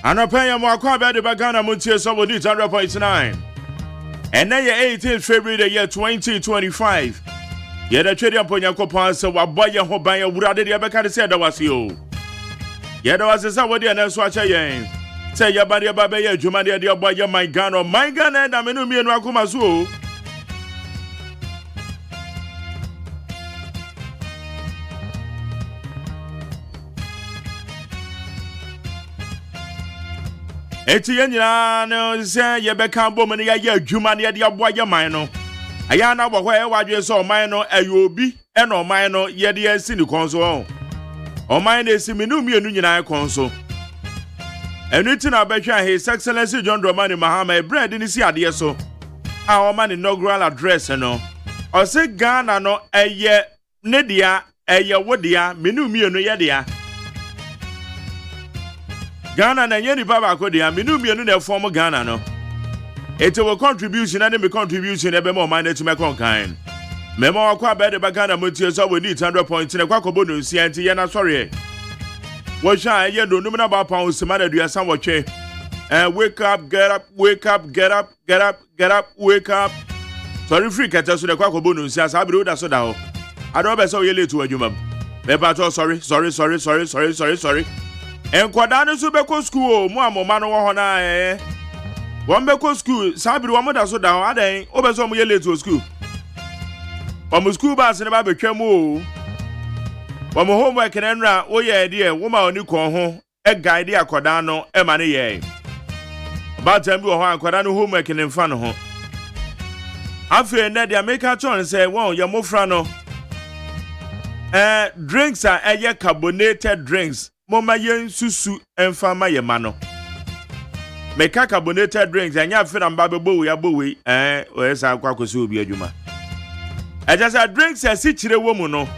Anopenya mwakwa bede bagana MOTIE so with 100.9. And then 18th February the year 2025. Ye the trade upon your coupon so waboya hobaya wurade de abeka say da was you. Ye da was say what dey na so acha yen. Say ya ba de baba ye adwuma de oboya my Ghana and amenu mienu akoma so. Eti yenyina no se ye beka bom ne ye adwuma ne de aboya man no aya na bo hwe wadwe so man no ayobi e no man no ye de asi ni konso o man na esi menu mienu nyina konso enu ti na behwa His Excellency John Dramani Mahama bread ni si ade so a o man inaugural address no o se Ghana no eye ne dia eye wodia menu mienu ye dia Ghana na yeni baba kodia minu mienu na form Ghana no. It will contribution and me contribution ebe mo man to me konkan. Memo akwa bede ba Ghana MOTIE so we need 100 points na kwa kobo no nsia nti ye na sorry. Wo sha ye no numina ba pound sema na dua san wo twe. Wake up, get up, wake up, get up, get up, get up, wake up. Sorry free kata so na kwa kobo no nsia sa abiri oda so da ho. Ado be so ye late to adwuma. Me pa to sorry. Enkwada no so beko school mu amoma no wo ho na won beko school sabiri wo moda so da adan obeso mo ye late to school mo school bus ne ba betwa mu wo mo homework na nra wo ye de wo ma oni kon ho guide akoda no ma ne ye ba time bi wo ho akoda no homework ne mfa no ho afi na de America chon say won ye mofra no drinks are carbonated drinks Mama yen susu enfama ye mano. Meka carbonated drinks anya fira mba bo ya bowe o esa kwa kwese obi adwuma. Eja sa drinks asichire wo mu no.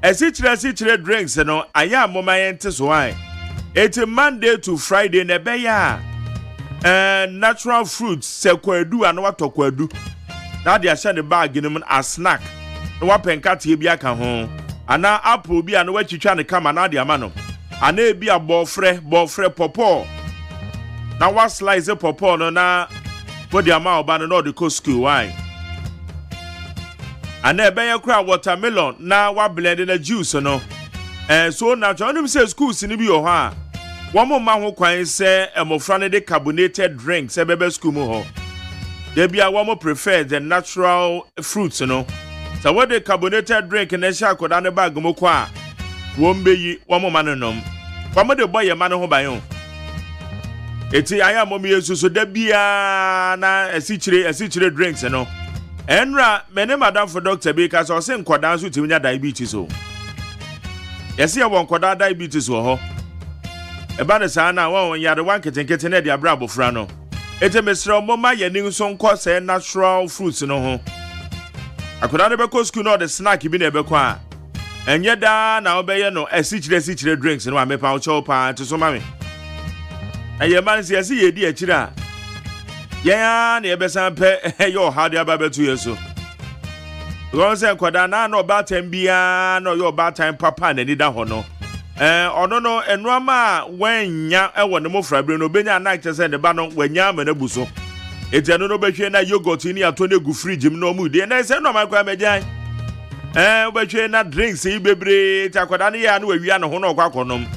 Asichire drinks no aya mama yen teso ai. It's Monday to Friday na be ya. Natural fruits sekwadu anu atokwadu. Na dia sha ne bag ni a snack. No wa penka tie bi aka ho. Ana apple bi anu wachitwa ne kama na de ama ana ebi abofre popo na wa slice popo no na body ama oba no de ko school why ana ebe ye kra watermelon na wa blend na juice no so na twa say schools ni bi o ho a wo mo ma ho kwan se emofra ne de carbonated drinks ebebe school mu ho de bia wo mo prefer the natural fruits no. So what the carbonated drink in the shack or on the bag mokwa won't be one man nom. One of the boy a man who by you. It's I am mommy so there be na a situate drinks, you know. Enra, many madam for Dr. Because I was saying quadans with diabetes. So, yes, I want quadra diabetes or about the sana when you are the one getting at your bravo frano. It's a Mr. Moma, your new song cost and natural fruits, you know. I could not be school no the snack you be never qua. And yet now obey no a situate drinks and one me pound chopa to so mammy. And your man says, see, dear chira. Yeah, near Bessan pay your hard about 2 years so. Once and quadana no bad time bia no your bad time papa and any down no. No, and Rama when ya want the more frabino benya night to send the banner when yam and a buso. It's a no beche na yogurt in here 20 go free gym no mood. And I said no my kwa mejai. Beche na drinks e bebre takwada ne ya no awia no ho no kwa konom.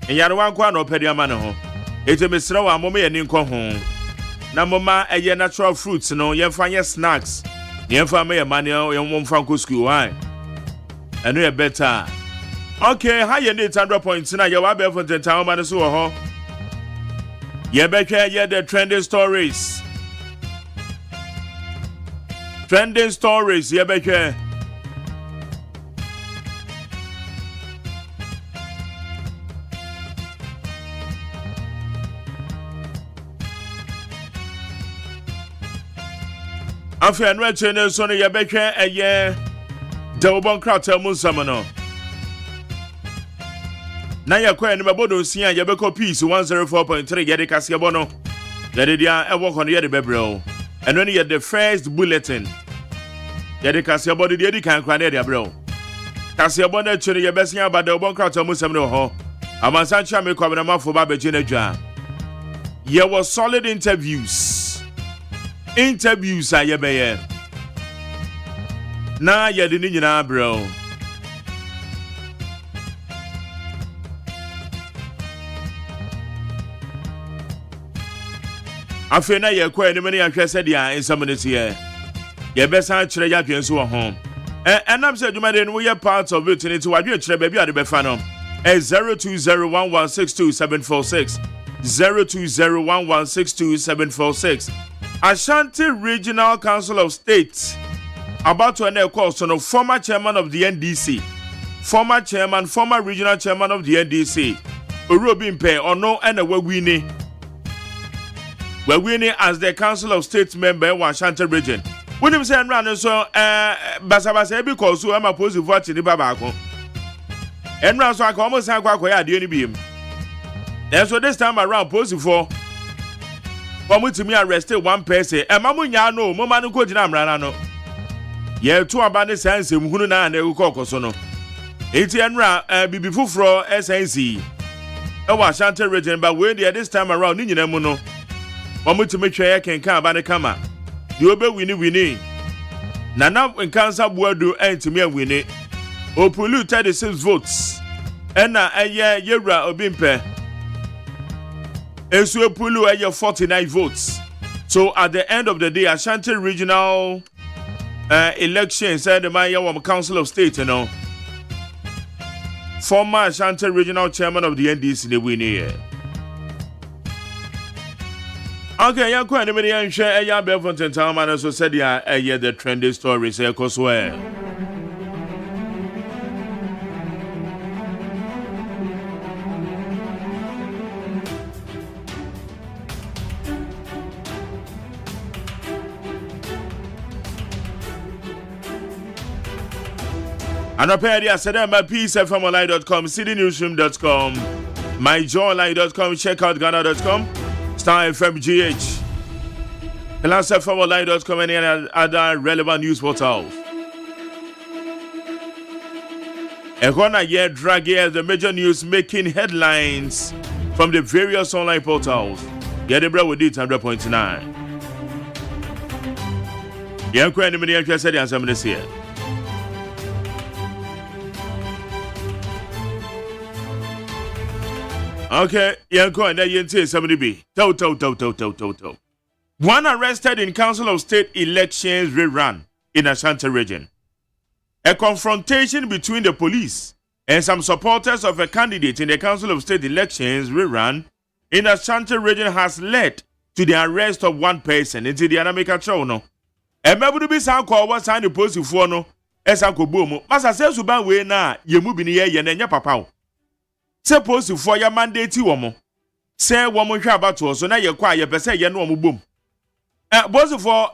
Enyare wan kwa no pedi ama ne ho. Ete mesra wa mama ye ninko ho. Na mama eye natural fruits no ye fa ye snacks. Ye fa me ye mane ye mfa nko school why. Eno ye better. Okay, how you need 100 points na ye wa be for the town man so ho. Ye beche ye the trending stories. Trending stories, yeah, beche. After and red channel, Sonny, yeah, beche, a year. Double bone crowd tell Musamano. Now you're quite in my bodo, see, and Yabeko piece 104.3 Yadicasiabono. Yadidia, I walk on the Yadibebro. And when you get the first bulletin, you can see about the can cry there, bro. Can see about the children, your best year about the one crowd to Muslim. Amasancha me kwabena for ba beje na dwa. Ye was solid interviews. Interviews a ye beye. Na ye de ni nyina bro. Afi na ye kwa ni me ya hwese dia ensamonesi ye. Ye besa kire ya dwen so wo ho. Enam se adwuma de no we part of it ni ti wadwe kire ba bia de befa no. 0201162746 0201162746 Ashanti Regional Council of State about to end a course on a former chairman of the NDC, former regional chairman of the NDC, Urobin Pay or no and a Wawini as the Council of State member in Ashanti region. When him say run so basabasa because so am opposed to vote in the Babako. And now so I almost have quite the only beam. And so this time around, posing for me to me arrested one person, and Mamunya no, Momanu Kojinam Ranano. Ye two abandoned sense, Muna and Eukosono. ATN Bibi Fufro SNC. I was Shanty region, but when they this time around, Nina Muno. Mamu to make sure I can come by the camera. You obey winnie. Nana when cancer board do end to me and winnie. Opulu 36 votes. Ena yera obimpe. Esu Opulu 49 votes. So at the end of the day, Ashanti regional election said the Maya Council of State, you know. Former Ashanti regional chairman of the NDC the win here. Okay, ya kwa anybody and share ya Belfontaine Town and so said ya the trendy stories here cosware. And up here, I said, my peacefmonline.com, citynewsroom.com, myjoyline.com, checkoutghana.com, StarFMGH, classfmonline.com, and any other relevant news portals. Ekona yet drag here the major news making headlines from the various online portals. Get the bread with it 100.9. Yanko and the media said, and some of this here. Okay, Yanko and then say somebody be. To. One arrested in Council of State elections rerun in Ashanti region. A confrontation between the police and some supporters of a candidate in the Council of State elections rerun in Ashanti region has led to the arrest of one person. Into the Anamika show no. And maybe be some call what sign the post for no. Esanko boom. Masa says suban we na yemu bini ye nenya papa. Suppose for your mandate woman. Say woman shall about to so now you're quiet, but say you know boom. Both for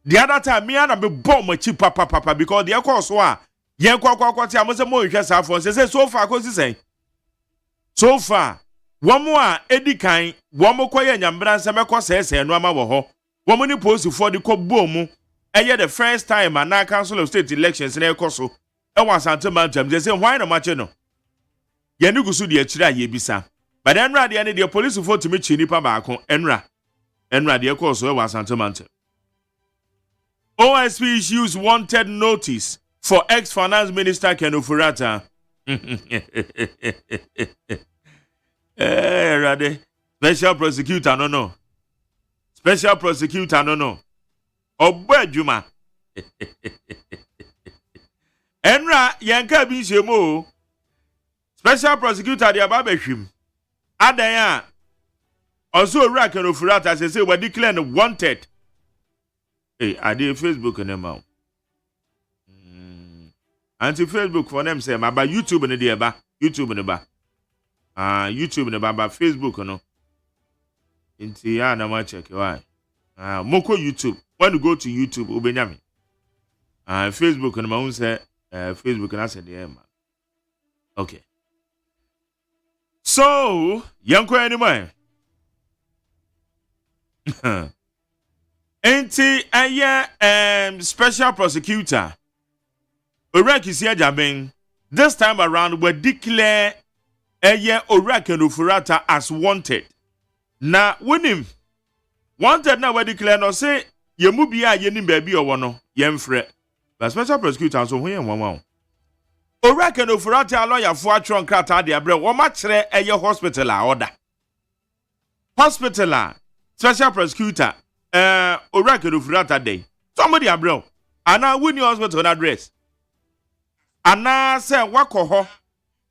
the other time, me and I be bomb my cheap papa because the course wa yen kwa I must more interest for say so far cause say. So far, one more Eddie kind, one more quiet yambran samako says and no ho. Woman post for the co boom. And yet the first time and now Council of State elections in Ekoso. I was anti-mantam. They say why no much no. Yenu su de chira ye bisa. But enra de ane de police for to me chinipa baako enra de course so was anti-mantam. OSP issues wanted notice for ex-finance minister Ken Ofurata. Rade. Special prosecutor no. Special prosecutor no. Obedjuma. Enra yanka bi shemo. Special prosecutor de ababehwim. Adan also Ken Ofurata say we declare wanted. Hey, I did Facebook on them out. Anti Facebook for them say about YouTube and the ba YouTube and the ba. YouTube and the ba Facebook no. Inti ya na ma check why. Moko YouTube. When you go to YouTube, ubenyame. Facebook and my own say Facebook and I said yeah man. Okay. So, yanko anymore. Enti special prosecutor. Orakisi Agyeman this time around we declare eye Owura Ken Ofori-Atta as wanted. Na wonim wanted na we declare no say yemu bia ye nim baabi owo no yemfrɛ. But special prosecutor so ho yen wanwa. Owura Ken Ofori-Atta lawyer fo atron krata de abre wo ma kyerɛ eye hospital a order. Hospital a special prosecutor Owura Ken Ofori-Atta dey. Somebody abre ana woni hospital address. Ana say wakɔ hɔ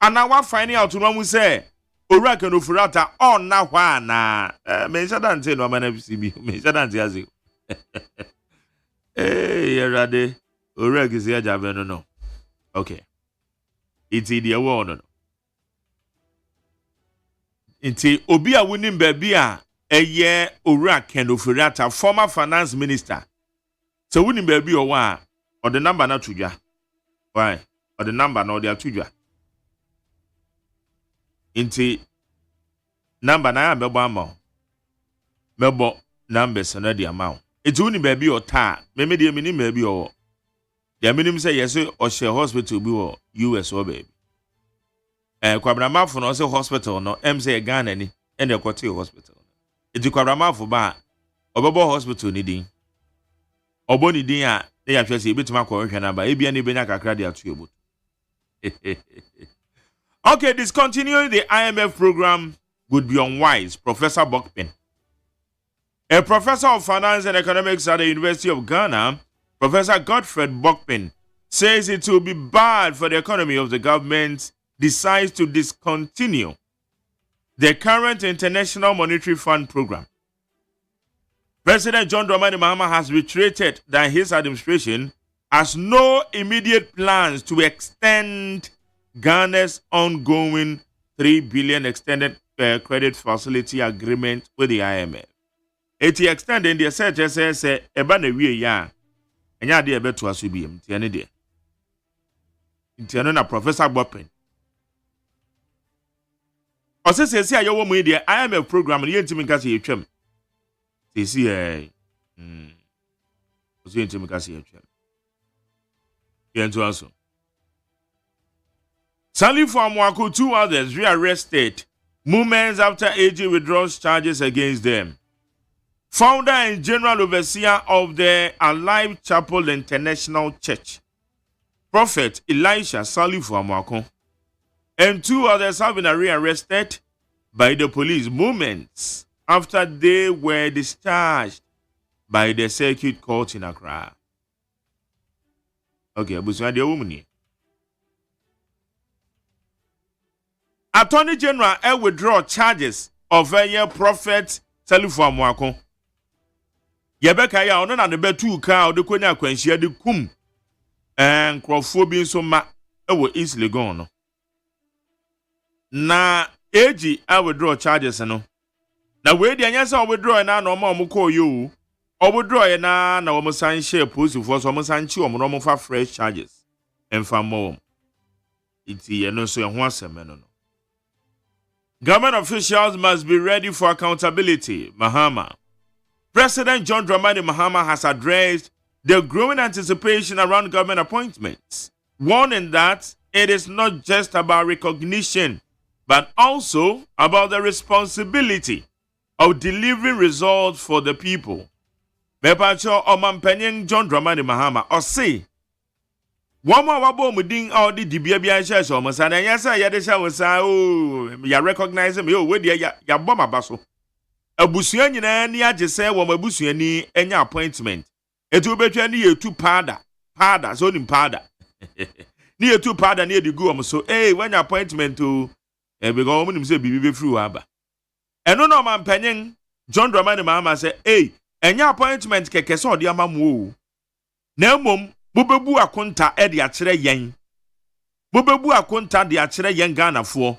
ana wa find out no mu say Owura Ken Ofori-Atta on na hwa na me nsadante no amana CB me nsadante aze yerade Owura kisi ajabe no okay iti the award no iti obi a wonim baabi a eye Owura Ken Ofori-Atta former finance minister so wonim baabi o wa or the number na tudwa why or the number na o dia tudwa inti number na mebo ama mebo numbers na di ama eti woni baabi o ta me de mini baabi o dia minim say yes o share hospital bi o US o baabi kwabramafo no say hospital no say Ghana ni e de kote hospital eti kwabramafo ba obebo hospital ni din obo ni din a e ya hwese ebetuma ko hwe na ba e bia ni benya kakra de ato ebo. Okay, discontinuing the IMF program would be unwise, Professor Bokpin. A professor of finance and economics at the University of Ghana, Professor Godfred Bokpin, says it will be bad for the economy if the government decides to discontinue the current International Monetary Fund program. President John Dramani Mahama has reiterated that his administration has no immediate plans to extend Ghana's ongoing $3 billion extended credit facility agreement with the IMF. Eti extending the search says eba na wie ya. Enya de ebe to asubi em tie ne de. Ntiano na Professor Bokpin. Osese se ayo wo mu de IMF program ne yentimi nka se yetwam. Sesi Ose yentimi nka se yetwam. Yento aso. Salifo Amwako, 2 others rearrested moments after AG withdraws charges against them. Founder and general overseer of the Alive Chapel International Church, Prophet Elisha Salifo Amwako, and 2 others have been rearrested by the police moments after they were discharged by the circuit court in Accra. Okay, Abusuadi Omuni. Attorney General withdraw charges of a Prophet Salifo Amwako. Yebeka ya ono na ne betu ka o de konya kwanhia de kum nkrofo bi nso ma ewo East Legon no. Na AG withdraw charges no. Na we de anya say withdraw na na o call you. O withdraw na o mo san share post for so mo san chi o mo fa fresh charges. Emfa mo. Iti ye no so ye ho asem no. Government officials must be ready for accountability, Mahama. President John Dramani Mahama has addressed the growing anticipation around government appointments, warning that it is not just about recognition, but also about the responsibility of delivering results for the people. Mepacho Omampenyen John Dramani Mahama, or say, one more wabo muding all the dibia shares almost and yes, I had a shower. Oh, ya recognize him. Yo, where ya bomber basso. A busian and ya just say, well, my busiani any appointment. It will be near 2 pada, so in pada. Near 2 pada near the gum. So, hey, when appointment to a big woman say, be through Abba. And no man penning John Dramani Mahama say, hey, and your appointment kekeso dia mamu. No mum. Bubebu akonta e de akyere yen. Bubebu akonta de akyere yen Ghana fo.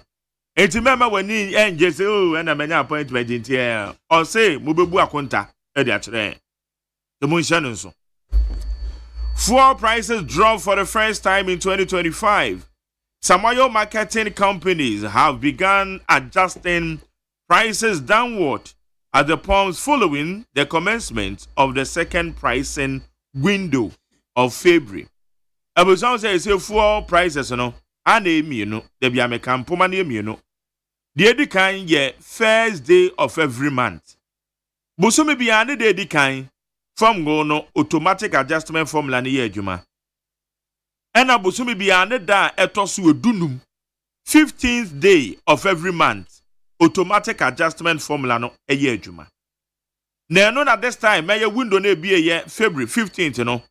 Enti mema wani enje se o na menya appointment nti e. O say bubebu akonta e de akyere. The munshano nso. Fuel prices dropped for the first time in 2025. Some oil marketing companies have begun adjusting prices downward at the pumps following the commencement of the second pricing window of February. Abusan say fuel prices no ana emi no de bia me kampoma na emi no The edikan ye first day of every month. Busumi biyane the edikan from go no automatic adjustment formula ni ye adwuma. Ena busumi biyane da etosu edunum 15th day of every month automatic adjustment formula no eye adwuma. Na no na this time me window na be ye February 15th no.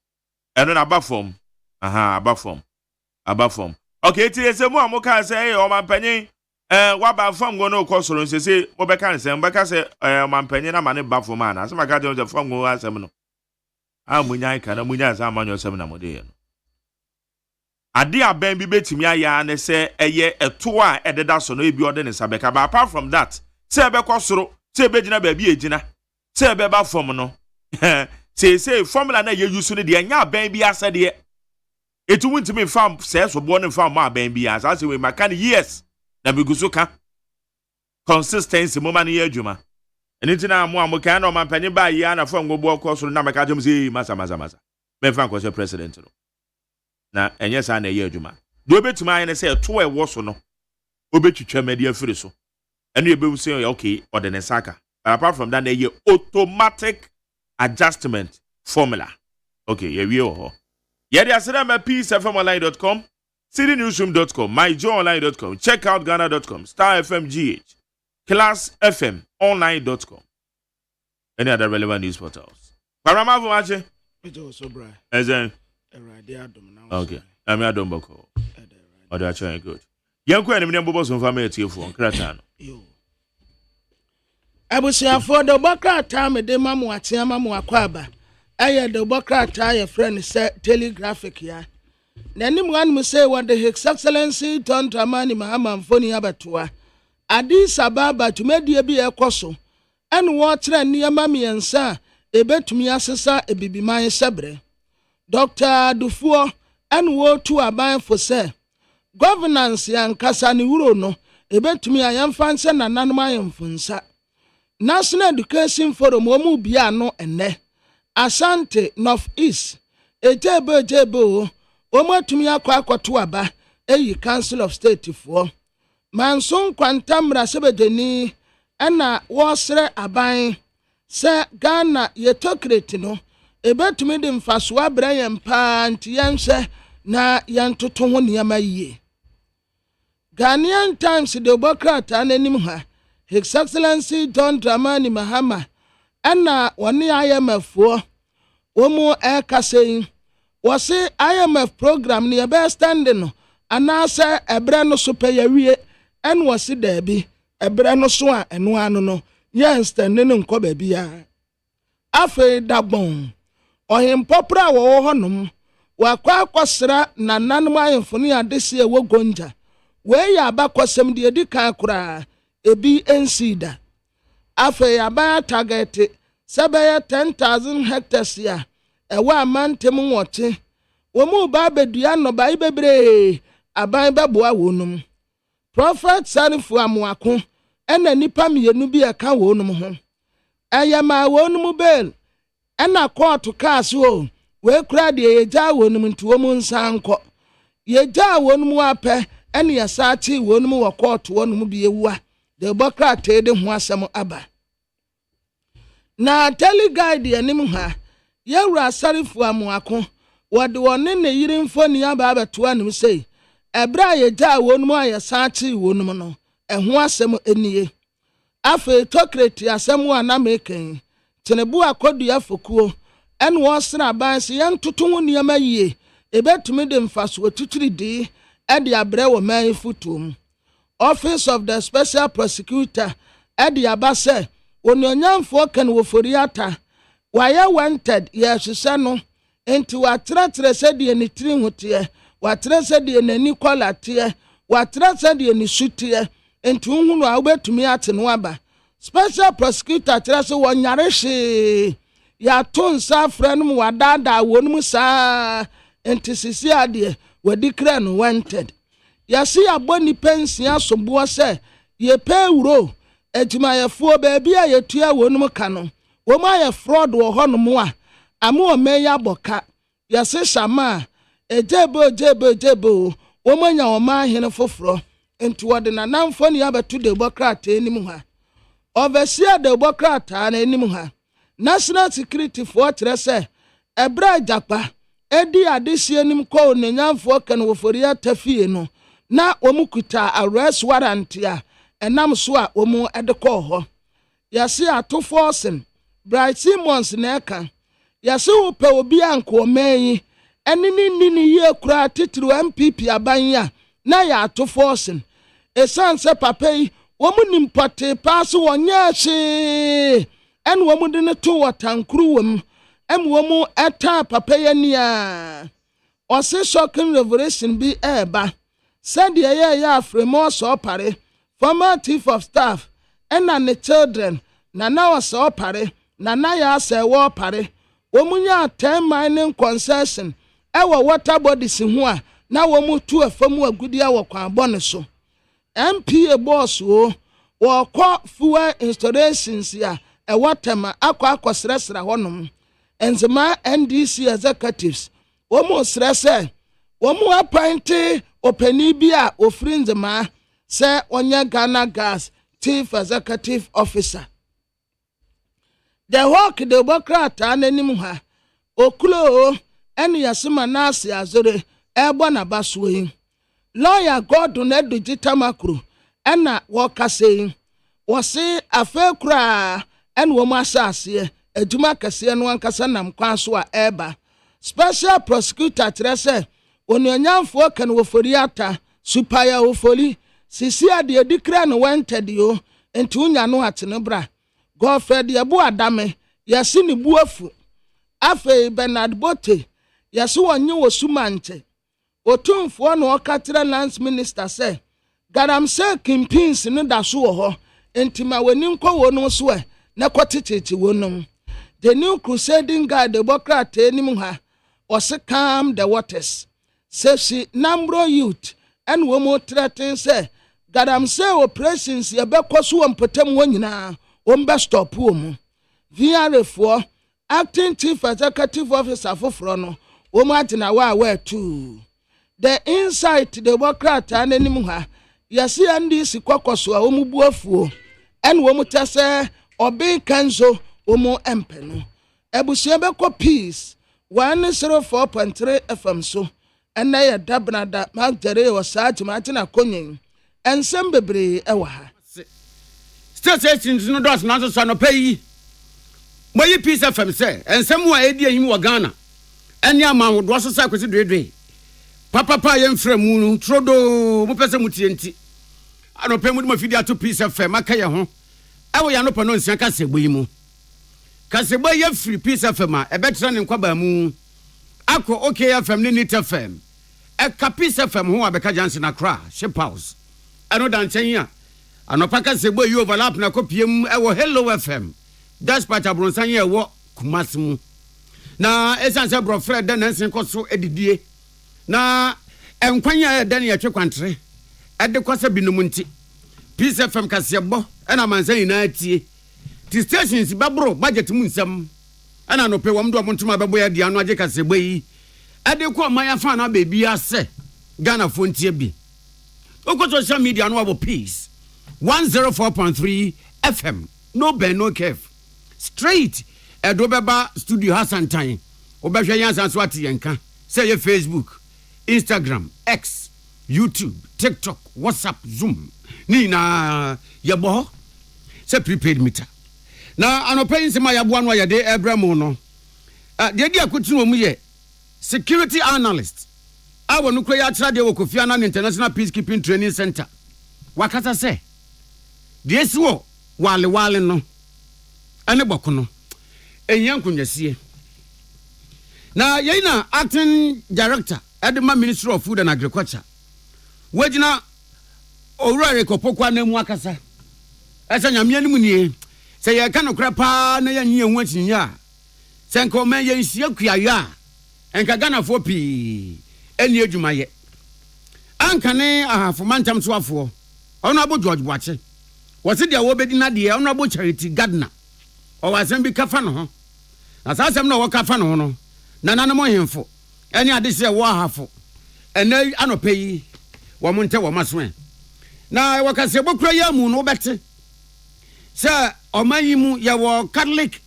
Eno na aba form. Aba form. Okay, ti ese mu amoka say o mampanyin waba fam go no kwosoro nsese mo beka nsem beka se mampanyin na mane ba form ana. Asema ka je fam go asem no. Amunya ka na munya za amanyo asem na mode ye no. Ade aban bi betimi aya ne se eye eto a ededa so no ebi ode ne sabeka. But apart from that, se ebe kwosoro, se ebe gina ba bi ejina, se ebe ba form no. Say formula na ye use no de anya aban bi asede. It won't be farm says for born and farm my baby as I say we my kind years. Na bigusuka consistency moment year juma. And it's now more can on my penny by yana from go walk across na maka jum say masa. Me fan was president no. Na and yes and year juma. Do bet to my and say to a was no. Obetwitwa media free so. And you be say okay or the nesaka. But apart from that ye automatic adjustment formula. Okay, here we are. Yedi asidama peacefmonline.com, citynewsroom.com, myjoyonline.com, checkoutghana.com, starfmgh, classfmonline.com. Any other relevant news portals? Parama vumache? It also bright. As in? Okay. I'm Adam Boko. Oh, that's very good. Yanko and Miniambos from family to you for Kratano. I was here for the Baka time a day, Mamu Atiamamu Aquaba. I the Baka tie a friend said telegraphic ya. Nanim one must say what the His Excellency turned to Amani Mahama Foni Abatua. Addis Ababa to media be a coso. And water near Mammy and Sir, a bet me assessor a baby my sabre. Dr. Dufour and war to a buy for say. Governance yan Casani Urono, a bet me I am fancy and anonymous funsa. National Education Forum Womu Biano and ne. Asante Northeast. Ejebo. Omo tumi akwa to aba. Eyi Council of State for. Manson kwantamra sebedeni. Ena wasre aban. Se Ghana yetokreti no. Ebetumi de mfaswa Brian pa nti yense na yantoto ho niyama yie. Ghanaian Times de Bokrata anenim ha. His Excellency John Dramani Mahama ana woni IMF wo womo saying was IMF program ni ebe standing no anase ebre no so payawie en wasi da bi ebre no so a eno anu no yen standing no nko ba bia afi dagbon ohimpopra wo honom wakwa akosra na nanom ayemfoni adese e wo gonja we ya abakosem de edikan kura ebi ensida afi aba target sebeye 10,000 hectares ya ewa amantem wote womu ba bedua no ba ibebre aban beboa wonum prophet sanifu amuako ena nipa mienu bi eka wonum ho ayama wonum bel ena court case o we kura de yeja wonum nti womu nsanko yeja wonum ape ena yasachi wonum wo court wonum bi ewua de bokra tede ho asem aba na teleguide anim ha yewura sarifu amuako wode wonne ne yiri mfoni aba abeto anim sei ebra yeja wonum ayasachi wonum no eho asem enie afi tokreti asem ana meken tenebu akodu afokuo en wo sra ban se yantoto ho niama yie ebetumi de mfaso tuturi di ede abre wo man futum Office of the Special Prosecutor ede abase ononyamfo kan wo foriata waya wanted yehwehwe no enti watratre sede ne tiri hote watre sede ne nikola te watre sede ne shutie enti hunhunu a obetumi ate no aba Special Prosecutor tere so wonyare hwe ya tonsa frɛnum wadada wonum saa enti sisi ade wadikra no wanted yasi aboni pensi asombo se ye pe wuro ejimayefo baabi a yetua wonum ka no wo ma ye fraud wo honom a amu o meya boka yasi shama ejebo wo manya wo ma hene foforo enti wode na namfo ni abetu de bokrata enim ha overseer de bokrata na enim ha national security for kire se ebra japa edi adehye enim ko nenyamfo kan woforia tafie no na omukuta arrest warrant ya enam so a omu edekọ ho yase atoforsen Bright Simmons na eka yase wo pe obi anko meyi enini ye kura titru MPP abanya na ya atoforsen esanse papa yi womu nimpote pass wonya hye en womu de ne to watankuru wom womu eta papa ye nia ose shocking revelation bi eba said ye afremo so pare former chief of staff and the children na was so pare na ya say wo pare womunya 10 mining concession ewo water bodies ho a na womu tu afamu agudi a wo kwan bone so MPA boss wo kọ fuel installations ya ewatema akosresra honom enzema NDC executives womu srese womu appoint openi bi a ofrinzema se onye Ghana Gas chief executive officer the hawk the Democrat ananim ha okulo eni yasema nasi azore ebo na basoi lawyer Gordon Edugita Makru ena wokase wose afekura en wo masase adwuma kase no ankasa nam kwaso a eba special prosecutor trese onyanyamfo kan woforiata supaya wofoli sisi ade edikra no wanted yo enti unya no atene bra Godfred yebo adame yasi ni buafu afe Bernard Bote yasi wonye wosumanche otumfo no okatira lance minister say garam say kimpins no da so ho enti ma wani nkwa wono so e na kwotetichi wonom the new crusading guard the Democrat enim ha was calm the waters say she number youth and womo threaten say garam say operations ye be kwaso ampotam wonyina ombe stop wo VRF acting chief executive officer foforo no womo agina wa too the insight the Democrat anenim ha yasi NDC kwakoso a womu buafuo en womu tese obi kanzo womu empeno ebusia be ko peace 104.3 FM so ena ye dabnada magdare wasaji matina konyin ensem bebre ewa ha stations no dos na so no pay moyi peace FM say ensem wa edi ahim wa Ghana enya amahodo so sa kwesi dwedwe papa yemfra mu no trodo mo pese mutienti anope mu de mafidi ato peace FM aka ye ho ewo ya no pano nsia kasegbo yi mu kasegbo ye free peace FM a ebetra ne nkwaba mu akọ okay FM ne nit FM eka peace FM ho abeka jansen akra ship house eno dan chen ya anopa kasegbo yi overlap na kopiem ewo hello FM despatch abronsan ye wo kumasmu na esanse bro Fred dan nansen koso edidie na enkwanya dan ya twekwantre ede kwasa binum nti peace FM kasebo ena mansan ina tie ti stations babro budget mu nsam ena no pe wom do montuma bebo ya dia no age kasebo yi ade ko manya fa na bebi ase Ghana fontie bi oko social media no abo peace 104.3 FM no ben no kef straight edo beba studio Hasantan obehwe yansan so ati yenka say ye Facebook Instagram X YouTube TikTok WhatsApp Zoom ni na yebo say prepaid meter na anopayin sema yabo no yade Abraham no de dia kotunu mu ye security analyst awo no kura ya tra de Kofi Annan International Peacekeeping Training Center wakata say de esiwo wale no ane boko no enyan kunyasie na yina acting director Edema Ministry of Food and Agriculture wajina owurare kopokwa na mu akasa esa nyame nimu nie se ye ka no krapa na ya nyi enhu achinya se nka o man ye nsia kuaya enka Ghana fo pi eni adwumaye anka ne ahafo mantam so afo ono abo George Boache wose dia wo bedi na de ono abo Charity Gardner o wasem bi kafa no ho na sasem na wo kafa no ho no na nanamo hemfo eni ade se wo ahafo ene anope yi wo monte wo maso na wakase bokura ya mu no bete sɛ ɔmayimu yɛwɔ Catholic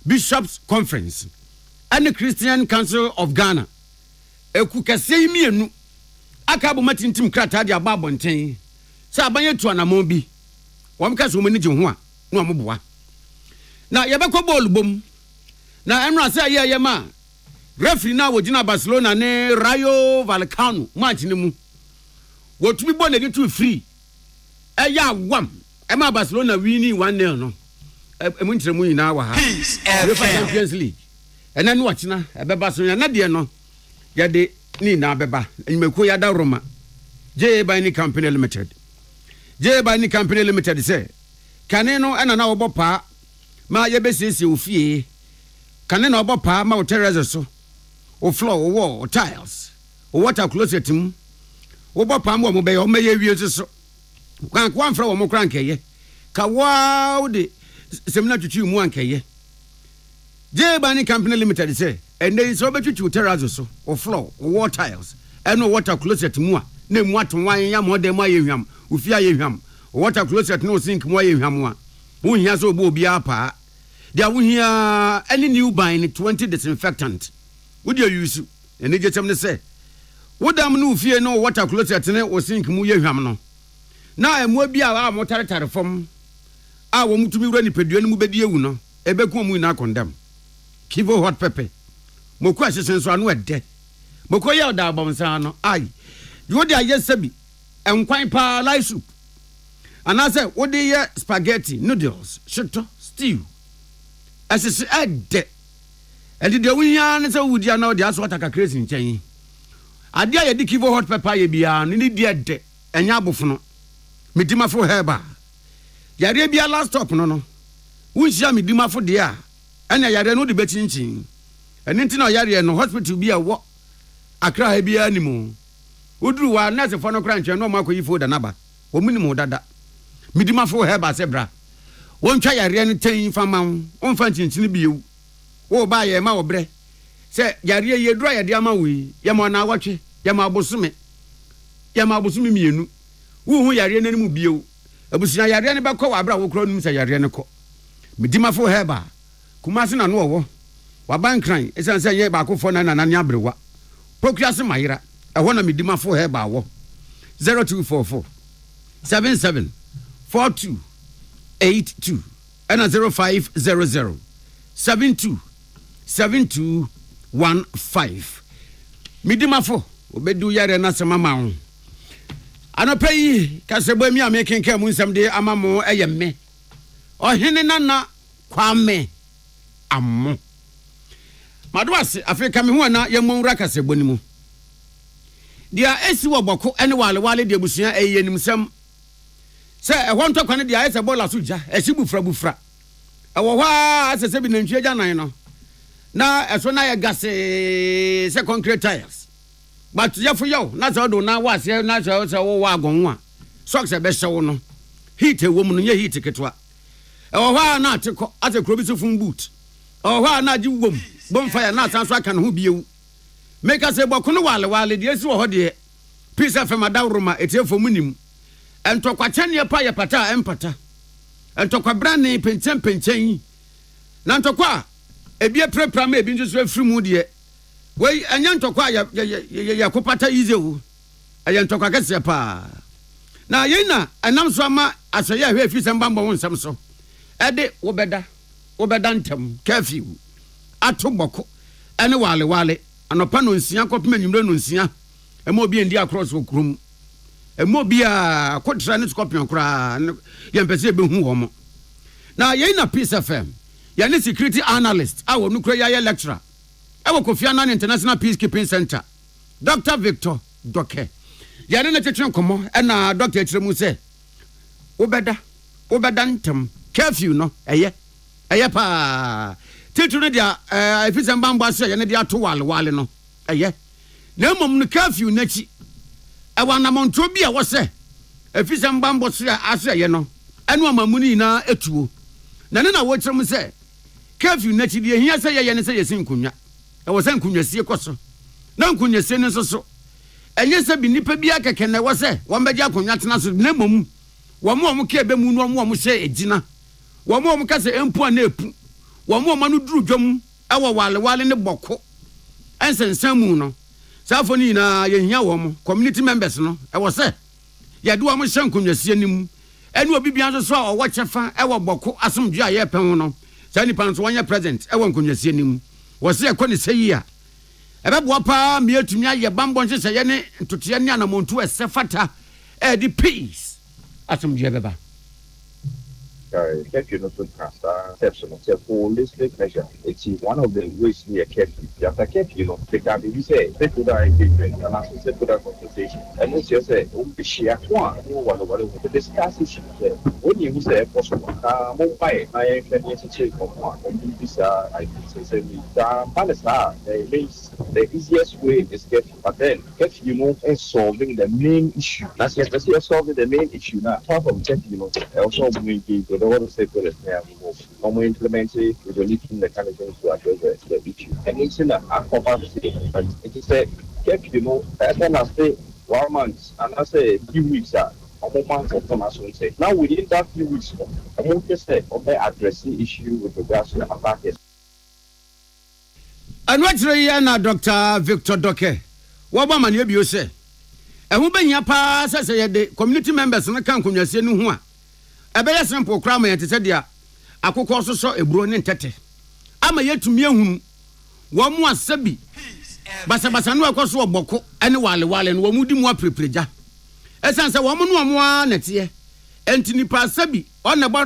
Bishops Conference and the Christian Council of Ghana eku kɛse mienu aka bo matintim krata de aba abɔnten sɛ abanye to anamon bi wɔn ka so mani gye ho a na wɔn boa na yɛbɛkɔ ball bom na ɛnura sɛ yɛ ma referee na wɔgyina Barcelona ne Rayo Vallecano match ne mu wɔtumi bɔ na de to free ɛyɛ awam ɛma Barcelona winning 1-0 no ɛmu nkyerɛ mu nyinaa wɔ ha UEFA Champions League ɛna no wɔkyena ɛbɛba so na deɛ no yɛde ni na bɛba enyimako yɛda Roma J Binding Company Limited sɛ kane no ɛna na wɔbɔ paa ma yɛbɛsiesie ofie kane na wɔbɔ paa ma wo terrace so wo floor wo wall wo tiles wo water closet mu wɔbɔ paa ma wo bɛyɛ wo mɛyɛ wie so kan ko amfra wo mo kran kɛyɛ ka wow de semina twitwi mu ankɛyɛ J Binding Company Limited sɛ ɛnɛ so obɛtwitwi wo terrace so wo floor wo wall tiles ɛno water closet mu a na mu atonwan ya mo de mu ayɛ hwam ofie ayɛ hwam water closet no sink mu ayɛ hwam a wo hia so obo obi apa dia wo hia any new buying 20 disinfectant wo dia use ene je tem ne sɛ wo dam no ofie no water closet ne wo sink mu yɛ hwam no na emu bi a mo taretare fam a wo mutumi wura ni pedua no mu bedi ewu no ebeku mu ina condemn kivo hot pepper moku ahyesen so ano ɛdɛ moko yɛ da abɔmsan no ai yo de ayɛ sabi enkwan pa live soup anase wo de yɛ spaghetti noodles shito stew asese ɛdɛ ɛde de wunya ne sɛ wudia na wo de aso ataka crazy nkyɛn ade a yɛ de kivo hot pepper yɛ bia no ne de ɛdɛ enya abofono medimafo herba yare bia last stop no wunhia medimafo de a ɛna yare no de bechinchin ɛne ntina yare no hospital bia wo akra ha bia nimu woduru wa nurse fo no kra nkyɛn no makoyi fo da naba wo minimu dada medimafo herba sebra wontwa yare no tan fama wo mfa nchinchin biewu wo ba ye ma wo bre sɛ yare ye dura ye de ama wi ye ma na awatwe ye ma abosome mienu wo yare n'anim bio abusia yare ne bɛkɔ wa abra wo kro num sɛ yare ne kɔ medimafo herba kumase na no wo wa bankran esan sɛ ye ba akofo na nane abrewa prokuase mayira ɛhɔ na medimafo herba wo 0244 77 42 82 and 0500 72 7215 medimafo obedu yare na semama ho anopa yi kasebo mi amekenka mu nsam de amamo eyemme ohene nana kwame ammo madwase afrika me ho na yemonwura kasebo ni mu dia esi wo boko ene wale de busuan eyenim sam se ehon tokwane dia ese bola so gya ehyi bufra ewo hwa asese bi nantwie gya nan no na eso na ye gase se concrete tiles but yefo yo na so do na wase na so wo wagon a socks e be hyewo no heat e wo mu no ye heat ketwa e wo hwa na ateko ate krobi so fun boot e wo hwa na gi wom bonfire na asan so aka no ho biewu make us boko no wale de esi wo ho de peace fm adawroma etiefo munim entokwa chane pa ye pata empata entokwa brane penchen na ntokwa ebie prepra ma ebi nso afiri mu de wei anya ntokwa ya kopata izewu aya ntokwa kese pa na yina anam so ama asoye ahwe afi sembambo wo nsam so ede wo beda ntem curfew ato boko ene wale anopa no nsia kopema nyumre no nsia ema obi endi across okrum ema obi a kotra ne scorpion kra ye mpese be hu wo mo na yina peace fm ya ne security analyst awo nukra ya lecturer awo Kofi Annan International Peacekeeping Center Dr. Victor Doke ya ne tetwen komo na Dr. Echiremu se obeda ntem curfew no eye pa titu ne dia efisem bambo aso ye ne dia to wale no eye na mom no curfew nachi ewa na monto bi a wo se efisem bambo so aso ye no enu amamuni na etuo na ne na wo kyerem se curfew nachi die hia se ye ne se yesin kunwa e wo se kunwa sie koso na kunwa sie ne so enye se bi nipa bi akeke na wo se wo mbeje akonya tena so na mom wo mo ke be mu no mo se ejina wo mo ka se empu na epu wo mo no duru dwom ewo wale ne boko ensensan mu no safo ni na ye hia wo mo community members no ewo se ye de wo mo hyankonwasie nim ene obi bia so o wo chefa ewo boko asomdwe aye pe ho no sa ni pan so wonye present ewo nkonwasie nim wo se ekɔ ne seyi a ebeboa pa me atumi aye bambɔ nhye ye ne ntotoye ne anamontu esefata di peace asomdwe beba Kept you not to cast steps on a holistic measure. It's one of the ways we are kept. After kept, they can be say, they put our engagement and also say put our conversation. And let's just say, we share one, what to discuss issues. When you say, possible, mobile, I am to take one, and this I say, the easiest way is get, but then, if and solving the main issue. That's just solving the main issue now. Top of get, also we don't want to say for the when we implement it, we're looking mechanisms to address the issue. And it's in a conversation. And it is a kept, then I say 1 month, and I say few weeks are. Say. Now within that few weeks, I want to say, address the issue with regards to the market. And what's the Dr. Victor Doke? What woman you say? And who been your pass as the community members and account when you say no. A very simple crime at the said, I could also saw a browning tete. I'm a yet to me whom 1 more sabi. Basabasano across a boko, and while and one would more prepreja. As I said, 1 more next year. Anthony Pasabi, on the bar,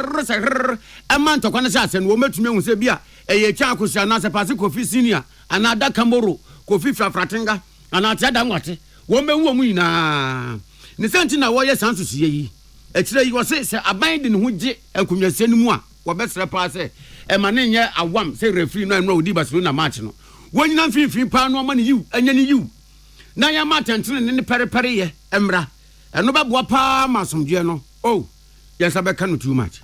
a month of Conasas and woman to me with Sabia, a Chakus and as a Pasico senior, another Camoro, Kofi Fratinga, and I said, I'm what? Woman, the Santina warriors answer to see. Actually, you was say abiding who and could you send more? What best repass a manenia a wam say referee no dibas luna marchino. When you don't feel pound no money you and any you. Now your Martin in the periphery, Emra, and no bapa masum giano. Oh, yes, I can't too much.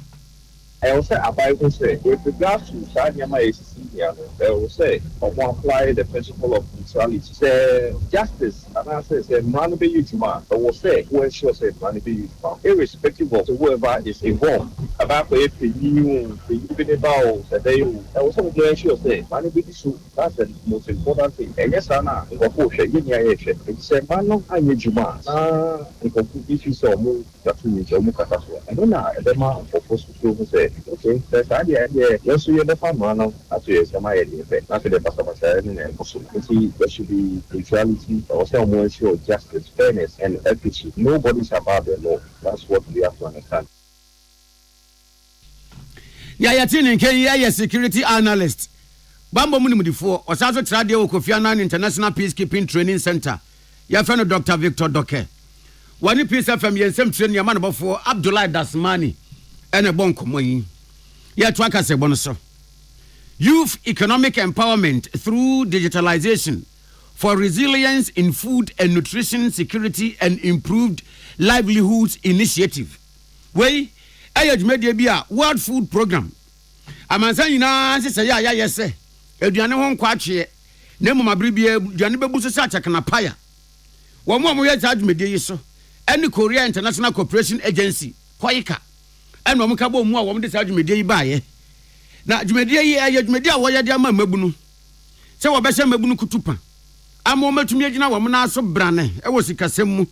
I also abide say with regards to Sanyama senior, they will say apply the principle of neutrality. Say justice, and I say man be you man. I will say who sure say man be you man. Irrespective of whoever is involved. About if you even about the day I was also sure say man be issue. That's the most important thing. And yes, Anna, in it's a man of Anyjuma. The complete issues of move that we need to move at us. I don't know the man proposed to say. Okay, that's the idea. Yes, we have the farmer now. Actually, it's my idea. After the Pastor and possibility, there should be neutrality, also more sure justice, fairness, and equity. Nobody's above the law. That's what we have to understand. Yeah, security analyst. Bambo Munimudifo, or Sazo Tradio Kofi Annan International Peacekeeping Training Center. Your friend Dr. Victor Doke. One piece of FM, same training, man before Abdullah Dasmani. And a bon comoy. Yet, Waka se bonoso. Youth economic empowerment through digitalization for resilience in food and nutrition security and improved livelihoods initiative. Way, ayaj media bia World Food Program. Amansa ina se ya yese. Eduane ho kwache. Nemu mabribie eduane bebuso sa chakana paya. Wo mo ye charge media yi so. Any Korea International Cooperation Agency, Koika. And one cabo more woman decided me day by. Now, Jumedia, Jumedia, why I am a mabunu. So, I bet Mabunu Kutupa. I'm moment to me now, woman, so brane. I was a Casemu.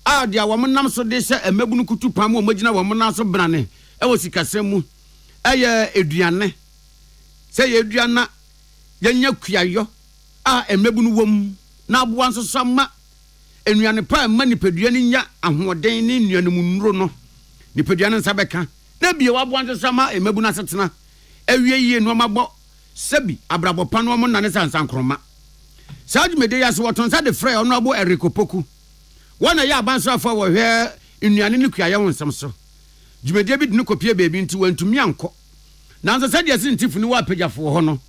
Ah, dear woman, I'm so they say a Mabunu Kutupa, Mogina, woman, so brane. I was a Casemu. Aya, Adriane. Say, Adriana, Yanya Kiayo. Ah, a Mabunu wom. Now, once a summer. And we are a prime money per ya and what they in Yanuno. Ni pediana sabeka na bia wabwanto sama emabuna setena awie no mabo sabi abrabo pano mo na ne sansankroma saudi media so woton sa de frey ono abo erikopoku wona ya abanso afọ wo hwe nnuane ne kuaye wonsam so djumedia bi dinu kopie beebi nti wantumi anko nanso sadia sintifu ni wa pejafo ho no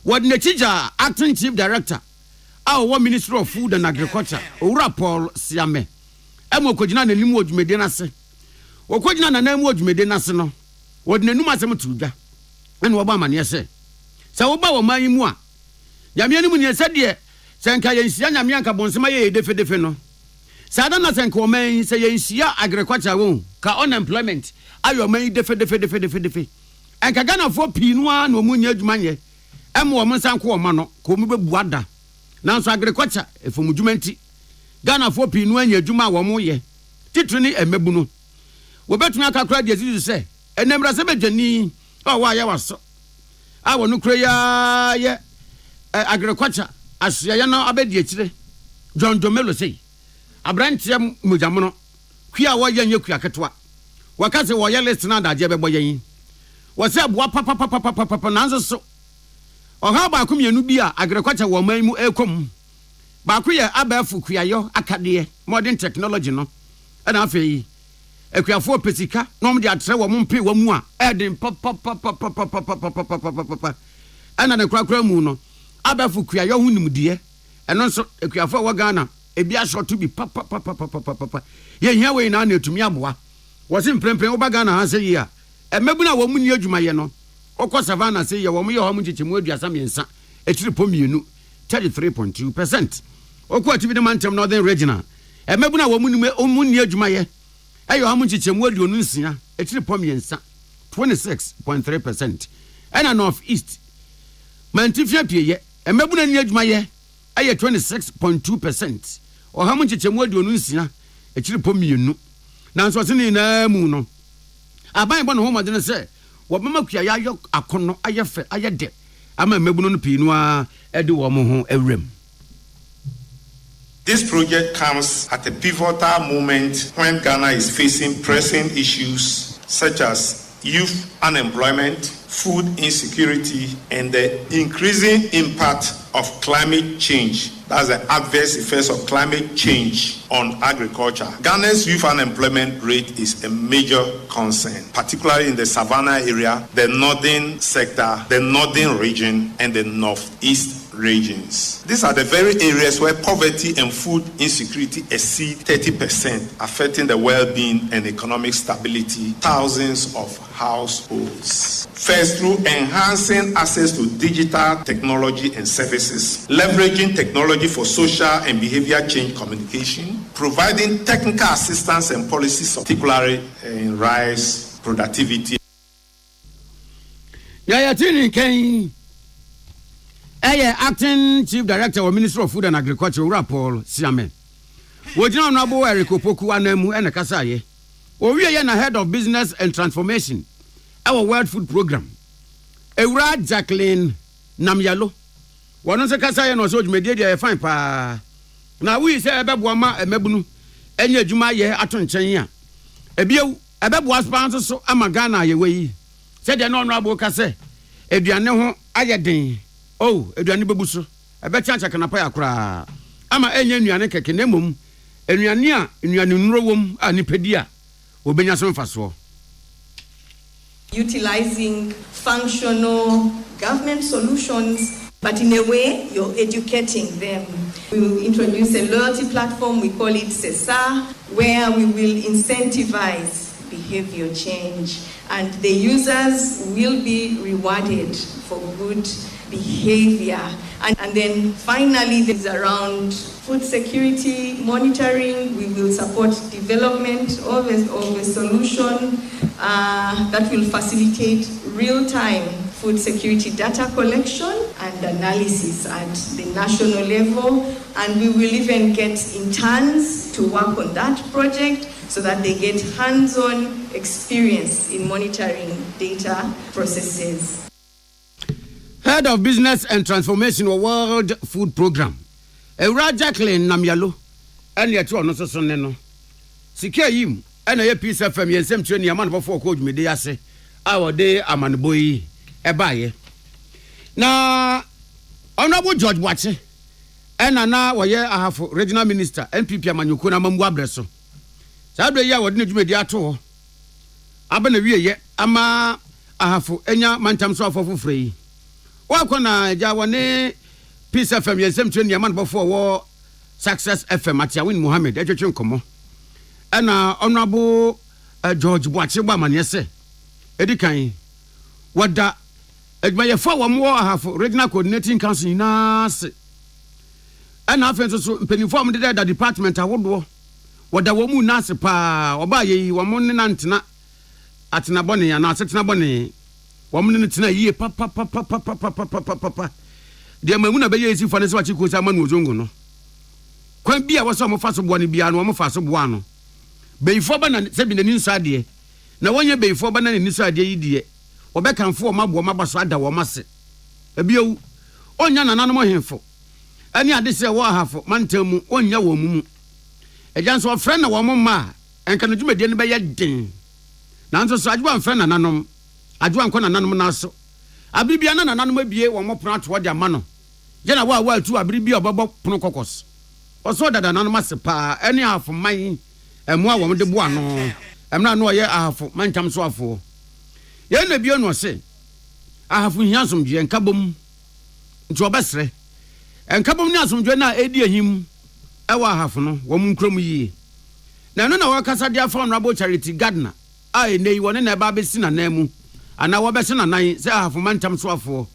wodi na chija acting chief director our ministry of food and agriculture owura Paul Siame emokogina na limu djumedia na se Wakojina na nemu odwumede nase no wode nanum asem tuudwa ene wo ba mane ese sa wo ba wo man mu a yame ani mu ne ese de senka yensia nyame anka bonsema ye defe no sada na senka o man se yensia agriculture won ka unemployment ayo man defe enka Ghana fo pinu a na omunya adwuma nye emo o monsanko o ma no ko mu bebu ada nanso agriculture efomudwuma nti Ghana fo pinu anya adwuma wo mo ye titru ni emebu no wo betumi akakra de zizu se enemra se bejani o wa ya waso awo no kura ya agriculture asia ya na abedi akire John Domelo sei abrantie mujamono hwia wo ya nya kua ketwa wakase wo ya list na daje bebo yen wo se boa papa nanzo so oha ba akumienu bi a agriculture wo man mu ekom ba ku ye abafu kuayo akade modern technology no na afei ekuafo pesika no mo de atre wo mo mpe wo mu a edin papa ana ne krakra mu no abafu kuayo hu nimdie eno nso ekuafo wo Ghana ebi ashoto bi papa ye hia we na etumi aboa wo se mprempren wo ba Ghana ha se yi a emebuna wo mu ni adwuma ye no okọ savana se ye wo mo ye ho mo chichemu aduasa miensa etiri pomienu 33.2%. okọ atibi de mantem northern regional emebuna wo mu ni adwuma ye ayo ha mo chichemu aduonu nsia etiri pomiensa 26.3%. ena north east mantifia pieye emebuna ni adwuma ye aye 26.2%. oha mo chichemu aduonu nsia etiri pomienu nanso se ni na mu no aban bo no ho modene se wo mama kua ya yo akono ayefe ayede ama mebuno no pinu a ede wo mo ho awrem. This project comes at a pivotal moment when Ghana is facing pressing issues such as youth unemployment, food insecurity, and the increasing impact of climate change. That's the adverse effects of climate change on agriculture. Ghana's youth unemployment rate is a major concern, particularly in the savannah area, the northern sector, the northern region, and the northeast regions. These are the very areas where poverty and food insecurity exceed 30%, affecting the well-being and economic stability of thousands of households. First, through enhancing access to digital technology and services, leveraging technology for social and behavior change communication, providing technical assistance and policies, particularly in rice productivity. Acting Chief Director of Ministry of Food and Agriculture, Paul Siame. Wojina Nabo Eric Opoku Anemu and Kasaye. We are head of business and transformation. Our World Food Program. Eura Jacqueline Namyalo. One se Kasaye no so media fine pa. Na we say ebebuama emebunu. Enye adwuma ye ato nchen a. Ebiew ebebu sponsor so amagana ye we. Said the honorable Kase. Eduane ho ayeden. Oh, eduane bebuso. Ebe chancha kanapa ya kura. Ama enye nuane keke nemum. Enuane a enuane nuro wom a nipedi a obenya so mfaso. Utilizing functional government solutions, but in a way you're educating them. We will introduce a loyalty platform, we call it CESA, where we will incentivize behavior change, and the users will be rewarded for good behavior. And then finally, there's around food security monitoring. We will support development of a solution that will facilitate real-time food security data collection and analysis at the national level. And we will even get interns to work on that project so that they get hands-on experience in monitoring data processes. Head of Business and Transformation of World Food Program. Eura Jacqueline Namyalo. And yet you are not so neno. Sike yim. And a piece of FM yensem training a man before coach me dey say. Our day a man boy ebaye. Na Honorable George Wache. And na wa ye ahafo regional minister NPP amanyuko na mamu abreso. Sabe ya wodi nedwuma di ato. Aba na wie ye ama ahafo enya mantam so afofo frei. Wakona Jawane Peace FM yensem twen yaman before war Success FM Atiawin Mohammed etwetwe nkomo. Ana Honorable George Boache Bama ne se edikan wada adwuma ye fa wo mo half regional coordinating council na se ɛna afei nso so mpanimfoɔ a wɔde da department ahodoɔ wɔda wɔn mu nase paa ɔbaa yɛ yi wɔn ne nantena atena bɔne anaa asetena bɔne wɔn ne tena yie papapapapapapapa deɛ mamu na bɛyɛ esi fa ne sɛ wakyi kosa ama no ozongo no kwan bi a wɔsɛ wɔn fa so boa ne bia no wɔn fa so boa no bɛyifoɔ ba na sɛ bi n'ani nso adeɛ na wɔnyɛ bɛyifoɔ ba na n'ani nso adeɛ yi deɛ wɔbɛkanfo wɔn aboɔ wɔn aba so ada wɔn ase ebiewu ɔnya nananom hemfo ɛne ade sɛ wɔ ahafo mantam mu ɔnya wɔn mu ɛgya nso ɔfrɛ na wɔn mma a ɛnka no dwumadie no bɛyɛ den nanso so adwoa mfrɛ nananom adwoa nkɔ nananom naso abiribia na nananom abie wɔn pono ato de ama no gyena wo a atu abiribia ɔbɛbɔ pono kɔkɔs ɔso dada nananom ase paa ɛne ahafo man ɛmo a wɔn de boa no ɛmna no ɔyɛ ahafo mantam so afo yɛn na bie no ɔse ahafo hia asomdwe nka bom nti ɔbɛsrɛ nka bom ne asomdwe na edi ahim ɛwɔ ahafo no wɔn nkrom yie na no na wɔkasa de afa honorable Charity Gardner a enei wɔne na ɛba bɛsi na nan mu ana wɔbɛhyɛ na nan sɛ ahafo mantam so afo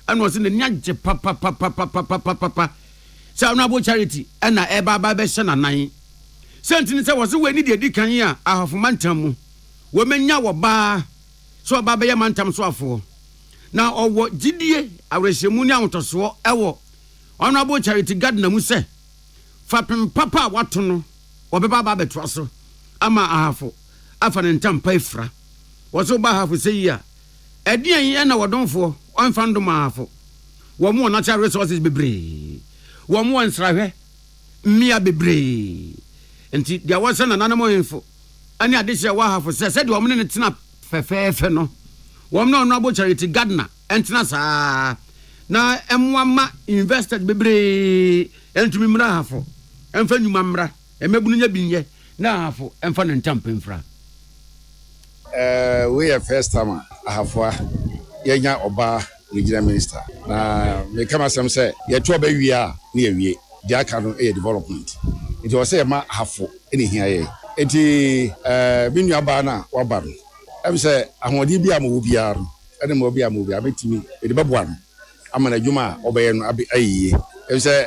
ɛna ɔse ne nyagye papapapapapapa sɛ honorable Charity ɛna ɛba bɛhyɛ na nan sɛntini sɛ wɔse wɔ ni de di kan a ahafo mantam mu wɔmenya wɔ baa so ɔba bɛyɛ mantam so afo na ɔwɔ gidie awrɛhyɛmu ne ahotosoɔ ɛwɔ honorable Charity Gardner mu sɛ fapem papa wato no wɔbɛba ba bɛtoa so ama ahafo afa ne ntampa ifra wɔso ba ahafo sɛ yi a ɛdeɛn yi ɛna wɔdomfoɔ ɔmfa ndom ahafo wɔn mu natural resources bebree wɔn mu nsrahwɛ mmea bebree nti deɛ wɔsɛ na nanamo hemfo ɛne adehyɛ wɔ ahafo sɛ sɛdeɛ wɔn ne tena fɛfɛɛfɛ no wɔn na honorable Charity Gardner ɛntena saa na ɛmoa ma investors bebree ɛntumi mmra ahafo ɛmfa nnwuma mmra ɛmɛbunu nya binyɛ na ahafo ɛmfa ne ntampa mfra we are first time ahafoa yɛnya ɔba regional minister na me kama sɛm sɛ yɛto ɔba wie a ne yɛwie deɛ aka no ɛyɛ development nti wɔ sɛ yɛma ahafo ɛne hia yɛ nti me nuabaa no a waba no ɛm sɛ ahoɔden bi a ma wɔ biara no ɛne ma wɔ bi a ma wɔ biara bɛtumi ɛde bɛboa no ama no adwuma a ɔbɛyɛ no ayie ɛm sɛ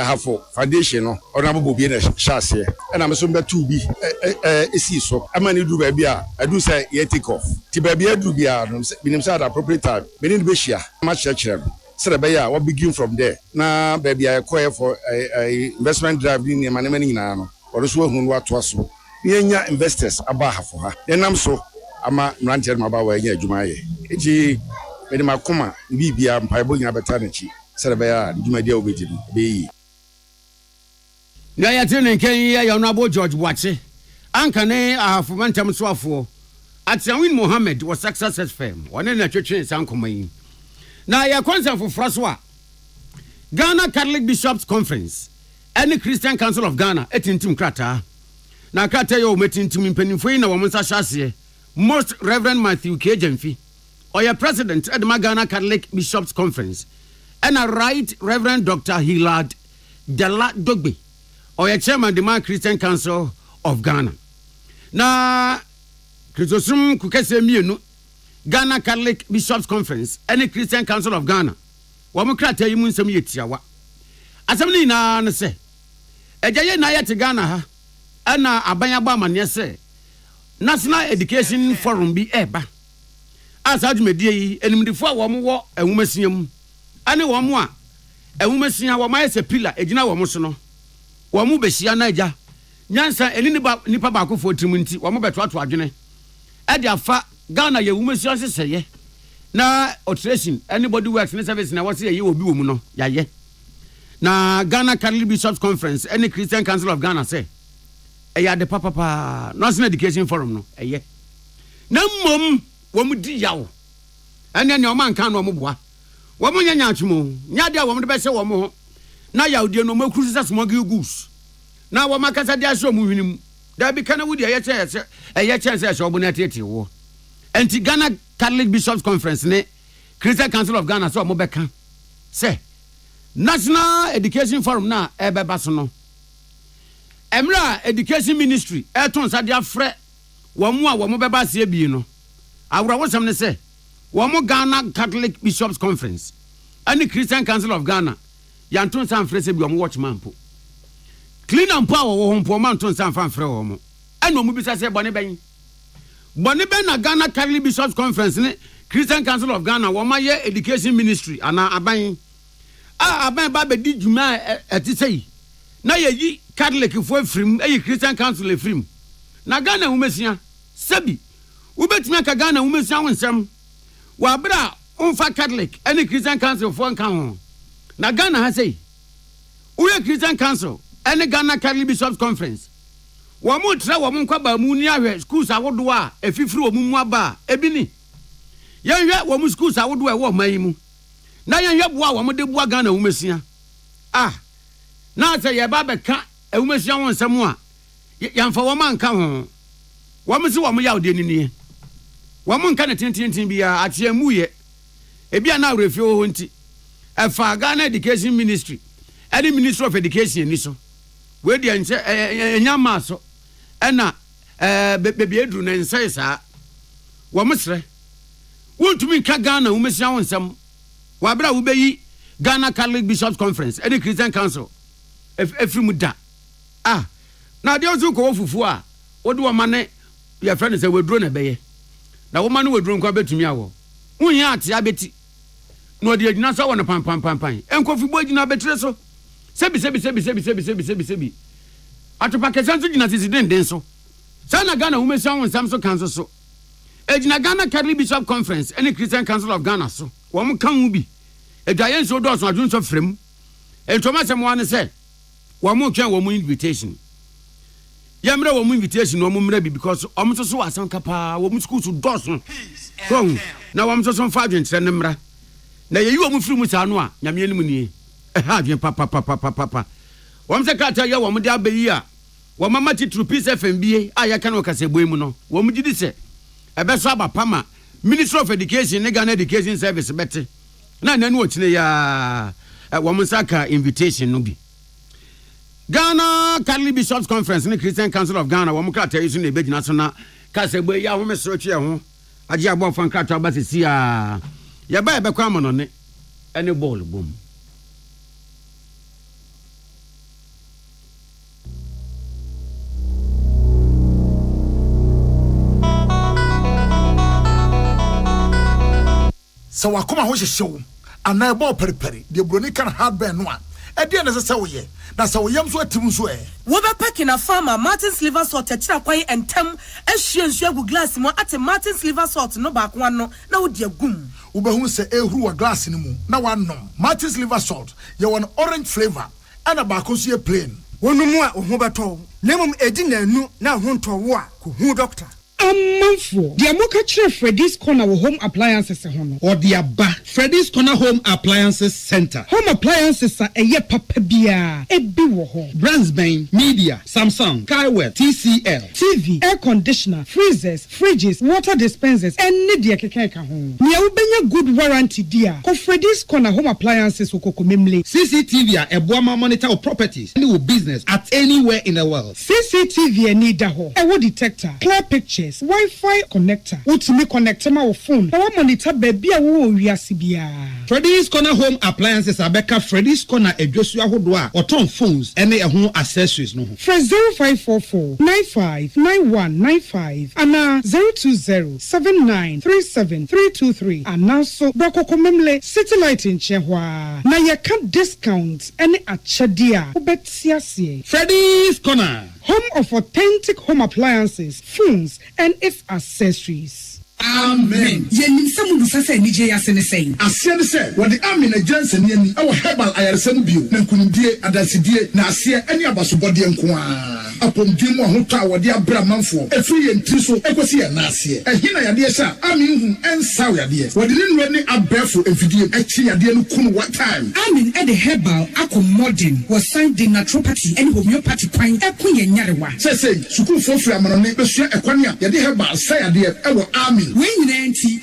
hafo foundation no ɔna bobo bi na hyase ɛna me so mbɛtu bi esi so ama ne duru ba bi a adu sɛ ye take off ti ba bi adu bi a no minim sɛ at appropriate time me ne be hia ma kyerɛkyerɛ no sɛ be ya we begin from there na ba bi a ɛkɔɛ for investment drive ni ma ne ma nyinaa no ɔno so ahunu wato aso yɛnya investors aba hafo ha ɛnam so ama mrantier ma ba wa yɛnya adwuma yɛ enti me de makoma bibia mpaebo nyina bɛta na chi Serabaya, Jumadia Obiti, be. Nayatine Kenya, Honorable George Watche, Ankane, for Mantam Swafo. At Sawin Mohammed was success firm, one in a church in Sankomai. Now, your concern for Francois Ghana Catholic Bishops Conference, and the Christian Council of Ghana, Etintum Krata. Now, Krata, you meeting to me penny for in a woman's Shasie, Most Reverend Matthew K. Jemfi, or your president at the Ghana Catholic Bishops Conference. And a right Reverend Dr. Hilard Dela Dogbe, or a chairman of the Christian Council of Ghana. Na Christosum Kukese Mienu, Ghana Catholic Bishops Conference, and the Christian Council of Ghana. Wamokrata Yimun Sami Yetiawa. Assembly na say, a Jaya Naya to Ghana, ha, and Abayaba man, yes, say, National Education Forum be eba. As Ajmedi, and before Wamu and Wumesium. Ane wɔn a ɛhumasia wɔn ayɛ sɛ pillar egyina wɔn so no wɔn mu behyia na agya nyansa eni nipa baako fo tirim nti wɔn bɛtoato adwene ɛde afa Ghana yɛ humasia sesɛyɛ na alteration anybody works ne service na wɔse yɛ obi wɔ mu no yɛayɛ na Ghana Catholic Bishops Conference any Christian Council of Ghana say ɛyɛ ade papa National Education Forum no ɛyɛ na mmom wɔn di yawo ɛne ne ɔman kan no wɔn boa wɔn nyanya atwemo nyade a wɔn de bɛhyɛ wɔn ho na yawde no makuru sɛ smoggy goods na wɔn akasa de ahyɛ wɔn hwenim da bi kana wudi ɛyɛ kyɛ sɛ ɛhyɛ wɔn na tete wo enti Ghana Catholic Bishops Conference ne Christian Council of Ghana so wɔn bɛka sɛ National Education Forum na ɛbɛba so no Emra Education Ministry ɛton sa de afrɛ wɔn a wɔn bɛba se bi no awura wɔsɛm ne sɛ wɔn Ghana Catholic Bishops Conference and the Christian Council of Ghana yanton san frɛ sɛ bi ɔmo watchman po clean and power wɔ hɔ mpo ɔmo anton san fan frɛ wɔ mo ɛna ɔmo bisa sɛ bɔne bɛn na Ghana Catholic Bishops Conference ne Christian Council of Ghana wɔn ayɛ education ministry ana aban ba bɛdi dwuma ɛte sɛ yi na yɛyi Catholic fo afirim ɛyi Christian Council afirim na Ghana wumesia sɛbi wobɛtumi aka Ghana wumesia wo nsɛm wɔ abere a ɔmfa Catholic ɛne Christian Council fo nka ho na Ghana ha sɛ woyɛ Christian Council ɛne Ghana Catholic Bishops Conference wɔn mo tra wɔn nkwa ba mu ni ahwɛ schools awodo a efifiri wɔn mu aba ebi ni yɛnhwɛ wɔn schools awodo a ɛwɔ ɔman yi mu na yɛnhwɛ boa wɔn de boa Ghana wumesia na sɛ yɛba bɛka wumesia wɔn nsɛm a yɛmfa wɔn anka ho wɔn si wɔn yɛ ɔde ni wɔn nka ne tintintin bia akyɛ mu yɛ ebi a na awurefie hɔ nti ɛfa Ghana Education Ministry ɛne Ministry of Education ni so we de nkyɛ nyama so ɛna bebi eduru ne nsa saa wɔn srɛ wontumi nka Ghana wumesia wɔn nsɛm wabra wo bɛyi Ghana Catholic Bishops Conference ɛne Christian Council efiri mu da na de ozu ko fufu a wode wo ma ne your friend say weduro na bɛyɛ na wo ma ne weduro nkwa betumi awo wohia ate abeti na ode agina so wɔ no pam enkofi bo agina betire so sebi atopa kesa so gina sisi den so sana Ghana wumesia wɔn nsɛm so kan so agina Ghana Catholic Bishop Conference ɛne Christian Council of Ghana so wɔn kan hu bi edwaye nso do so adwun so frem entoma sɛm wa ne sɛ wɔn twɛn wɔn invitation yamre wɔn invitation wɔn mmerɛ bi because wɔn so wasan kapa wɔn schools do so na wɔn so fa adwen kyerɛ ne mmra na yeyi wɔn firi mu saa no a nyame anim nie ɛha adwen papa wɔn sɛ kata yɛ wɔn de abayi a wɔn mama titru peace FMBA a yɛ kan wɔkasa boy mu no wɔn gidi sɛ ɛbɛso aba pama Ministry of Education ne Ghana Education Service bɛte na nanu wɔkyene ya wɔn saka invitation no bi Ghana Catholic Bishops Conference ne Christian Council of Ghana wɔn krata yi so na ebegyina so na kasa boy ya ho mesoro twe ho agye abɔ fan krata ba sisi a yɛ ba ɛbɛkɔ amono ne ɛne ball bom so wakoma ho hyehyew ana ebo periperi de broni kan hardware no a ɛde ne sɛ woyɛ na sɛ woyam so atim so wo be packing a farmer Martin's liver salt tira kwai entem ahwie nsu agu glass mu ate Martin's liver salt no ba ko no na wo de agum wo be hu sɛ ehuru wa glass ni mu na wanom Martin's liver salt ye won orange flavor ana ba ko so ye plain wonumu a ho beto nemum edi nanu na ho ntowo a ko hu doctor Amanfo, the Amoka Chere Freddy's Corner home appliances or the Abba Freddy's Corner Home Appliances Center. Home appliances are a ye papa bia, a biwo Brandsbane, Media, Samsung, Kaiwell, TCL, TV, air conditioner, freezers, fridges, water dispensers, and Nidia Kekeka home. Nia ubenya good warranty dear. Ko Freddy's Corner Home Appliances Okokomimle. CCTV a Boama monitor of properties any business at anywhere in the world. CCTV and Nidaho, a wood detector, clear pictures. Wi-Fi connector. Ultimate connector my phone. Now monitor baby a wo wiasibia. Freddy's Corner Home Appliances Abeka Freddy's Corner Ejosua Hodwa or ton phones any home accessories no. Fresh 0544 959195 and 020 7937323 and now so Brako Komemle City Light in Chehwa. Na ya can discounts any achadia. Ubetiasie. Freddy's Corner. Home of authentic home appliances, phones, and its accessories. Amen. Yenim samu busasa nije yasene saying. Asiane say what the army na Johnson yeni our herbal ayaresem bio na kunimdie adasidie na asie ani abasobode nko a apomdie mu ahoto a wode abra manfo efiri yentri so ekosi ya na asie ehina yade sha ami hu ensaw yade wode ne nwa ne abefo efidie echi yade no kunu what time Amin at the herbal accommoding was signed the naturopathy and homeopathy kwan ekuye nyarewa. Say sukuu fofiri amanone besua ekwane a yade herbal say yade ewo Amin when you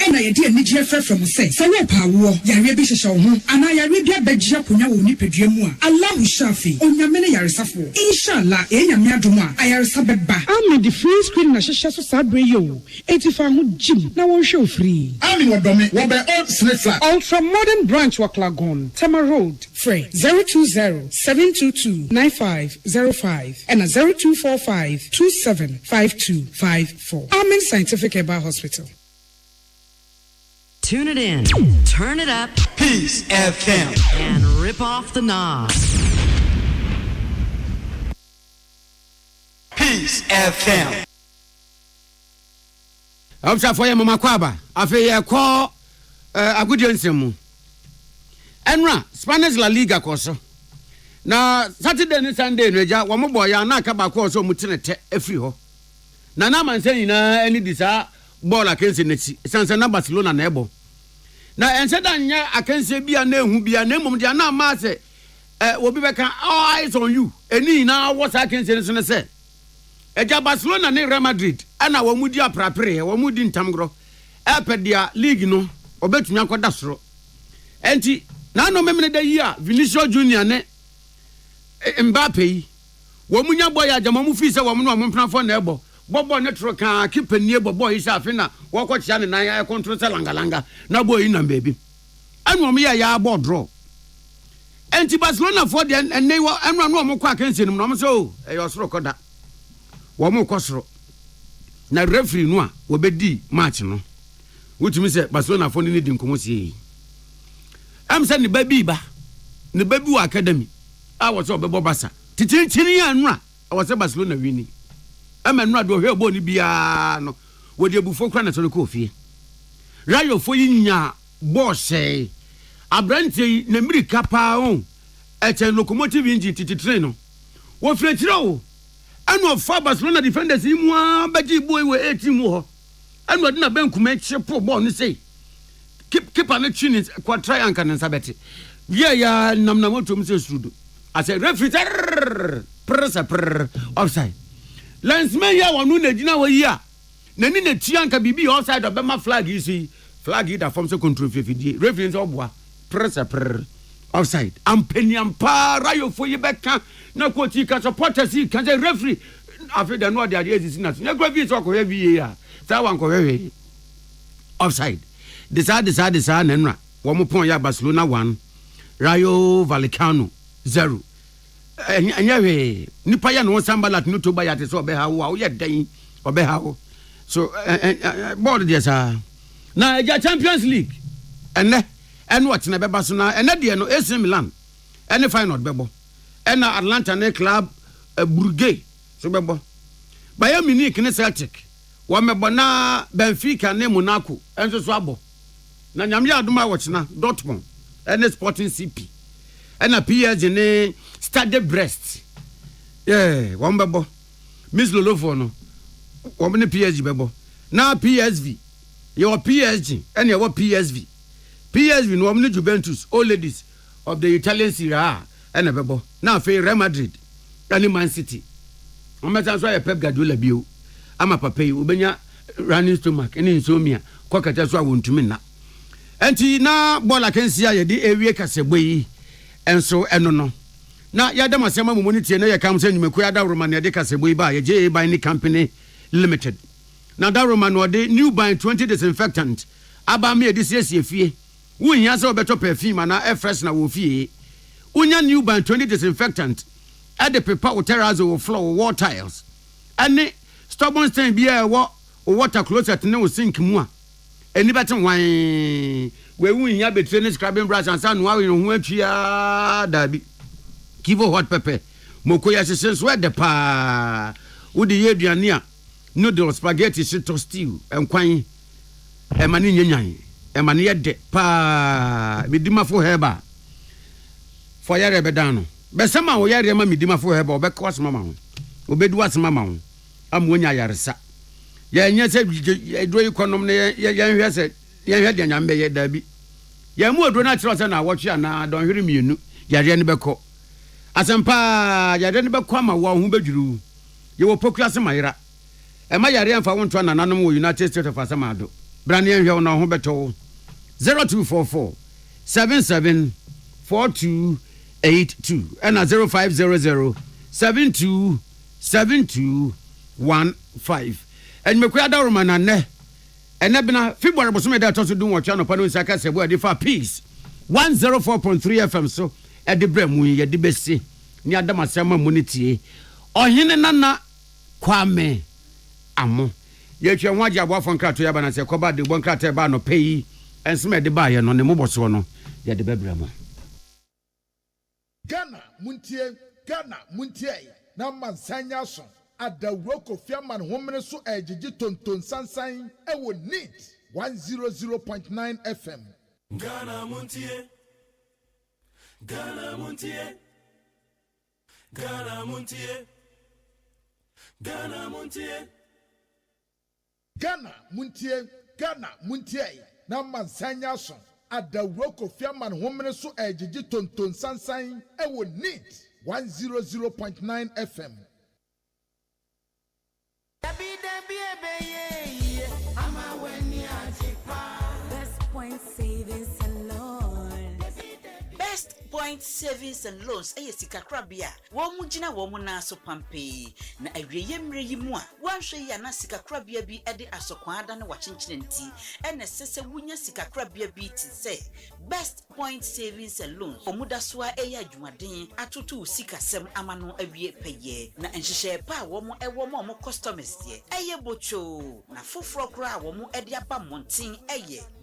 ena yede anigye fra from say sanye pawo yare bi hyehye ho ana yare bi abagye akonya wo nipadua mu a Allah shafi onyame ne yaresafo inshallah enyame adom a ayaresa beba Amin the free screen na hyehye so sabre yo etifa ho gym na won hwe free Amin wodome wo be old snake flat ultra modern branch wa Klagon Tama Road Free 020-722-9505 and 0245-275254. Amen Scientific Herbal Hospital. Tune it in, turn it up, Peace FM, and rip off the knob. Peace FM. I'm sorry for your mama kwaba. Afi ye call agudi nsemu. Enra Spanish La Liga koso. Na Saturday and Sunday reja wo mo boy ya na aka ba ko so mutinete afri ho. Na na man say na any disa ball against neti. Sanse na Barcelona na ebo. Na ense da nya akense bia na ehu bia na emom dia na ma se obi beka all eyes on you. Eni na what akense so ne say. Eja Barcelona ne Real Madrid ana wo mudi aprapre wo mudi ntamgro epedia league no obetumi akoda soro enti na no memene da yi a Vinicius Junior ne Mbappe yi wo munya boy agama mu fi se wo no mpna fo na ebo bobo ne tro kan keeper ni ebo boy sha afi na wo ko chia ne nan ya control se langalanga na boy na baby anu om ya board draw enti Barcelona for the ene wo anu anu om kwa kense nim no so e yo soro koda wo mo kosoro na referee no a wo bedi match no wutumi se Barcelona for ni di nkomosi am se ne baby ba ne baby wa academy a wo so obebo basa titinchini ya anu a wo se Barcelona wini ama anu ado hwe bo ni bia no wo de bufo kra na so ko fie rayo fo yinya bosse abranti na mirika pa on echen locomotive engine tititrain no wo frechira wo anu of Barcelona defenders imu abaji boy we 18 mu ho anu ade na bankuma chepo ball ni say keep an chin kwa try and can sabeti ya namnamoto mse sudo I say referee press offside linesman ya wonu na gina wo yi a nani na tianka bibi offside obema flag yi see flag yi da form so control fifidi referee so boa press offside ampeniam pa rayo fo yebeka na kwoti ka supporters yi kan say referee afi da no dia is na na gwa bi so ko heavy ya ta wan ko heavy offside decide na nra wo mo pon ya Barcelona 1 Rayo Vallecano 0 anyawe nipa ya no samba no to ba ya te so be ha wo ye dan obe ha wo so board there sa na ja Champions League ene what na beba so na ene de no AC Milan ene final bebo ene Atlanta ne club Brugge so bebo Bayern Munich ne Celtic wa mebo na Benfica ne Monaco enso so abo na nyamya adoma wochina Dortmund ene Sporting CP ene PSG ne Stade Brest wa mbebo Miss Lolofo no wa ne PSG bebo na PSV your PSG ene your PSV no wa ne Juventus all ladies of the Italian Serie A ene bebo na fe Real Madrid ene Man City ometa so ya Pep Guardiola bio ama papa yi obenya running stomach ene insomnia kokata so awontumi na enti na bola kensia ye di ewie kaseboyi enso eno no na ya dem asema mumuniti na ye kam se nyumeku ya da roman ya de kaseboyi ba ye je by ni company limited na da roman no de new by 20 disinfectant aba me de siesie fie wunya se obeto perfume na air fresh na wo fie unya new by 20 disinfectant at the paper or terrazzo or floor wall tiles and stubborn stain bia wo water closet na wo sink mu a eni betin wan we wunya betre ne scrubbing brush and san wa hu atua dabi kivo hot pepper mokoya sense we de pa wo de ye aduane a noodle spaghetti shito stew enkwan e mani nyanyan e mani ye de pa bidimafo heba for yare bedano besama wo yare ma midimafo heba obeka wasma ma ho obedu wasma ma ho amwonya yaresa ya nya se edro ikonom ne ya hwe se ya hwe de nyambe ye dabi ya mu odro na kiro se na wotwe ana don hwere mienu yare ne beko asempa yare ne beko ama wo ho bedwuru ye wo pokura se mayira e ma yare amfa wonto ananom wo United States of Asamado brane hwe na ho beto 0244 774282 and 0500 727215 and me kwa da romana ne ene bina February boso me da to so dun wo twa no pa no saka sebo ade fa peace 104.3 FM so ɛde brɛ mu yɛde bɛsi ni adam asɛm mu ne tie ɔhene nana kwame amo yɛtwa ho agye aboafo nkrato yɛba na sɛ kɔba de bɔ nkrato ba no pɛyi ɛnsɛm ɛde ba yɛ no ne mobɔso no yɛde bɛbrɛ mu Ghana muntie na mansanya so adawro kofiaman homene so ejiji tonton sansan ewo neat 100.9 FM Ghana muntie Ghana muntie Ghana muntie Ghana muntie Ghana muntie na mansanya so adawro kofiaman homene so ejiji tonton sansan ewo neat 100.9 FM Best Point Savings and Loans sika krabia wo mu gina wo mu na so pampe na awieye mre yi mu a wanhwe ya na sika krabia bi de asokwan ada na wachenchere nti ene sese wunya sika krabia bi ti se Best Point Savings and Loans omuda so a adwumaden atoto sika sem amano awie peye na enhyehyɛ pa wo mu ewo mo customers ye bocho na foforo kra wo mu de aba monten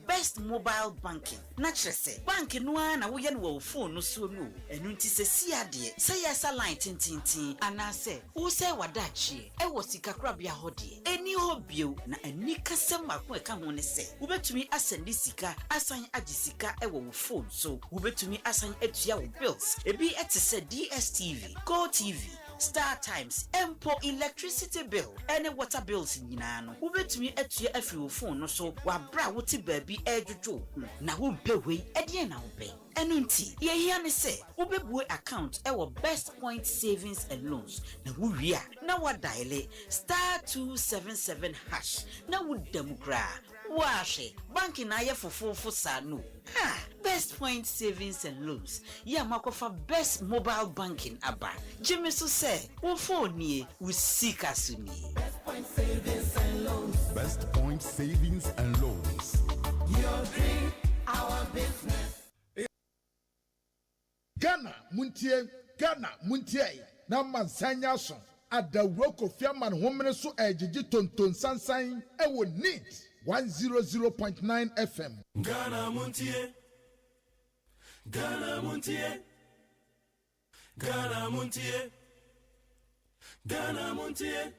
Best Mobile Banking. Na kyerese bank no na wo ye no wo phone no so no. Enu nti se si ade. Se yesa line tintintin anase wo se wadachi e wo sika krabia hode. Eni ho bio na ani kasem mako e ka ho ne se. Wo betumi asende sika asan agi sika e wo phone so. Wo betumi asan atua wo bills. Ebi etese DSTV, Go TV, Star Times, Empo electricity bill, any water bills nyina no. Wo betumi atua afri wo phone no so wa bra wo ti baabi edwojo na wo mpewe edie na wo be. Enu nti ye hia ne se wo bebu account e wo Best Point Savings and Loans na wo wi na wa dial *277# na wo demukra Washe, banki na ye fofofo sa no. Best Point Savings and Loans. Ya makofa Best Mobile Banking aba. Jimmy so say, wo phone nie, wo sika suni. Best Point Savings and Loans. Best Point Savings and Loans. Your dream, our business. Ghana muntie na mansanya so adawro kofiaman homene so ejiji tonton sansan ewo neat 100.9 FM Ghana muntie Ghana muntie Ghana muntie Ghana muntie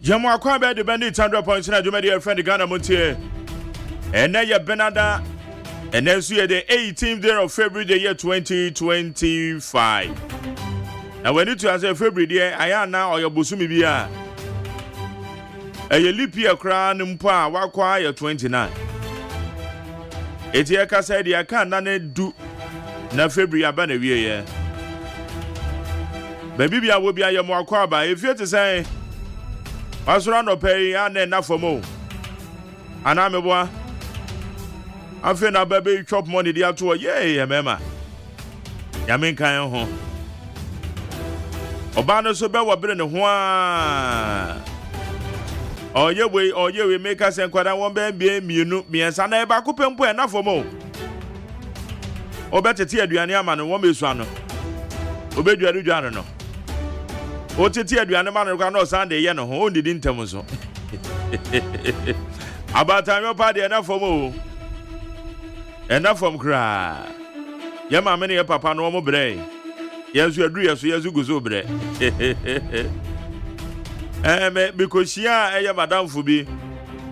Jamu akwa be de bandit 100 na juma dear friend Ghana Montier. And ya Benada and then so the 18th day of February the year 2025. Now when it was a February day I am now or your busumi bia. A leap year crown mpa wakwa ya 29. Eti eka said ya kan na do na February abana wie ye. Baby bia wo bia ye mo akwa ba if you to say wasura no pay and na for mo ana me boa afi na baby chop money dia to ye mema ya men kan ho oba no so be wo bere ne ho a oye we make us enkwada won be bia mienu miensa na e ba kopempo na for mo obetete aduane ama no wo mesu ano obeduare duane no o tete aduane ma no kwa no Sunday ye no ho o ndidi ntem so abata yo pa de na for mo ena from kra ye ma me ne ye papa no mo bre yesu adu yesu guzo bre me because ya eye madam fu bi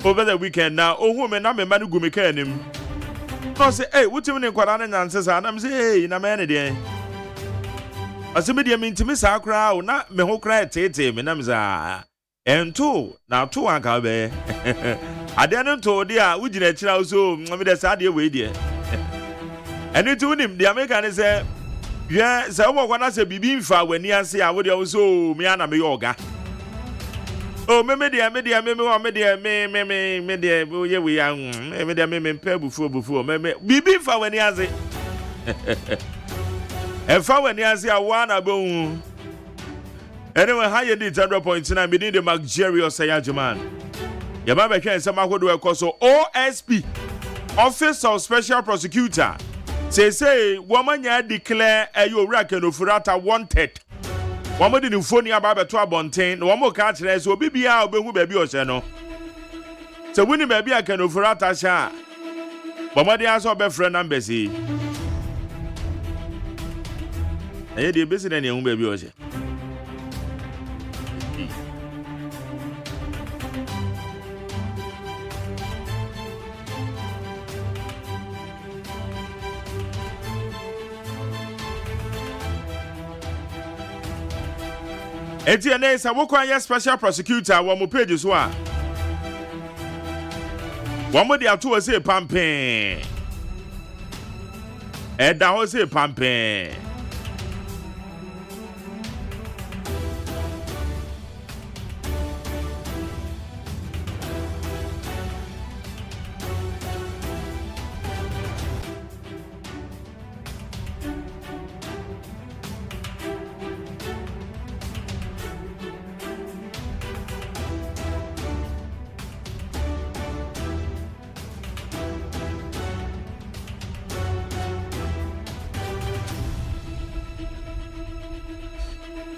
over the weekend na ohu me na me ma no gu me ka anim no say hey wutim ne kwara na nyanse sa na me say hey na me ne de asemi de me ntimi sa kra o na me ho kra tete me na me za ento na to anka be ade no to de a wugina kira so me de sa de we de eni tu nim de America ne say yeah say wo kwa na say bibi mfa wani ase a wo de wo so me ana me yoga oh me de me de ye we ya me de me mpa bufu me bibi mfa wani ase efa wani ase a wa na bo anyway how you did 100.9 be the luxurious OSEI AGYEMAN ya ba be hwe nsem akodo ekoso OSP Office of Special Prosecutor say woman ya declare ayo owura kenofurata wanted woman di phone ya ba beto abonten na woman ka kire so bibia obehu ba bi o hye no se wuni ba bi akenofurata sha woman dey aso be friend numbers yi aye dey besi na ehu ba bi o hye Etienne sa wokwan special prosecutor wo mo page so a wo mo de ato say pampen da ho say pampen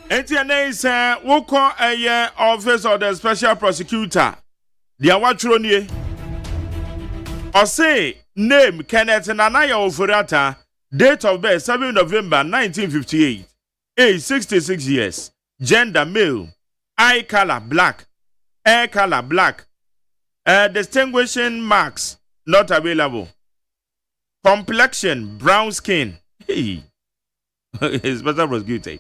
Etienne say woko eye office of the special prosecutor dia watro nie o say name Kenneth Nanaya Ofurata, date of birth 7 November 1958, age 66 years, gender male, eye color black, hair color black, distinguishing marks not available, complexion brown skin. Hey, special prosecutor.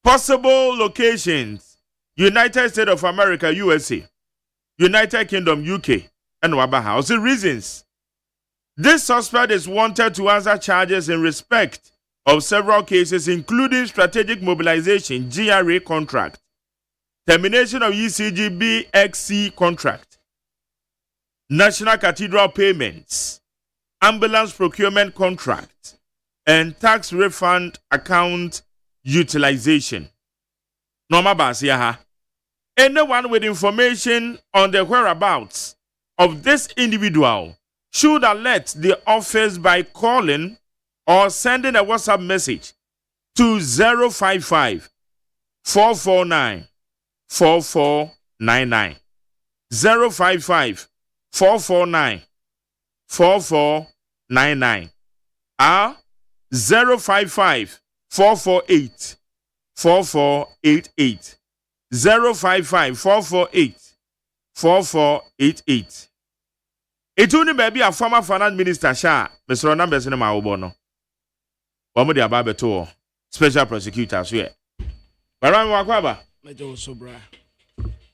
Possible locations: United States of America, USA, United Kingdom, UK, and Wabaha. The reasons: this suspect is wanted to answer charges in respect of several cases, including strategic mobilization, GRA contract, termination of ECG BXC contract, National Cathedral payments, ambulance procurement contract, and tax refund account utilization. Norma Basiaha. Anyone with information on the whereabouts of this individual should alert the office by calling or sending a WhatsApp message to 055 449 4499. 055 449 4499. 055 448 4488. 055 448 4488. Etuni baby a former finance minister sha Mr. Numbers in ma obono. Omo de aba beto special prosecutor so ye. Baran wakwaba. Mejo so bra.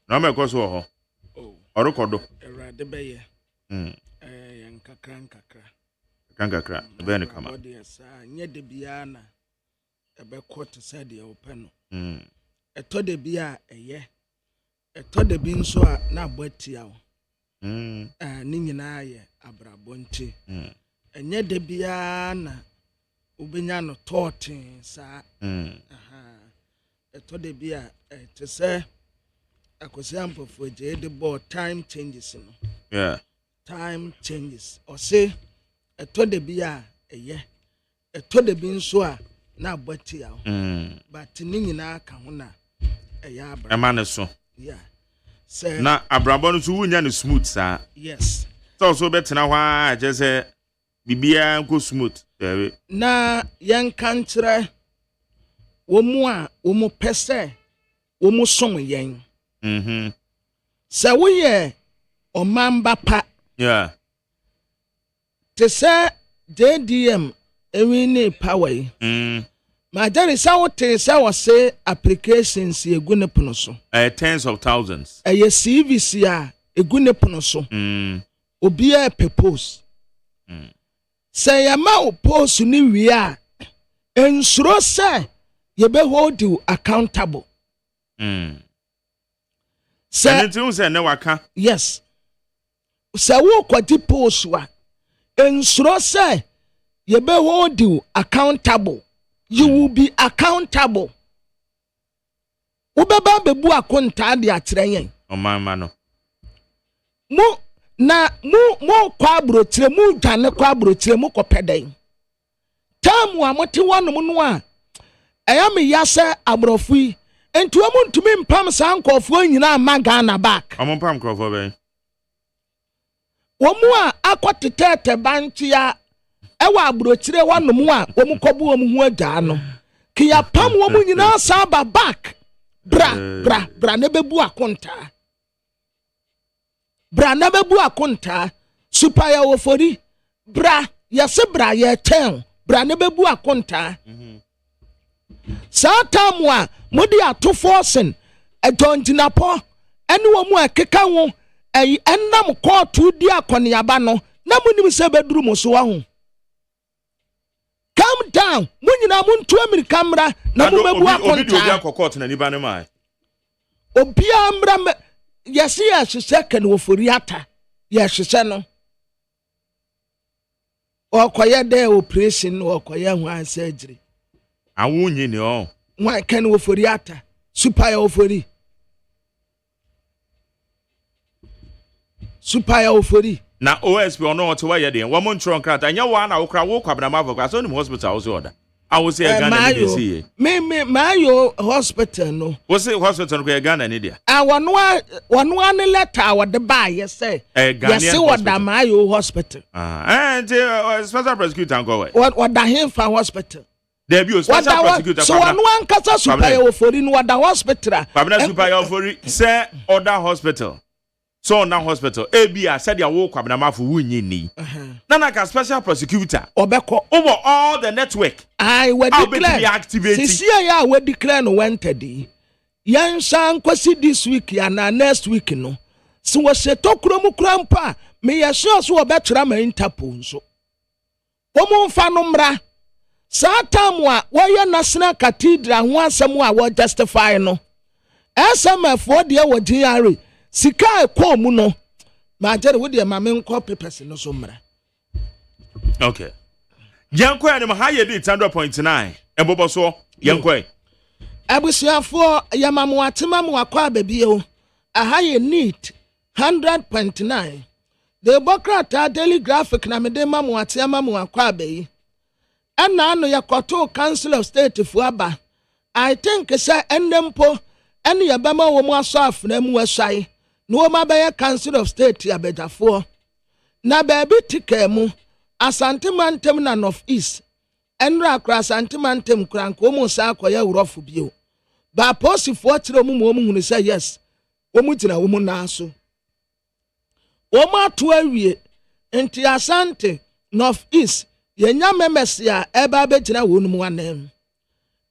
No me koso ho. Oh. Orokodo. Erade beye. Yankakra. Kankakra. Be ne kama. Nye de biana. ebe court said the open no eto de bi a eye eto de bi nso a na abatia wo ni nyina ye abrabonti enye de bia na ubenya no totin sa eto de bi a te say akosi ampofo je de ball time changes no time changes or say eto de bi a eye eto de bi nso a na abatia wo but ni nyina ka ho na eya abra emane so say na abrabo no so wunya no smooth sa yes so betena hwa je say bibia nko smooth na yan kantre wo mu a wo mu pese wo mu som yen se wo ye o mamba pa te se JDM ewi ni power ma jari sa wo te se wo se applications egu ne pono so tens of thousands ye CVC a egu ne pono so obi a propose say ya ma opose ni wi a ensuro say ye be hold you accountable say anything say na waka yes say wo kwati post wa ensuro say ye be hold you accountable you will be accountable wo be ba bebu akonta de akyere yen o man no mo na mo kwa brotire mu dwane kwa brotire mu kopedan tamu amote wonom no a eya me yase abrofu yi enti wo ntumi mpam san kofo nyina maga na back mpam krofo ben wo mu a akotete banchi ya ewa abrotire wonom a wo mu kobu wo mu hu agya no kiya pam wo mu nyina san ba back bra ne bebu akonta bra na bebu akonta super ya ofori bra yase bra ye ten bra na bebu akonta satamu a modi ato forcing ejonjinapo ene wo mu akeka wo enam court di akoniaba no na munim se beduru mo so ho calm down munyina muntu amerika mra na mo bebu akonta obi akokot na ni ba ne mai obi amra yes second wo foriata yes no okoye de operation okoye hu surgery awunyi ni o nwa ken wo foriata super ya ofori na OSP ono ote wa ye de wo mo ntro nkrata anya wa na okra wo kwabna ma vokwa so ni hospital wo so oda I will say Ghana ni see me mayo hospital no wo say hospital ko Ghana ni dia wano an letter wa de ba ye say yes what da mayo hospital and special prosecutor go we what da him for hospital there be special prosecutor so wano an kasa super ya ofori no what da hospital kwabna super ya ofori say other hospital so na hospital ebia said ya wo kwabna mafu wunyi ni na ka special prosecutor obeko over all the network I we declare sisi ya we declare no wanted yan san kwasi this week ya na next week no so we seto kromu krampa me ya sure so obetra ma interpol so omo mfa no mra satamu a wo ye national cathedral ho asem a wo justify no SMF wo de wo GRA sika ekọ mu no ma jere wo de ma me nko papers no so mra okay yanko ya dem high edit 100.9 ebobo so yanko abusuafo yamamu atemamu akwa babie a high neat 100.9 the bokrata daily graphic na mede mamu atemamu akwa bayi ana ano yakoto council of state fuaba I think say endempo ene yabama wo mu aso afna mu asai no ma be council of state abedafo na baby tikemu asantimantem na north east enra akra asantimantem kranko mu sa akoya wurofo bio ba posifo kire mu mu hunu say yes wo mu gina wo mu na so wo ma to awie enti asante north east yenya memesia eba be gina wo mu anem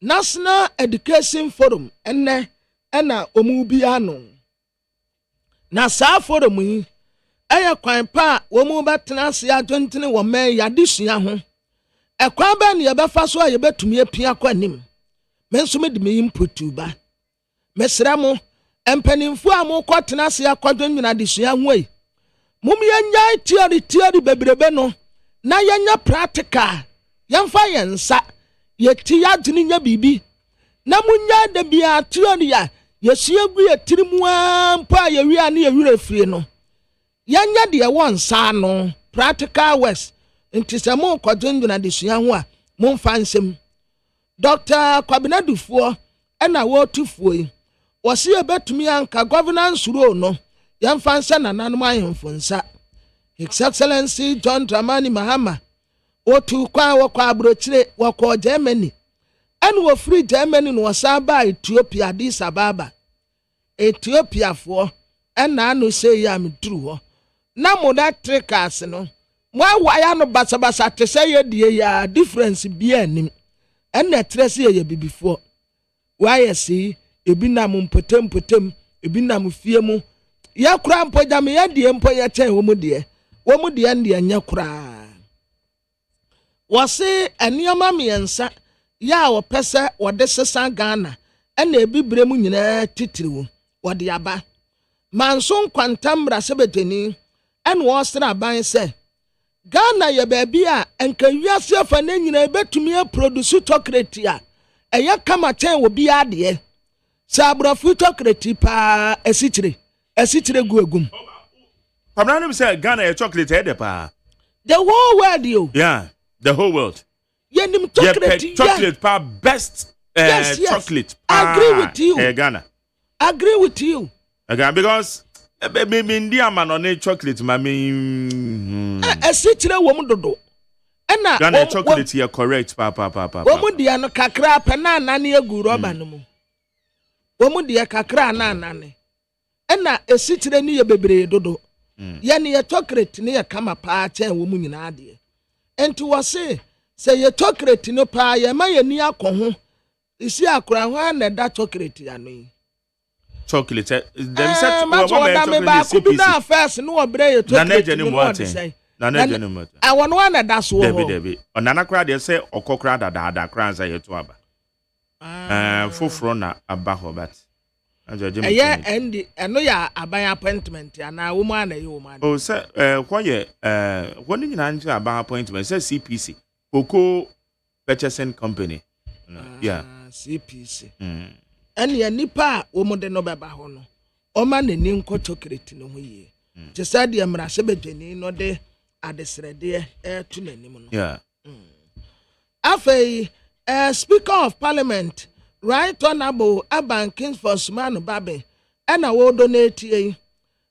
national education forum enne ena omu bi ano na sa forum yi eye kwan pa wo mu betena se adwontene wo men yadesua ho ekwan ba ne ye befa so ye betumi apia kwanim menso me de me input ba mesra mo empanimfu a mo kwatena se akwadwo nwina de sua hoyi mum yenya theory bebrebe no na yenya practical yemfa yensa yeti yadwene nya bibi na munya de bia theory ya yesua gu yetirimu ampa yewi a na yewire fie no yenya de wonsa no practical works nti se mo kwadwo nwina de sua ho a momfa nsem Dr. Kwabenadufuo ena wotufuo yi wasi ebetumi anka governance role no yemfa nsa nananom ahemfo nsa His Excellency John Dramani Mahama otu kwa wakwa abrochire wakwa Germany enu wo free Germany no wasaba Ethiopia Addis Ababa Ethiopia fo ena anu say ya meduru ho na moda trickers no wa ya no basabasa te say ye die ya difference bi anim ena trese ye bibifo wa ye si ebi na mu mpotem ebi na mu fie mu ya kura mpo jam ya die mpo ya chen wo mu de ndi anya kura wose enioma miensa ya wo pese wo de sesa Ghana ena ebi bre mu nyina titiriwo wo de aba manson kwantam rasebeteni en wo sra ban se Ghana ye baabi a enka wiase afa na nyina betumi produce chocolate a eya kama chen wo bi ade Sabra chocolate pa esichire guegum. Pamana say Ghana a chocolate head pa. The whole world you. Yeah, the whole world. Yenim chocolate. Chocolate pa best yes. chocolate. Agree with you. Ghana. Agree with you. Again because me India man on chocolate ma me. Esichire wo mu dodo. Ena Ghana chocolate here correct pa. Wo mu dia no kakra pa na anane egu roba no mu. Womu de kakra na anane ena esichire ni ye bebre dodo ye ne ye chocolate ne ye kama pa chen womu nyina ade enti wo se ye chocolate no pa ye ma ye ni akoho isi akora ho na da chocolate ya no yi chocolate dem set wo chocolate ba ku bi na first no wo bre ye chocolate na neje ni mo awon wa na da so ho debi onana kra de se okokra da kra nza ye to aba foforo na abaho bat endi eno ya aban appointment ana wo mu ana ye wo ma o se kwaye woni nyina nje aban appointment se CPC Cocoa Purchasing Company yeah CPC eni ya nipa wo mu de no beba ho no o ma na ni nko chocolate no ho ye je sa de mra se bedwani no de adesrede tu nanim no yeah afei Speaker of Parliament, Right Honorable Aban Kingsford Sumanu Babe, and I will donate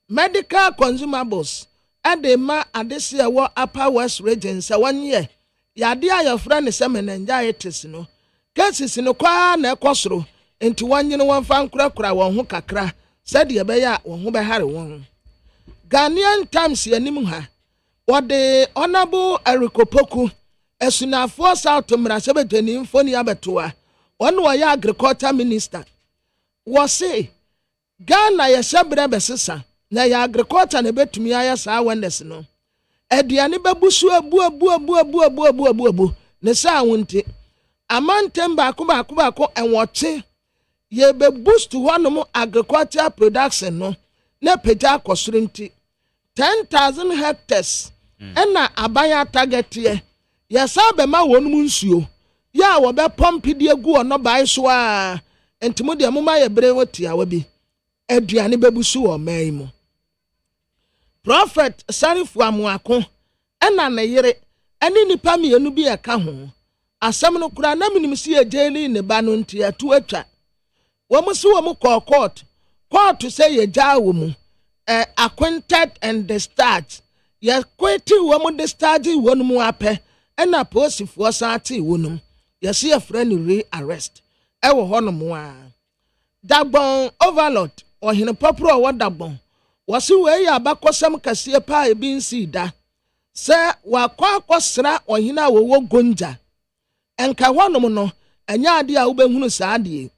medical consumables and the ma adisia wa Upper West region. So 1 year, yadia your friend is some meningitis no. Cases in the kwa na kosro into 1 year 1 fan kra one who kakra said the beya one who behari one. Ghanaian Times yanimuha. What the Honorable Erikopoku Esuna force out to Mrasebeteni Mfoni Abetua, one way agriculture minister. Was say Ghana ya shabre besisa, na ya agriculture ne betumi aya sa wendes no. Ediane bebusu abu ne sa wonte. Amantem ba ko enwote ye be boost honom agriculture production no na peja akosoro nti 10,000 hectares ena abaya target ye yasa be ma wonum nsuo ya wo be pompe de egu ono bai so a entimo de moma ye bere wotia wa bi aduane bebusu wo mai mu Prophet Sarifu Amuako ena ne yere eni nipa mienu bi e ka ho asem no kura na minim si ejeli ne ba no ntia tu atwa wo mu si wo mu court say ye ja wo mu acquainted and discharged ye kweti wo mu discharge wo mu apɛ ena posifo saati wo num ye se ye friend re arrest e wo ho no mu a dagbon overlord ohene popro wo dagbon wo si we ya bakosam kase pa e bi nsi da se wa kwa akosra ohene a wo gonja enka ho no no enya ade a wo behunu saade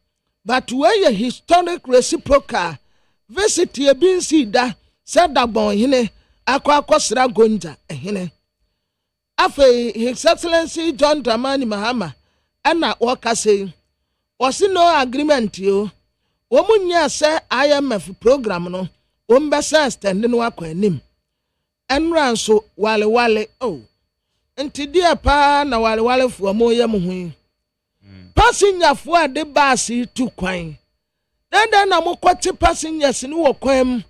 but we ye historic reciprocal visit ye bi nsi da se dagbon ohene akosra gonja ehene afei His Excellency John Dramani Mahama ana wakase Osi no agreement yo. Womunya se IMF program no. Wombesa stand no akwa anim. Enran so wale oh. Enti dia pa na wale fo mo ye mo hu. Passenger fo ade bus tu kwan. Den na mo kwati passengers ni wo kwam.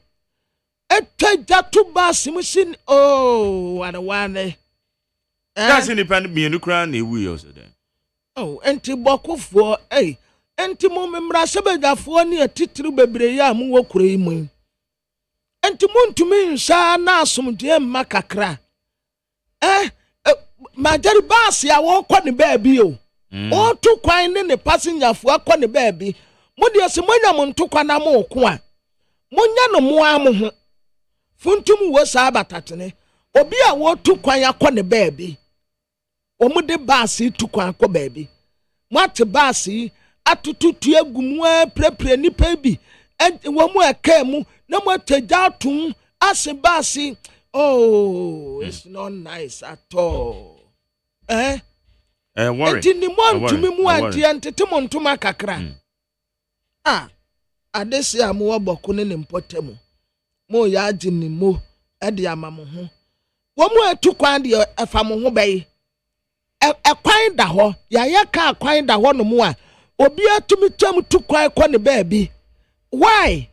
Eteja tu bus mu sin oh wane. That's independent me no kra na ewu yo so den. Oh, enti bokufo enti mo memra sebedafo ni atitiri bebre ya mu wo kure yi mu. Enti muntumi nsha na asomdie makakra. Majari bus ya wo kwa ne baabi o. O tu kwan ne passenger fo akwa ne baabi. Mo de se monya mo ntokwa na mo ko a. Monya no mo am ho. Funtum wo sa batatene. Obi a wo tu kwan akwa ne baabi. O mo de bus tu kwan akwa baabi. Mo ate bus atututu agumu prepre nipa bi. Wo mo aka mu na mo teja atum ase bus. Oh, it's not nice at all. Worry. Enti ni mo ntumi mu anti antete mo ntuma kakra. Adesi amu oboko ne mpotemu. Mo ya agini mo e de amamu ho. Wo mu etu kwan de afa mo ho bai. Kwan da ho, ya ka kwan da ho no mu a, obi atumi tam tu kwan ko ne baabi. Why?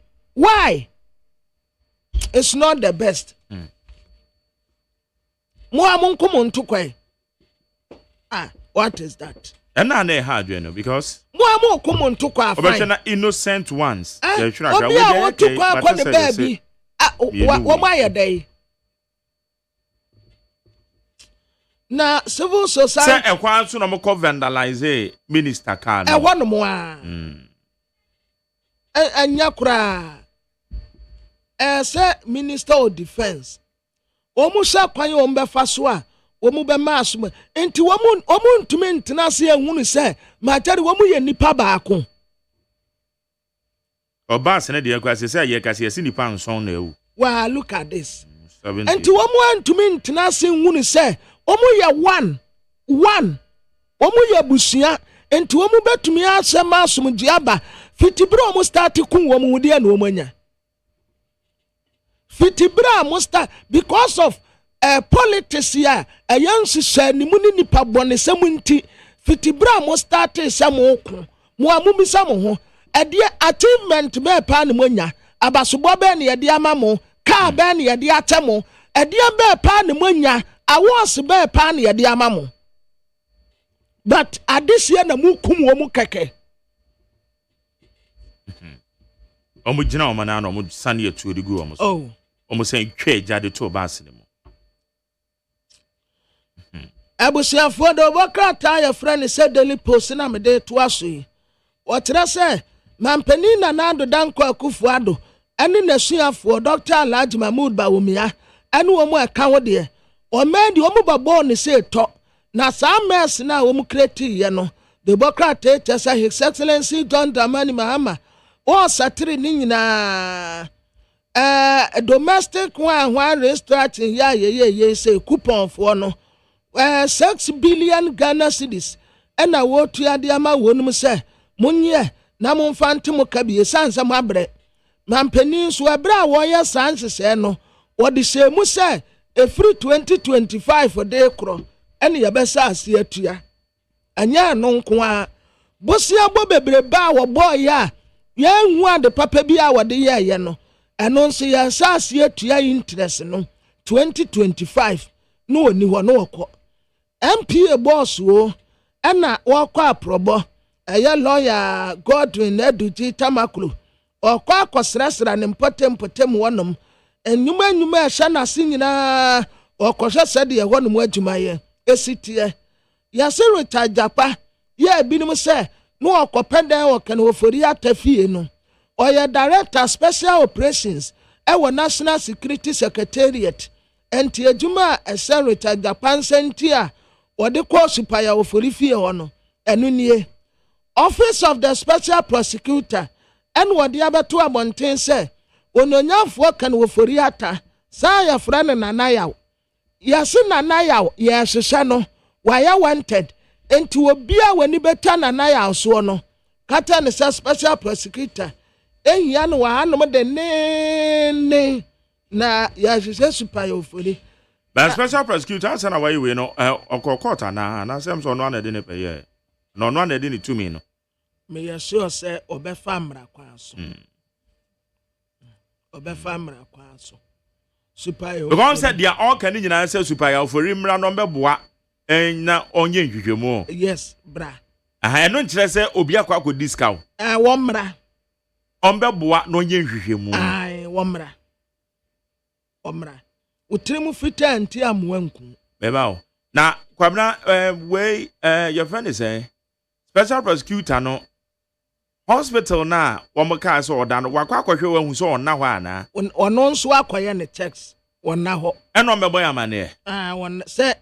It's not the best. Mo amunko mo ntu kwan. What is that? And now they hard, you know, because mo come on to kwa fine. Innocent ones. Obi a wo to kwa ne baby. Wo my day. Na civil society. Say e kwa so na mo ko vandalize minister car. E wo no mo a. Anya kura. Say minister of defense. Omu sha kwan o mbefa so a. Womu be maasum enti womu ntumi ntena se ehunu se majari womu ye nipa baako obas ne de kwase se ye kase ye nipa nson na ewu wa look at this enti womu ntumi ntena se ehunu se womu ye one womu ye busua enti womu betumi ase maasum diaba fitibra womu start kun womu de na womu anya fitibra womu start because of politics ya ayansi sha ni muni nipa bone semunti fitibra mo start samo ko mo amumi samo ho ade achievement be pa ne monya abasobo be ne yede amamo ka be ne yede atemo ade be pa ne monya awards be pa ne yede amamo but adisia na mukum wo mu keke omo gina o mana na omo sane etu odigu omo so omo sen twa jade to baase ne mo Abusiafo do bokrata ya friend said daily post na me de to aso yi. Wotre se mampani na nado danko akufuado ene nasuafo Dr. Alhaji Mahmood Bawumia ene wo mu aka wo de o medi wo mu babo ne se to na sa mess na wo mu create ye no the bokrata tesa His Excellency John Dramani Mahama o satiri ni nyina domestic one restaurant ya ye say coupon for no 6 billion Ghana cedis ena wotu ade ama wonum se munye na momfante mo kabie sansa mo abre mampani so abre a wo ye sanse se no wodi se mu se efri 2025 de kro ene ye besa ase atua anya no nko a bosia bo bebre ba wo boy ya ye hu ade papa bi a wode ye no eno nso ye ase atua interest no 2025 no oni ho no woko MPA boss wo ena wokọ aprobo eye lawyer Godwin Eduji Tamaklu okọ akosresra ne mpotem wonom enwuma ehya na sinyina okohwe sede ye wonom adwumaye esitie yase Richard Japa ye binum se no okopeden okene ofori atafie no oye director special operations ewo National Security Secretariat enti adwuma ese Richard Japa sentia wode ko supaya ofori fie ho no enu nie Office of the Special Prosecutor en wode abeto abonten se ononyafo kan ofori ata sa ya frane nanayaw yase nanayaw ye hwehwe no waya wanted enti obi a wani beta nanayaw so no pattern is a special prosecutor. Ehia no wa no de ne na ya hwehwe super ofori. But special prosecutor say na why we no court na sem so no na de ne peye. No na de ne to me no. Me ya sure say obefa mra kwa so. Obefa mra kwa so. Super ofori. Because said they all can nyina say super ofori mra no beboa na onye nhwehwemu. Yes, bra. Aha no nkyere say obi akwa discount. Wo mra. Ombeboa no onye nhwehwemu. Ai, wo mra. Omra utrimu fita anti amwanku beba o na kwabna we your friend is special prosecutor no hospital na wo mka so oda no wakwa akwhwe wahu so onna ho ana ono nso akoye ne checks wonna ho eno mbebo ya mane won say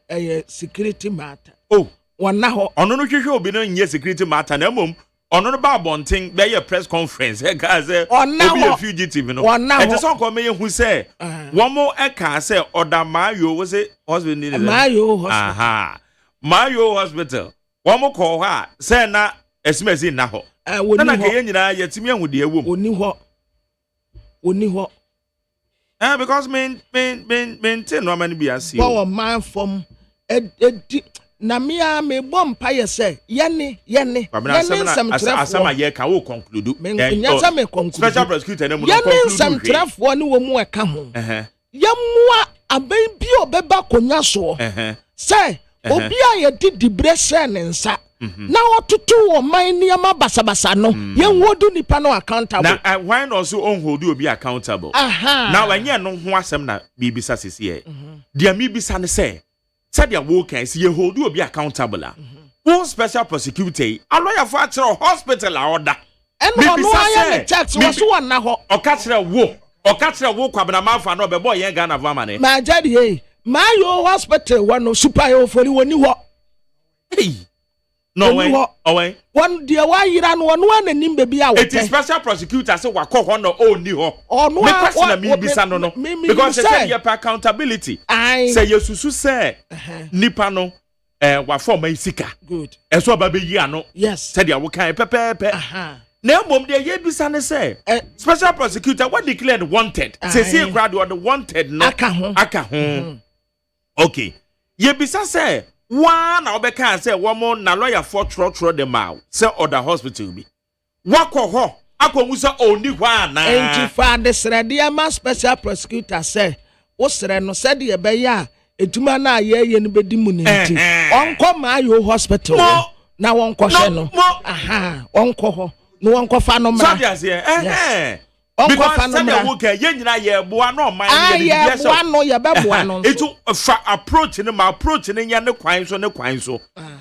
eye security matter oh wonna ho ono no hwehwe obi no nye security matter na mom ono no ba bonten be ye press conference e ka say obi a fugitive no e just on come hu say womo e ka say oda mayo we say hospital ni mayo hospital aha mayo hospital womo ko ho a say na esimesi na ho na ka ye nyina yetimi ahu de ewom oni ho because men tin no man be asi o man from na me bom pa ye say yene asama ye ka wo conclude nyasa me conclude special prosecutor na mu conclude yene nsam trafo ne wo mu e ka ho yemua aban bi obeba konya so say obi a ye dibre se ne nsa na otutu wo man niam basabasa no ye wodu nipa no accountable na why no so on hold obi accountable na wanye no ho asem na bibisa sese dia mi bisa ne say said ya wo kan si ye hold you be accountable one special prosecutor a lawyer for a hospital order and no I tax was one na ho o ka kire wo kwabena manfa no be boy yen Ghana vama ne ma jadi hey my yo hospital one super yo for woni ho hey no way away one dia wa yira no one anim be bia wo it is special prosecutor say wa ho no oni ho me question na me bisa no because say your accountability say yesusu say nipa no wa form isika good eso ba be yi ano yes say dia wo kan pepepe na mom de ye bisa ne say special prosecutor what declared wanted say crowd the wanted no aka ho okay ye bisa say one obeka say woman na lawyer for tro the mouth say other hospital bi wako ho akomu say oni hwa na enti fa de srede ma special prosecutor say wo sre no say de be ya etuma na ye no bedi mu ne nti onko ma yo hospital na wonko hwe no aha wonko ho no wonko fa no mra so dia say because said the work ye nyina ye boa no man ye ye boa no ye be boa no etu fa approach ne nya ne kwan so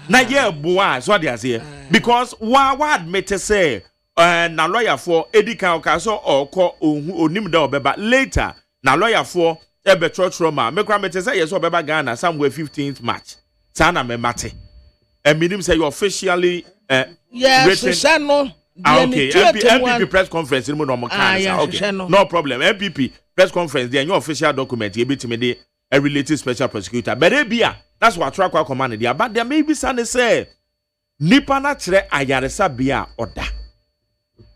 na ye boa so dey say because wa admit say na lawyer for edikan ka so okọ onim da obeba later na lawyer for e be trauma me kwa mete say yes obeba Ghana somewhere 15th March sana me mate and meaning say you officially yes so no okay, MPP press conference in no okay. No problem. MPP press conference there your official document you betime dey a related special prosecutor. But ebia that's what track command there but there may be some say nipa na kire ayaresa bia oda.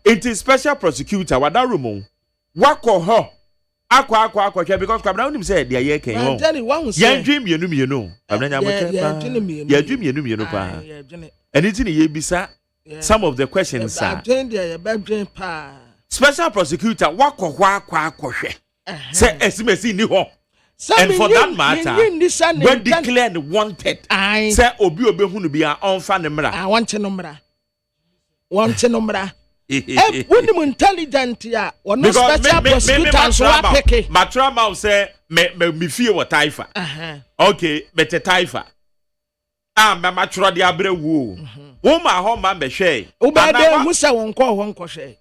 It is special prosecutor wada room wako ho akwa because kwabna unim say there ye kan ho. Ye dream mienu. Kwabna nyamke. Ye dream mienu pa. Anything ye bisa some of the questions are special prosecutor wako hwe say esimesi ni ho and for that matter when declared wanted say obi hunu bia onfa ne mra want no mra when intelligent ya no special prosecutor so apeke matrama say me fie what taifa okay bete taifa me matro de abrewu wo ma ho ma be hwe wo ba de hu se wonko ho nko hwe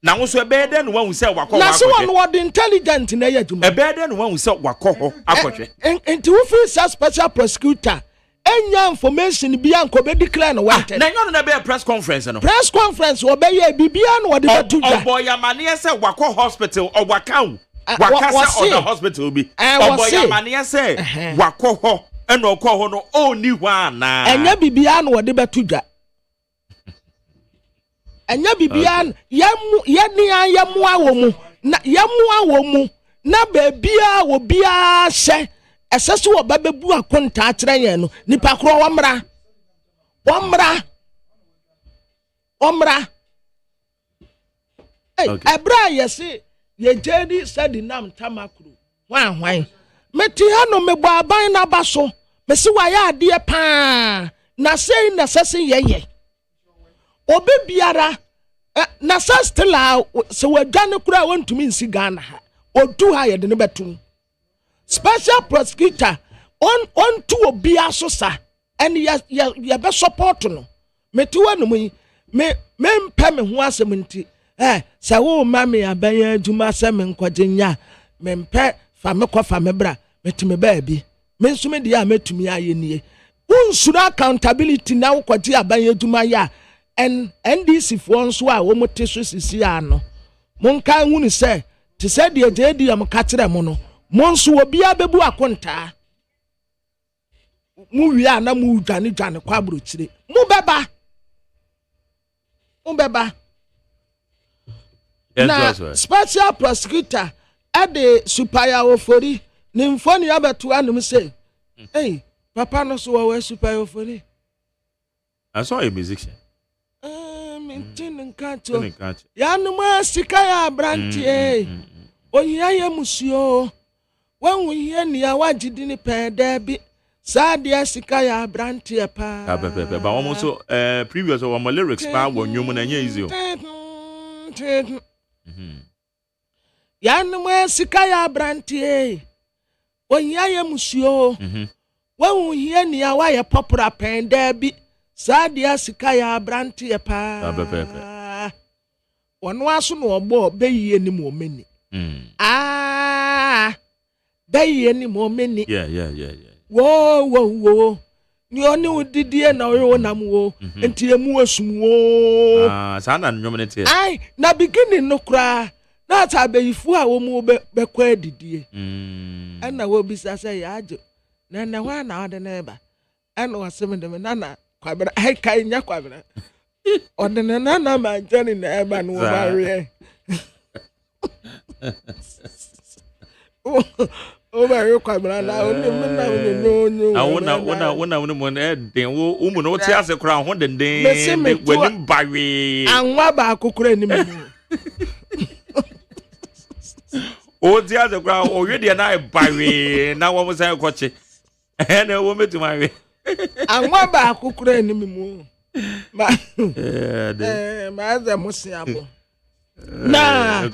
na wo so be de no hu se wakọ na se won wo de intelligent na ya dwuma be de no hu se wakọ ho akohwe enti wo fi special prosecutor enya information bia nko be declare no wanted na nyo no be press conference no press conference wo be ye bibia no wo de batuja oboya mane se wakọ hospital o waka wakasa on the hospital bi oboya mane se wakọ ho eno okọ ho no oni hwa na enya bibia no wo de batuja enya bibia yenia yemua wo mu na yemua wo mu na bebia wo bia hye esese wo babebu akonta akyerɛ yɛn no nipa koro omra ebra yesi ye jedi sadi nam tamakru hwan meti hano mebo aban na baso mesi wa ya ade pa na sei na sese yeye obi biara na sa stella se wadwane kura wontumi nsi Ghana ha odu ha ye de ne betu special prosecutor on to obi asosa and ya be support no meti wanu mu me mpa me ho asem nti sa wo mame abanya adwuma asem nkogenya me mpa fa me kofa me bra metime ba bi me nso me dia metumi aye nie unsura accountability na wo kogye abanya adwuma ya and NDC for nso a wo mote so sisi ano monka hunu se te se de jedi am ka kire mo no monso obi abebu akonta mu wi ana mu dwane kwa brochire mu beba na special prosecutor ade supaya ofori ni mfoni abeto anum say hey papa no so wa supaya ofori I saw a musician mintin nkato ya numa sika ya brantie ohia ya musio wan ohia ni awagidi ni pede bi sadia sika ya brantie pa ba almost previous of my lyrics pa wonwom na nya easy ya numa sika ya brantie ohia ya musio wan ohia ni awaye popura pede bi sadia sika ya brantie pa wono aso no obo beyiye ni mo meni beyiye ni mo meni yeah wo ni oni udidie na oyo nam wo enti emu asum wo sa na nwom ne tie na beginning no kra na ta beyifu a wo mu be kwa adidie ana wo bisa say ya ajo na hwa na ode na eba ana wasem dem na kwabra ai kai nya kwabra odene na ma jani na eba no bare o bare kwabra na oni na mo na den wo umu no ti ase kra ho denden wanim bawe anwa ba akokora ni mu o ti ase kra o we de na bawe na wo mo sai koche na wo metumawe anwa ba akokora ni mu ma za musiabo na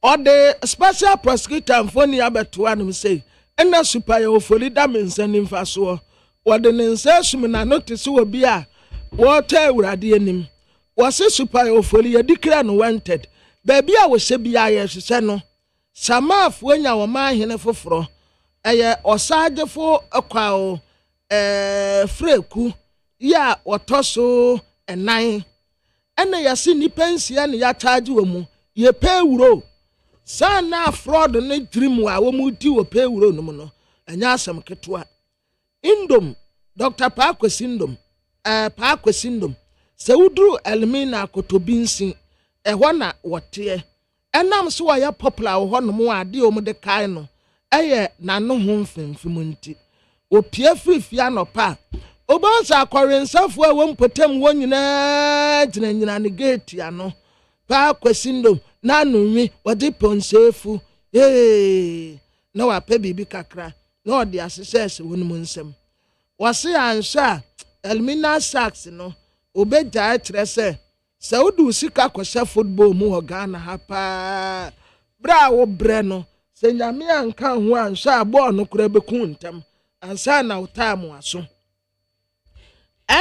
ode special prosecutor mfoni abeto anum say ena super ofori da mensani mfaso ode nensa sum na notice obi a water awurade anim wose super ofori yadikra no wanted baby a wo se bia ye hwehwe no samafo anya wo ma hene foforo eye osagefo akwa freku ya otoso enan ena yasi nipensia ne ya charge wo mu ye pay wuro sana fraud ne dream wa wo mu di wo pay wuro no mu no anya asem ketwa indom Dr. Pakwesindom Pakwesindom se udru elmina kotobinsin ehwo na wote enam so wa ya popular wo no mu ade o mu de kai no eye na no ho mfimfim nti opie frifia no pa obansa akwarensafo a wompotam wo nyina gyina ne gate ya no Pakwesindom na nunwi wode ponsefu na wa pa bibi kakra na ode asese wo no mu nsem wase ansha elmina sax no obeja etrese saudu sika kwasha football mu ho Ghana ha pa bra wo bre no se nyame anka ho ansha ball no kura beku ntam ansa na utamu aso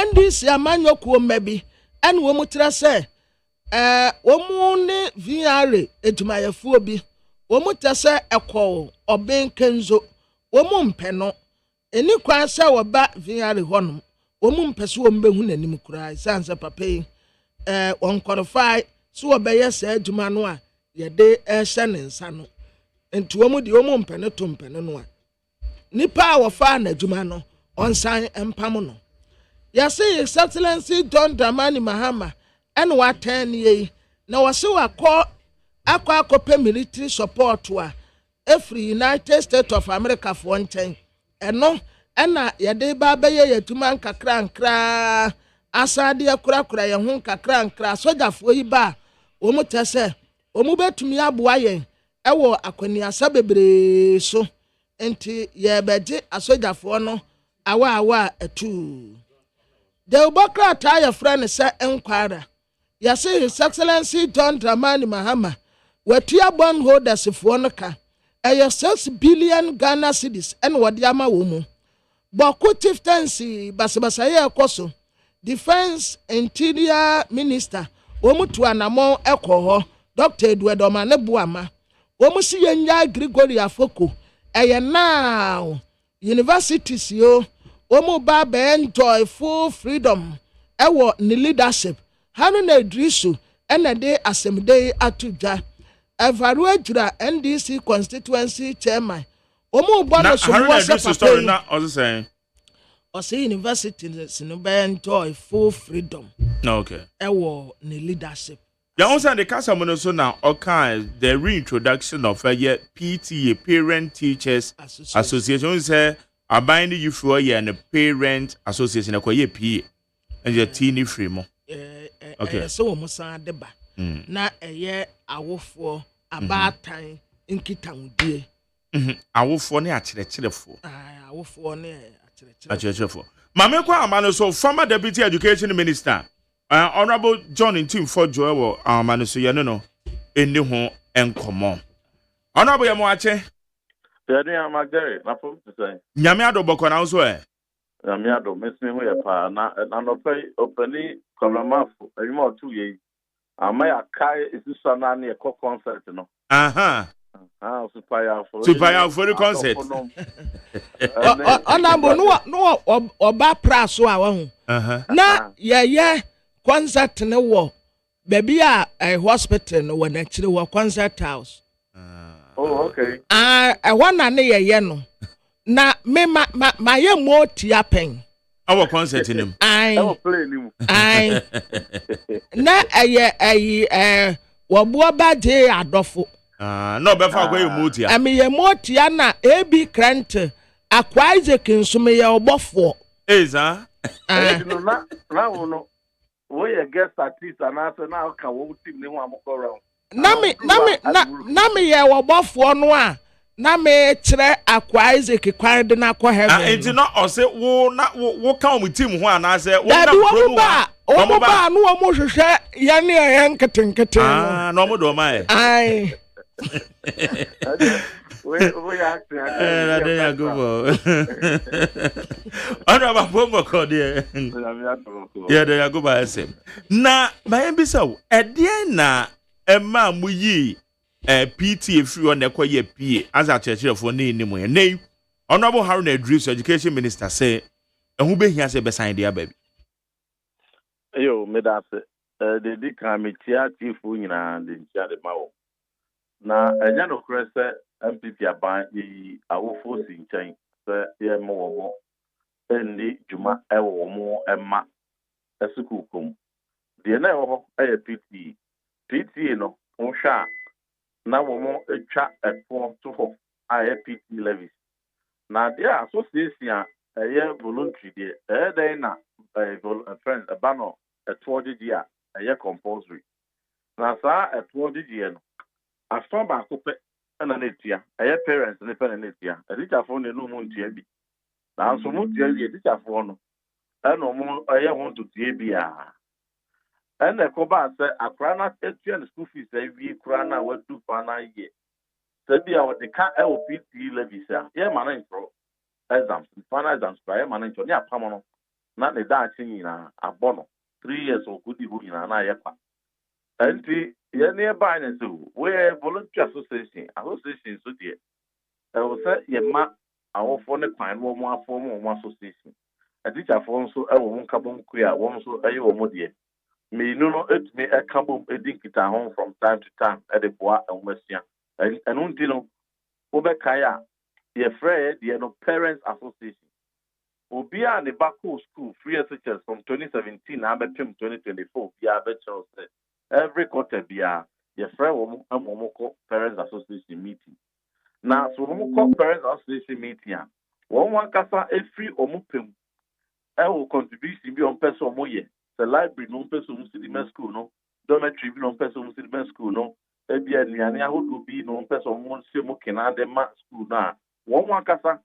NDC amanyokuo mabi en wo mu trese wo mu ne VR edumayefo bi wo mu tese ekọ obenkenzo wo mu mpeno eni kwa se wo ba VR honum wo mu mpese wo mbehu nanim kura sansa papa yi on qualify so wo be yes aduma no a ye de ehye ne nsa no enti wo mu di wo mu mpene to mpene no a nipa wo fa na aduma no on san empam no ya say excellency John Dramani Mahama ɛna watɛn ye na wɔse wakɔ akɔpɛ military support wa every United States of America for nkyɛn ɛno ɛna yɛde ba bɛyɛ yɛtuma nkakra asade akurakura yɛn ho nkakra sogyafoɔ yi ba wɔn tɛ sɛ wɔn bɛtumi aboa yɛn ɛwɔ akwaniasa bebree so nti yɛbɛgye asogyafoɔ no awa atu de ubakra ta yɛ frɛ ne sɛ enkwara yɛse His Excellency John Dramani Mahama watua bondholders foɔ no ka ɛyɛ 6 billion Ghana cedis ɛna wɔde ama wɔ mu bɔko chieftaincy basabasa yɛ ɛkɔ so Defense Interior Minister wɔn tu anamɔ ɛkɔ hɔ Dr. Edward Omane Buama wɔn si yɛnya Gregory Afoko ɛyɛ now universities yo wɔn ba bɛ enjoy full freedom ɛwɔ ne leadership Haruna Idrisu ɛna de asɛmde ato dwa ɛvaru agyira NDC constituency chairman wɔn bɔ no so wɔ sɛ papa na ɔsɛ ɔsɛ universities no bɛ enjoy full freedom okay ɛwɔ ne leadership ya onsa de kasa mo no so na okay the reintroduction of a PTA Parent Teachers Association say aban ni yifro ye ne Parent Association akoye PA and your teeny free mo okay so mo san de ba na eye awofo abatan nkitawudie awofo ne akyerɛkyerɛfo awofo ne akyerɛkyerɛfo mame kwa amano so former Deputy Education Minister Honorable John Ntim for Joe amano so ye no eni ho enkomo Honorable ye mo ache Magdari, na pom to say. Nyame adoboko na so Nyame ado mesme ho ye pa na no pay opani komamafo animo 2 years. Amaya kai isusa na na e concert no. Super for the concert. Honorable no oba praso a wo ho. Na ye concert ne wo baby a hospital no won actually wo concert house. Oh, okay. I want na ne ye no. Na me ma ye MOTIE pen. Our concert in him. I play him. I na aye wo ba je adofo. No be fa kwa MOTIE. I mean ye MOTIE na AB Grant akwa Isaac nsume ye obofo. Eza. Na no. We ye guest artist and answer na ka wo team ne ho amoko round. Na me ye obofo no a na me kire akwa Isaac kwan de na akọ heaven. Enti no o se wo ka o team ho ana se wo na promo ba no wo mo hwehwe ye ne ye nketenkete no. No mo do ma e. Ai. We acting. Ya go bo. Ana ba promo ko de. Ya de ya go ba sem. Na ba en bisa wo e de na ema mu yi PTA free on ekwaye PA as a churchfo na enimu ye nei Honorable Haruna Idrisu Education Minister say ehun behia say be sign dia baby yo me da se de di committee atifu nyina de ntia de mawo na enya no kure se MPP aban yi awofo si nchen se ye mo endi juma ewo mo emma esukukum de na ewo eye PTA no onhwa na womo etwa efo to ho a PT levies na dia association a eye voluntary de dey na friend abano eto gigi a eye compulsory na sa eto gigi no afa ba kope na netia eye parents ne pen netia teacher fo ne no mu ntia bi na so mu tia bi teacher fo no no mu eye ho to tia bi a and the Coba said, a crana and school fees, every crana what do pana ye. Said be our the cat LPT levisa. Yeah, man, pro exams, final exams, by man, yeah, Pamano. Not the dancing in a bono. 3 years or goody who in an ayapa. And the nearby and so, where voluntary association, so dear. I will say, yeah, ma, our phone client, 1 more form or 1 association. A teacher for so I won't come on queer, 1 so I will modie. Me no it me a couple edinkita home from time to time at the bois and westia and untino obekaya ye friend ye no parents association Obia ne Bako school free SHS from 2017 and 2024 via virtual every quarter via your friend Momoko Parents Association meeting. Now, so Momoko Parents Association meeting, one kasa every omupem, will contribution be on person moye. The library no person cinema school no, dormitory no person cinema school no, ebia niania would be no person one semo Canada school na. One kasa.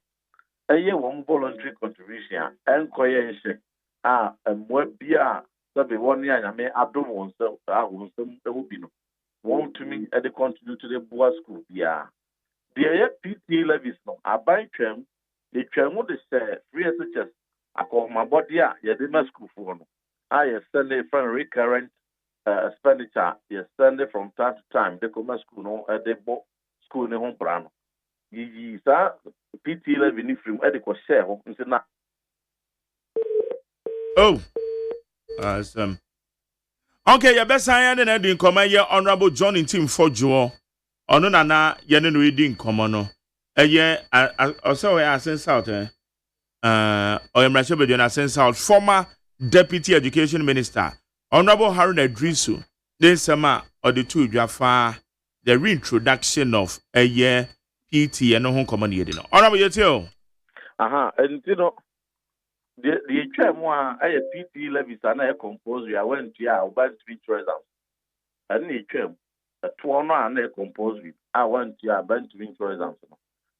One voluntary contribution and coyeshe and what be that 1 year I may abdom oneself. I will be no. Want to me at the continue to the boys school. Yeah. The PT levies no. I buy tram. The tram would say free SHS. I call my body. Yeah, the school for no. I send it from recurrent expenditure. Yes, send it from time to time. The commerce school no at the school in home brand. Yi sa PT levy ni free ediko share ho nti na oh awesome. Okay, your best I and in command your honorable John in team for Joe ono na ye no reading common no eye also I sense out or am Rachel na sense out former deputy education minister honorable Harun Edrisu this summer or the two Jaffa the reintroduction of a year PT and no home command yet. Honorable Yetio. And you know, the chairman, I PT levies and I compose. I went to about 3 treasures. And the chairman, a 2 and I compose with. I went to about 3 treasures.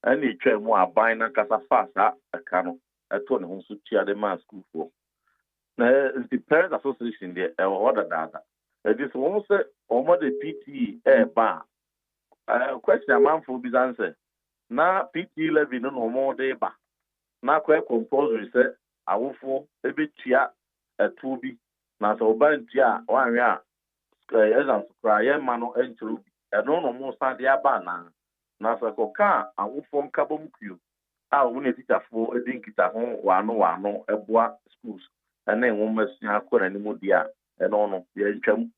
And the chairman, I buy a casa fast a cano. I told him to chair the man school for. The Parents Association there, or other data. This one said, or the PT bar. Question a man for his answer. Na PT levy no more day ba. Na kwa compulsory say awofo ebetua atubi na so bantia wanwe exam kra ye ma no entru no mo stand ya ba na so ko ka awofo nkabom kuo a wo ne teacherfo edinkita ho wano eboa schools na enwo masua akora ni mu dia no ye ntwam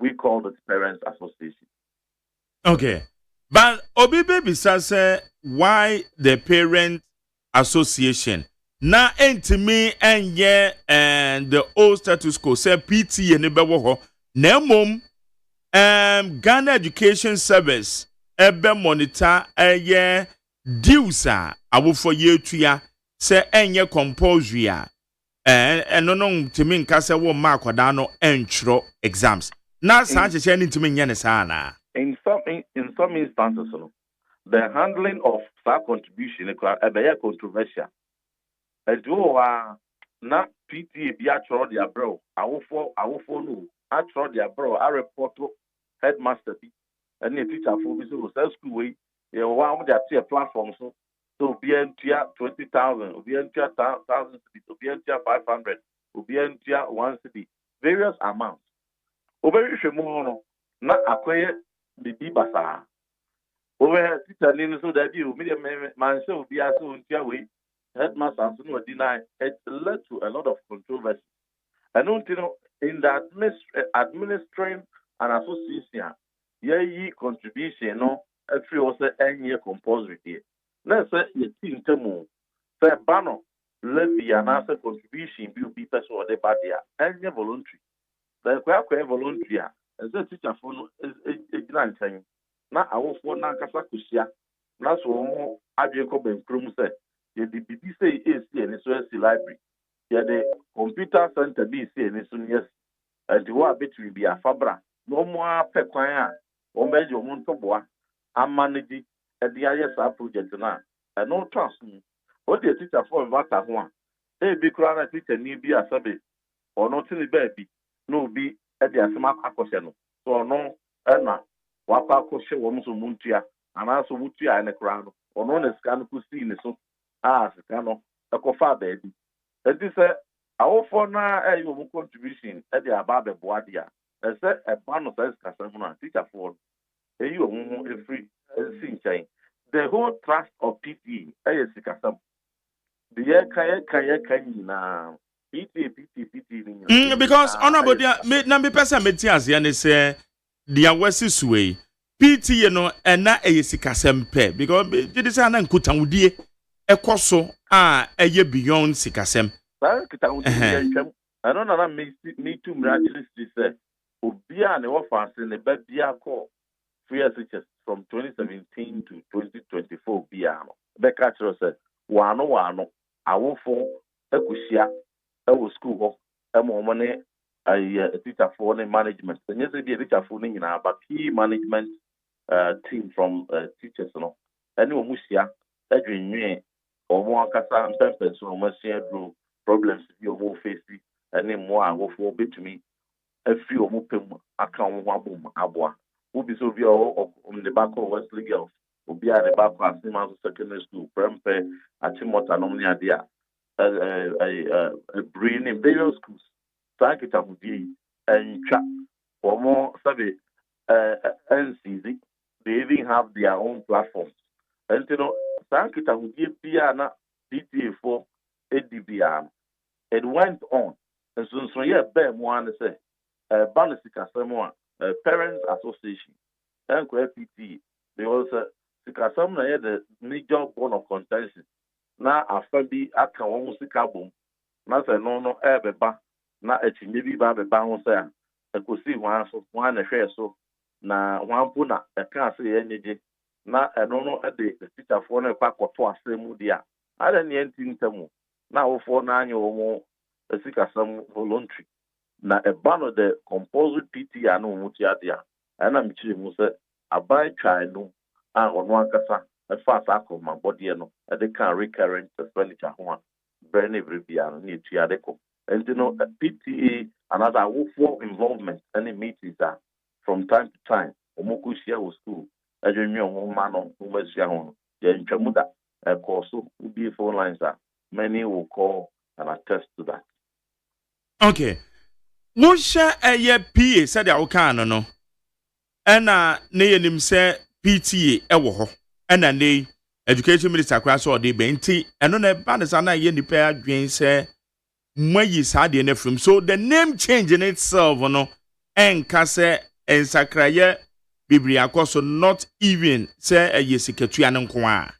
we call it Parents Association. Okay. But Obi baby says why the Parent Association na entimi enye and the old status quo say PT and bewo na mom Ghana Education Service ebe monitor eye dues a awofo ye tua say enye compulsory no ntimi nka say wo ma akoda no entro exams na sa cheche ni ntimi nye ne sa na. In some instances, the handling of that contribution is a controversial. And do not PT be actual their bro. I will follow. Actual their bro. I report to headmaster and the teacher for me so school way. You want their platform so be entire 20,000, be entire 1,000, be entire 500, be entire 1 city, various amounts. Over more not acquire. The Bibasa over teacher so that you medium man so be so in your way headmaster no deny it led to a lot of controversy. And in the administering an association ye contribution no every also any year compulsory here. Let's say you think to say banner levy and answer contribution be person or the body and voluntary. The quite voluntary. As a teacher for ignorant time, now I will for Nankasakusia. Now, so I just come and prove say, the BBC is in the library. Yeah, the computer center BC and it's yes, and you are between be a fabra. No more pequia, or major Montoboa. I'm managing at the ISR project now, and no trust me. What the teacher for Vata one? Hey, be crowned teacher need be a subject, or not in the baby, no be. The asema akoseno so no na wakwa akoshe wo so muntua ana so mutua ne kra no ono na sika no kusi ne so sika no ekofa baby enti se awofo na ayo mu contribution the aba be boadia se e ba no se sika se no teacher for eyo mu every sinchain the whole trust of PT sika sam the year kan na because honorable me person metias ya ne say dia wesi suwe PT no na eyesika sempe because it is an nkutan wudie ekoso a eye beyond sikasem Sa kita wo ntwam. Ano na me too miraculously say obia ne wo fa ase ne ba bia ko free SHS from 2017 to 2024 bia no. Be ka chiro say wano awofo ekuhia ewo school ho emo mo ne teacher for the management. And yes, be a teacher for but key management team from teachers no. Any musia edwin or more kasa mpempe so mo share do problems you mo face any more awofo betumi afi o mo pem aka wo abom aboa. Wo bi so bi o the back of Wesley Girls. Obi a the back of Simmons Secondary School, Prempe, Achimota Nomni Adia, Brain in various schools. Sankita Mudi and Chat or more Sabi NCZ, they even have their own platforms. And you know, Sankita Mudi Piana DTA4 ADBR. It went on. And so yeah, Ben one say Banisika Samoa Parents Association and PTA. They also Sikasam na the major bone of contention. Na afabi aka won sika bom. Na se no ebeba na echinye bi ba beba ho se a ekosi hwan so hwan na hwe so na hwan po na eka se ye nyeje na eno de teacher for na kwa koto asemu dia ada ne ntintamu na wofo na anya wo Sikasam voluntary na eba no the compulsory PT anu muti adia ana mchiri mu se abai try no a ono akasa fast akọ ma body no they can recurrent expenditure ho burn every bia no need to adeko and you know PTA another work involvement any meetings are from time to time omoku share with school adwemi omo ma no omasia ho ye ntwamu da call so be phone lines are many will call and attest to that. Okay, Musha eye PA said ya ukano no ena ne yenim se PTA ewo ho ena ne education minister kwa so de benti eno na ba ne sana ye nipa adwen se mwayi sade ne from so the name change in itself no enka se ensakraye biblia akoso not even se eye siketua ne nko a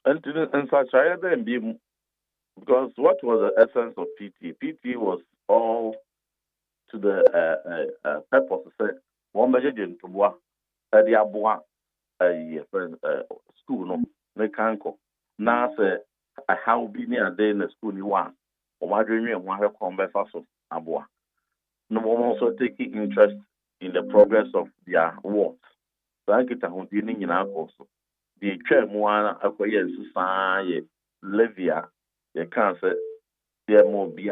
ensakraye dem bi because what was the essence of PT? PT was all to the purpose of say one measure to boa the aboa school no me kanko na say how be near day in the school ni one o ma dream e ho converse so aboa no one also taking interest in the progress of their work so I get a ho di ni nyina akoso the twa mu ana akoye nsusa ye levia you can't say there more be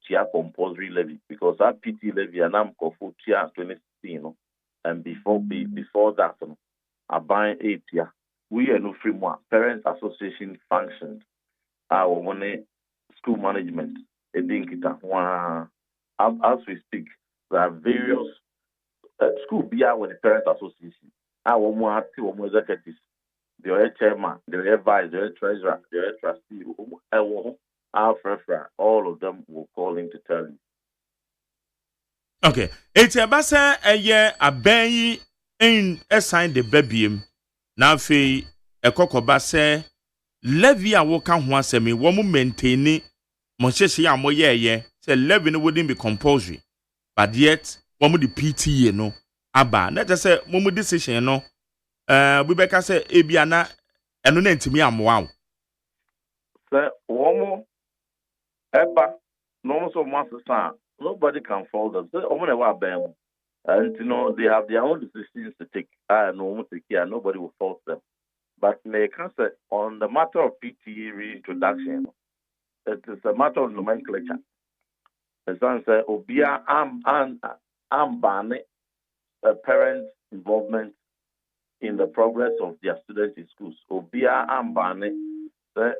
tia compulsory levy because that PT levy and I'm for tia 2016 and before that I buy 8 year we are no free more parents association functioned our money school management a dinkita as we speak there are various school be with the parents association our more active executives the chairman, the vice, the treasurer, the trustee, all of them will call in to tell you. Okay, it's a basa a year a bay in assign the baby. Now, fee a coco basa levy a walk on once a me woman maintaining Monchesia moye, say levy wouldn't be compulsory, but yet one with the PT, no, abba, let us say, one decision, no. We beka say ebiana eno na ntimi amwa. Say womo eba no so master nobody can fault them. Say omo na wa bam. And you know they have their own decisions to take. No take care, nobody will fault them. But they can say on the matter of PTA reintroduction, it is a matter of nomenclature. The son say obia am ban parents' involvement in the progress of their students in schools. Obia ambane the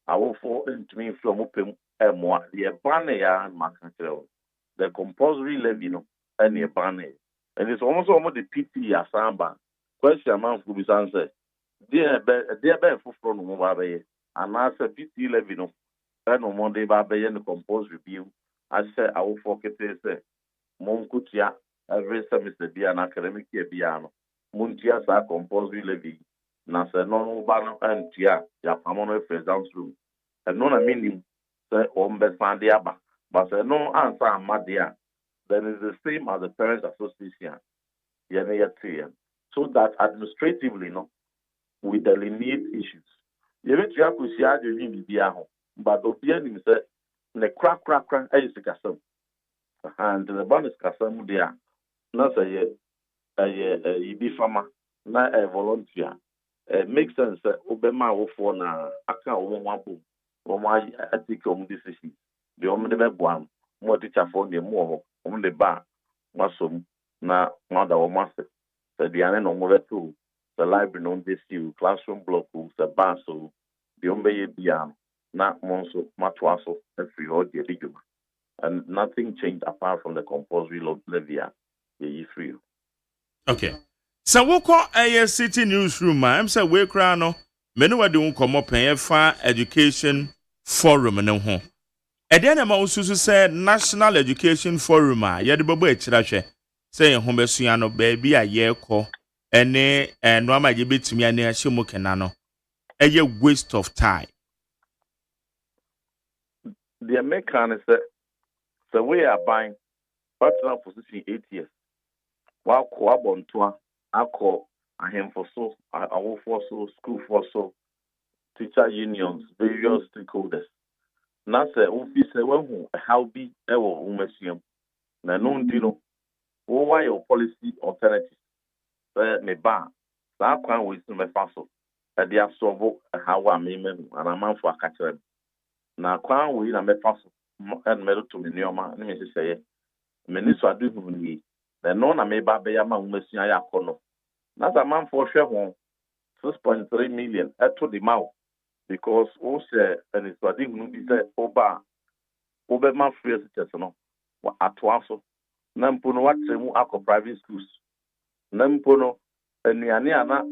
awofo ntumi from upem emwa the bane ya makatero. The compulsory levy no any bane. And it's almost the PT asamba. Question man who be answer. Dear be for no babe and answer PT levy no. No Monday babe the compulsory review. I say awofo kete say monkutia every semester be an academic year piano. Muntia sa compulsory levy na sɛ no ba no antua yɛapamo no afiri exams room ɛno na menim sɛ ɔmbɛsan de aba but sɛ no ansa amma deɛ a then it's the same as the parents association yɛne yɛteɛ so that administratively no we delineate issues yɛbɛtua akɔsia adwene biribiara ho but obiara nim sɛ ne korakora ɛyɛ sikasɛm and the ba no sikasɛm deɛ a na sɛ yibi fama na volunteer make sense obema wofoɔ na aka wɔn ho abom wɔn atake wɔn decision deɛ wɔn de bɛboa mo teacherfoɔ deɛ mo wɔ hɔ wɔn de ba masom na wɔn da wɔn ase sɛ deɛ na wɔn bɛto the library no bɛsi classroom block sɛ ba so deɛ wɔn bɛyɛ bia na mo nso matoa so afiri hɔ deɛ de dwuma and nothing changed apart from the compulsory levy a yɛyi free. Okay. So wokɔ ɛyɛ city newsroom a ɛm sɛ wei koraa no me ne wade wo nkɔmmɔ pɛn ɛfa education forum no ho ɛdeɛ na ma wo susu sɛ national education forum a yɛde bɛbɔ akyira hwɛ sɛ yɛn ho bɛsua no baabi a yɛrekɔ ɛne ɛnoama yɛbɛtumi ane ahyɛ mu kena no ɛyɛ waste of time. The American is the way I buy partner position 8 years. While Coabontua, I call a him for so, I will for so, school for so, teacher unions, various stakeholders. Now, say, office, well, how be ever, museum. Now, no, Dino, why your policy alternative? Me bar, that can with my fossil. At the absorb how I may and a man for a catcher. Now, crown we na me fossil and metal to me near my name is say, Minister, do me. Then no na me ba be yama umusia ya kono. That's a man for sure 6.3 million to the mouth because also and it's what you be said oba man free teachers no atwaso na mpono watremu akọ private schools na mpono anuane ana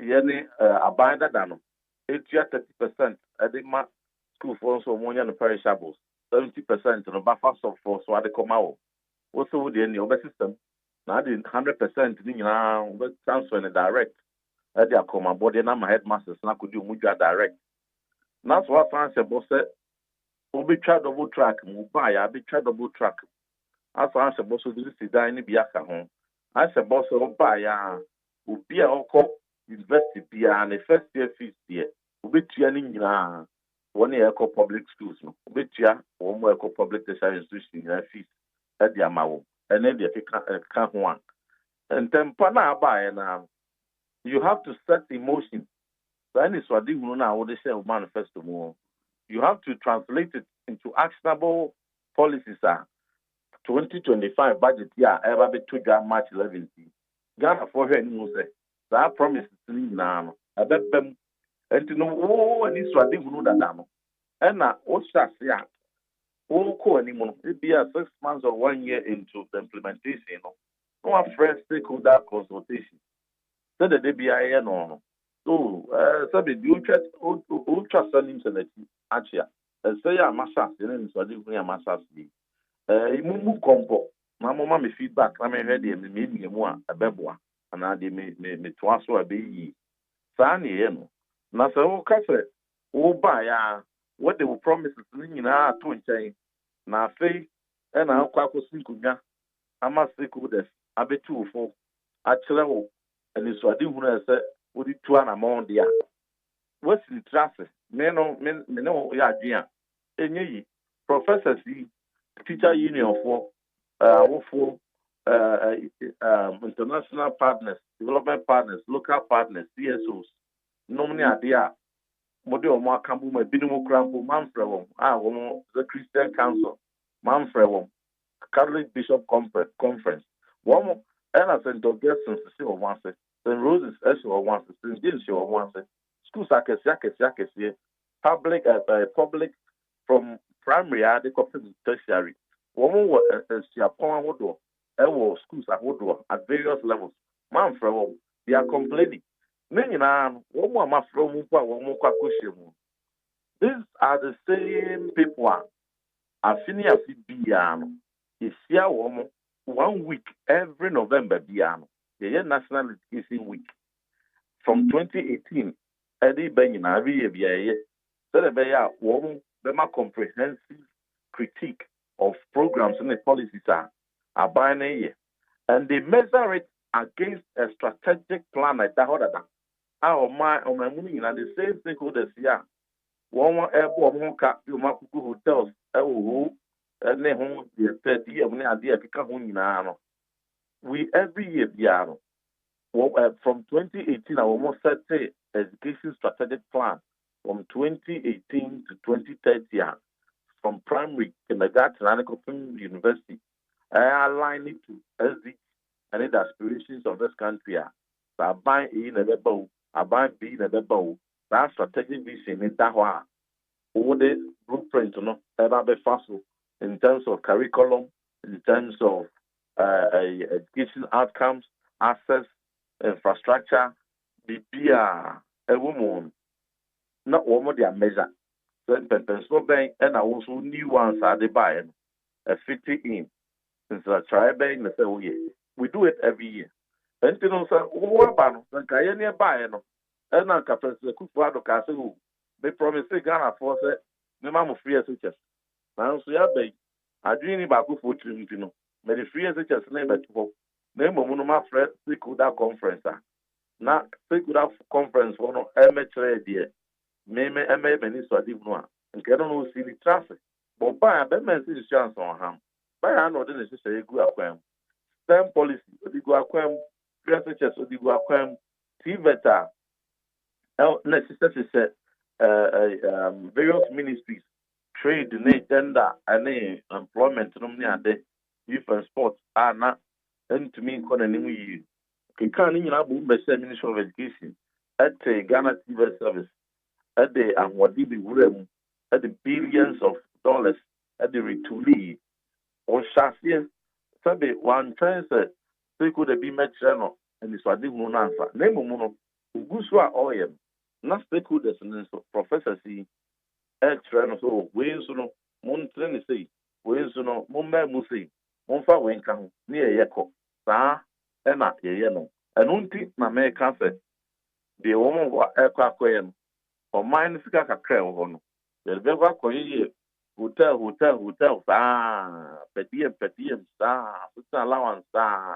yene aban dada no etua 30% edema school for so monya no perishables 70% no bafa for so ade komawo also with the other system now the 100% ni nyina we transfer in direct at the coma body na my headmasters na could do muja direct that's what France boss said we try double track mu buy I be try double track as France boss do this die ni biaka ho as a boss o buy ya obi a okọ university bia na first year fees there obetua ni nyina one year public schools no obetua one more public tertiary institution na fees at the amount and then they can't one. And then you have to set emotion. So any swadi now what they say manifesto more. You have to translate it into actionable policies. 2025 budget year ever be to March 11th. Ghana for her news say that promise is now. I bet them and to know any swadi that damo. And now what starts yeah. Anymore. It be 6 months or 1 year into the implementation. No, our friends stakeholder consultation. So that they be a no. So, so the ultra sending to the actually. Say a massage, then so I do a massage. Move compo. My mama me feedback. I may heard them me more a beboa, and I did me twice or a baby. Sani, na so cafe. Oh, by what they will promise is to change. Na say, and I'll quack sinkunya. I must say, good I be 2 for actually, and it's what you want to say, would it 2 and amount there? What's the traffic? Men no, yeah, dear. And ye, professors, teacher union for international partners, development partners, local partners, CSOs, no many idea. Model more campu my binimu crampo manfrewom the Christian Council manfrewom Catholic Bishop Conference one and a St. Augustine to see once St. Roses as or once St. James or once schools are public from primary they come to tertiary one more Siapon Wodo schools at various levels manfrewom they are complaining. These are the same people. Afinia Biano is here 1 week every November. Biano, the National Education Week. from 2018 Eddie Benina Via so the Beya Wom Bema comprehensive critique of programs and the policies are buying a year. And they measure it against a strategic plan like that. Our money and the same stakeholders here. One airport, one cap, you hotels, and then home the 30 year when idea become we every year, from 2018, I almost set the education strategic plan from 2018 to 2030, from primary, kindergarten, and university. I align it to SD and the aspirations of this country. So I buy A in a bow, I buy B in a bow. That strategic vision in Tahua. Over the blueprint, ever be facile in terms of curriculum, in terms of education outcomes, access, infrastructure, BPR, a woman, not one of their measure. So bank and I also new ones are the buying, fitting in. Since I try bank, they say, oh, yeah, we do it every year. And you know, sir, what about the Kayania buying? And I can the cook for the castle. They promise Ghana for it, the mamma free as such. Now, so yeah, babe, I dream about for you know, but the free as such as name at home. Name of one of my friends, speak with that conference. Now, speak with that conference for no amateur idea. Maybe I may be so deep one, and can no see the traffic. But by a better chance on him. By I know this is a good aquam. STEM policy, the go aquam, free such as the go aquam, Tibeta, necessary set. Various ministries, trade, gender, and employment, youth and sports are not, and to me, you can't even have Ministry of Education at the Ghana TV service, at the Amwadibi Wurem, at the billions of dollars, at the Rituli, or Shasia, Sabe, one chance that they could have been met channel, and this was the answer. Name Mono, Uguswa Oyem. Na stakeholders and professors see extra so ways no mon train say ways no mon me say mon fa wen kan near yeko sa e na ye no enunti na me ka se de wo wa ekwa akoye no o mine sika kakra wo no de be kwa akoye hotel sa pediem sa so allowance sa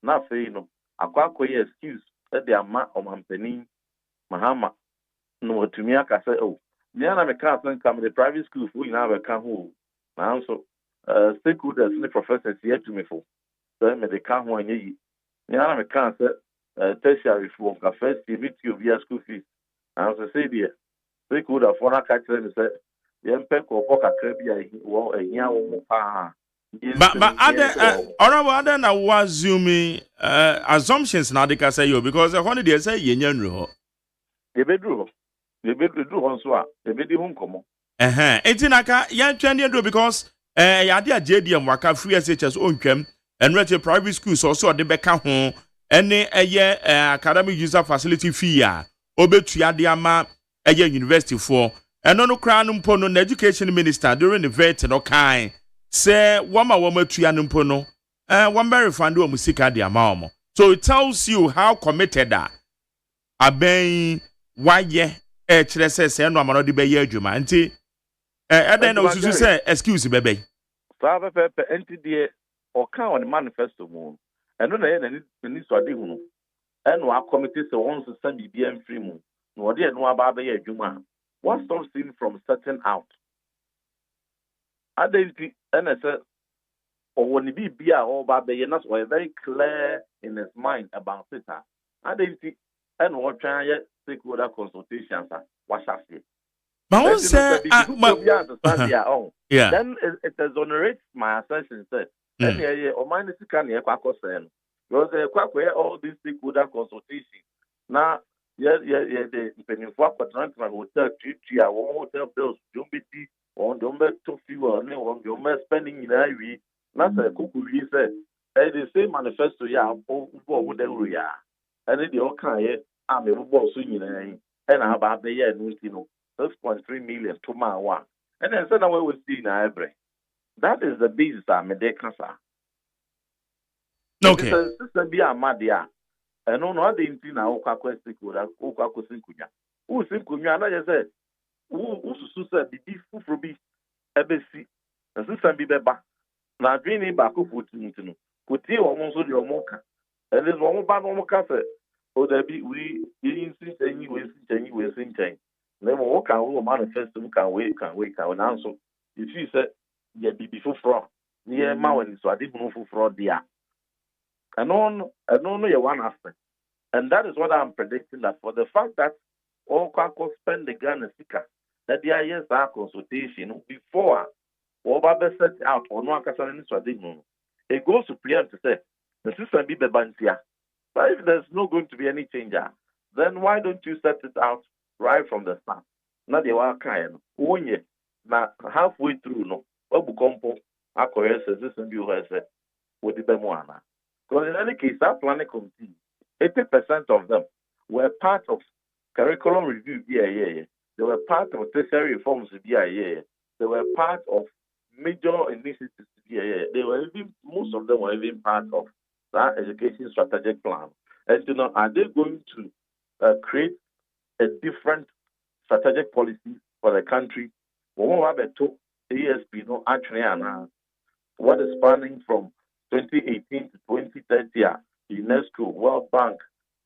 na fe no akwa akoye excuse e de ama o mampani Mahama, no to me, I say, oh, Niana McCarthy come the private school for you now, come home. Now, so, stakeholders and the professors here to me for. So, they can't want ye. Niana McCarthy, tertiary for first year, meet you via school fees. As I say, dear, stakeholder for not catch them, say, the Peck or Poca Crabia, or a year or But other na was assuming assumptions now they can say you because the holiday say yenyan the bedroom on so the bedroom come etinaka yan twende do because yade a JDM waka free SHS ontwam and rete private schools also de beka ho ene eye academic user facility fee a obetua de ama eye university for eno no kra no mpo no education minister during the vet no kan say wama tua no mpo no one very fund o musika de ama omo. So it tells you how committed aben waye kire say no amano de be ye adwuma nti eden no susu say excuse bebe sa pepe enti de o kan on manifesto mu eno na ye na so ade hu no eno a committee say won so send bibia mfiri mu no de eno aba be ye adwuma what stops him from setting out identity NSS or when he be or ba be na so very clear in his mind about it identity and what try stakeholder consultations what shall say but say yeah then it exonerates my assertion said and yeah o mind is can e kwa kosen because all these stakeholder consultation now the penifo quadrant hotel tria hotel bills jumbiti on don't to fuel on your spending in ivy not a kukuri said the same manifesto ya would ya and the okay I'm a boss and I have a year no 6.3 million to my one and then said away with see every that is the business I'm a decasa okay sister be a madia And no other in our question could have Okuakusinkunya. Who Sinkunya, and I said, who said the beef for be ABC, and Susan be beba. Now, dreaming back of food to put you almost on your mocha. And there's one bad on cafe. Oh, there be we insist anyway, since change. Then walk out manifest, can wait, can answer. If you said, yeah, be before fraud. Near Mountain, so I didn't know for fraud there. And on one aspect. And that is what I'm predicting, that for the fact that all Kwako spend the Ghana speaker, that the ISR consultation before all Baba set out on one Casarin Swadino, it goes to preempt to say, the system be Bebantia. But if there's not going to be any change, then why don't you set it out right from the start? Not the Wakayan, Wonye, now halfway through, no, Obukompo, Akoya says this and you has said, with the Bemoana. Because in any case, that planning committee, 80% of them were part of curriculum review BIA. They were part of tertiary reforms BIA. They were part of major initiatives BIA. They were even, most of them were even part of that education strategic plan. And are they going to create a different strategic policy for the country? What is spanning from 2018 to 2030? UNESCO, World Bank,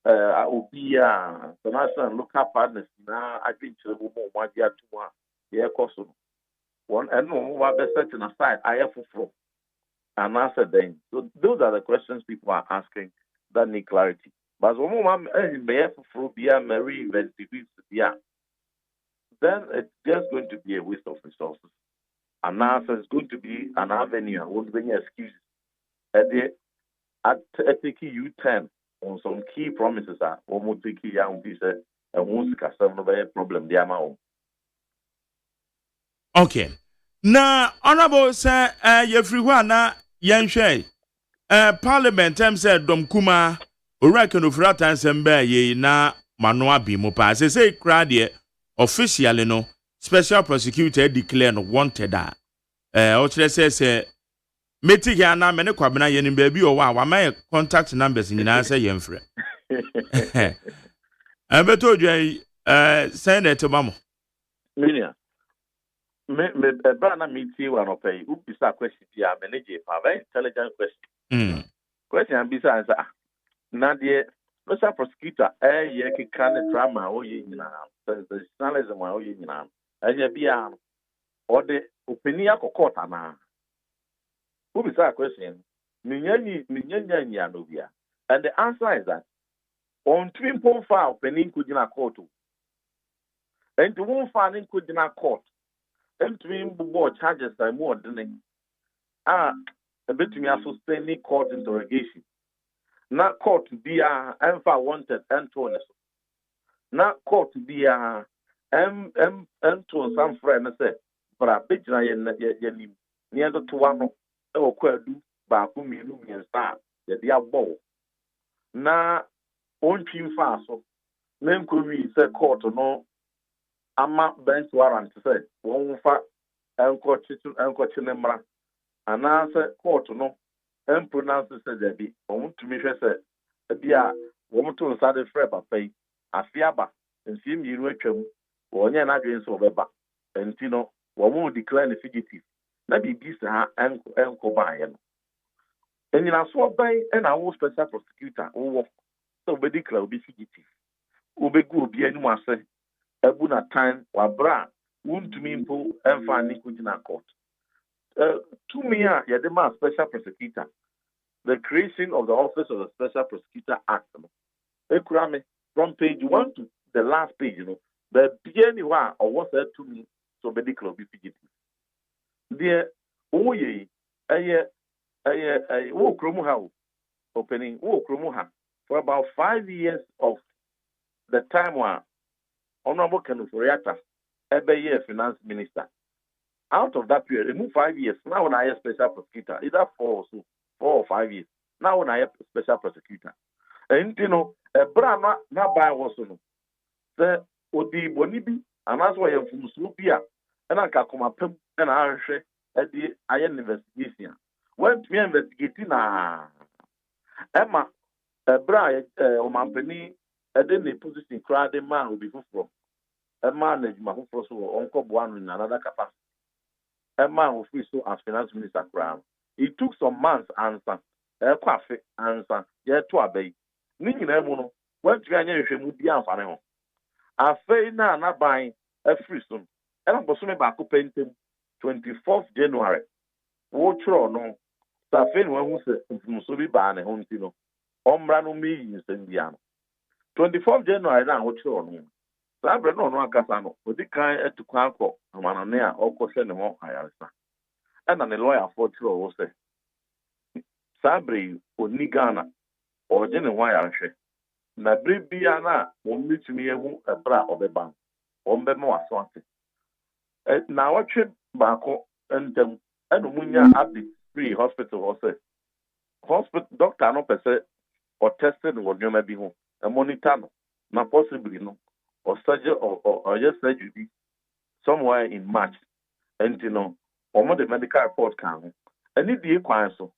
OBIA, international and local partners. Now, I think one and one setting aside, I have for and answer them. So those are the questions people are asking that need clarity. But when then it's just going to be a waste of resources. And now it's going to be an avenue. I won't bring excuses. At take U10 on some key promises are almost key young people and won't have problem there. Okay. Na honorable sir Yefriwana Yanshwe Parliament said Dom Kuma Urakan of Ratan Sembe ye na Manoa Bimupa say crowd officially no special prosecutor declared wanted that Ochre says Meti ya na mene kwabena yenim baby o wa my contact numbers nyina say yemfre. Beto dwan send it to mamo. Minia. Me na meeting one of pay. Who bisa question dia manage a very intelligent question. Question bisa answer. Na de special prosecutor ye kika drama o ye nyina. The journalism o ye nyina. Anya bia o de opinion court ana. Who is that question? And the answer is that on twin pole file penning could in a court. And to one filing could in a court. And twin board charges are more than a bit to me a sustaining court interrogation. Not court to be a alpha wanted and to not court to be a to some friend said, but a bit near the 2 o kwadu ba ku mienu miensa ye dia bo na ontwin fa so na nkowi se court no ama bench warrant se won fa enkochi ne mra ana se court no pronounce se da bi won tumi hwe se bia won to nsa de frɛ papa yi afiaba nsi mienu atwam wonye na dwen se obeba enti no won declare fugitive na bibi sa enko bae no enyina so ban na wo special prosecutor wo so be declare obi fugitive obegu obi animu ase ebu na time wa bra wuntumi mpo emfa ni kugina court to me ya the man special prosecutor the creation of the office of the special prosecutor act no ekurame from page 1 to the last page, the beginning one or what said to me so be declare obi fugitive there oye wo kromu ha opening wo kromu ha for about 5 years of the time when Honorable Kenuforiata ebe year finance minister. Out of that period, remove 5 years. Now when I have special prosecutor, either 4 or 5 years. Now when I have special prosecutor. And a brand not by was the Odi Bonibi, and that's why you're from Slupia, and I can come up and I share at the iron investigation. When we investigating Emma Ebra omampani ede ne position kra de man obi fufuro. A man na juma fufuro so onko boano in another capacity. A man who free so as finance minister kra. It took some months answer. Kwafe answer. Ye to abey. Ni nyina mu no, wan twa anya hwehwemu bi amfane ho. Afei na ban free so. E na boso me ba ko pentem 24th January. Wo tro no. Afei no hu se mfuso bi ba ne ho ntino. Omra no me yin sendia no 24th January na ho chiro no sabre no no akasa no odi kan etukwa akọ amanane a okọhwe ne ho ayaresa na ne lawyer for chiro wo se sabre oni Ghana oje ne ho ayarehwe na brebia na wo mitumi ehu ebra obeba ombe ma waso ate na watwe baako entem eno munya abi free hospital wo se hospital doctor no pese or tested or nyoma bi ho a monitor no na possibly no or surgery or just surgery somewhere in March and you know or the medical report can and it be kwan so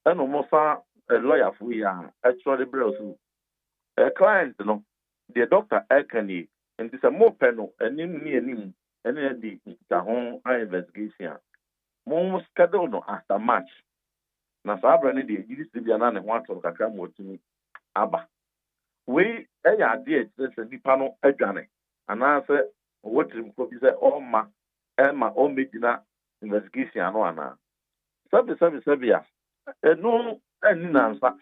and almost a lawyer for ya actually bros a client no the doctor ekani and this a more panel and ni and the home investigation mo schedule no after March na sabra ni the this be na ne ho ato kakra mo tumi aba we eya ade ese nipa no adwane anase wotrim ko bi se oma ema o medina investigation ano ana sabi ya eno eni na nsa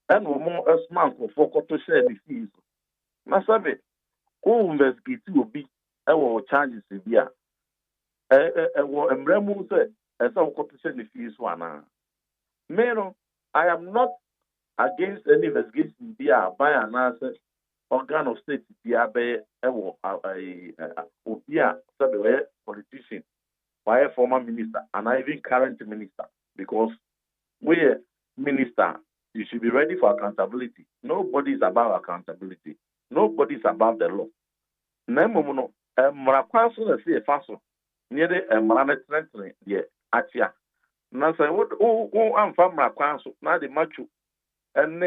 eno mo esman ko fokoto share the fees na sabi ko investigate obi ewo charges bi a ewo emremu se esa fokoto share the fees wana me no I am not against any investigation be by an answer organ of state be a politician, by a former minister, and even current minister, because we're minister, you should be ready for accountability. Nobody is above accountability. Nobody is above the law. Nemono, Mrakwaso, the sea faso, near the Maranet Trenton, the Atia. Nasa, I'm from Mrakwaso, not the machu. And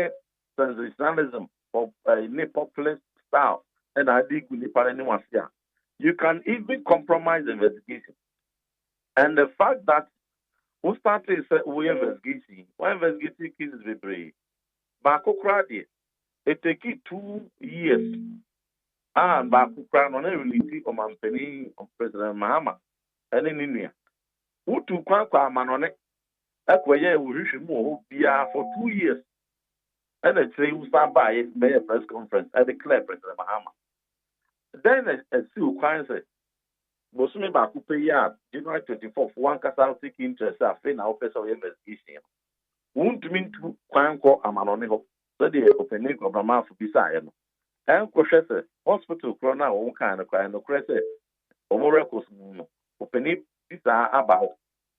sensationalism of a populist style, and I think we anyone here. You can even compromise the investigation. And the fact that we started we investigation, one investigating cases be brave. Bako Kradi, it take 2 years. And Bako Kran on a release of Mampeni of President Mahama and in India. Who to Kwanka Manone, Equaye, we reach more for 2 years. And they say we stand by it, may a press conference, and declare President Mahama. Then a few clients say, Bosumi Bakupeya, January 24th, one castle take interest, a fin office of investigation. Won't mean to Kwanko Amanoniho, so they open of the mouth beside. And Cochesse, hospital, corona, all kind of crime, no crescent, or records, open it, these are about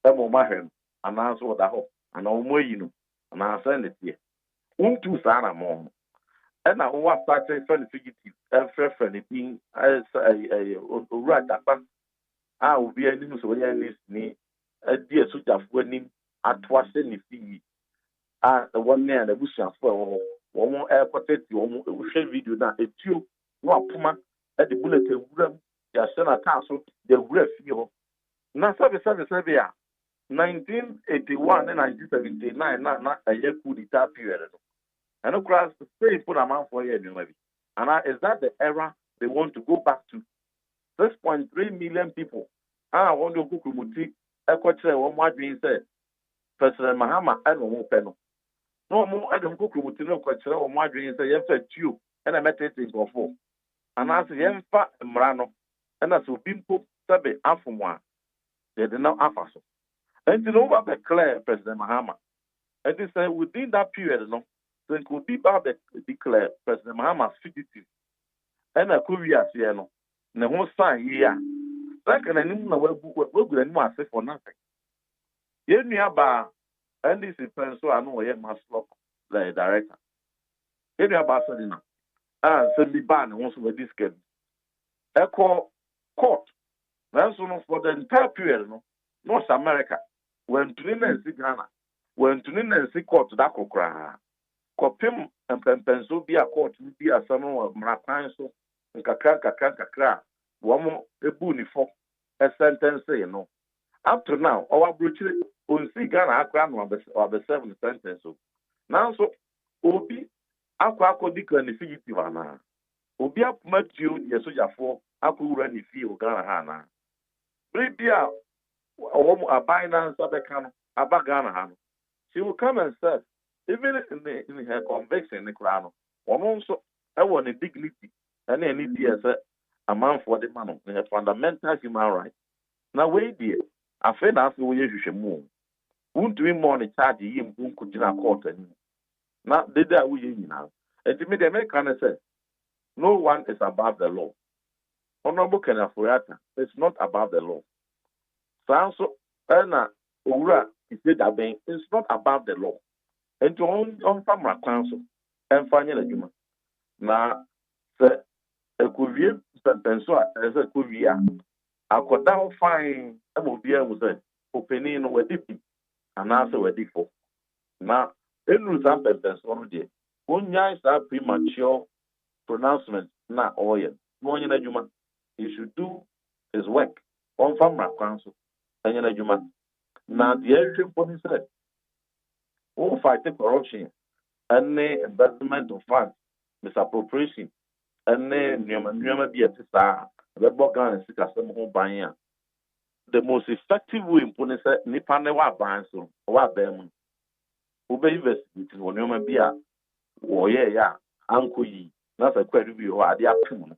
Emo Mahem, and answer what I hope, and all more you know, and I'll send it here. Untu sana mo na wa started friend fugitive friend being as a right apa obi anim so ya ni adi asujafo anim atwase ni fi one na busuafo wo airport wo hwe video na etio no apoma de bullet ewuram ya sena taso de wura fi ho na sabe ya 1981 and 1979 na ayeku di ta period no. And across the state put a man for you, and is that the era they want to go back to? 6.3 million people. I want to go to Muti, Equator, one more being said. President Mahama, I don't know, Penno. No more, I don't go to Muti, no question, or my dream say, yes, you, and I met it in Gofo. And I say, Yemfa and Mrano, and as you people, Sabe, Afumwa, they did not offer so. And to over declare President Mahama, and they say within that period, no. So it could be about the declare President Mahama fugitive. And a Korea, no, the whole sign here. Like an animal, we're going to say for nothing. You nearby, and this is so I know I must look the director. You nearby, send me ban once with this game. Echo court. That's one for the entire period, no, North America. When to see Ghana, when to see court to that cry. kopim empempenso bi a court bi asano mrakwan so nkakra wo ebu ni fo a sentence no up to now our bruchire on see Ghana akra no abe 7 sentence so now so obi akwa dika ni fugitive ana obi apmatio ye sojafo akura ni fie o Ghana ha na bibia owo abinance abeka no Ghana ha no she will come and serve even in her conviction in Krano. One also I want a dignity and any dear a man for the man in a fundamental human right. Now wait dear, I feel after you should move. Won't we more the charge him who could in a court and not did that we now. And to me the American says no one is above the law. Honorable Kenafuriata is not above the law. So Anna Ura is that being it's not above the law. And to on family council and final argument. Now, the Korean sentence as a Korea, I could now find a movie was an opinion with DP and answer with default. Now, in result, sentence on the one nice premature pronouncement, not oil. No, he should do his work on family council and an argument. Now, the area police said, who fight corruption and the investment of funds, misappropriation, and the be a sister, the Bogan and Sikasam Banya. The most effective way in Punisa Nipanewa Banso, or them who be investigated when you be a warrior, uncle ye, not a credit view or the afternoon.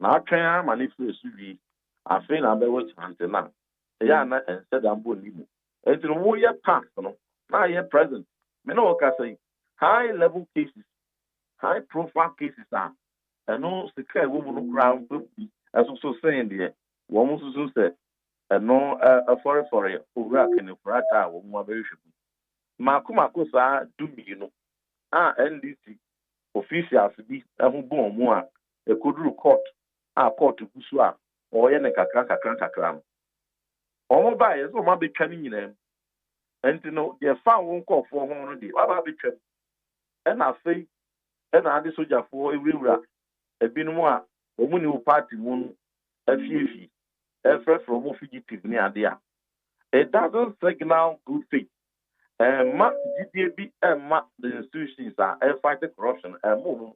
Now, train manifest be, I think I'm the watch hunter now. Yana and said I'm bullying. And to the warrior past, now you're present. Meno say high level cases, high profile cases are and no secret woman ground as also saying there. One also said and no a foreign who rack in the frata or more very should be. Makumakosa do me, NDC officials be a who born more a good court, court to Busua or Yanaka cram. All buyers will not be coming in them. And you know, they found one call for 100 days. What about the trip? And I say, and I just soldier for a real rat. A been more, a money party moon, a few effort from a fugitive near there. It doesn't signal good faith. And mark GDB and mark the institutions are fighting corruption and move.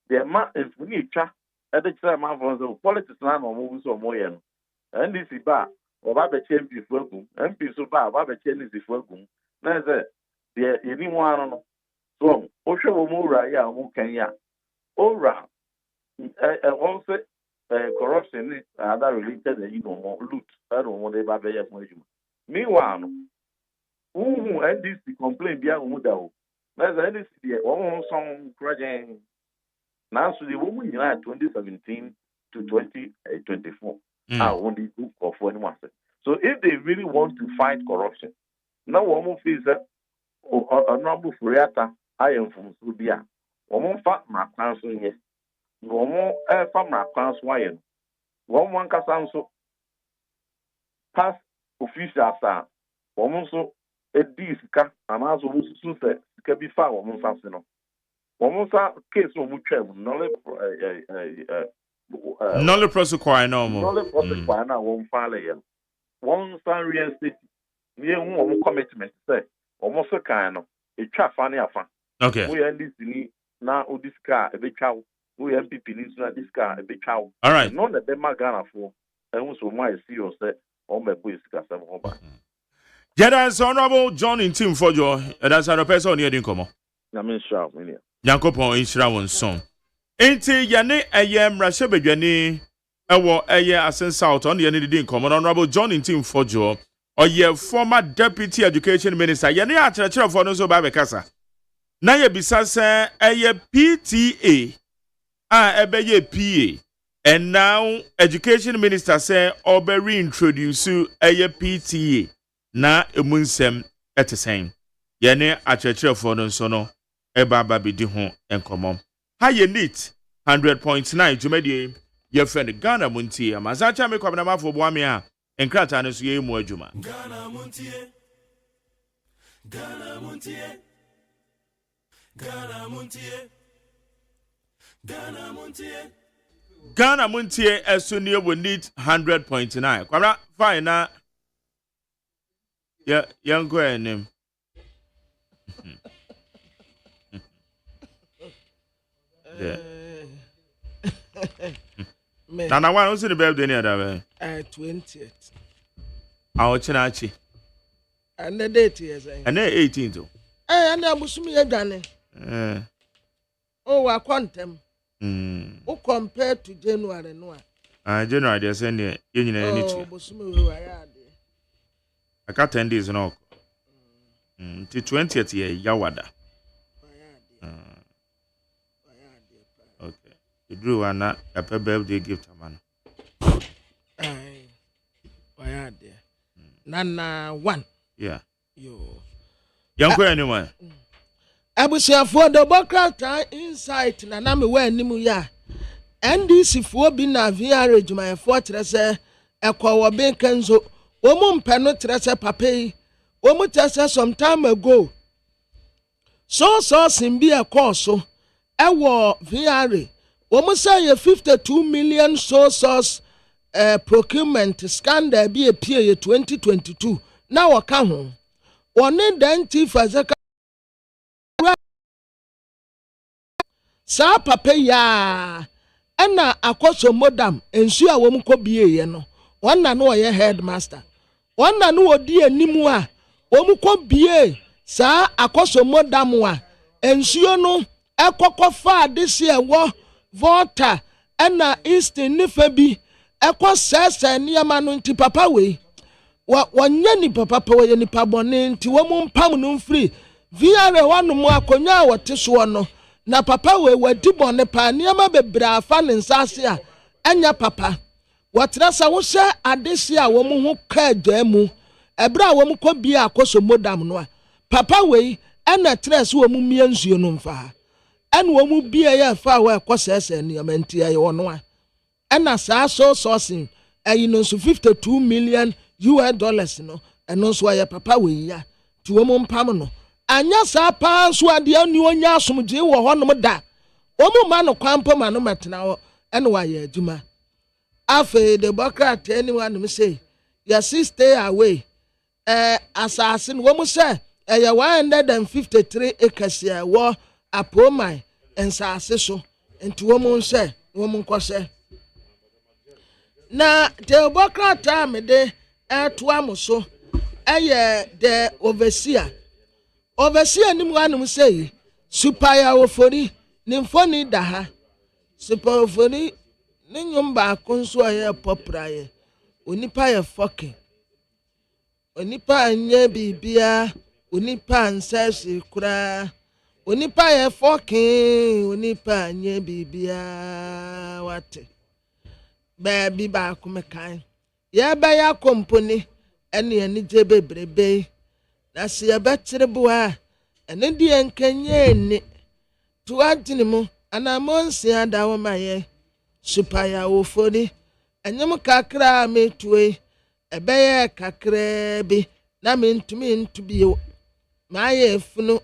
They mark if we need chat at the chairman for the politics now or movies or more. And this is bad. Oba change before go MP so ba oba change before go na say the anyone no so o hwe wo mu ra ya wo kan ya ora also corruption other related loot I don't want to ba be ya fun ejuma meanwhile no who NDC complain bia wo da o na say NDC the won son project na so the wo mu nyina 2017 to 2024 only group of anyone. So if they really want to fight corruption, now one feels that a number of Riata, I am from Subia. One fat my council, yes. One more from my council, one casanso past officials are one so a disca, and also who can be found one something. One case of which Nolly prosecute no more. Nolly prosecute now won't file again. One san real estate near one commitment say almost a kind of a trap funny affair. Okay. We end this now this car a big cow. We MPP needs this car a big cow. All right. None of them are gonna for and also my serious say all my boys got some over. That's Honorable John in Team for your that's a person here in Como. Yamin Sharp, Yankopon in Shrawan song. Enti yane ayem rasebedwane ewo eye Asen South on the end din come Honorable John in Team for your or ye former deputy education minister yane akyerɛkyerɛ for no so ba bekasa na ye bisa se eye PTA ebeye PA and now education minister say obe reintroduce eye PTA na emunsem etesen yane akyerɛkyerɛ for no so no eba ba bedi ho enkomom ha ye neat 100.9 jumedie ye friend Ghana Muntie amazacha me kwabena mafo boame a enkrata no so ye mu adwuma Ghana Muntie Ghana Muntie Esunia will need 100.9. Kwara fine na young girl name. Yeah. Nana one who's in the birthday near that 20th. Our Chinachi. And the date is and then 18 too. And I was me a done. Oh, I quantum. Who compared to January no. January they send you in any. I got 10 days no. Till 20th year Yawada. Okay. You drew a birthday gift man. Aye. Why are there? Nana one. Yeah. Yo. Young anyone. I was here for the Bocrat insight and I'm aware Nimuya. And this if we be na VR my fortress a kwa Kenzo, woman penetrate pape, woman test some time ago. So simbi a course, I war VR. Woman say a 52 million source procurement scandal be a period 2022. Now I come home. One then chief as a sa papa ya ena akoso modam ensu a wom ko bie no wonna no ye headmaster wonna no odi animu a wom ko bie sa akoso modam a ensu no ekokọ fa adese ewo volta ena eastern nifa bi ekọ sese niama no nti papa we wanya ni papa we ni pabone nti wom mpam no mfiri viare wanu mu akonya a wote so no na papa we wadi bone pa niama bebra afa ne nsase a anya papa watra sa wo hye adehye a wo mu ho ka adwamu ebra wo mu ko bia akoso modam no a papa we ana tres wo mu mia nsuo no mfa en wo mu bia ya fa wo ekosese niama nti aye wono a ana sa so sourcing ayi no so 52 million US dollars no eno so aye papa we ya ti wo mu mpam no anya sa pa so ade ani onya asomje wo honom da omu ma no kwampo ma no metena wo ene wa ye aduma afa the bureaucrat anyone me say your stay away assassin wo mu say ya 153 acres ya wo apomai ensase so enti wo mu say wo mu nkose na the bureaucrat am de to am so the overseer ni mwanum say supaya ofori ni mfoni da ha super ofori ni nyumba konso aye popra ye onipa ye fucking onipa anye bibia onipa ansasi kura onipa ye fucking onipa anye bibia wate baby ba kumekan ye ba ya komponi ene je bebrebe na se yabetre boa ene di enkenye ni to adinimu ana monsi adawo maye supaya ofori enyem kakra metue ebeye kakra bi na mentumi ntubio maye funu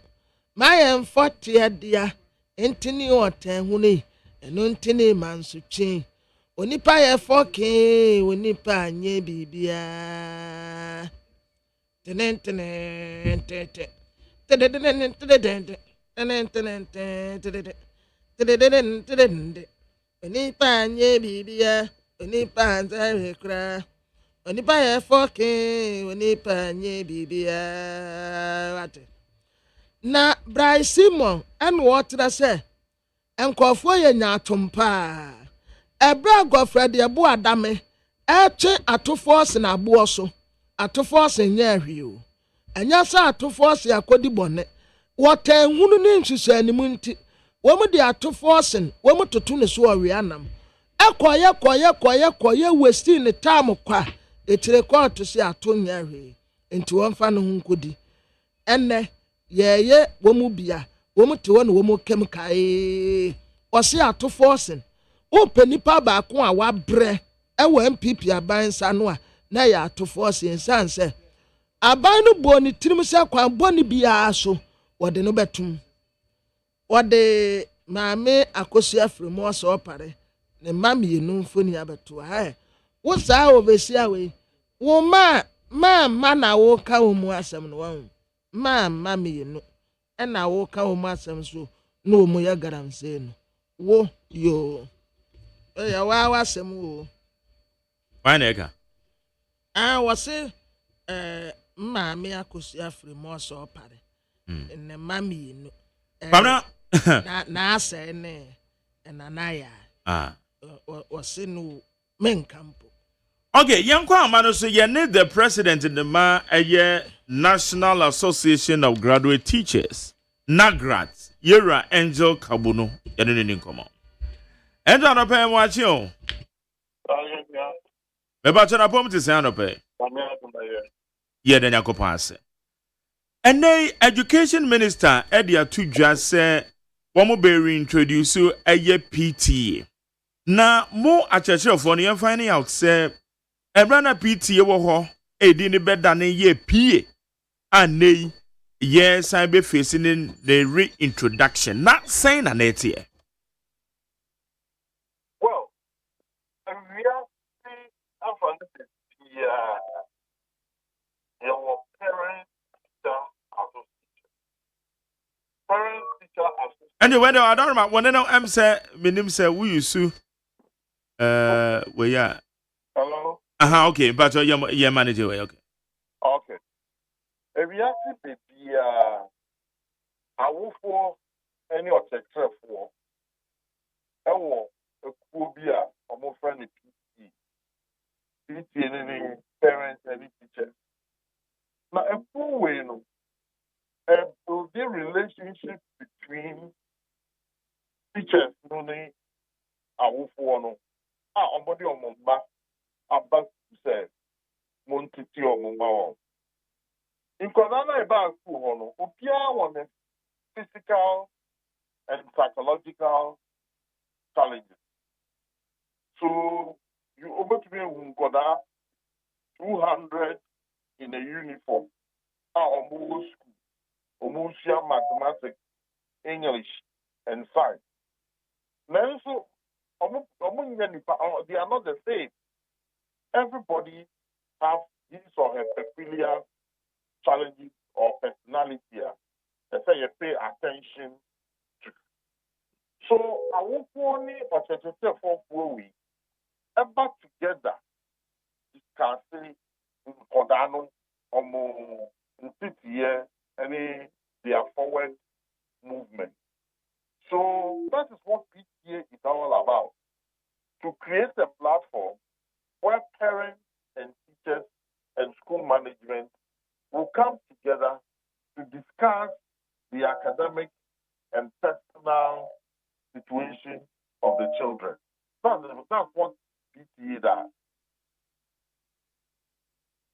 maye mfote adia entini otan huni eno ntini mansutwe onipa ye foke onipa anye bibia onipa anye bibia onipa anzare kra onipa ye foke onipa anye bibia wate na Bryce Simon and water say enkofo ye nya atompa ebra gofred ye bo adame eche atofo se na abo so atofo se nya ahwio anya sa atofo se akodi bone wota hunu ne nhwehwe animu nti wo mu de atofo se wo mu toto ne so owe anam ekoye westi ne tam kwa etire kwa to se ato nya ahwe nti won fa ne hu nkodi enne ye wo mu bia wo mu te wo ne wo mu kem kai o se atofo se o penipa ba ko a wa bre ewo MPP aban sa no a na ya atofo se nsanse aban no bo ni tirim se kwan bo ni bia so wode no betum wode maame akosua fremu so pare ne mami enu mfoni abeto ha wo saa obesia we wo ma na wo ka wo mu asem no wo ma mami enu na wo ka wo mu asem so no mu ya garamse no wo yo ya wa asem wo why neka wose maame akosua fremu so pare ne mami enu Pamna na ase ne na ya wose no menkampo. Okay, yanko amano so ye need the president in the ma National Association of Graduate Teachers NAGRAT Yera Angel Kabuno yene nkomo. Enda no pe mwachi o. Me ba chana pom ti se no pe. Ye den yakopa ase. Ene education minister Edia Tudwa se womo be reintroduce PTA. Na mo achechefo no finding out say Ebrana PTA wo ho edi ni beda ne ye PA anei yes I be facing the reintroduction not saying an etie. Well, we are your parents teacher association. Anyway, I don't remember when I'm say minim say we you we ya. Hello. Okay, but your manager way okay. Okay. If we have to be for any of the for a phobia or more friendly PTA parents and teachers. Now a full way no the relationship between teachers no ne awofo no ombody omomba about say montiti omomba o inkonana eba school no opia won physical and psychological challenges. So you over to me unkoda 200 in a uniform almost almost mathematics, English, and science. Now, so they are not the same. Everybody has his or her peculiar challenges or personality. They say you pay attention to. So I will only or for we ever together discussing in Kodano or in PTA any their forward movement. So that is what PTA is all about. To create a platform where parents and teachers and school management will come together to discuss the academic and personal situation of the children. That's what PTA does.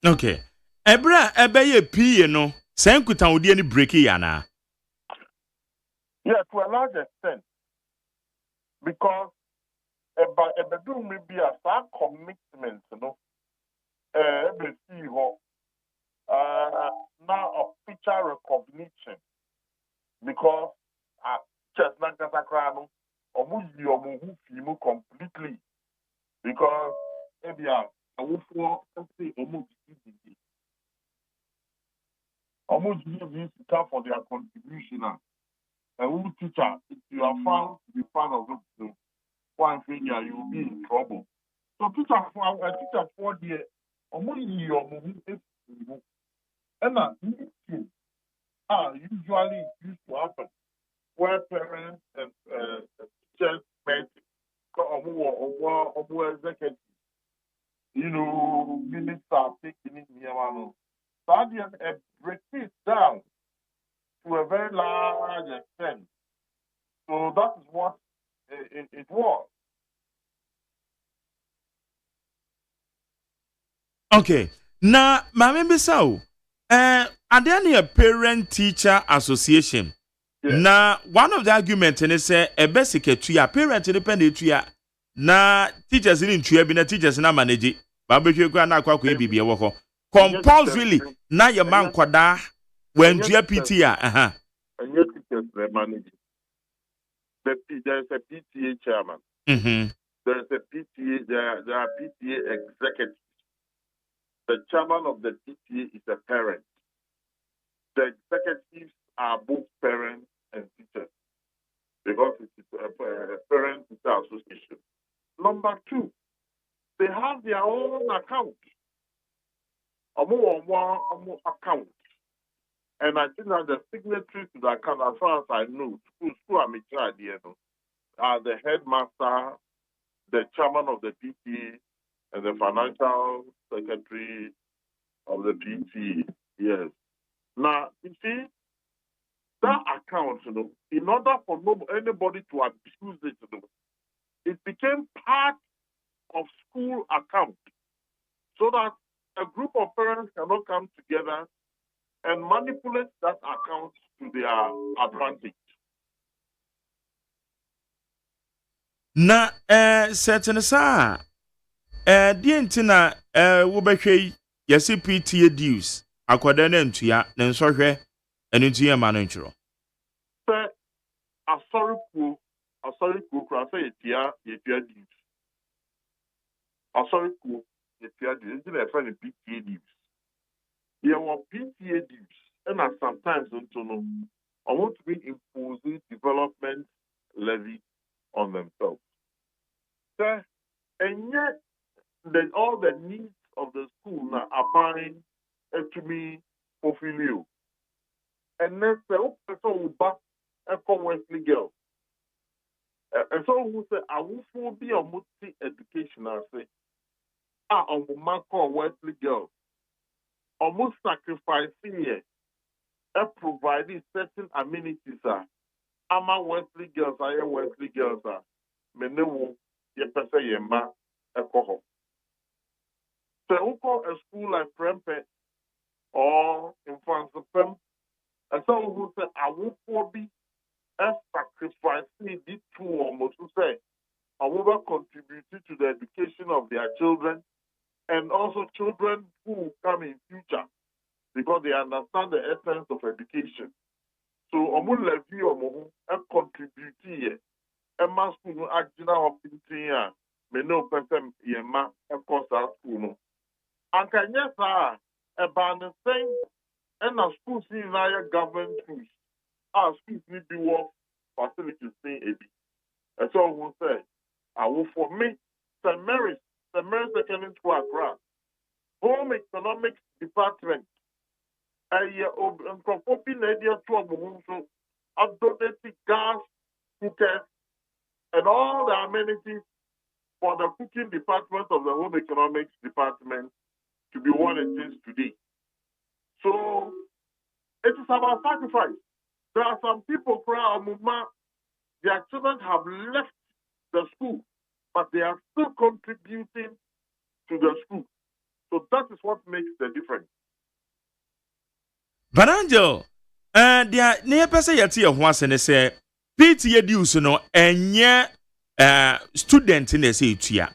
Okay. Ebra ebeye PA no senkuta odi ani breaki yana. Yeah, to a large extent. Because a do maybe a far commitment, you know. Every CEO now of picture recognition. Because just not that crano or move completely. Because maybe a woof almost used to come for their contribution. And who teacher, if you are found to be part of the one thing, you will be in trouble. So teacher for the almost your movie and usually used to happen where parents and teachers met or executive, minister taking in here. So break it down to a very large extent. So that is what it was. Okay. Na mama bisao. Are there a parent teacher association? Yes. Na one of the arguments is say a basic tuya parent independent tuya na teachers in tuya bi na teachers na manage. Ba be kwa na kwa bibia wo ho. Compulsorily na your man kwada when tuya PTA and your teachers manage. there's a PTA chairman. Mm-hmm. There's a PTA. There are PTA executives. The chairman of the PTA is a parent. The executives are both parents and teachers because it is a parent-teacher association. Number two, they have their own account. Omo account. And I think that the signatories to the account, as far as I know, school I'm in charge, are the headmaster, the chairman of the PTA, and the financial secretary of the PTA. Yes. Now, you see, that account, in order for anybody to abuse it, it became part of school account so that a group of parents cannot come together and manipulate that account to their advantage. Na certain sa die ntina wo behwe yesi PTA dues akwada na ntua na nsɔhwɛ enu ntua ma no ntworo. Sɛ asɔre kura sɛ yɛtua dues. Asɔre kuo yɛtua dues. Nti na yɛfrɛ no PTA dues. Yɛwɔ PTA dues ɛna sometimes nso no ɔmo to be imposing development levy on themselves. Sɛ ɛnyɛ all the needs of the school na aban ɛtumi fulfill. And then sɛ wopɛ sɛ wo ba ɛkɔ Wesley Girls. And so who say awofo bi a ɔmo te education ase a ɔmo ma kɔ Wesley Girls. Ɔmo sacrifice yɛ provide certain amenities ama Wesley Girls ayɛ Wesley Girls mene wo yɛpɛ sɛ yɛn ma ɛkɔ hɔ. Sɛ wokɔ a school like Prempeh or Mfansepem, and so who say awofo bi sacrifice the two almost to say ɔmo contribute to the education of their children and also children who come in future because they understand the essence of education. So ɔmo levy ɔmo contribute here. Emma school no agina hɔ me no person yema ɛkɔ saa school no. Anka nyɛ saa ɛba ne sɛn ɛna schools nyinaa yɛ government schools. Schools need to work facilities thing ebi. And so we say, for me, St. Mary's Secondary School Accra, Home Economics Department, I've donated gas, cookers, and all the amenities for the cooking department of the Home Economics Department to be what it is today. So it is about sacrifice. There are some people, their children have left the school, but they are still contributing to the school. So that is what makes the difference. Vanangel, there near person yet here once and say PTA dues no enye student in the say tua.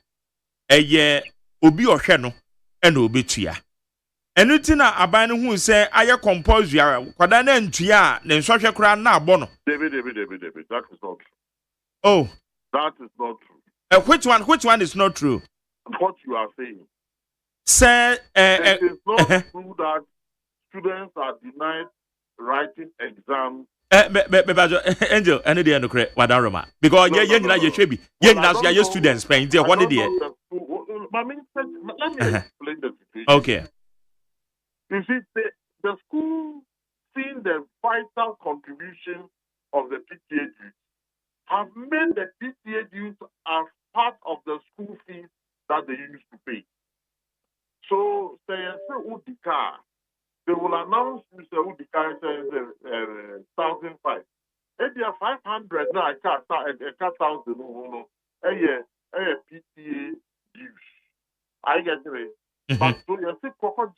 Eye obi ohwe no and obi tua. Anything aban who say aye compulsory kwada na ntua na nsɔhwɛ kra na abɔ no. David, that is not true. Oh, that is not true. Which one is not true? What you are saying. Sir, it is not true that students are denied writing exams. Angel, any day no correct Wadaroma. Because you should be. You students paying there one day. Let me explain the situation. Okay. You see, the school, seeing the vital contribution of the PTA dues, have made the PTA dues as part of the school fees that they used to pay. So, they will announce Mr. Udika 1,005. If you are 500 now, I can't 1,000. PTA dues. I get it. But so you see,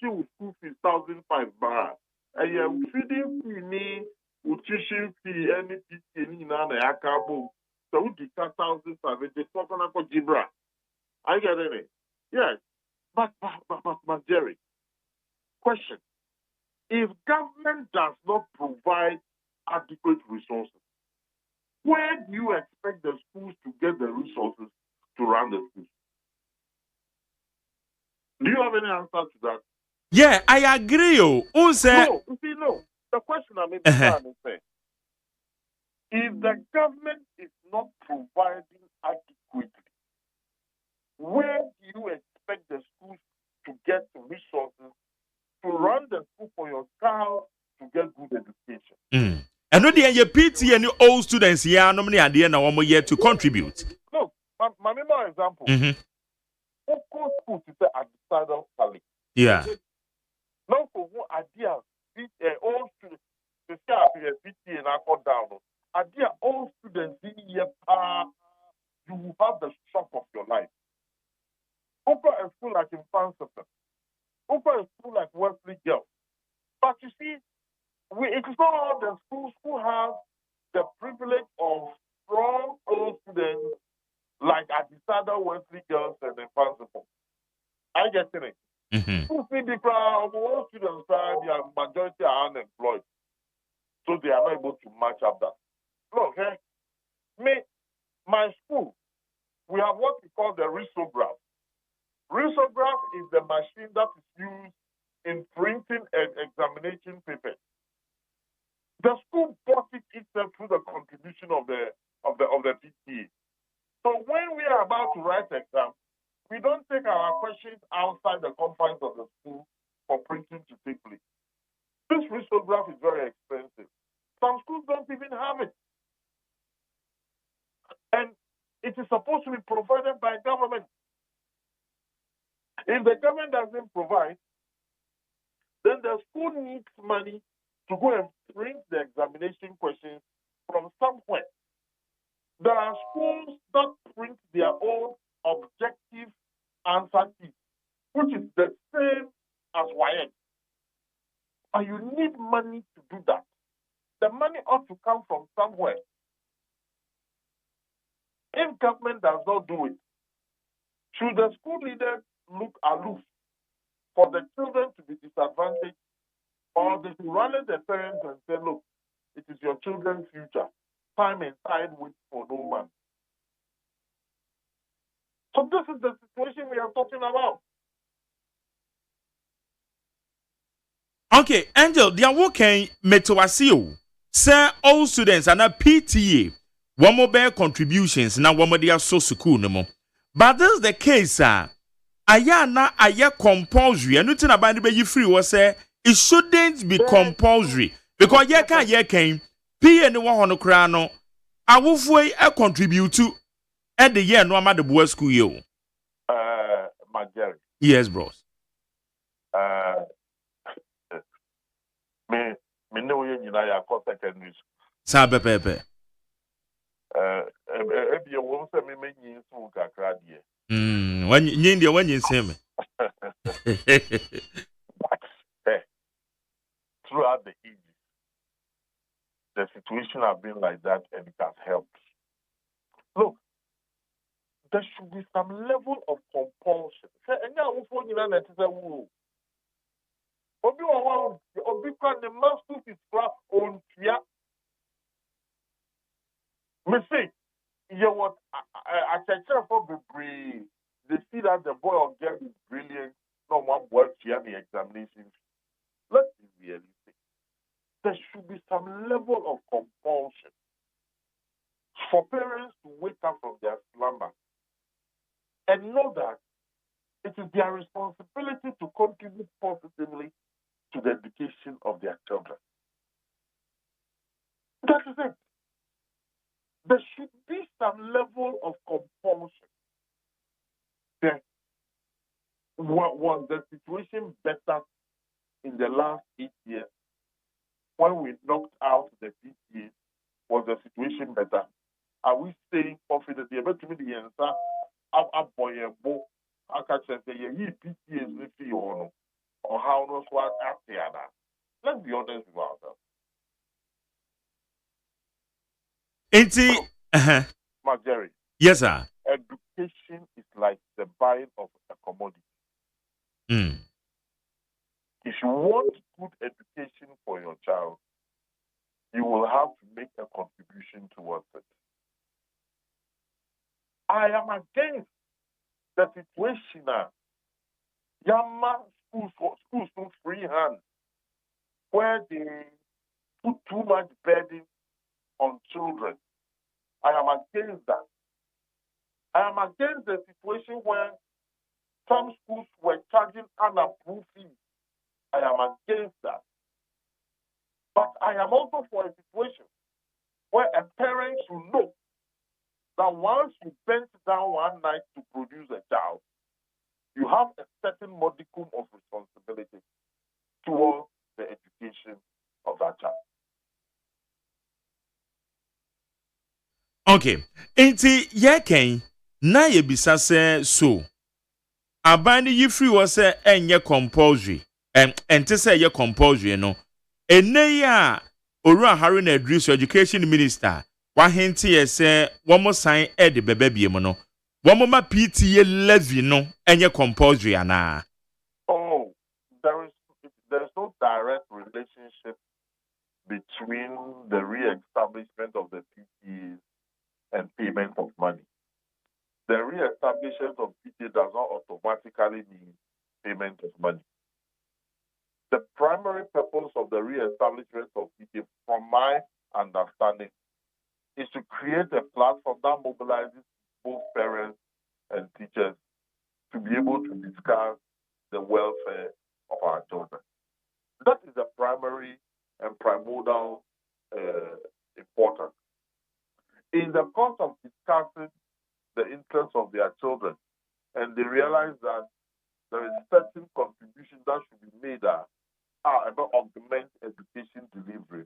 with school fees 1,005 bar. And feeding fee, nutrition fee, any PTA, na akabo. So we 1,005. It's not Jibra. I get it. Yes, but Jerry. Question: if government does not provide adequate resources, where do you expect the schools to get the resources to run the schools? Do you have any answer to that? Yeah, I agree. No, you see, no. The question I made is saying, if the government is not providing adequately, where do you expect the schools to get the resources to run the school for your child to get good education? And no, the PT and all students here, no many idea now one more year to contribute. No, my example. Oko school is at the side of Cali. Yeah. No, for what idea? All students, the staff here, PT and I got down. Idea all students in here, you will have the shock of your life. Open a school like in Francis, open a school like Wesley Girls. But you see, it is not all the schools who have the privilege of strong old students like at the Sada Wesley Girls and the Francis. I get it. Who see the crowd, all students, their majority are unemployed. So they are not able to match up that. Look, my school, we have what we call the risograph. Risograph is the machine that is used in printing and examination papers. The school bought it itself through the contribution of the PTA. So when we are about to write exam, we don't take our questions outside the confines of the school for printing to take place. This risograph is very expensive. Some schools don't even have it. And it is supposed to be provided by government. If the government doesn't provide, then the school needs money to go and print the examination questions from somewhere. There are schools that print their own objective answer key, which is the same as WAEC. And you need money to do that. The money ought to come from somewhere. If government does not do it, should the school leaders look aloof for the children to be disadvantaged, or they should rally the parents and say, look, it is your children's future. Time and tide wait for no man. So this is the situation we are talking about. Okay, Angel, they are working metawasio. Say all students and a PTA. One more bear contributions now one more they are so school no more. But this is the case, Ayana aya compulsory. And nothing about the you free was say it shouldn't be compulsory. Because ye can P and one on the crown. I will for a contribute to at the year no matter the boy school you. Jerry. Yes, bros. Me know you are secondary school. Sabe pepe. If you want to me in school, when you see me. Throughout the ages, the situation has been like that and it has helped. Look, there should be some level of compulsion. They see that the boy or girl is brilliant, no one boy here the examinations. Let's be realistic. There should be some level of compulsion for parents to wake up from their slumber and know that it is their responsibility to contribute positively to the education of their children. That is it. There should be some level of compulsion. Then, was the situation better in the last 8 years? When we knocked out the PTA, was the situation better? Are we saying confidently? But to me, the answer, I can say, yeah, PTA is with you or how knows what after that. Let's be honest with ourselves. Jerry. Yes, sir. Education is like the buying of a commodity. If you want good education for your child, you will have to make a contribution towards it. I am against the situation now. Yama schools to free hand, where they put too much burden on children. I am against that. I am against the situation where some schools were charging unapproved fees. I am against that. But I am also for a situation where a parent should know that once you bent down one night to produce a child, you have a certain modicum of responsibility towards the education of that child. Okay. Enti yeken na yebisa se so. Aban yi free wo se enye compulsory. Ente se ye compulsory no. Ene ya Orua Haruna Idris Education Minister wa henti ye se womo sign de bebe biem no. Womo ma PTA levy no enye compulsory ana. Oh, there is no direct relationship between the re-establishment of the PTAs and payment of money. The re-establishment of PTA does not automatically mean payment of money. The primary purpose of the re-establishment of PTA, from my understanding, is to create a platform that mobilizes both parents and teachers to be able to discuss the welfare of our children. That is the primary and primordial importance. In the course of discussing the interests of their children, and they realize that there is certain contribution that should be made about augment education delivery,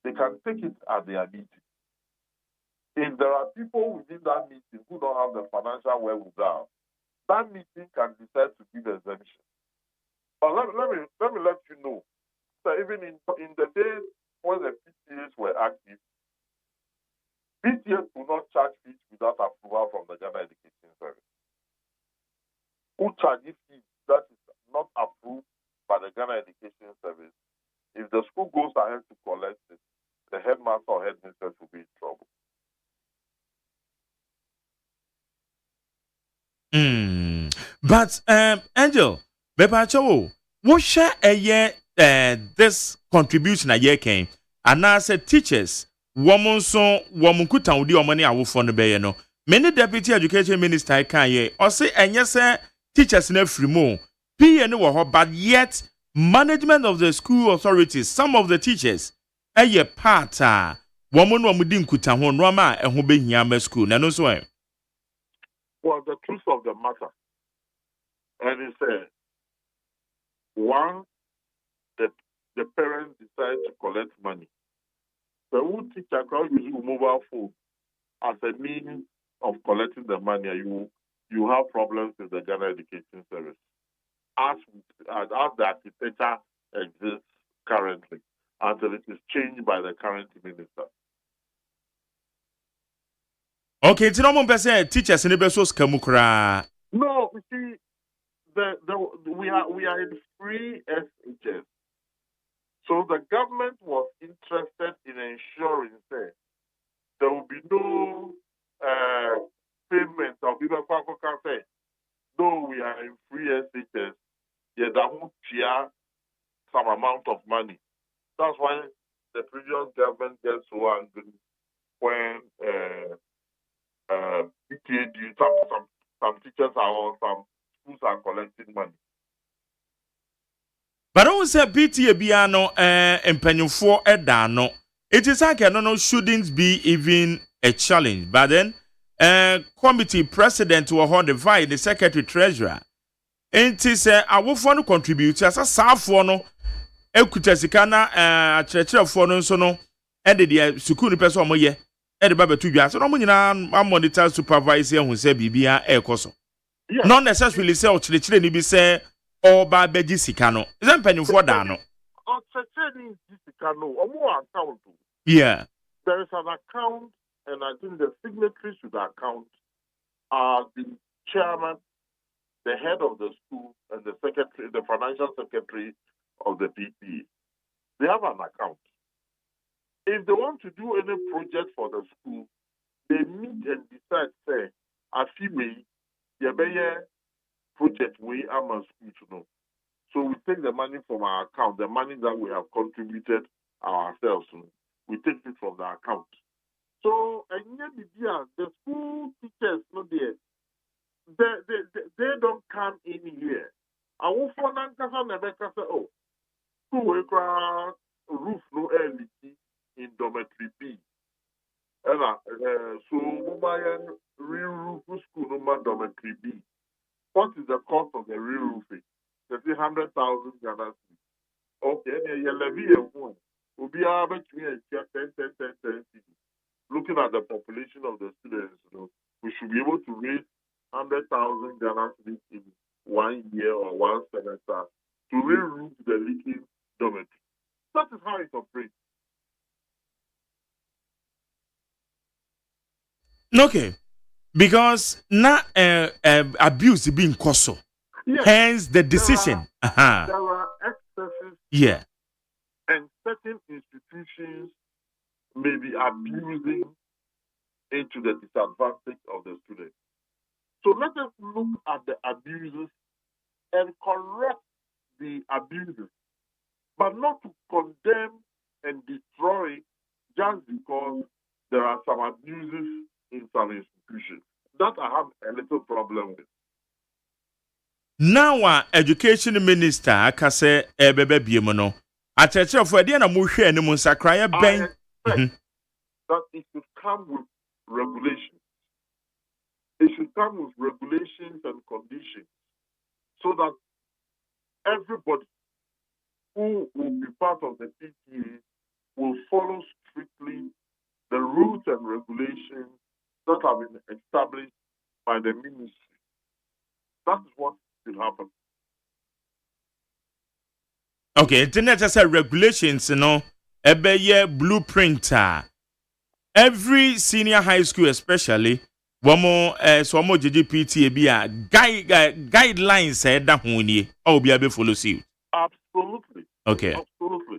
they can take it at their meeting. If there are people within that meeting who don't have the financial wherewithal, that meeting can decide to give exemption. But let me let you know that even in the days when the PTAs were active, PTAs do not charge fees without approval from the Ghana Education Service. Who charges fees that is not approved by the Ghana Education Service? If the school goes ahead to collect it, the headmaster or headmistress will be in trouble. But Angel, Bepacho, what share a year this contribution a year came, and I said teachers, woman so woman could town the money I will fund the bay no. Many deputy education minister can ye or say and yes teachers in every more but yet management of the school authorities, some of the teachers a year part woman wamudin kuta hon rama and who be here school and so on. Well, the truth of the matter, and it's one, the parents decide to collect money. The who teacher can use mobile phone as a means of collecting the money. You have problems with the Ghana Education Service, as the architecture exists currently, until it is changed by the current minister. Okay, it's not one teachers in the best kamukra. No, you see, we are in free SHS. So the government was interested in ensuring that there will be no payment of people can say, though we are in free SHS, yeah, that won't share some amount of money. That's why the previous government gets so angry when PTA do some teachers are on, some schools are collecting money. But I don't say PTA biano empenyufo edano. It is like no shouldn't be even a challenge. But then committee president will hold the secretary treasurer. And it is our phone contribute as a staff no ekutasikana church for no so no and the school person moye e de baba tu bia so no nyina monitor supervisor hu say bibia e koso. Not necessarily say o chire ni bi say Oba beji sika no. Is that penny for that no? Yeah. There is an account, and I think the signatories to the account are the chairman, the head of the school, and the secretary, the financial secretary of the PTA. They have an account. If they want to do any project for the school, they meet and decide, say, as way, you project way I'm school to know. So we take the money from our account, the money that we have contributed ourselves, we take it from the account. So the school teachers, no, they don't come in here. I will for oh, school roof no early in dormitory B. So mobile re-roof school no dormitory B. What is the cost of the re-roofing? 100,000 Ghana. Okay, you levy a one. Will be able to 10. Looking at the population of the students, we should be able to raise 100,000 Ghana in 1 year or 1 semester to re-roof the leaking dormitory. That is how it operates. Okay, because now abuse being caused. Yes. Hence the decision. There are excesses. Yeah. And certain institutions may be abusing into the disadvantage of the students. So let us look at the abuses and correct the abuses, but not to condemn and destroy just because there are some abuses in some institutions. That I have a little problem with. Now, education minister, akase ebebe biemono. Acheche for the na mo hwe ni mo sakraya ben. That it should come with regulations. It should come with regulations and conditions so that everybody who will be part of the PTA will follow strictly the rules and regulations that have been established by the ministry. That is what should happen. Okay, internet has regulations, ebeye blueprint. Every senior high school, especially, so mo JGPTA be a guidelines that huni or be able to follow suit. Absolutely. Okay. Absolutely.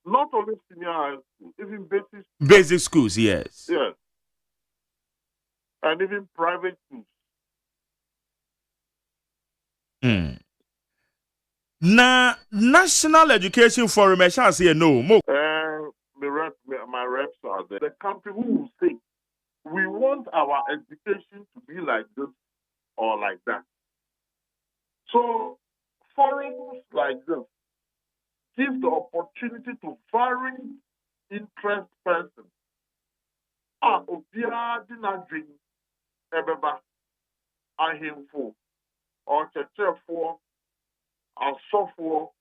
Not only senior high school, even basic schools, yes. Yes. And even private schools. Na National Education Forum, I shall say no more. My reps are there. The country who will say, we want our education to be like this or like that. So, forums like this give the opportunity to varying interest persons. Obia dina dream, ebeba, ahimfo, or chechefo, or sofo,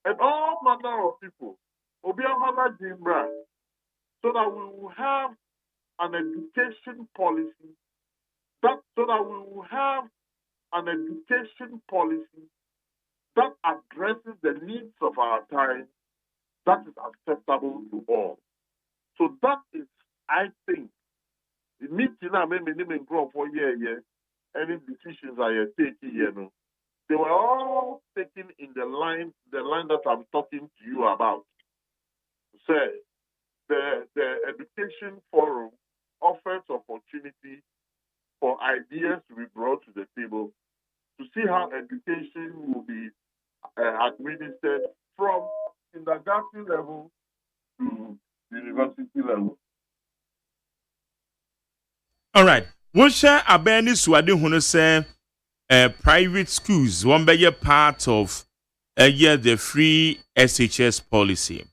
and all manner of people. Obia hana jimbra, so that we will have an education policy. So that we will have an education policy that addresses the needs of our time, that is acceptable to all. So that is, I think, the meeting I made for year, any decisions I are taking, they were all taken in the line that I'm talking to you about. Say, the education forum offers opportunity for ideas to be brought to the table to see how education will be administered from kindergarten level to university level. All right. We'll share a benny swadi who say private schools won't be a part of the free SHS policy.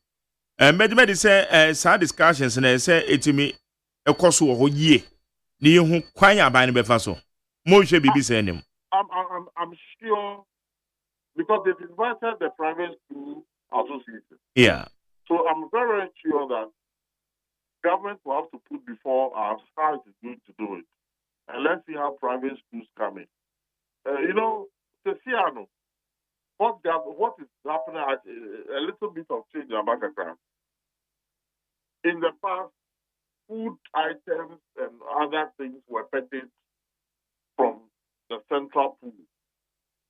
Medi say sad discussions and say it to me a course of ye. Ni who kwanya by the befaso. Moshe bibi say him. I'm sure because they've invited the private school association. Yeah. So I'm very sure that government will have to put before us how it is going to do it. And let's see how private schools come in. Tesiano, what is happening, a little bit of change in Abakaka. In the past, food items and other things were purchased from the central pool.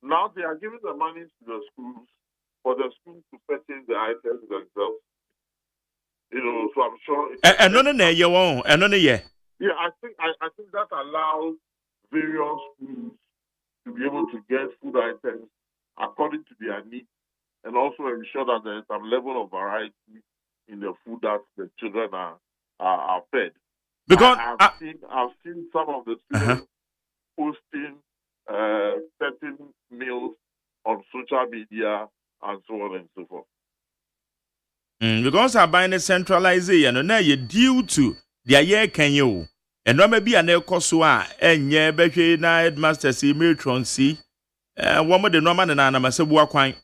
Now they are giving the money to the schools for the schools to purchase the items themselves. So I'm sure. Yeah, I think that allows various schools to be able to get food items according to their needs, and also ensure that there is some level of variety in the food that the children are fed. Because I've seen some of the students posting certain meals on social media and so on and so forth. Because I buy the centralization, and now you due to the year can you. And no maybe an ekosua, and ye beche na headmaster see matron see. One more the normal and I must say,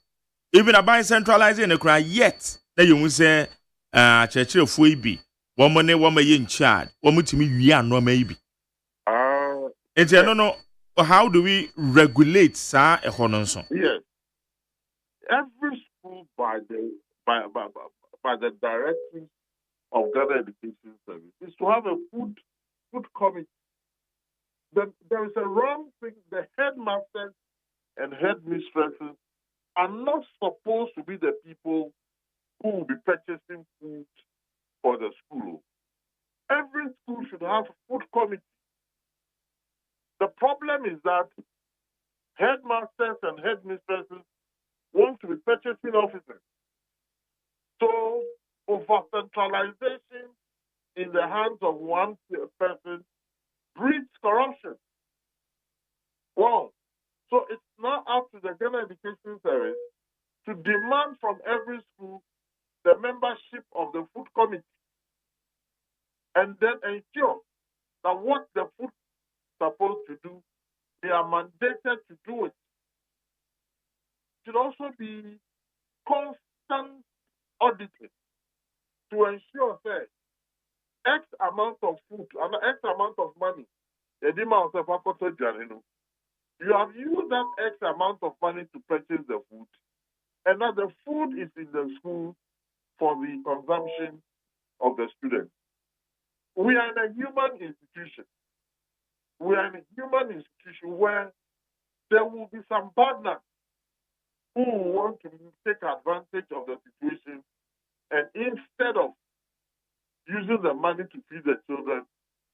even a buy centralizing the cry yet. Then you will say, church of Fuibi, one money, one may in charge, one more to me, yeah, no maybe. It's I don't know how do we regulate sa a hononson? Yes. Every school by the directive of Ghana Education Service is to have a food committee. There is a wrong thing. The headmasters and headmistresses are not supposed to be the people who will be purchasing food for the school. Every school should have a food committee. The problem is that headmasters and headmistresses want to be purchasing officers. So, over centralization in the hands of one person breeds corruption. Well, so it's now up to the Ghana Education Service to demand from every school the membership of the food committee, and then ensure that what the food is supposed to do, they are mandated to do it. It should also be constant auditing to ensure that X amount of food and X amount of money, you have used that X amount of money to purchase the food, and now the food is in the school for the consumption of the students. We are in a human institution. We are in a human institution where there will be some partners who want to take advantage of the situation, and instead of using the money to feed the children,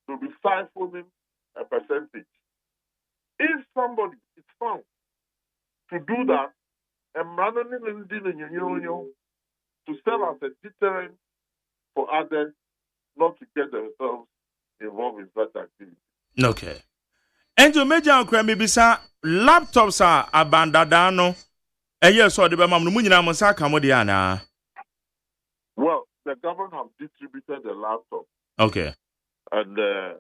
to be siphoning a percentage. If somebody is found to do that, and to serve as a deterrent for others not to get themselves involved in such activity. Okay. And you major crime bisa laptops are abandoned. Yes, so the Bamam Munina Mosaka Modiana. Well, the government have distributed the laptop. Okay. And the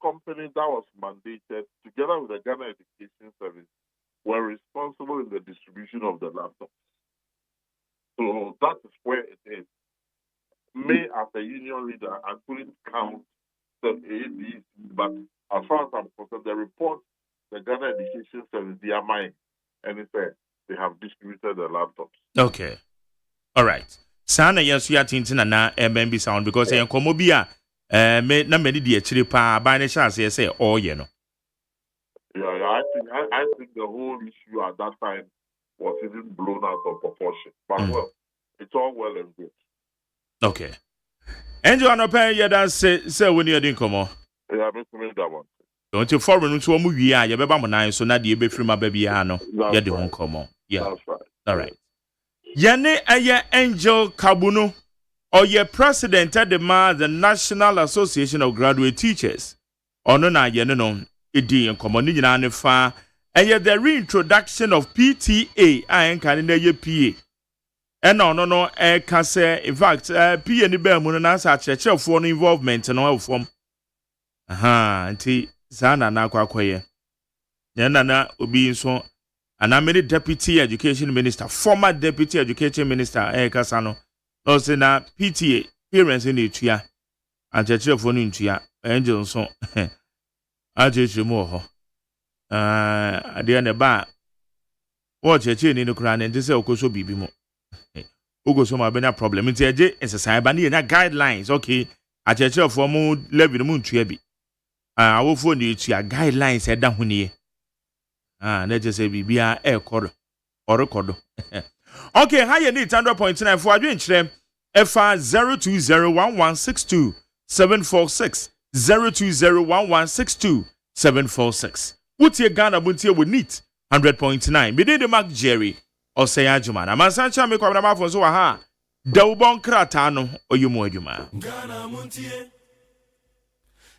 company that was mandated, together with the Ghana Education Service, were responsible in the distribution of the laptop. So that is where it is. Me, as a union leader, I couldn't count the ADs, but as far as I'm concerned, the report, the Ghana Education Service, they are mine. And it said they have distributed the laptops. Okay. All right. Sana yes we are thinking na MMB sound because en komobia me na many di achire pa ba ne chance say all ye no. Yeah, I think the whole issue at that time was even blown out of proportion. But well, it's all well and good. Okay. Enjo anopa ye dan say when you din komo. Yeah, me that one. Don't you foreign to omu wi a ye beba mo nan so na de be free ma ba bia no. Ye de hon komo. Yeah. That's right. All right. Yane aye Angel Kabuno or ye president at the National Association of Graduate Teachers. Ono na ye no edi enkomo ni nyina ne fa aye the reintroduction of PTA I kan na ye PA. And no can say in fact PA ni be mu na sa chechefo no involvement no from nti sana na akwakoye. Yana na obi nso and I'm a deputy education minister, former deputy education minister, Kasano. No, say na PTA, parents in it, yeah, and church phone in Tia, Angel so. I just remove at the end of bar. Watch a chain in the crown and this also be more. Ugo so my been a problem. It's a J. It's a cyber and guidelines, okay. I church for moon, levy the moon trebi. I will phone you to your guidelines at down here. Let's just say be a air cord or record. Okay, how you need 100.9 for a drink them. FR 0201162 746 0201162 746. Wotie Ghana Muntie with neat 100.9. Bidi the Mark Jerry OSEI AGYEMAN. Amansancha me kwa mafo so ha. Da ubon krata no oyumu adwuma. Ghana Muntie.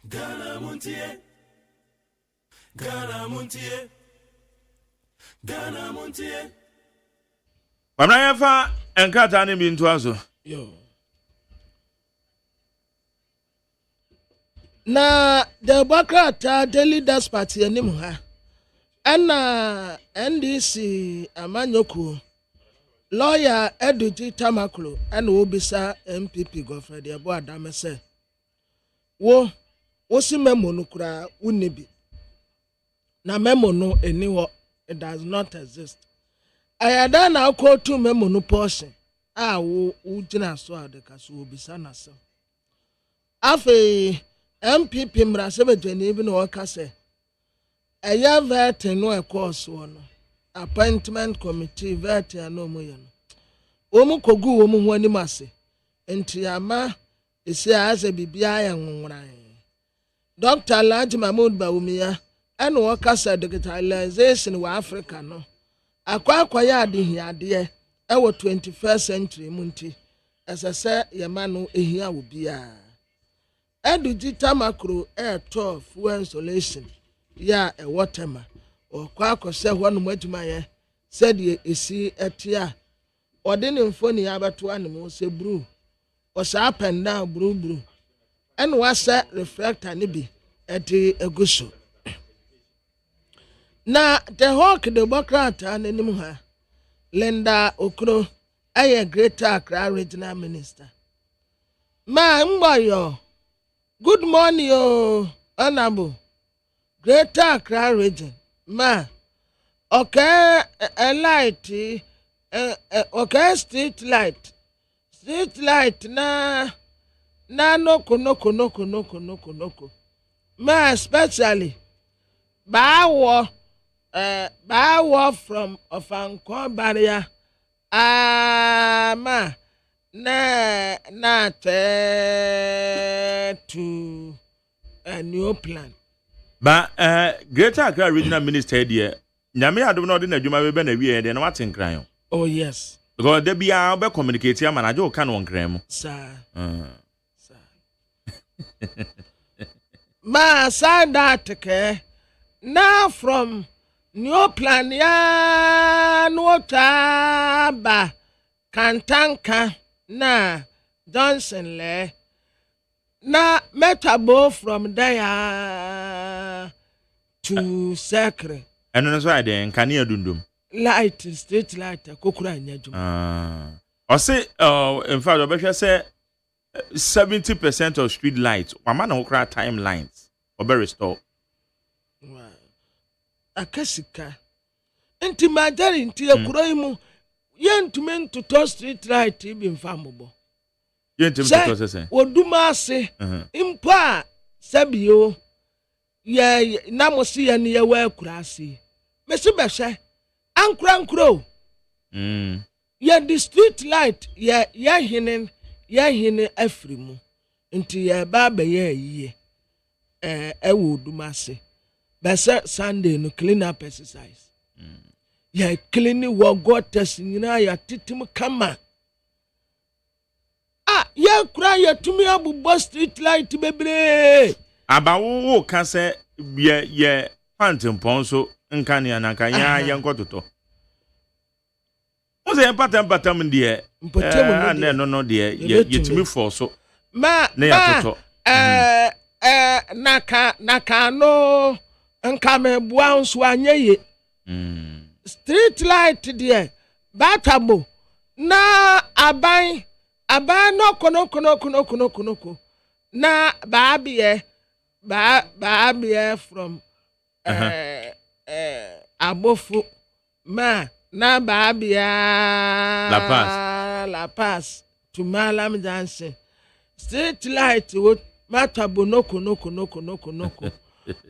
Ghana Muntie. Ghana Muntie. Ghana Muntie. Wamna yafa enkrata ne bi ntoaso. Yo. Na the Bakrata Daily Das Party anim ha. Ana NDC Amanyoko lawyer Eduji Tamaklo and Obisa MPP Godfrey Abo Adame say wo si memo no kura unibi na memo no eniwo it does not exist. Ayada na ko to memo no portion wo gina so adeka so obisa na so afi MPP mrasebetweni bi no waka say eya vet no e course no appointment committee vet no mo ye no omu kogu omu ho ani mase enti ama ese ase bibia ya nwonran Dr. Alhaji Mahmoud Bawumia ene waka say digitalization wa Africa no akwa ya ade e wo 21st century munti esese ye ma no ehia wo bia Eduji Tamakro to fuel installation ya e waterma o kwa akose ho no adwuma ye said ye esi etia ode ne mfoni ya beto anem se bru o sa up and down bru en wasa reflector ne bi eti eguso na the hawk the Bakrata nanim ha Linda Okro aye Greater Accra Regional Minister ma mboyo good morning oh honorable Greater Accra Region ma okay a light okay street light na noko ma especially bawo from Ofankor barrier ma na to a new plan. Ba Greater Accra Regional Minister there. Nyame adom na ode na adwuma be na wie de na waten kran. Oh yes. Because there be a be communicate ya manager o kan won kran mu. Sir. Ma sa that ke now from new plan ya no ba kantanka na Johnson le na metabo from there to Sacre. And no so I dey nkania dundum. Light street light kokura anyadum. I say in fact obehwe say 70% of street lights mama na okra timelines obe restore. Wow. Akasika. Enti majari nti ekuro imu yentumen to to street light ibi mfamobo. Yentumen to to say. Oduma ase impa sabio ye namosi ya ne ye wa kurase. Mesi behwe ankro. Ye the street light ye hinin afrimu nti ye ba be ye yie ewo oduma ase bese Sunday no clean up exercise ye clean wo got test nyina ya titim kama ye kura ye tumi abubo street light bebre abawo ka se ye pantimpon so nka ne anaka ya ye nkototo o se patam de no de yetumi for so ma na ya toto naka no nka me bua nso anyeye street light de batabo na aban no kono na baabie from abofu ma na baabia La Paz to Malam Johnson street light what matabo noko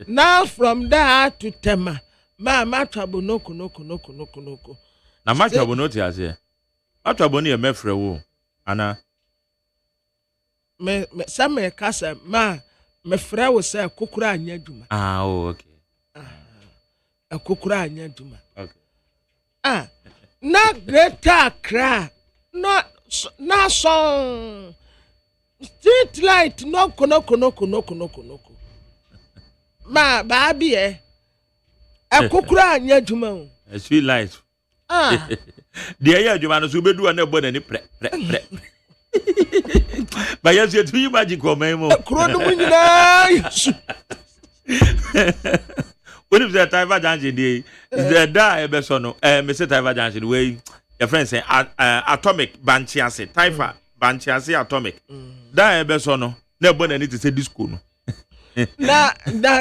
now from there to Tema ma matabo noko na matabo no ti ase matabo ne mefre wo ana me kasa ma me frɛ wo sɛ kokura anya dwuma. Ah, oh, okay. Kokura anya dwuma. Okay. Na Greater Accra. Na song. Street light no kono. Ma baabi kokura anya dwuma o. A street light. The air you man so be do na body ni pre. But yes, you too magic o memo. Kuro no nyina yesu. When if the Taiva Junction dey, is the da e be so no. Mr. Taiva Junction wey your friend say atomic banchiase, Taifa banchiase atomic. Da e be so no. Na body ni to say disco no. Na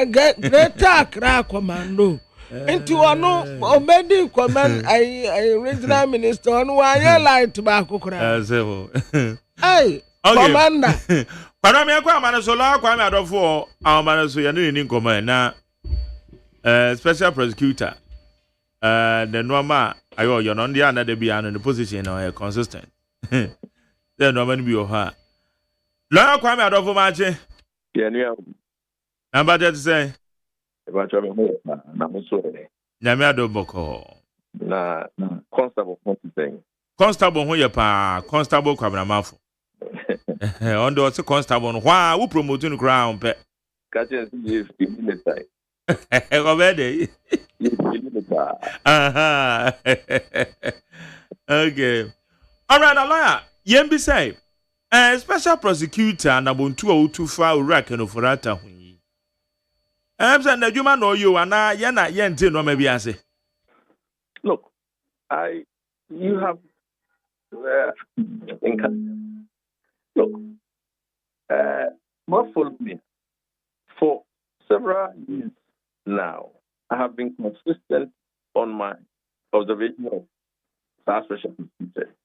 Greater Accra commando. Into ono obedi command I regional minister on why light back kura. Hey, commander. Para me akwa amanaso la akwa me adofo amanaso ya ni command na special prosecutor the normal ayo you know there na dey be an the position no consistent. The normal be o ha. La akwa me adofo ma che. Yeah, no. Number that say About your na musore. Nyame adoboko. Na constable thing. Constable ho ye pa constable kwabramafo. On do say constable no wa wo promote no crown pe. Catch us if you need time. Obede. Okay. All right, lawyer. Yembi say special prosecutor na bontu a utufa ura kenoforata hu. Saying the human know you and I yente no maybe I say. Look, you have look, more followed me for several years now. I have been consistent on my observation of that special prosecutor.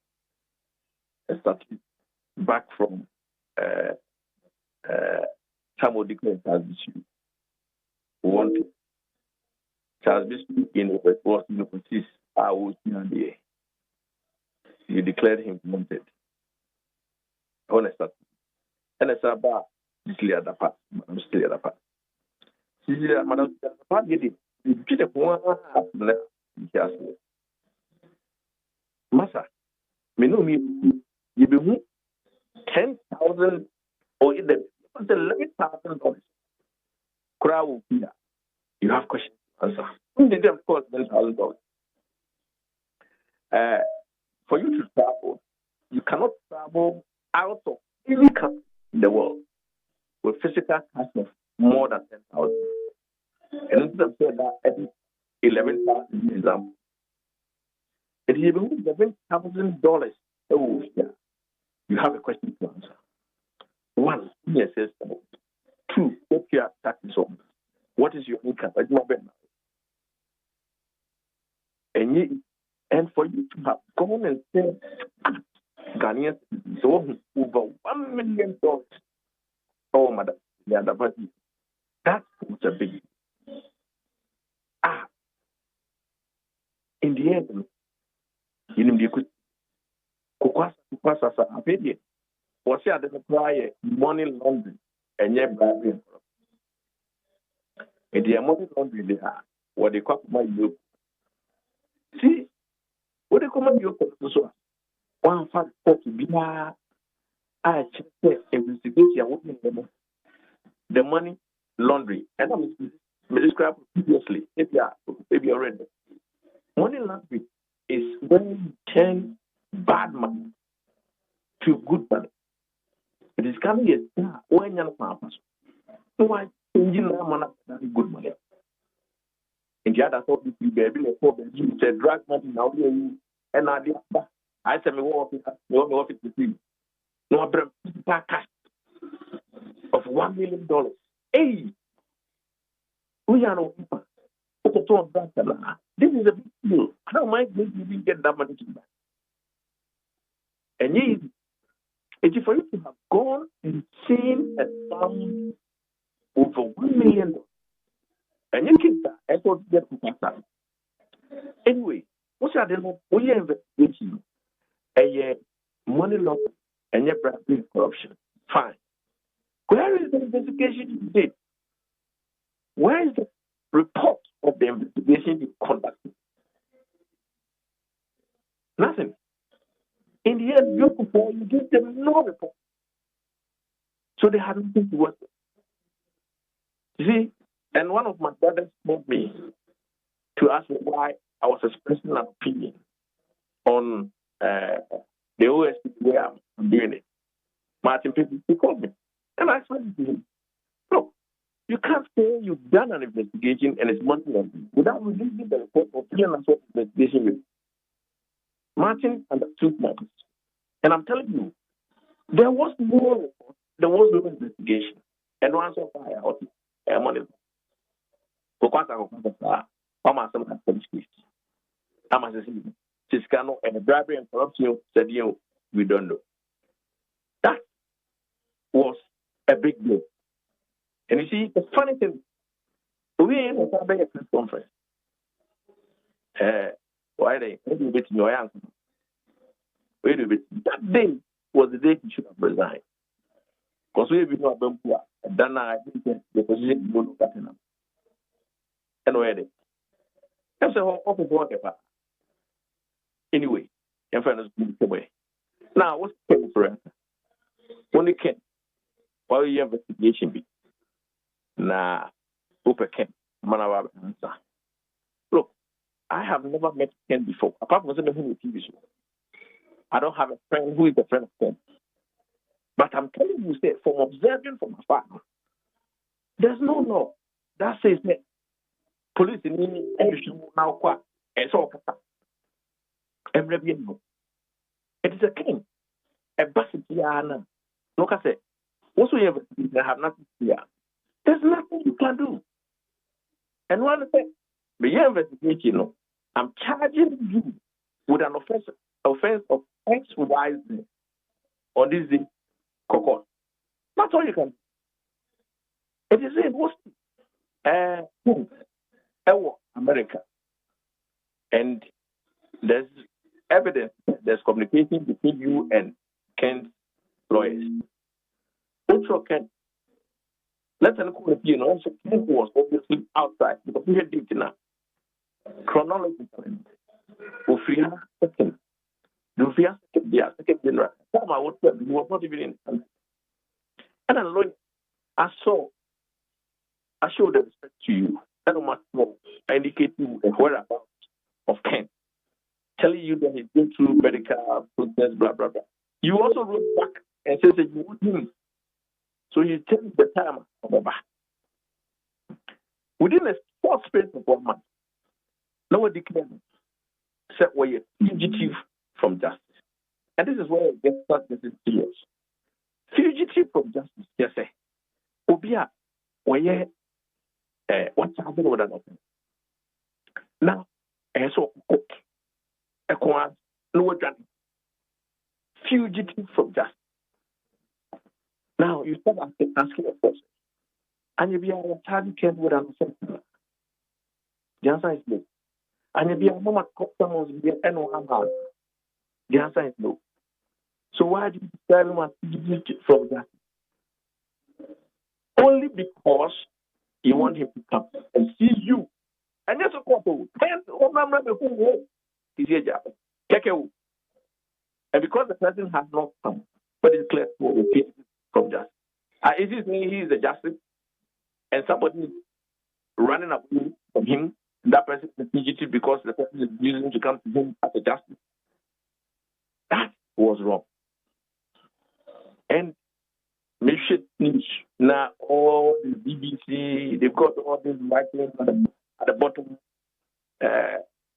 I started back from Tamo declared as issue. Wanted Charles Bishop in the was universities I was in the you declared him wanted. Honest. And it's about this other part. I'm still other part. Madam part did it. You did a one just Massa. Me know me you be 10,000 or the $11,000. Crowd here. You have questions to answer. Who did them cost $10,000? For you to travel, you cannot travel out of any country in the world with physical cash of more than 10,000. And instead of saying that every 11,000 example, it is even $11,000. Oh, yeah. You have a question to answer. One, yes, yes. Two, what your taxes on? What is your income? And for you to have gone and said Ghanaian so over $1 million. Oh, madam, that's a big. In the end, you know, you could. Was here the prior money laundering and yet bribery. And the money laundering they are what they call my yoke. See, what they call my yoke so one fact to be I check investigation the money laundering. And I'm described previously if you are ready. Money laundering is when you turn bad money to good money. It is coming as when you're not so why changing that money to good money? And the other thought you baby you said drag money now and I said me walk it to see. No cash of $1 million. Hey, we are no people. This is a big deal. How am I going to get that money back? And it is for you to have gone and seen a sum over $1 million. And you keep that effort to get to that. Anyway, what's that? We are investigating a money laundering and your bribery corruption. Fine. Where is the investigation you did? Where is the report of the investigation you conducted? Nothing. In the end, you give them no report. So they had nothing to work with. You see, and one of my brothers called me to ask me why I was expressing an opinion on the OSP where I'm doing it. Martin Pippen, he called me. And I explained to him, look, you can't say you've done an investigation and it's money without releasing the report of what investigation with. Martin understood my position. And I'm telling you, there was no report, there was no investigation. And once of fire out money. Because I'm a Tiscano and bribery and corruption said we don't know. That was a big deal. And you see, the funny thing, we in a press conference. Why they wait in your answer? Wait a bit. That day was the day he should have resigned. Because we have been not done poor. And then I think the position you look at him. And where they? That's a whole office work. Anyway, in fairness, away. Now, what's the case for answer? When they can, why you investigation be? Nah, Open Ken, Manawa answer. Look, I have never met Ken before, apart from the TV show. I don't have a friend who is a friend of Ken. But I'm telling you, say, from observing from afar, there's no law that says that police in now quite and so it is a king. A basitiana. Look at it. Also, you have nothing here. There's nothing you can do. And one thing, the investigation, I'm charging you with an offense of X, Y, Z on this day. Cocoa. That's all you can do. It is in most America. And there's evidence, there's communication between you and Ken's lawyers. Also, Ken, let's call it, also Ken was obviously outside because we had dinner. Chronology. Ufia second. Ufia second dinner. Time I was not even in. And then, Lord, I showed the respect to you. I don't much more. I indicate you a whereabouts of Ken. Telling you that he's been through medical process, blah, blah, blah. You also wrote back and said that you would him. So you tell the time of the back. Within a short space of 1 month, no one declared said we're a fugitive from justice. And this is where it gets started serious. Fugitive from justice, yes, sir. Obia, where what's happening with another? Now, so fugitive from justice. Now you start asking a question, and you be a child can with an answer. The answer is no. And you be a moment someone's be an man. The answer is no. So why do you tell him a fugitive from justice? Only because you want him to come and see you. And that's a couple. And because the person has not come, but it's clear from justice. Is it me? He is a justice, and somebody is running away from him. That person is a fugitive because the person is using to come to him as a justice. That was wrong. And now all the BBC, they've got all these writings at the bottom.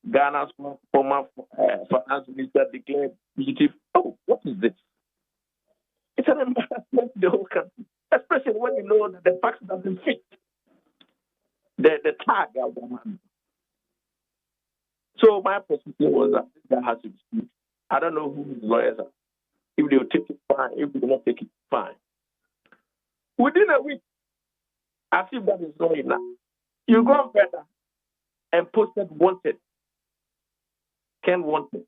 Ghana's former finance minister declared fugitive. Oh, what is this? It's an embarrassment to the whole country, especially when you know that the facts doesn't fit the tag of the man. So my position was that has to be split. I don't know who his lawyers are. If they will take it, fine. If they will not take it, fine. Within a week, as if that is not enough, you go further and posted wanted. Ken wanted.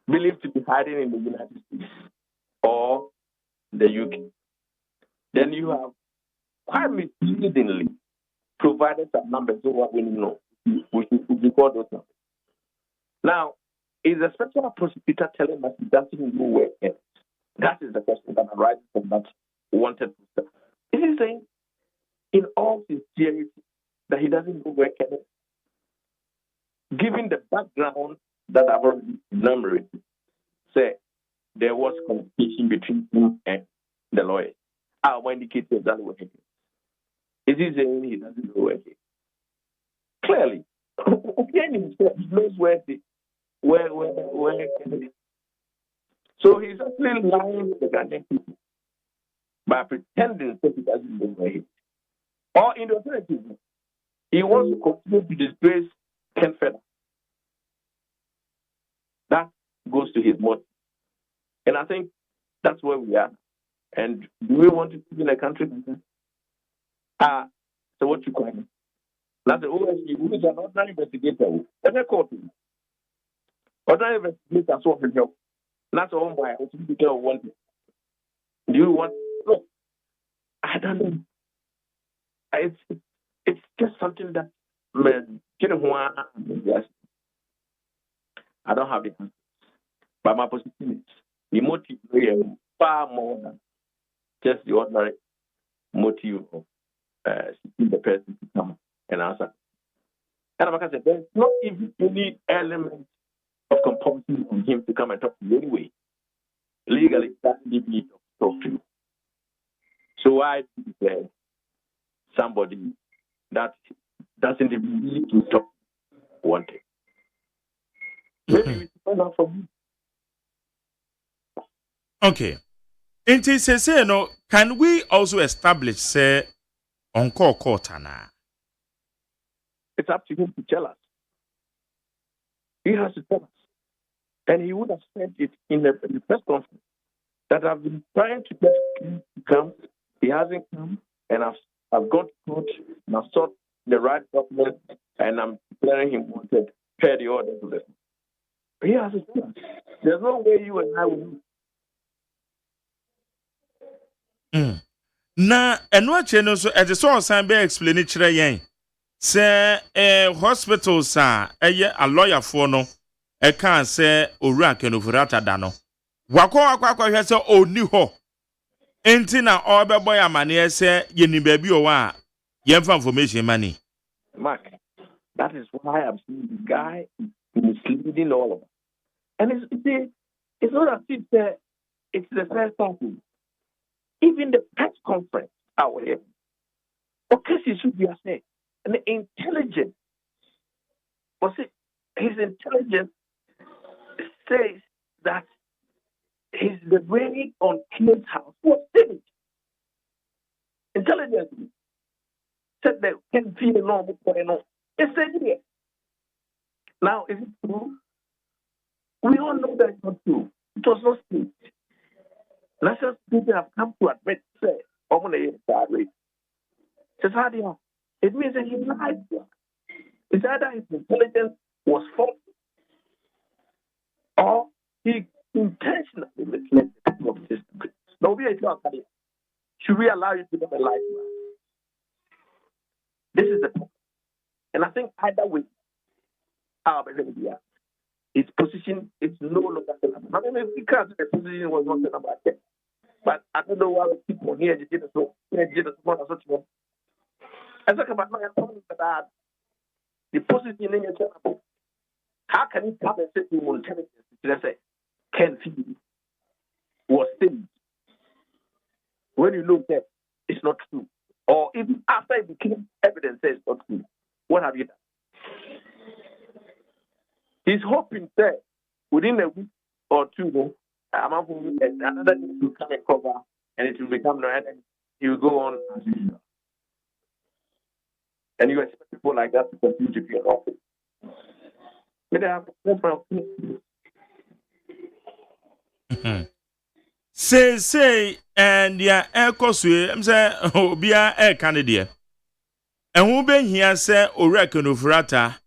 Believed to be hiding in the United States or the UK. then you have quite misleadingly provided some numbers so what we know. We should record those numbers. Now, is the special prosecutor telling us he doesn't do work yet? That is the question that arises from that wanted to. Is he saying, in all sincerity, that he doesn't do work yet? Given the background that I've already enumerated, say there was competition between him and the lawyer. I will indicate that what he is. Is he saying he doesn't do work yet? Clearly, he knows where so he's actually lying to the Ghanaian people by pretending that he doesn't know where he is. Or in the alternative, he wants to continue to disgrace Ken Federer. That goes to his motive. And I think that's where we are. And do we want to live in a country like that? So what you call him? That's the OSEI, who is an ordinary investigator. That's a court. Ordinary investigators often help. That's all why I want it. Do you want? No, I don't know. It's just something that I don't have the answer. But my position is the motive is far more than just the ordinary motive of seeking the person to come and answer. And like I said, there's not even any element of compulsion on him to come and talk to you anyway. Legally, that need me to talk to you. So I declare somebody that doesn't even need to talk one thing. Maybe we find out from you. Okay. Inti say no, can we also establish say on court na? It's up to him to tell us. He has to tell us. And he would have said it in the press conference that I've been trying to get him to come. He hasn't come. And I've gone to court and I've sought the right document and I'm declaring him wanted per the order to listen. He has to tell us. There's no way you and I will do. Na eno ache no so e so san be explain kire yen se hospitals a a lawyer for no e kan se owura kenofurata da no wakwa hwe se oni ho enti na obeboy amane se yeni baabi o wa yemfa information mani. Mark, that is why I'm seeing the guy misleading all of us. And it's not as if it's the first time. Even the press conference out here, okay, he should be assessed. And the intelligence, his intelligence says that he's the raid on King's house. What did it? Intelligence said that can feel normal for no. It's said here. Now, is it true? We all know that it's not true. It was not true. National people have come to admit, say, it means that he lied. It's either his intelligence was false or he intentionally misled the people of this country. Now, should we allow you to live a life? This is the point. And I think either way, his position is no longer tenable. I mean, because the position was not tenable. But I don't know why people here did it so. I talk about my that the position in your tenable. How can you come and say to intelligence? Let's say, Ken Phoebe was staged. When you look at it's not true. Or even after it became evidence says it's not true. What have you done? He's hoping that within a week or two, another thing will come and cover, and it will become no, and he will go on as usual. And you expect people like that to continue to be in office. But they have say, and yeah, Kosue, I'm saying, Obia Canada. And who been here say, or reckon of Rata.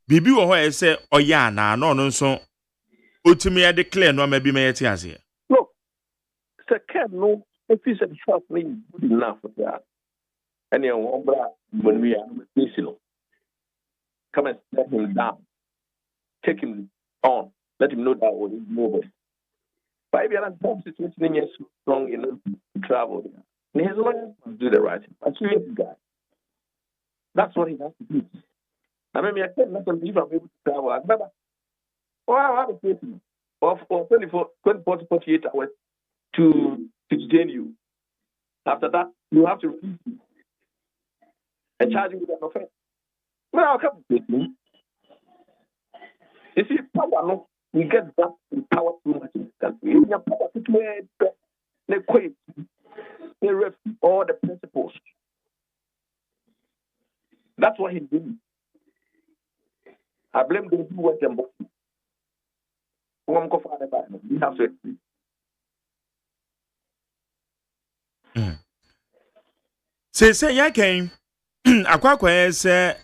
Bibi wo ho say oya na no nso otumi declare no maybe me yeti ase. Look, second no if he said trust me good enough for that. And then when we are facing, come and let him down, take him on, let him know that what is moving. But if you are not situation is strong enough to travel there, and his lawyers must do the right thing. But you guy, that's what he has to do. I mean, I can't let him if I'm able to travel. I remember, I have a person of 24 to 48 hours to detain you. After that, you have to release you and charge you with an offense. Well, I'll come with me. You see, power, no, we get that power too much in this country. You have power to they refute all the principles. That's what he's doing. I blame those who went and bought it. We have to explain. Say, ya came. Aqua say,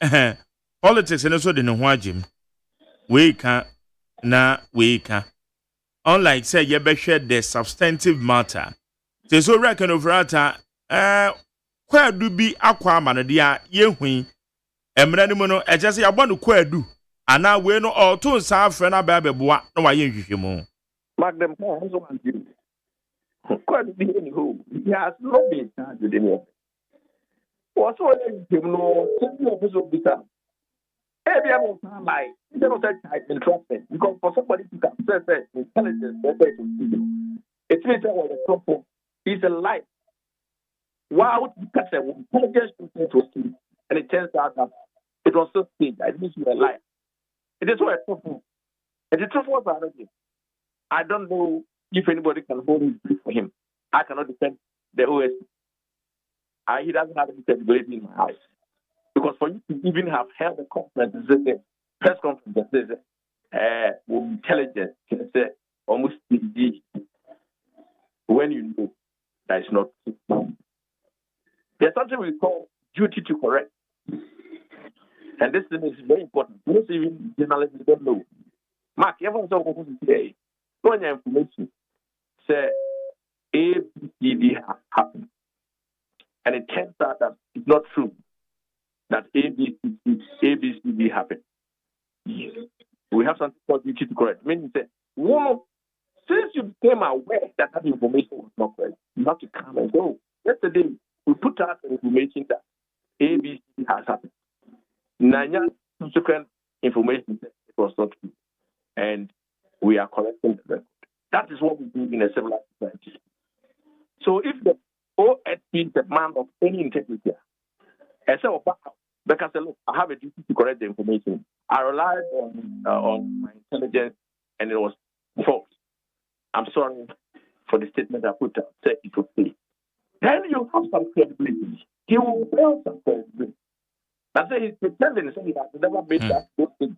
politics and also the no Jim. We can na we can. Unlike say, you better share the substantive matter. Say, so reckon over ata, where do be aqua man, dear, ye win. Emranimono, I just say, I want to queer do. And now we know all two south friend about the bois, no, I use you more. Mark them, quite be any who he has not been charged with any. What's all you know, of bitter. Every other time, like, you don't type entrustment because for somebody to come say intelligence, it means that the trouble is a lie. Why would you catch an intelligence to and it turns out that it was so staged, it means you are a liar. It is what a trouble. And the truth was already. I don't know if anybody can hold his brief for him. I cannot defend the OSEI. He doesn't have any credibility in my eyes. Because for you to even have held a conference, the press conference that says, with intelligence, can say almost indeed, when you know that it's not true. There's something we call duty to correct. And this thing is very important. Most even journalists don't know. Mark, everyone's talking today. When your information say ABCD happened, and it turns out that it's not true that ABCD happened. We have something called duty to correct. Meaning that since you became aware that information was not correct, you have to come and go. Yesterday, we put out information that ABCD has happened. Nanya subsequent information said it was not true. And we are correcting the record. That is what we do in a civilized society. So if the OSP is a man of any integrity, I say, because look, I have a duty to correct the information. I relied on my intelligence, and it was false. I'm sorry for the statement I put out. Say it was fake. Then you have some credibility. He will build some credibility. I say he's pretending he has never made that thing.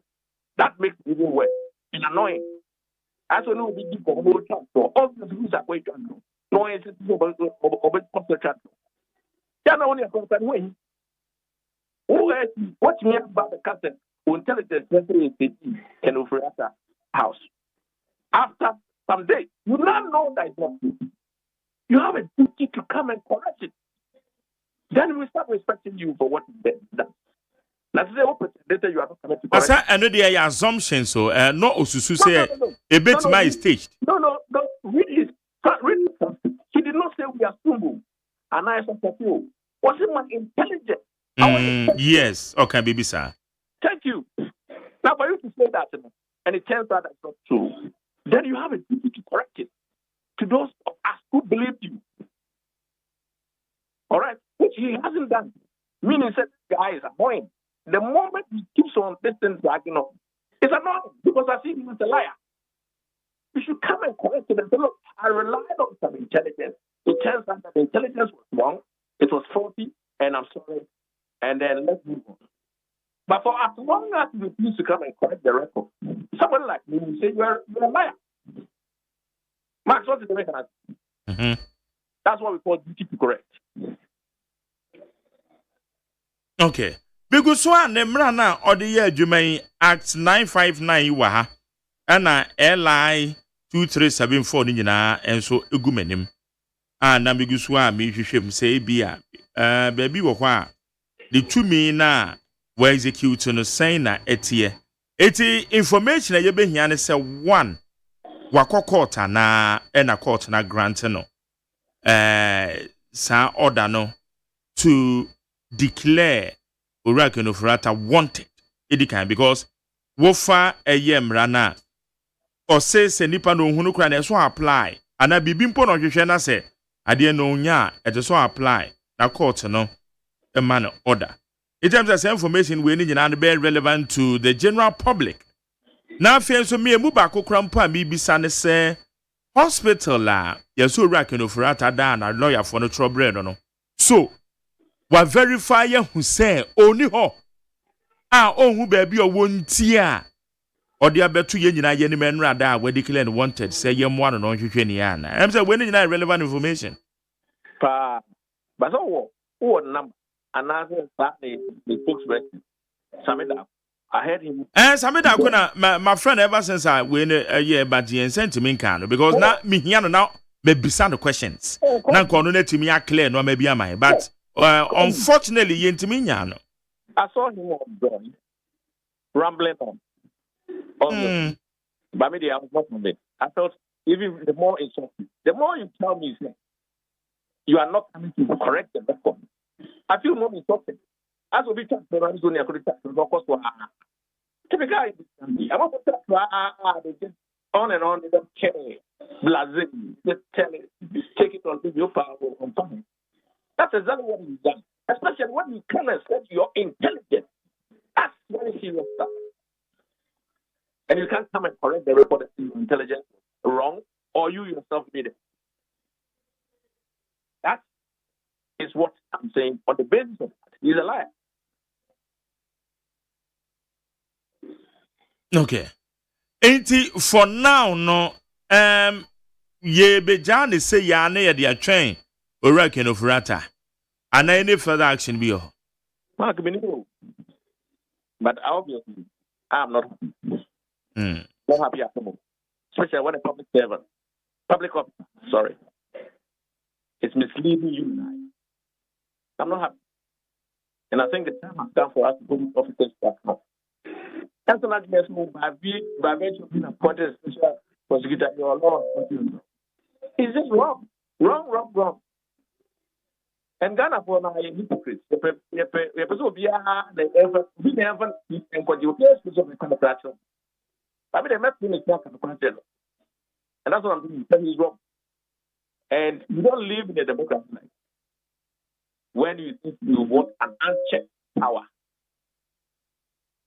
That makes it even worse. It's annoying. I don't know the people who transfer. All the rules are going to do. No, it's about the transfer. They're not only a concern way. What me about the captain who intelligence and over at the house. After some days, you now know that it's not true. You have a duty to come and correct it. Then we start respecting you for what is done. That's the opposite. Later you are not coming to correct. Asa, I know the assumption, so no osusu say a bit my stage. No. Really, he did not say we are stumble. And I said, was it my intelligence? Yes, okay, baby, sir. Thank you. Now, for you to say that, and it turns out that's not true, then you have a duty to correct it to those of us who believed you. All right? Which he hasn't done. Meaning, said, guy is annoying. The moment he keeps on listening to it's annoying because I see him as a liar. You should come and correct it and say, look, I relied on some intelligence. It turns out that the intelligence was wrong, it was faulty, and I'm sorry. And then let's move on. But for as long as you refuse to come and correct the record, somebody like me will say you're a liar. Max, what is the mechanism? That's what we call duty to correct. Okay. Because so an emrana or the year Jumain Act 959 waha and LI 2374 nina and so egumenim. na migusu a me hwehwem say bia baby wo hɔ a the to me na we execute no saying na etie information a ye behia ne say one wakɔ court na na court na grant no sa order no to declare Orake no Furata wanted edikan because wofa eyemra na or say se nipa no hunu kra na so apply ana bibi mpo no hwehwe na se ade no nya e so apply na court no e man order in terms of information we need na be relevant to the general public na afia so me mu ba kokra mpo a me bisa ne se hospital la yeso Orake no Furata da na lawyer for no trouble no so wa verify ye hu say oni ho a onhu ba bi o wonti a odi abetu ye nyina ye ni menra da we declare wanted say ye mo no hwehwe ni ya na em say we ni nyina relevant information pa but wo number another the spokesperson Samida I heard him Samida kuna my friend ever since I we year but he sent me kan because na me hia no now me bisa the questions na ko no na timi ya clear no ma bia mai but unfortunately yentimi nya no I saw him on John rambling on. But maybe I was not on it. I felt even the more insulting, the more you tell me you are not coming to correct the record. I feel more insulting. As we talk to Ranzoni, I could talk to Locos for typical. I want to talk to they just on and on, they don't care. Blase, just tell it, take it on video power on time. That's exactly what he's done. Especially when you come and say you're intelligent. That's very serious stuff. And you can't come and correct the report that you're intelligent wrong, or you yourself did it. That is what I'm saying. On the basis of that, he's a liar. Okay. Ain't for now, no, ye be jani say ya ne ya train Orake no Furata. And any further action be Mark, but obviously, I'm not happy at the moment. Especially when a public servant, officer, it's misleading you and I. I'm not happy. And I think the time has come for us to put officers back up. That's an argument move by virtue of being appointed as special prosecutor. Your law is just wrong. Wrong. And Ghana for now is hypocrites. The person will be we never and what you hear is of the contract. I mean, they met him in the contract. And that's what I'm doing. That is wrong. And you don't live in a democracy life when you think you want an unchecked power.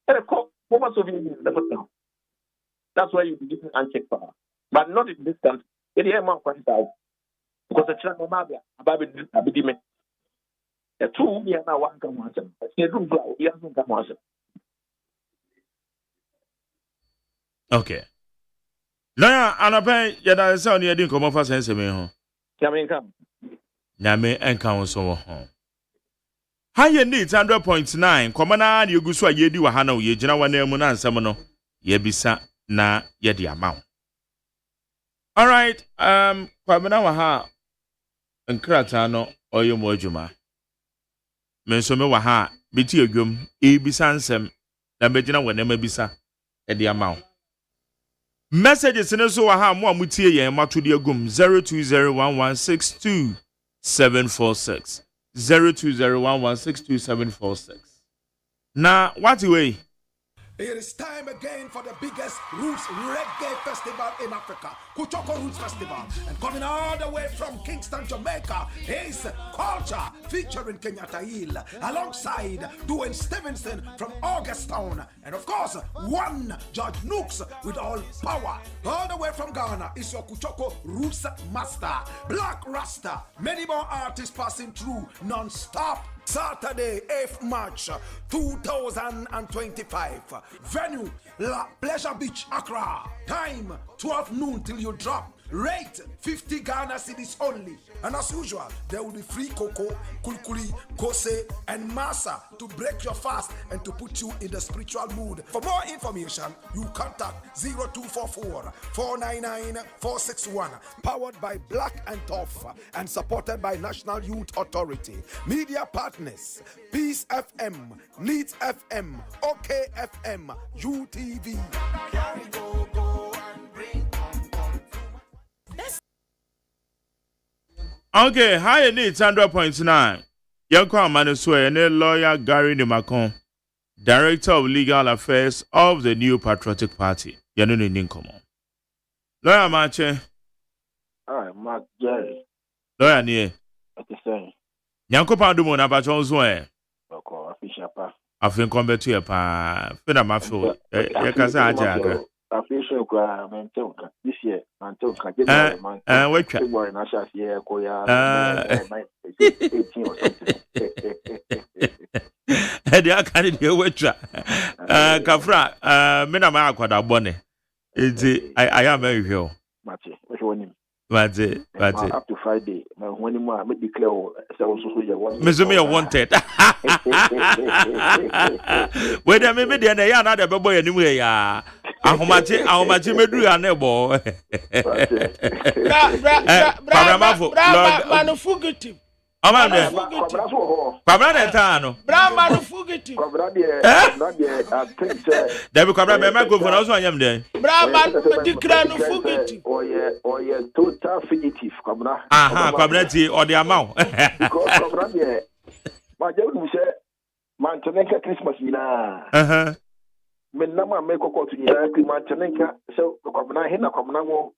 And of course, former Soviet Union never now. That's why you be given unchecked power. But not in this country. It is more quite out. Because the China Mabia, Abidime. The two years now one come once. Okay. Now, Anape, yada say on yedi komo fa sense me ho. Nyame enka wo so ho. Ha ye need 100.9 komana na yegusu a yedi wa ha na ye gina wa na mu na nsem no ye bisa na ye di amaw. All right, kwamena wa ha nkrata no oyemo adwuma. Menso me wa ha beti adwom bisa nsem na begina wa na mabisa e di amaw. Messages in so ha mo amutie yen matodi agum 0201162746 0201162746. Na what way? It is time again for the biggest Roots Reggae Festival in Africa, Kuchoko Roots Festival. And coming all the way from Kingston, Jamaica, is Culture featuring Kenyatta Hill, alongside Dwayne Stevenson from Augustown. And of course, one George Nooks with all power. All the way from Ghana is your Kuchoko Roots Master, Black Rasta. Many more artists passing through non-stop. Saturday, 8th March 2025. Venue, La Pleasure Beach, Accra. Time, 12 noon till you drop. Rate 50 Ghana cedis only. And as usual, there will be free cocoa, kulkuli, kose, and masa to break your fast and to put you in the spiritual mood. For more information, you contact 0244 499 461. Powered by Black and Tough and supported by National Youth Authority. Media partners: Peace FM, Leeds FM, OK FM, UTV. Okay, high needs 100.9. Yanko Maniswe and lawyer Gary Nimakon, Director of Legal Affairs of the New Patriotic Party. Yanuni Ninkomo. Lawyer Mache. Alright, Mark Jerry. Lawyer Nie. What you saying? Yanko Pandumo Nabachonzwe. Okay, official pa. I think come back to your pa. Fina Mafio. Yakasa Ajaga. Official kwa mentoka. This year, mentoka. Wait. February na shas year koya. 18 or something. They are kind of wetra. Kafra, mena ma akwada bone. I am very sure. Mate, which one? Mate. Up to Friday. When you want, I declare Mizumi wanted. Wait a minute, then I another boy anyway. Ahomachi medu ya nebo. Manufugitive. Amane. Kwabra na tano. Bra manufugitive. Kwabra de Dabi kwabra be microphone also anyam den. Bra man dikra no fugitive. Oye total fugitive kwabra. Aha, kwabra ti o de amaw. Because kwabra de ma je mu se man tenenka Christmas yina. Men na ma me kokko tu yina man tenenka so kwabra he na kwabra wo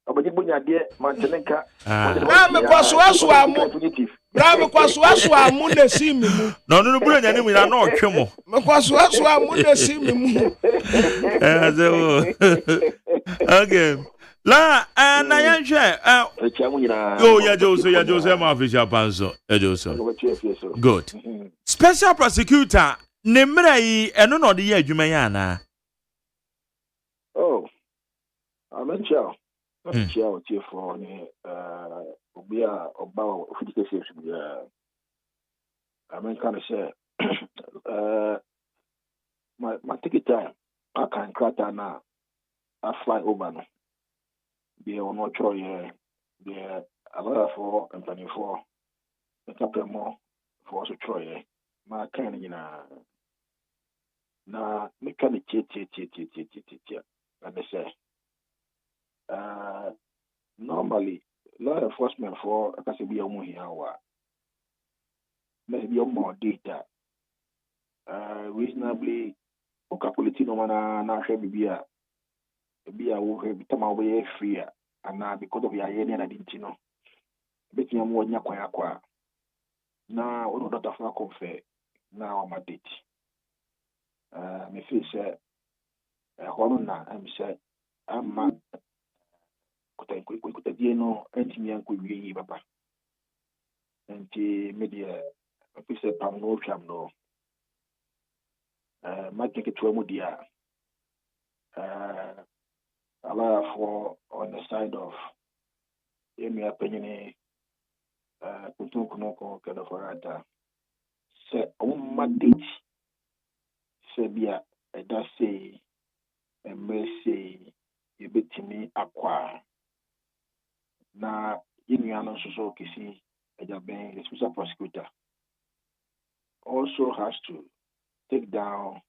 obaji bunya de man tenenka. Na me kwaso amu. Bravo kwaso amu na simi mu. No buru nya ni mu na no otwe mo. Me kwaso amu na simi mu. Okay. La na yanhwe yo ya Jose ma official panso Jose. Good. Special prosecutor ne mra yi eno no de ya adwuma ya na. Oh. Amencha. Amencha tie for ni obia oba official station ya. Amenka na say my ticket time I can crata na I fly over no. Be on no choice be a lot for company for a couple more for so choice ma kan na me kan tie and they say normally law enforcement for akase be omo here wa maybe more data reasonably o calculate no na hwe bibia be a wo every time we free and because of your yen and didn't bet you more nya kwa na o do data for confe na o ma date me feel say hono na am say amma kuta die no antimi an ko wi papa anti media me say pam no twam no ma take to mu dia allow for on the side of Emi Apenyini Kutunkunoko Kadaforata. Say, date, Sebia, and that say, and may say, you bet me acquire. Now, Indiana Soso Kisi, Ejaben, the special prosecutor, also has to take down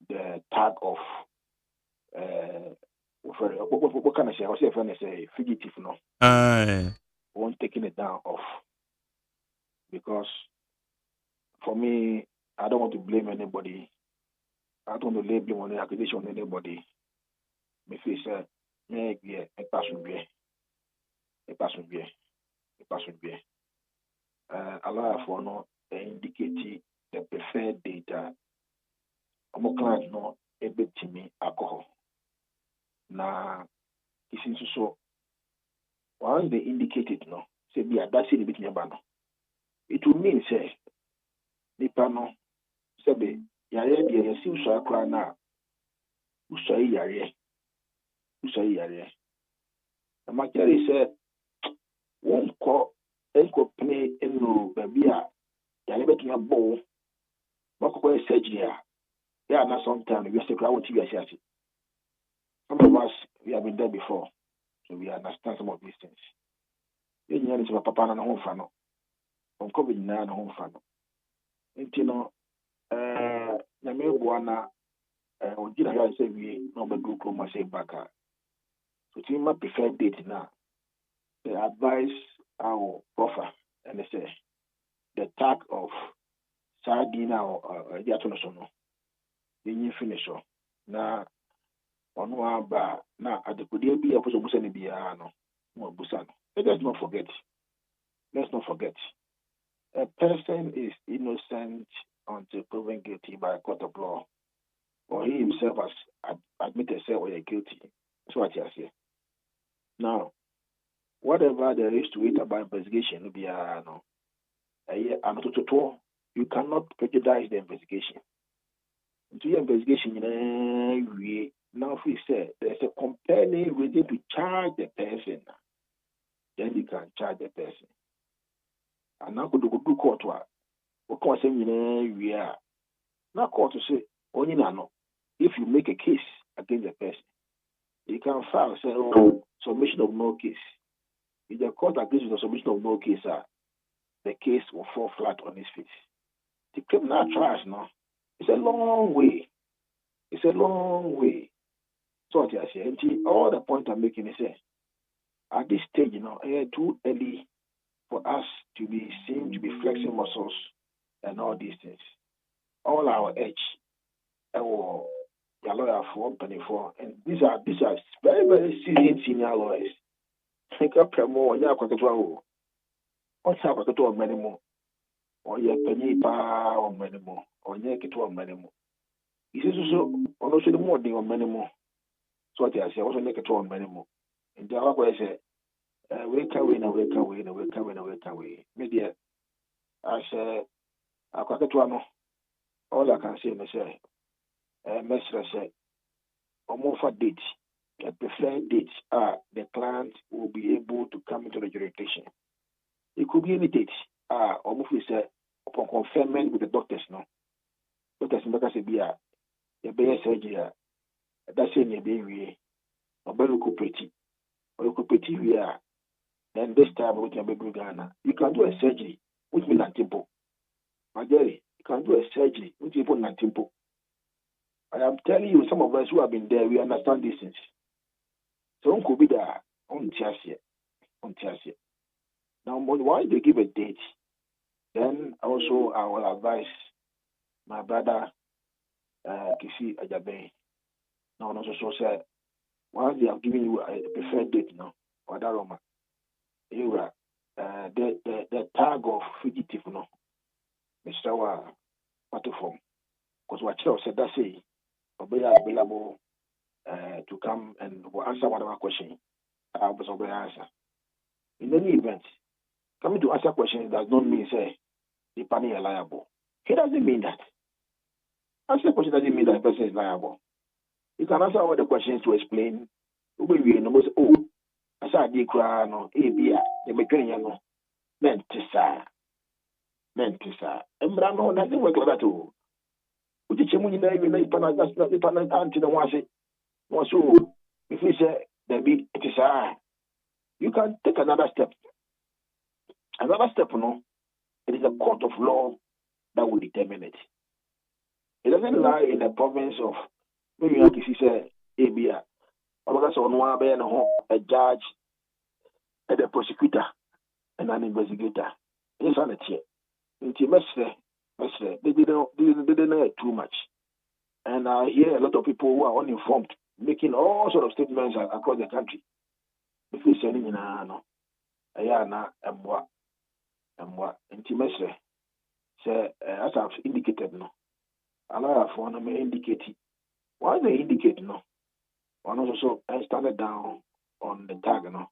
the tag of what can I say? I was say fugitive no. Won't taking it down off. Because for me, I don't want to blame anybody. I don't want to lay blame on the accusation on anybody. Me feel say me a person be. Allow for no indicate the preferred data. I'm client no able to me alcohol. Na isin so once they indicated no say be that's in bit nyaba no it will mean say nipa no say be yare de yesi uso akra na uso yare na makere sɛ wonkɔ pene no baabi a yɛne bɛtumi abɔ wo wakɔkɔyɛ surgery a yeah, not sometime we say crowd TV. Some of us we have been there before, so we understand some of these things. You know, it's papa na home fan. On COVID na home fan. You know, na me buana ojina ya say we no be do come say back. So team my preferred date now. The advice our offer and they say the tag of sardina or diatonosono. You finish na ono aba na adekode bi aposo busa ne bia no mo busa no. Let's not forget. Let's not forget. A person is innocent until proven guilty by a court of law, or he himself has admitted say we are guilty. That's what he has said. Now, whatever there is to it about investigation, you cannot prejudice the investigation. Into your investigation, now if we say there's a compelling reason to charge the person, then you can charge the person. And now could do court what can say we are now court to say only no. If you make a case against the person, you can file say submission of no case. If the court agrees with the submission of no case, the case will fall flat on its face. The criminal trials now, it's a long way. It's a long way. So what I say, all the point I'm making is at this stage, it's too early for us to be seen to be flexing muscles and all these things. All our age, our lawyer for company for, and these are very, very seasoned senior lawyers. Think up more, yeah, what's happened to many more, or yeah, penny pa or many more, or yeah, get one many more. This is also the more thing on many more. So what I say, also make it one many more. And the other way say, we can win. Media, I say, I got it one. All I can say is Mesra say, or more for date, the preferred dates are the client will be able to come into the jurisdiction. It could be any date, or more say, upon conferment with the doctors, no. Doctors in the Bia, the Bay surgery, that's in your baby, or Belucupeti, or Lucupeti, we are. Then this time with your baby Ghana, you can do a surgery which means antimpo. My dearie, you can do a surgery which means antimpo. I am telling you, some of us who have been there, we understand these things. So on could be there on Tiasia. Now, why they give a date? Then also I will advise my brother Kisi Ajabe. Now also say once they have given you a preferred date now, or that Roma, you are the tag of fugitive no, Mr. Watuform, because what you said that say, be available to come and answer whatever question I was over answer. In any event, coming to answer questions does not mean say the party is liable. It doesn't mean that. Answer question doesn't mean that the person is liable. You can answer all the questions to explain. I saw the crown, ABA, the mechanic, Mentisa. And Brano doesn't work like that too. Which is when you know you Panagas, not the Panagant in the Wasi. So, if we say there be it is you can take another step. Another step, no, it is a court of law that will determine it. It doesn't lie in the province of maybe like if you say ABA. A judge, a prosecutor, and an investigator. It's on it here. They didn't know too much. And I hear a lot of people who are uninformed making all sorts of statements across the country. If we say, no, Ayana, and what, intimacy, say, as I've indicated, no, allow for one may indicate it. Why they indicate, no? One also stand down on the tag, no.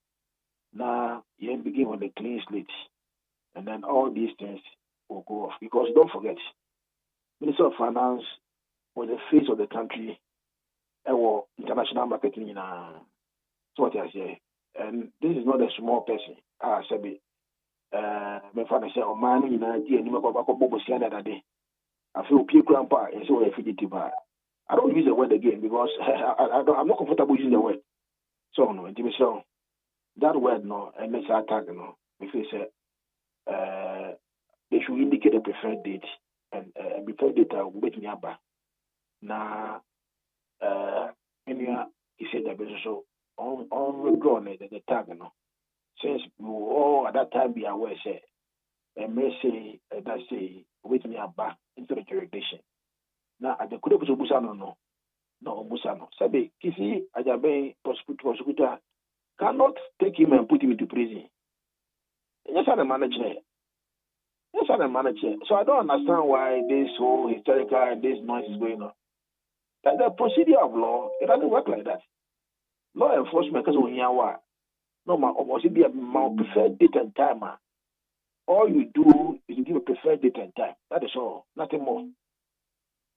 Now, you begin on the clean slate, and then all these things will go off. Because don't forget, Minister of Finance was the face of the country, and international marketing. So what I say, And this is not a small person. Sabi, my father said, "Oh man, you know, dear, you make up Bobo Sia that day." I feel peer grandpa and so a fugitive. I don't use the word again because I'm not comfortable using the word. So no, intimate so that word no, and makes attack no. If they say they should indicate a preferred date and preferred date will wait me up. Now, he said that so on withdrawn the tag no. Since we all at that time be aware say and may say that say wait me up into the jurisdiction. Now at the could have Busano no Busano. Sabe Kisi Ajabe prosecutor cannot take him and put him into prison. Yes, I'm a manager. Yes, I'm a manager. So I don't understand why this whole hysterical and this noise is going on. That the procedure of law, it doesn't work like that. Law enforcement because when you are no man almost be a preferred date and time. All you do is you give a preferred date and time. That is all. Nothing more.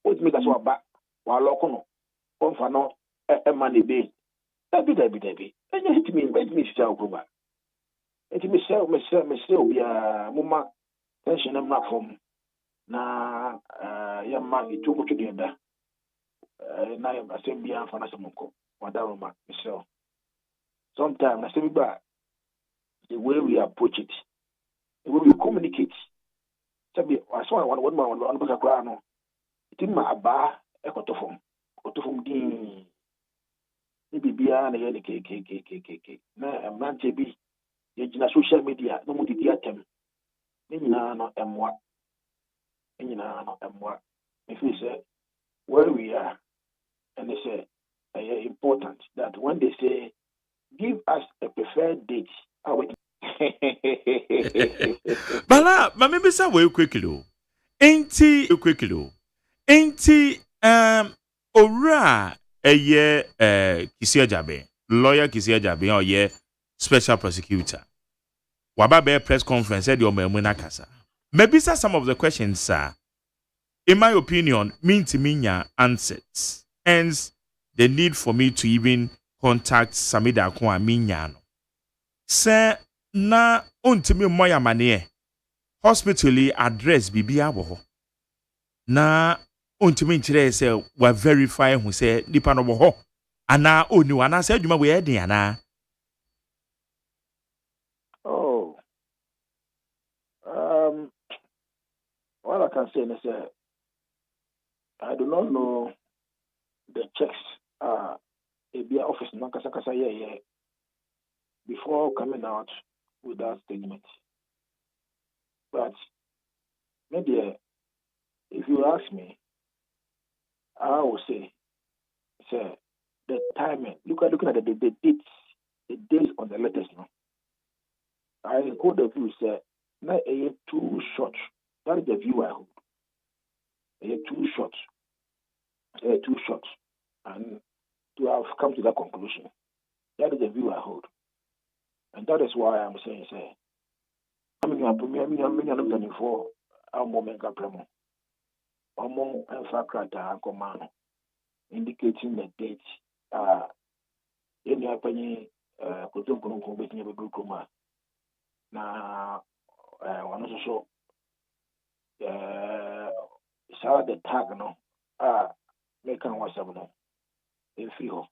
What make us back while local come for no a money day. That be. And you hit me sell go back. It me sell be a mama tension I'm not from na young man you took to the end. Now I say be a fan of some Madame Michelle. Sometimes I say back the way we approach it, the way we communicate. So I saw one man on the ground. It in my bar a cotofum din. Maybe beyond the KKK. Na man be the social media, no more the attempt. Nina no M1. If we say where we are, and they say important that when they say give us a preferred date, Bala, but maybe some way quickly. Ain't ora a year Kisia Jabe, lawyer Kisia Jabe, or ye special prosecutor. Wababe press conference said your memuna kasa. Maybe some of the questions, sir, in my opinion, mean to me answers. Hence, the need for me to even contact Samida Kwa Minyano. Sir, na untimi moya mane hospitally address bibia wo na untimi nkyerɛ sɛ wa verify hu sɛ nipa no wo ho ana oni wana sɛ adwuma wo yɛ den ana. Oh, what I can say is I do not know the checks a be office no kasa yeah before coming out with that statement. But maybe if you ask me, I will say the timing. Looking at the dates, the days on the letters now. I hold the view say not a too short. That is the view I hold. Too short, and to have come to that conclusion. That is the view I hold, and that is why I'm saying I mean, I'm looking for our moment capremo. Among Fakrata command indicating the date. Any opinion, Kutum between a good coma. Now, one also saw the tag no. Make an was no. In feel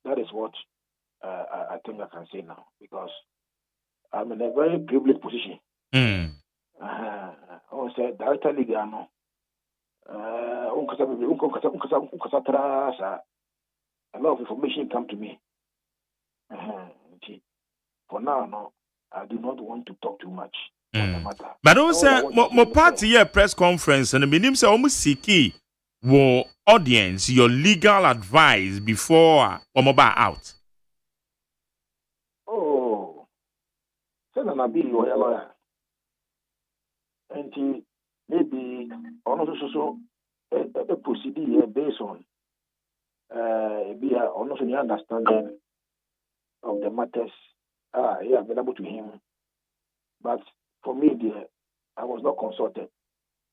that is what I think I can say now because I'm in a very privileged position. I said director Ligano. A lot of information come to me. For now, no, I do not want to talk too much on the matter. But also, mo party here press conference and the minimum say almost seeky wo audience your legal advice before omoba out. Oh, send an abi your lawyer. And maybe also a procedure based on be also the understanding of the matters available to him. But for me, I was not consulted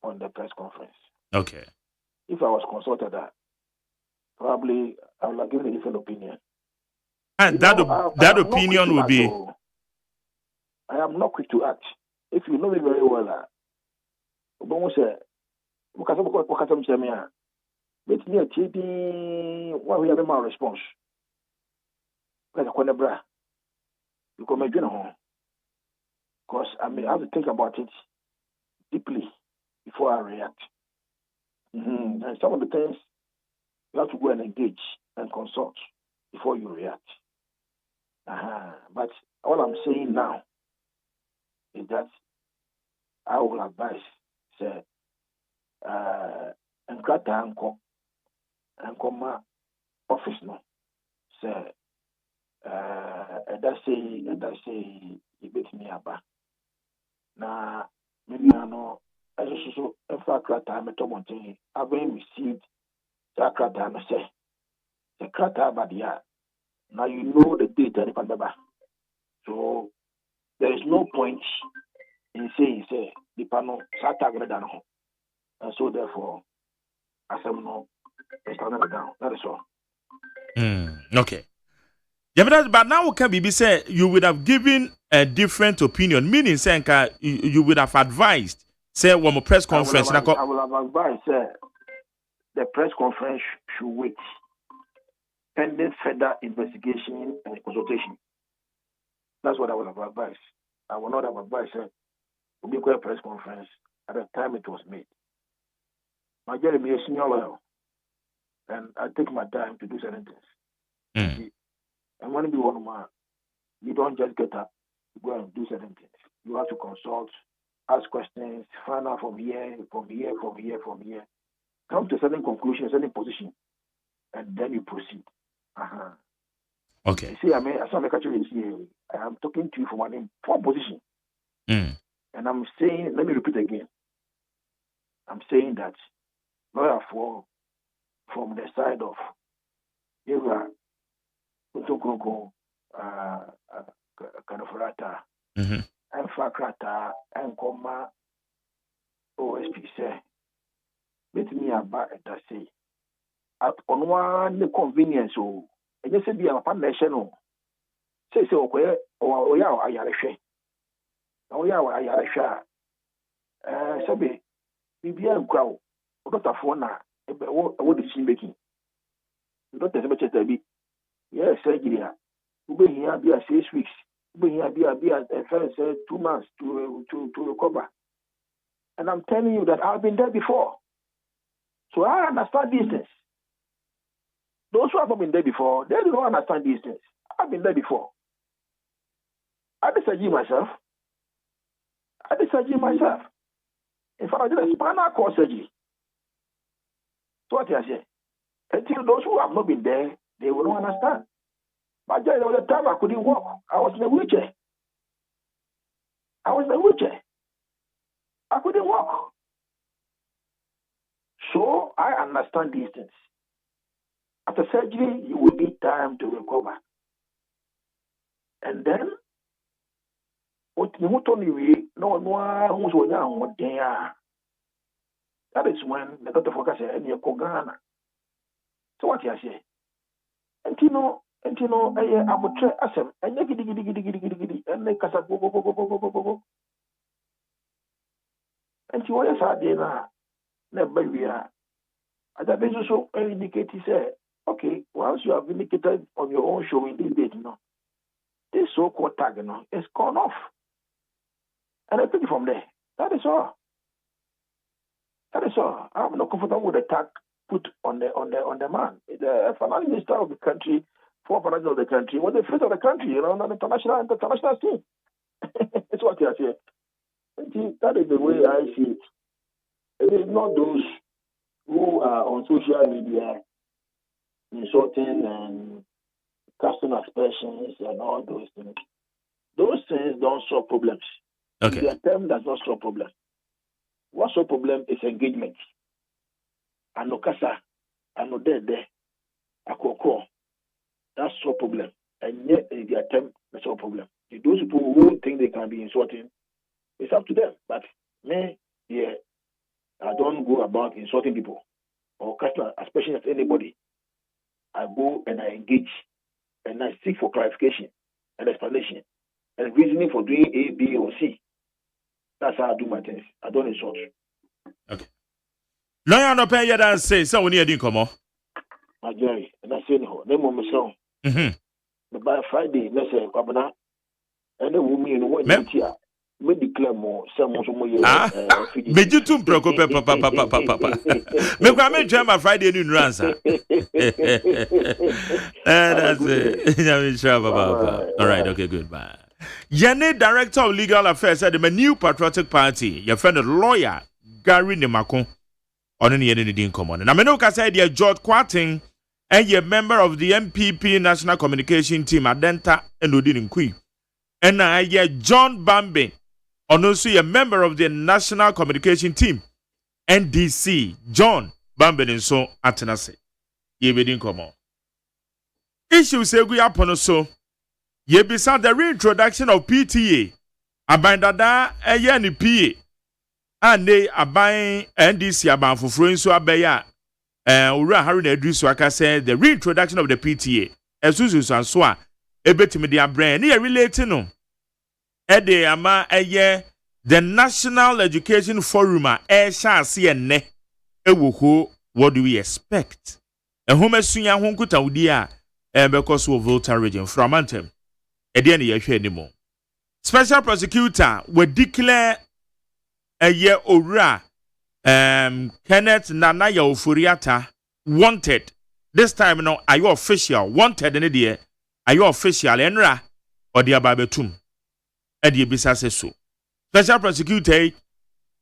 on the press conference. Okay. If I was consulted, probably I would have given a different opinion. And that opinion will be. I am not quick to act. If you know me very well, but say, because I'm saying, let me tell you what we have my response. Because I may have to think about it deeply before I react. And some of the things you have to go and engage and consult before you react. But all I'm saying now is that I will advise, say, and my office no, say, that's say, you bet me about. Now, maybe I know, as so, if I crack time at Tomonte, I've been received that crack time, say, the crack time at the yard. Now you know the data, so there is no point in saying, say, the panel, and so therefore, as I'm not, it's not down. That is all. Okay. Yeah, but now can be said you would have given a different opinion, meaning saying you would have advised, say, one more press conference. I will have advised, the press conference should wait pending further investigation and consultation. That's what I would have advised. I will not have advised, we be a press conference at the time it was made. My Jeremy is senior lawyer, and I take my time to do certain things. And when you be one of my, you don't just get up, go and do certain things. You have to consult, ask questions, find out from here, come to a certain conclusion, a certain position, and then you proceed. Okay. You see, I am talking to you from an important position. And I'm saying, let me repeat again. I'm saying that lawyer from the side of Eva Utokoko, Kanofrata, and Fakrata, and Koma OSP say, let me about it. I say, at on one convenience, and you say, be a national. Say, okay, or yeah, I are oh, yeah, I are Sabi, BBM crowd, what a phone, what is she making? You don't tell me, yes, surgery. You be here, be 6 weeks. You be here, be a first 2 months to recover. And I'm telling you that I've been there before. So I understand these things. Those who have not been there before, they don't understand these things. I've been there before. I disagree myself. In fact, I did a spinal cord surgery. So what I say? Until those who have not been there, they will not understand. But there was a time I couldn't walk. I was in a wheelchair. I couldn't walk. So I understand these things. After surgery, you will need time to recover. And then, what you told me, that is when the doctor focus and you Ghana. So what you say? And you know, I would try asem and giddy and make us go. And you always had dinner, never we are. At that basis, so indicate he said, okay, once you have indicated on your own show in this date, this so-called tag, is gone off. And I pick it from there. That is all. I'm not comfortable with the tag put on the man. The finance minister of the country, former finance of the country, was the face of the country, on the international scene. That's what I say. That is the way I see it. It is not those who are on social media insulting and casting aspersions and all those things. Those things don't solve problems. Okay. The term does not solve problems. What solves problem is engagement. And no casa, and no there, a cocoa. That's solve problem. And yet the attempt to solve problem. Those people who think they can be insulting, it's up to them. But me, I don't go about insulting people or casting aspersions at anybody. I go and I engage and I seek for clarification and explanation and reasoning for doing A, B, or C. That's how I do my things. I don't insult. Okay. Lawyer no pay that say so we need come on. My Jerry, and I say no. Name of my song. But by Friday, let's say Kwabana, and then we mean what you me declare more some more me you too preocupe papa me kwa me try my Friday ni ransa that's it I'm sure papa all right okay good bye. Yene director of legal affairs said the new patriotic party your friend lawyer Gary Nemako on any din common na me no ka say the George Quarting and ye member of the MPP national communication team Adenta and Odin Nkui and I John Bambe and also a member of the National Communication Team, NDC, John Bamben so Atenase. Ye bedin komo. Issue say we upon so. Ye beside the reintroduction of PTA. Abandada eye ni PA. And they abain NDC aban fufuro nso abeya. Ura Harun Edrisu aka say the reintroduction of the PTA. Esusu so a ebetimi dia brand ne relate no. Ede ama eye the National Education Forum sha se enne ewo what do we expect ehoma sunya ho nkuta wudi a because of Volta region from Anthem ede ne ye hwe animo special prosecutor we declare eye owura Kenneth Nana ya Oforiata wanted this time no are you official wanted ne de are you official enra or the ababetum Edi bisa se so. Special prosecutor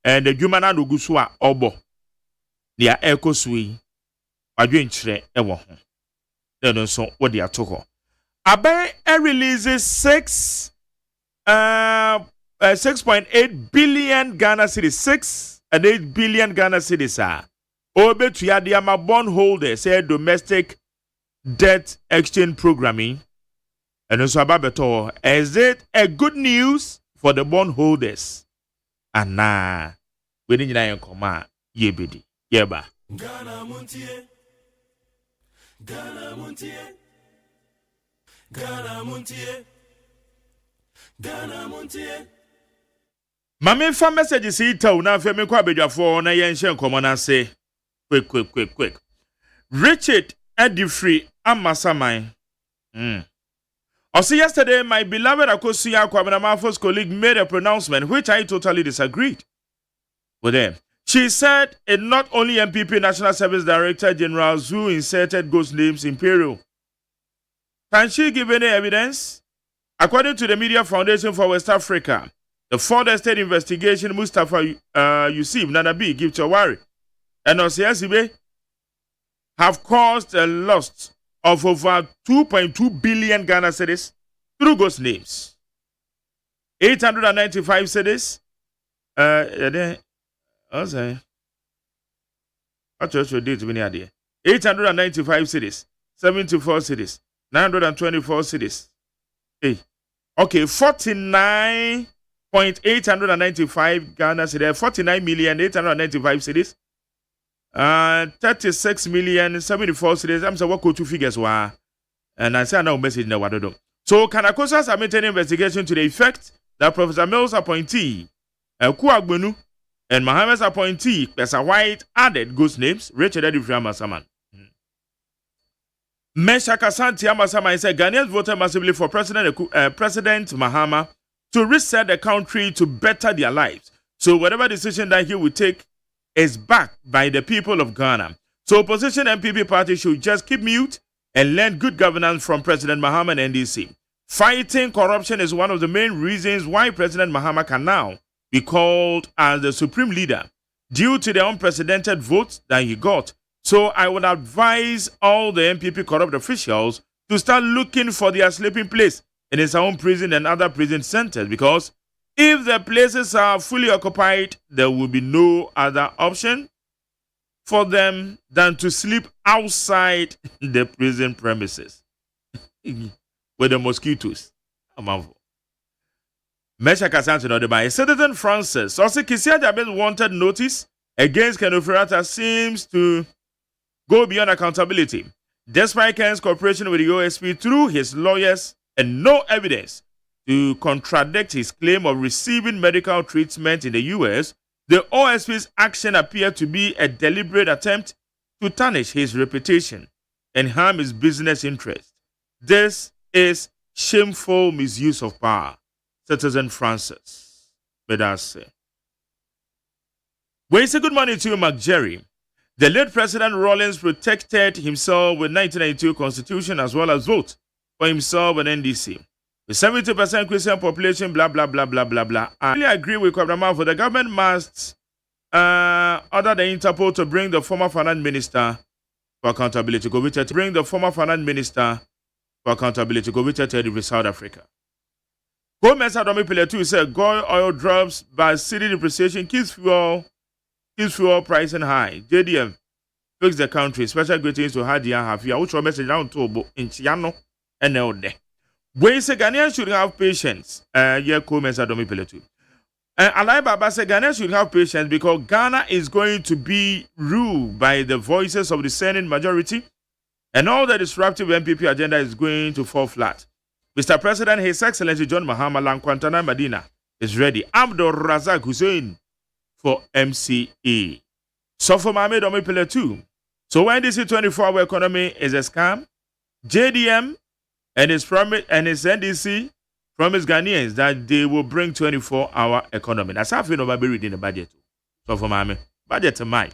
and the human adugusua obo. Nia eko sui. Wadwenchire ewo ho. Then so what they atoko. Abe releases 6.8 billion Ghana cedis 6.8 billion Ghana cedis obe to ya dia ma bond holder say domestic debt exchange programming. And also Ababeto, is it a good news for the bondholders? And nah, we didn't know come ye bidi yeba. Ghana Montier, Ghana Montier, Ghana Montier, Ghana Montier. Mame fa message si taw na fe me kwa bedwafo na ye nhye nkomo na se quick. Richard Edifree Amasaman. Also yesterday, my beloved Akosia Kwabena colleague made a pronouncement which I totally disagreed with them. She said it not only MPP National Service Director General who inserted ghost names in payroll. Can she give any evidence? According to the Media Foundation for West Africa, the Ford Estate investigation Mustafa Yusuf Nanabi Gipchawari and Osiasibe have caused a loss of over 2.2 billion Ghana cedis through ghost names. 895 cedis. What's that? What you did to me idea? 895 cedis, 74 cedis, 924 cedis. Hey, okay, 49.895 Ghana cedis, 49,895 cedis. 36,074 cedis. I'm saying what could two figures were, and I say no message now. What do? So Kanakosa submitted an investigation to the effect that Professor Mills appointee, Kuagbenu, and Mohammed's appointee, Pesa White, added ghost names. Richard Edifree Amasaman. Mesha Kasanti Amasaman said Ghanaians voted massively for President Mahama to reset the country to better their lives. So whatever decision that he will take is backed by the people of Ghana. So opposition MPP party should just keep mute and learn good governance from President Mahama and NDC. Fighting corruption is one of the main reasons why President Mahama can now be called as the supreme leader due to the unprecedented votes that he got. So I would advise all the MPP corrupt officials to start looking for their sleeping place in his own prison and other prison centers, because if the places are fully occupied, there will be no other option for them than to sleep outside the prison premises with the mosquitoes. Mesha Kasanti Nodeba, Citizen Francis, also Kisia Jabez wanted notice against Kenoferata seems to go beyond accountability. Despite Ken's cooperation with the OSP through his lawyers and no evidence to contradict his claim of receiving medical treatment in the US, the OSP's action appeared to be a deliberate attempt to tarnish his reputation and harm his business interests. This is shameful misuse of power. Citizen Francis Bedase. We say good morning to you, McJerry. The late President Rawlings protected himself with 1992 Constitution as well as vote for himself and NDC. The 70% Christian population, blah, blah, blah, blah, blah, blah. I really agree with Kwabrama for the government must order the Interpol to bring the former finance minister for accountability. Go with to bring the former finance minister for accountability. Go with to South Africa. Gomez Adomi Piletu said gold oil drops by city depreciation keeps fuel pricing high. JDM fix the country. Special greetings to Hadia Hafia, which will message down to in Chiano and Elde. We say Ghanaians should have patience. Yeah, Gomez Adomi Piletu. And Alai Baba said Ghanaians should have patience because Ghana is going to be ruled by the voices of the Senate majority, and all the disruptive MPP agenda is going to fall flat. Mr. President, His Excellency John Mahama Lankwantana Medina is ready. Abdul Razak Hussein for MCA. So for Mohamed Omipele too. So when this 24-hour economy is a scam, JDM and his NDC promise Ghanaians that they will bring 24-hour economy. That's how I feel about reading the budget. So for Mohamed, budget to mine.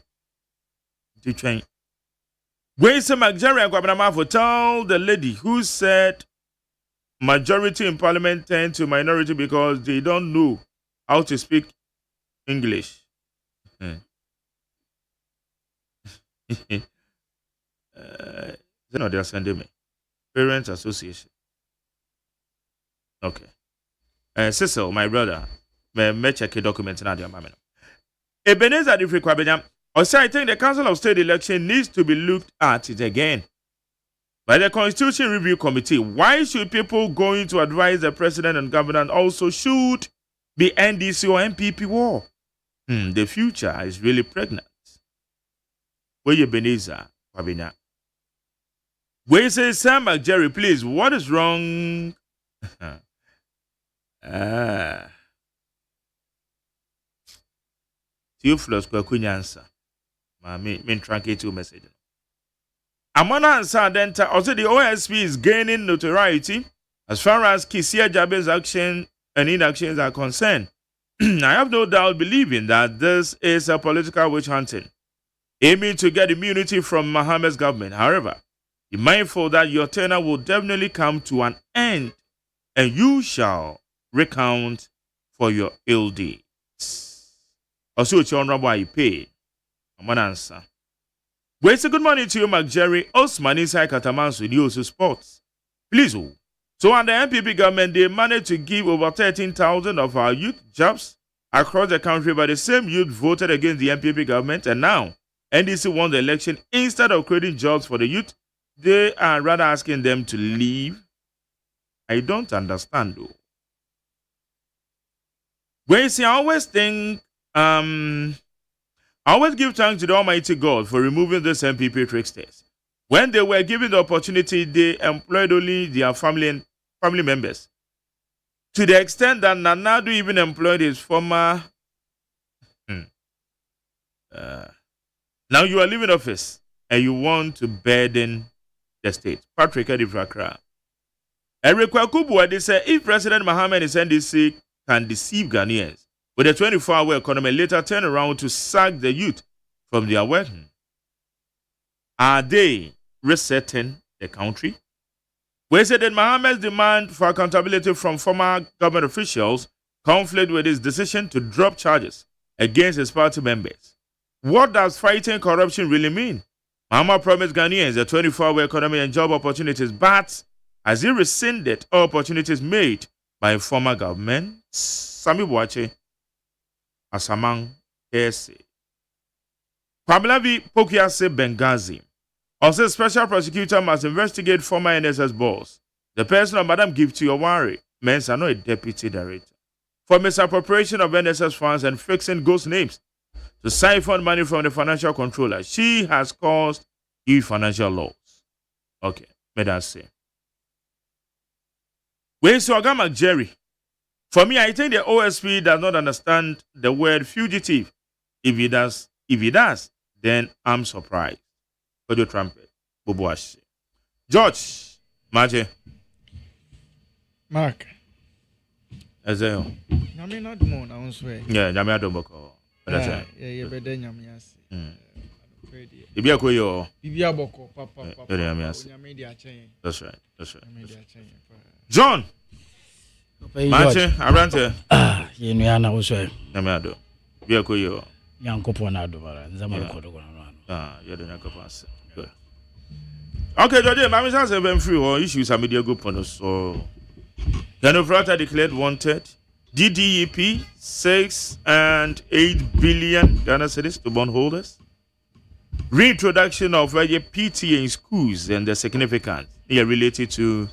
To train. When some Nigerian government for tell the lady who said majority in parliament tend to minority because they don't know how to speak English. They're sending me. Parents Association. Okay. Cecil, my brother, may check a document in Adia Mameno. Ebenezer Difri Kwabenya, I think the Council of State election needs to be looked at it again by the Constitution Review Committee. Why should people going to advise the president and governor also should be NDC or MPP war? The future is really pregnant. Where you Ebenezer Kwabenya? Where say Sam McJerry, please, what is wrong? Theophilus Kwakunya answer. Me truncate two message. Amana answer then also the OSP is gaining notoriety as far as Kisia Jabe's action and inactions are concerned. I have no doubt believing that this is a political witch hunting, aiming to get immunity from Mohammed's government. However, be mindful that your tenure will definitely come to an end and you shall recount for your ill deeds. Also, it's your honorable you pay. I'm an answer. Wait, so good morning to you, McJerry. Osman inside Katamansu News Sports. Please, so under MPP government, they managed to give over 13,000 of our youth jobs across the country, but the same youth voted against the MPP government, and now NDC won the election. Instead of creating jobs for the youth, they are rather asking them to leave. I don't understand though. When see, I always think, I always give thanks to the Almighty God for removing these MPP tricksters. When they were given the opportunity, they employed only their family members. To the extent that Nanadu even employed his former. Now you are leaving office and you want to burden the state. Patrick Edifrakra. Eric Wakubu, they say if President Mohammed is NDC can deceive Ghanaians with a 24-hour economy, later turn around to sack the youth from their work, are they resetting the country? We said that Mohammed's demand for accountability from former government officials conflict with his decision to drop charges against his party members. What does fighting corruption really mean? Mohammed promised Ghanaians a 24-hour economy and job opportunities, but has he rescinded all opportunities made by former government? Sami Boache, Asamang, Kese. Pamelavi Pokiase Benghazi. Also, special prosecutor must investigate former NSS boss, the person of Madam Gifty Owari, Mensa, not a deputy director, for misappropriation of NSS funds and fixing ghost names to siphon money from the financial controller. She has caused huge financial loss. Okay, may that say. Where is Ogama Jerry? For me, I think the OSP does not understand the word fugitive. If he does, then I'm surprised. For the trumpet, Boboashi. George, Maje. Mark. Ezeyo. Nyame na dumo na onswe. Yeah, nyame adomoko. Yeah, better nyame ase. Ibi akoyo. Bibi aboko papa. Nyame ase. Nyame di achen. That's right. John. Mache, Abrante. Yenu ya na onswe. Nyame ado. Ibi akoyo. Yankopo na ado bara. Nzama rekodo kwa na. Yedo nyakopo ase. Good. Okay, Jody, mami say seven free or issues a media group on so Ganofrata declared wanted. DDEP 6 and 8 billion Ghana cedis to bondholders. Reintroduction of PTA in schools and the significance related to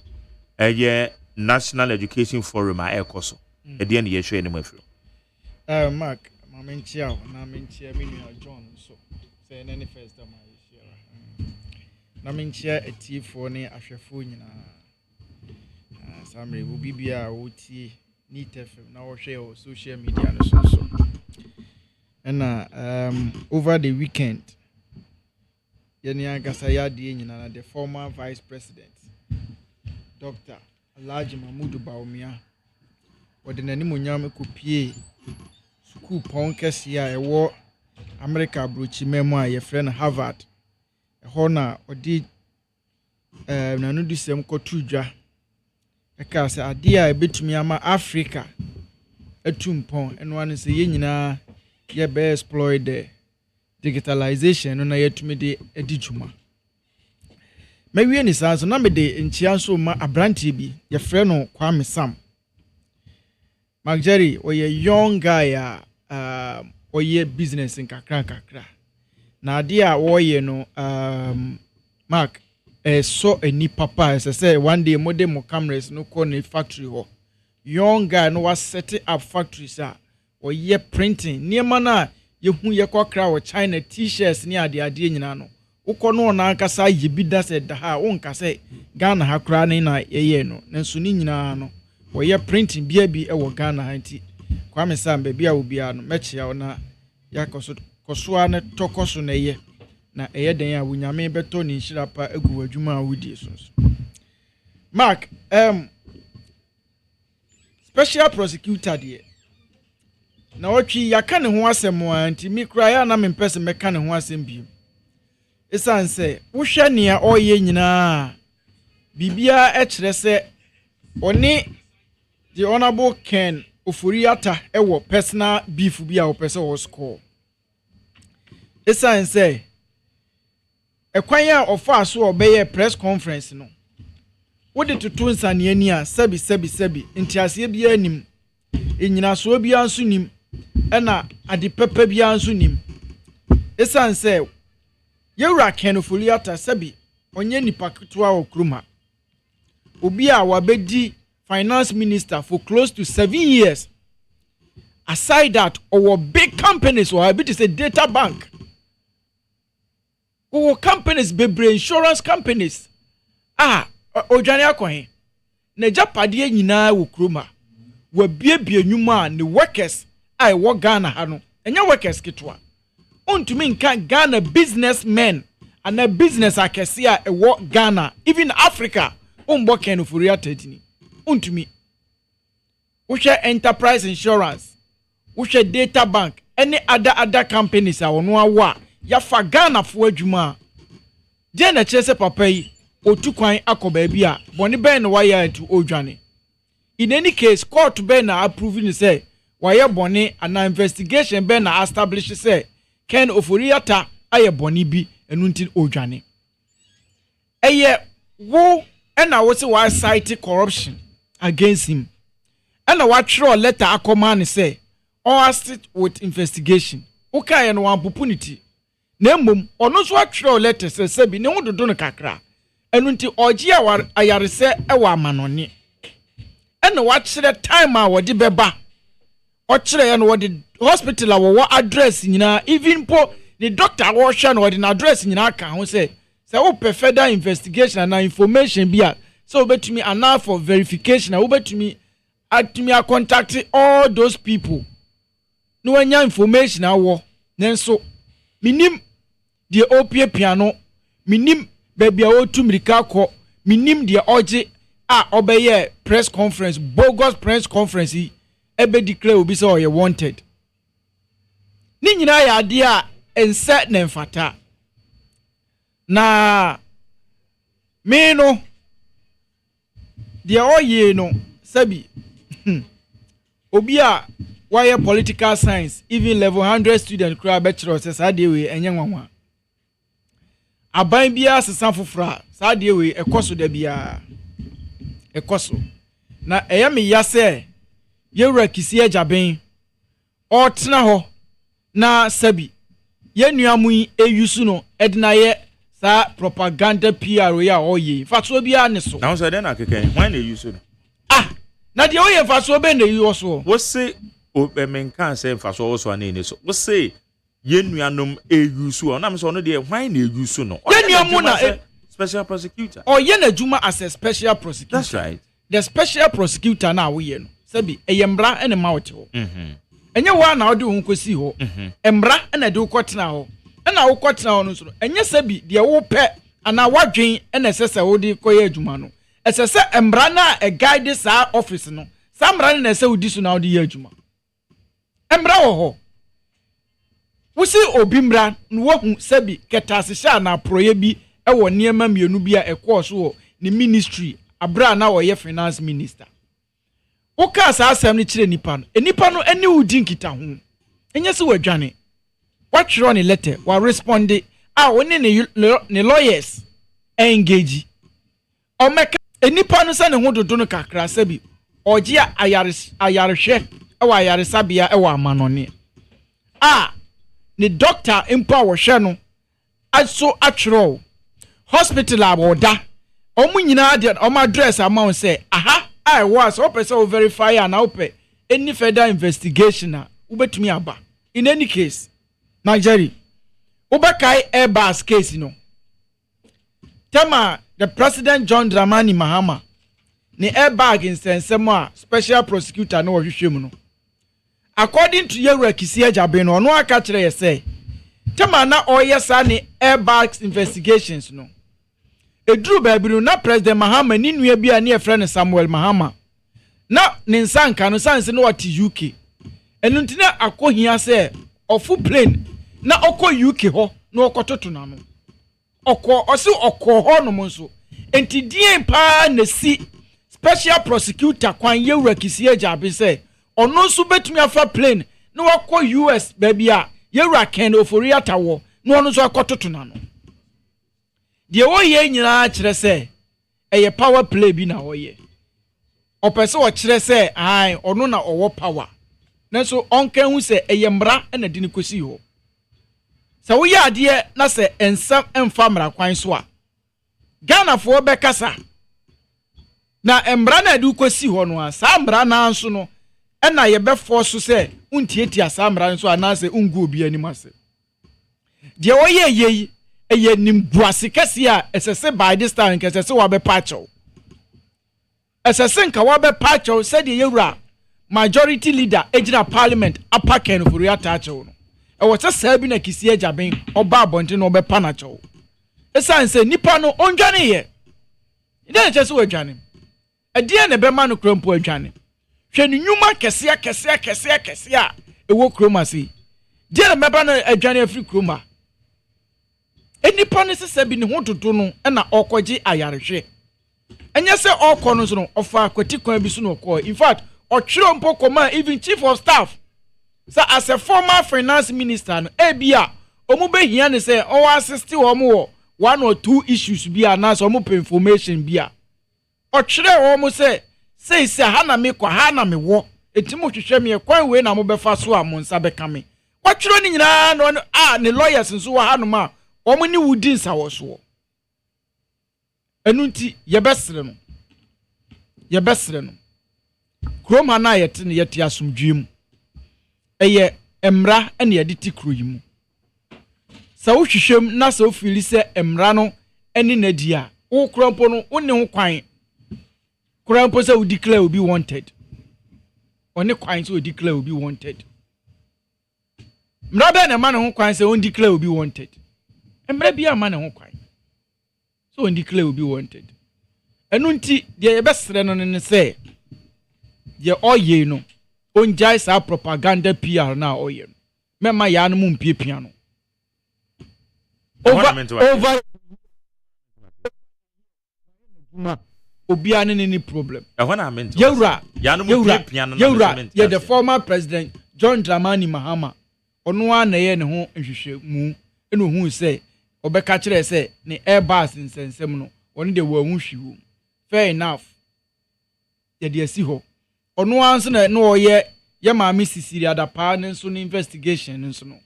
National Education Forum ECOSO. At the end of the year, Mark, Mamenchia, Namenchia, John, so say any first time I share. Namenchia a tea for ne Ashafuna. Samri will be OT neat FM now share social media and so. And over the weekend, Yenya Gasayadi, the former Vice President, Dr. Alhaji Mahmoud Bawumia, or the Nanimunyame Kupie, School Ponkesia, a war America Bruchi memoir, your friend Harvard, a honor or did Nanudisem Kotuja. Because idea a bit me ama Africa a tumpon and one is a yina ye be exploit the digitalization on a yet me de edijuma. Maybe any sense na me de nchianso ma abranti bi ye friend Kwame Sam. Mark Jerry or ye young guy or ye business in kakra. Na idea or ye no Mark so any papa as I say one day modern cameras no corner factory ho young guy no was setting up factories or ye printing near mana ye hu ye kwakra or China t-shirts near the idea nyina no ukono na ankasa ye bi da said da ha wonka say Ghana ha kra na ye no nanso ni nyina no or ye printing bia bi e wo Ghana ha nti Kwame Sam be bia wo bia no mechia na yakoso kosoa ne tokoso na ye na den a wunyame beto ni nhirapa agu adwuma a wudie so. Mark special prosecutor de na otwi yaka ne ho asem anti mi kra ya na me mpese meka ne ho asem bi esan se wo hwe ne a oye nyina bibia e kire se oni the honorable Ken Oforiata ewo personal beef bi a wo pese wo score esan se Ekwanya ofa so obeye press conference no. Wode tutu nsane ani a sebi ntiase bia nim. Enyina so bia nso nim. Ena ade pepe bia nso nim. Esan se yewura Kenofoliata sebi onye nipa ketewa okruma. Obi a wabedi finance minister for close to 7 years. Aside that, our big companies or to say data bank. Our companies bebre insurance companies ojane akwan na japade nyina wo kroma wa biebie nyuma ne workers ai wo Ghana ha no enya workers kitwa ontumi nka Ghana businessmen and a business akese a wo Ghana even Africa ombo Kenoforiata tini ontumi wo enterprise insurance wo data bank any other companies a wono awa ya fa Ghana fo adwuma je na chese papa yi otukwan akoba bia boni ben no waya to odwane. In any case court ben na approving say waya boni an investigation ben na establish say Ken Oforiata aye boni bi enunti odwane. Eye wo na wo say why cite corruption against him. And what throw letter akomane say or assist with investigation. Okay no opportunity. Nemmom ono so atwere letter se bi ne ho dodo no kakra enu nti ogie ayarese ewa amanone ena wa kire time a wodi beba o kire ye no wodi hospital a wo address nyina even po the doctor wo hwe no wodi na address nyina ka ho se sɛ wo further investigation and information bia so obetumi ana for verification obetumi atumi contact all those people no wanya information awo nenso minim de opie piano minim baby a otu mirika kɔ minim de oje a obeye press conference bogus press conference ebe declare obi sɛ ɔyɛ wanted ni nyina ya ade a ense na mfata na me no de oye no sabi obi a why political science even level 100 student kra bachelor say dey we enye nwanwa aban bia sesan fofora sa dey we ekoso da bia ekoso na eye me yase yewura kisi ajaben otena ho na sabi ye nuamu eyusu no edina ye sa propaganda PR ya oye fatso bia ne so na so dey na keke when dey use no na de oye fatso be na yi so wo se o men kan say fatso so na ni so wo se ye nuanom eyusu na me so no dey when na eyusu no ye nuamu na special prosecutor ye na juma as a special prosecutor. That's right. The special prosecutor na wo ye no sabi eyembra ene ma wo te ho enye wa na ode ho kosi ho embra ene de wo kotena ho ena wo kotena ho no so enye sabi de wo pe ana wadwen ene sese wo de koye adwuma no esese embra na a guide sa office no sa mbra na se wo di so na wo de ye adwuma embra wo ho wo si obi mbra no wo hu sabi ketase sha na proye bi e wo niema mienu bi a ekọ so ni ministry abra na wo ye finance minister wo ka sa asem ni kire nipa no eni wudi nkita ho enye se wadwane watchro ni letter wa respond woni ni lawyers engage o meka enipa no se ne ho dodo no kakra sabi oje ayarehwe e wa ayaresabia e wa amanone ni doctor impa wo hwe no aso atchro hospital aboda omu nyina de o ma address amount say I was open so verify and open any further investigation na ubetumi aba in any case Nigeria ubakai airbus case no tema the president John Dramani Mahama ni airbag insensemo a special prosecutor no hwehwem no according to Yewura Kisi Ajaben no no aka kire ye say tema na oyesa ni airbags investigations no edru babiru na president Mahama ni nua bia na efre ne Samuel Mahama na ne nsanka no sanse no wati UK enu ntina akohia se ofu plane na okọ UK ho na okototo na no okọ osi okọ ho no monso enti die pa na si special prosecutor kwan Yewura Kisi Ajaben se ono so betumi afa plane na wakọ US babia Yewura Ken Ofori atawo na ono so akototo na no de wo ye nyina kire se eye power play bi na wo ye opese wo kire se ono na owo power nanso onka hu se eye mbra na di ni kosi ho se wo ye ade na se ensam emfa mra kwan so a Ghana fo be kasa na embra na di kosi ho no a sa mbra na anso no na ye be force se untietia sa mbra nso anase ungu obi animase de wo ye ye eye nimbuase kese a esese by this time kese wa be pacho esese nka wa be pacho said Yewura majority leader ejina parliament apa Ken Ofori atacho no e wo se sabi na Kisi Ajaben oba abonte no be panacho esan se nipa no ondwane ye ide kese wo adwane ade na be ma no krompo adwane hwe ni nyuma kese a e wo kroma si de na meba no adwane afri kroma enipa ne sese bi ne ho dodo no na okoje ayarehwe enye se okọ no so no ofa akwati kwan bi so no okọ in fact ochiro mpokoma even chief of staff so as a former finance minister no ebia omu behia ne se o assist wo one or two issues bia na so omu information bia ochire wo mu se ha na me kwa ha na me wo etimo hwehwe me kwan we na mo befa so a mo nsa beka me ochiro ni nyina no ne lawyers nso wa ha no ma omo ni wudi nsa wo so enu nti yebesre no kroma na yete ne yete asomdwem eye emra ene yede ti kroyimu sa wo hwehwem na sa wo fili se emra no eni na dia wo krampo no wonni ho kwan krampo say we declare we be wanted oni kwan say we declare we be wanted mra be na man ho kwan say we declare we be wanted mra bia man ho kwan so we declare we be wanted enu nti de ye besre no ne say ye oye no onjai sa propaganda PR na oye no mema ya no mu mpiepia no over obiane ni problem yewra ye the former president John Dramani Mahama ono a na ye ne ho nhwehwe mu eno hu se obeka kire se ne airbus nsensem no ono de wo ahwehwe fair enough ye de asi ho ono anso na no ye ye maame sisiri adapa ne nso ne investigation nso no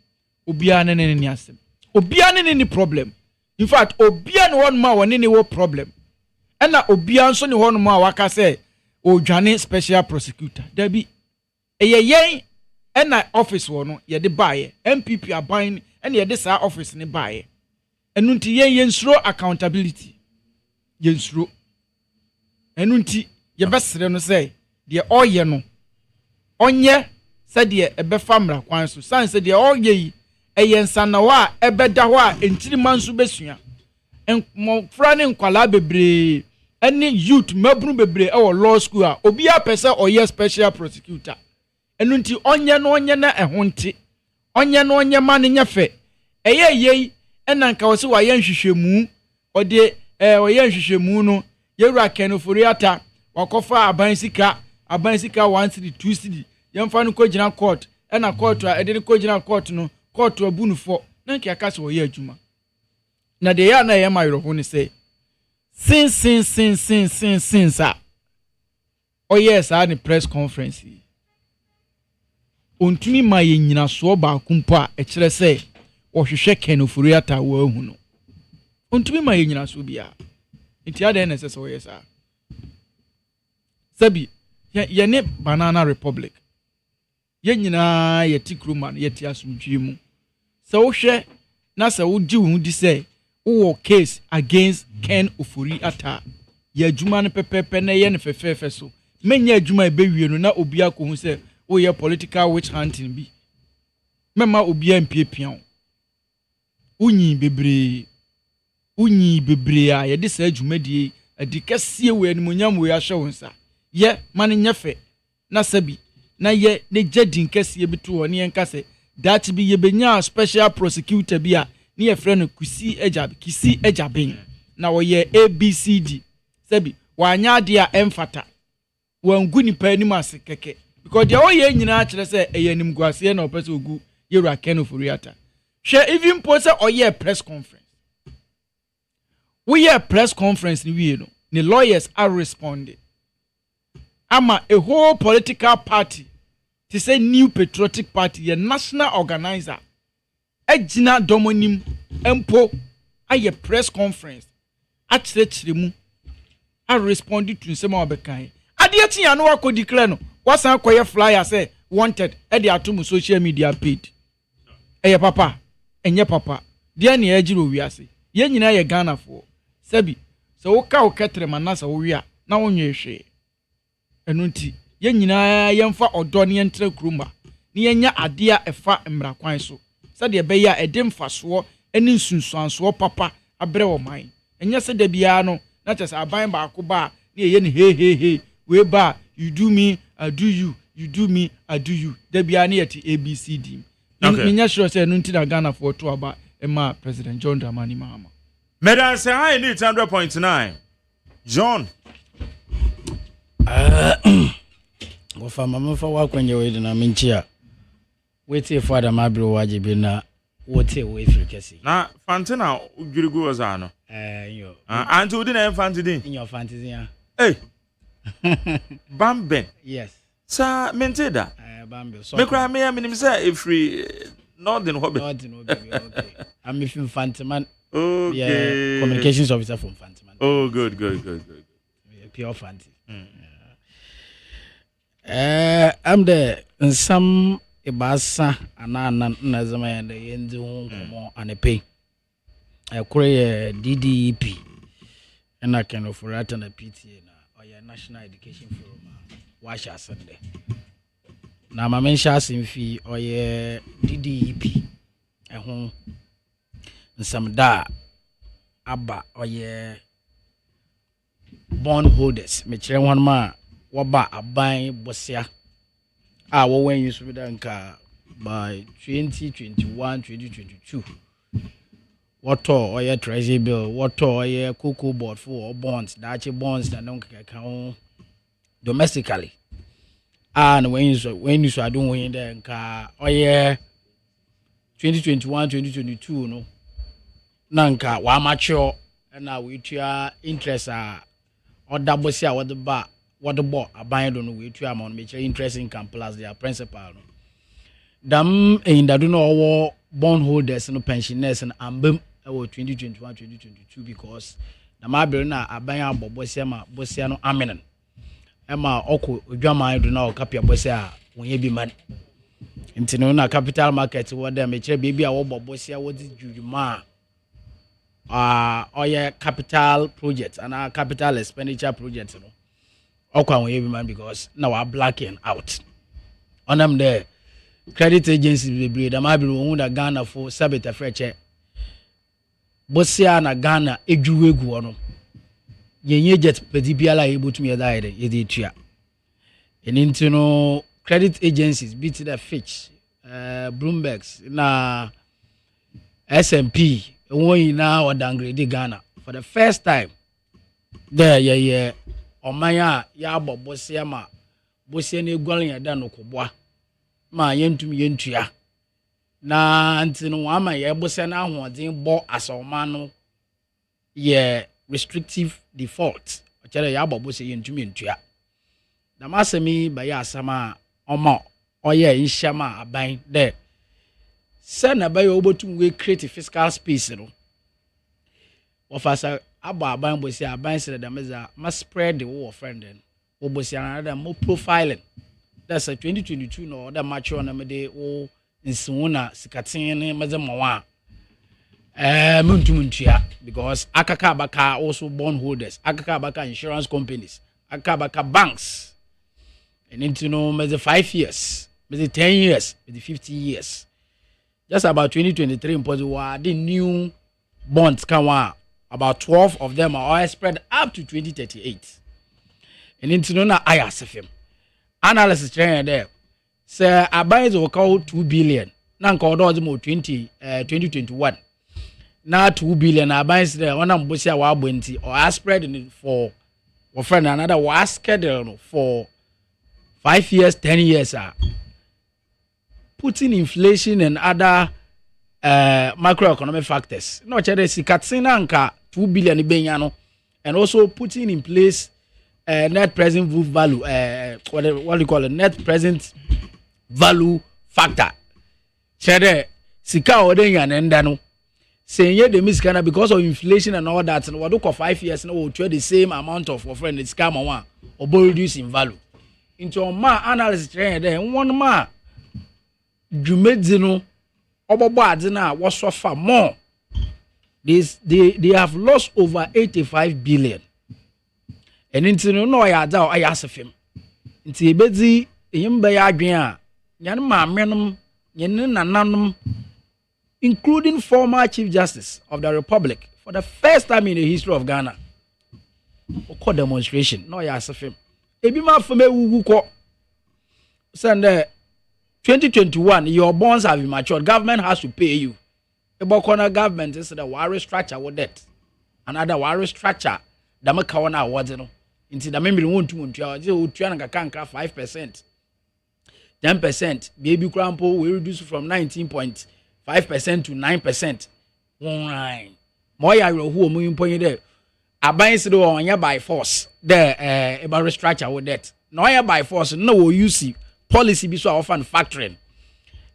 obiane ne ne asem obiane ne ni problem in fact obiane won ma won ne wo problem ena obiane nso ne hon ma waka say odwane special prosecutor dabi yen ena office wo no ye de baaye MPP aban ena ye de sa office ne baaye enu nti yen nsuro accountability yen nsuro enu nti ye besere no say de oye no onye se de ebefa mra kwan so san se de oye yi eyensa na wa ebeda ho a entiri manso besua enfra ne nkwala bebre eni youth mabru bebre e wo law school a obi a pese oye special prosecutor enu nti onye na ehonte onye ma ne nyefe eye ena nka wo se wa ye nhwehwemu ode oye nhwehwemu no yewura kenofori ata wakofa aban sika 1 city 2 city yemfa no kogina court ena court a ede ne kogina court no court abunu fo na nke aka se wo ye adwuma na de ya na ye mayro ho ne se since oh yes I had press conference ontumi ma ye nyina so ba kumpo a e kire se wo hwehwe kenofuri ata wo ahu no ontumi ma ye nyina so bia nti ada na se so yes a sabi ye ne banana republic ye nyina ye tikruman ye ti asumdwi mu se wo hwe na se wo gi wo di se wo case against Ken Ofori ata ye adwuma no pepepe na ye ne fefefe so menya adwuma e bewie no na obi akohu se wo ye political witch hunting bi mema obi ampiepia unyi bebre a ye de sa adwuma die adi kase we animonyam we ahwe wo nsa ye mane nyefe na sabi na ye ne jadin kase bi to woni en kase that bi ye benya special prosecutor bi a ni ye frɛ no kisi ejaben na wo ye ABCD sabi wanya de a emfata wangu nipa anim ase keke because de wo ye nyina kyerɛ sɛ eyanim guase na opese ogu yewura Kenofori ata hwɛ even pose oye press conference we ye press conference ni wie no the lawyers are responding ama a whole political party to say New Patriotic Party a national organizer ejina domonim empo aye press conference akyerɛkyerɛ mu a respond to nsɛm a obekan ade ati ya no akɔ declare no wasan akɔyɛ flyer say wanted e de atom social media page eye papa enye papa de na agiro wiase ye nyina ye Ghana fo sabi so wo ka wo ketre manasa wo wi a na wo nwe hwe enu nti ye nyina ye mfa odo ne yentre kruma ne yenya ade a efa mmra kwan so sade be ya edem faso eni nsunsuanso papa abre wo man enye se da bia no na chese aban ba akoba ne ye ne he we ba you do me I do you you do me I do you da bia ne yeti ABCD nya sure say enu nti na Ghana for to aba ema President John Dramani Mahama Medan say high need 100.9 John go fa mama fa wa kwanye we na minchia wete father mabro waje bi na wote we frikesi na fantina ugirigu ozano yo anti udi na fantidi in your fantasy ya hey Bamben yes sa menteda Bamben so me kra me am say free northern hobby okay I'm if Fantiman okay yeah communications officer from Fantiman oh good pure fancy I'm the some ibasa ana na zama yanda yenzi ho komo anepe ɛkoro DDEP ɛna Ken Ofori na PTA na ɔyɛ National Education Forum wahyɛ asɛnde na ma menhyɛ asɛm fi ɔyɛ DDEP ɛho nsɛm da aba ɔyɛ bond holders mekyerɛ wɔn ma wɔba aban bosia a wɔwɔ use bi da nka by 2021-2022 wɔtɔ ɔyɛ treasury bill wɔtɔ ɔyɛ cocoa board for bonds dachi bonds na non keka ho domestically and when you so adon when there nka ɔyɛ 2021-2022 no na nka wa mature na we tua interest a ɔda bosia wɔde ba wɔde bɔ aban do no we tua amount me interest income plus their principal no dam indadu no ɔwɔ bond holders no pensioners and ambem ɛwɔ 2021-2022 because na ma bere na aban abɔ bosia ma bosia no amenen ɛma ɔkɔ odwaman do na ɔkapia bosia a wɔnyɛ bi man nti no na capital market wɔ dem mekyerɛ baby a wɔbɔ bosia wɔdi dwuma ɔyɛ capital project and capital expenditure project no ɔkɔ wɔnyɛ bi man because na wa blacking out on them there credit agencies bebree da ma bere wɔn da Ghana for sabita freche bosia na Ghana edwuwegu no yenye jet pedi biala ebotumi ya daire yede tua eninti no credit agencies beat the Fitch Bloomberg na S&P won na o downgrade Ghana for the first time there ye omanya ya abo bosia ma bosia na egwalen ya da no koboa ma yentumi yentua na ntino ama ye bosia na ahoden bo asoma no ye restrictive default ochere ya abo bosia yentumi yentua na masemi ba ya asama omo oye inshama aban de se na ba ye obotum we create fiscal space no ofasa abo aban bosia aban se da meza ma spread the war friend then obosia na da mo profiling that's a 2022 no that mature na me de o nsuna sikatin ne meze mawa muntumuntua because akaka abaka also bond holders akaka abaka insurance companies akaka abaka banks and into no meze 5 years meze 10 years meze 50 years just about 2023 impossible wa the new bonds come about 12 of them are all spread up to 2038 and into no na ayasefem analysis train there say abayes will call 2 billion na nka odo mo 2021 na 2 billion abayes there ona mbosia wa abonti or spread for friend another was scheduled for 5 years 10 years putting inflation and other macroeconomic factors no chere sikatsina nka 2 billion benya no and also putting in place net present value what do you call it net present value factor chere sika odenya nenda no say ye the miskana because of inflation and all that and what do 5 years no will trade the same amount of friend it's come one or reduce in value into ma analysis train there one ma dwumedi no obobo ade na wo suffer more they have lost over 85 billion and into no ya da o ya asefem nti ebedi yimba ya adwen a nyan maamenom nyen nananom including former Chief Justice of the Republic for the first time in the history of Ghana oko demonstration no ya asefem ebi ma fome wugu ko send 2021 your bonds have matured government has to pay you ebo corner government is the wire structure with debt another wire structure da maka wona awode no nti da memiri wontu wontua je otua na kanka 5% 10% baby crampo we reduce from 19.5% to 9%. Right. Moya who mu imponye there. Aban se do onya by force. There about restructure with that. No ya by force no you see policy bi so offer factoring.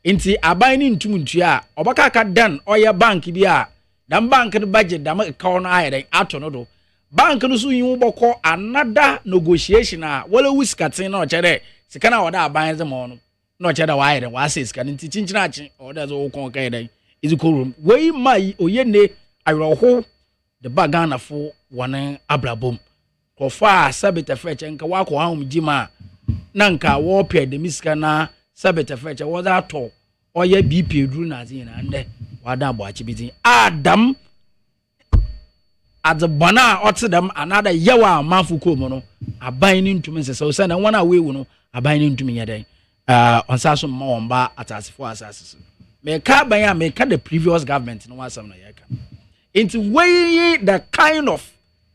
Inti aban ni ntumuntua obaka ka dan oya bank bi a dan bank the budget da make ka no aye ato no do. Bank no so yin boko another negotiation a wala wiskatin na o chere sika na oda aban ze mo no no chere wa aye wa say sika nti chinchina achi oda zo kon kai dai is ko room we mai oyene ayroho the bagana for one abrabom ko fa sabita feche nka wako hom jima nanka wo pe de miska na sabita feche wo da to oye bp duru na zina nde wada abo achibiti adam at the bana otedam another yawa mafuko mo no aban ni ntumi nse so na wana wewu no aban ni ntumi yeden onsaso ma womba atasifo asase me ka ban ya me ka the previous government no wasam na yaka into way the kind of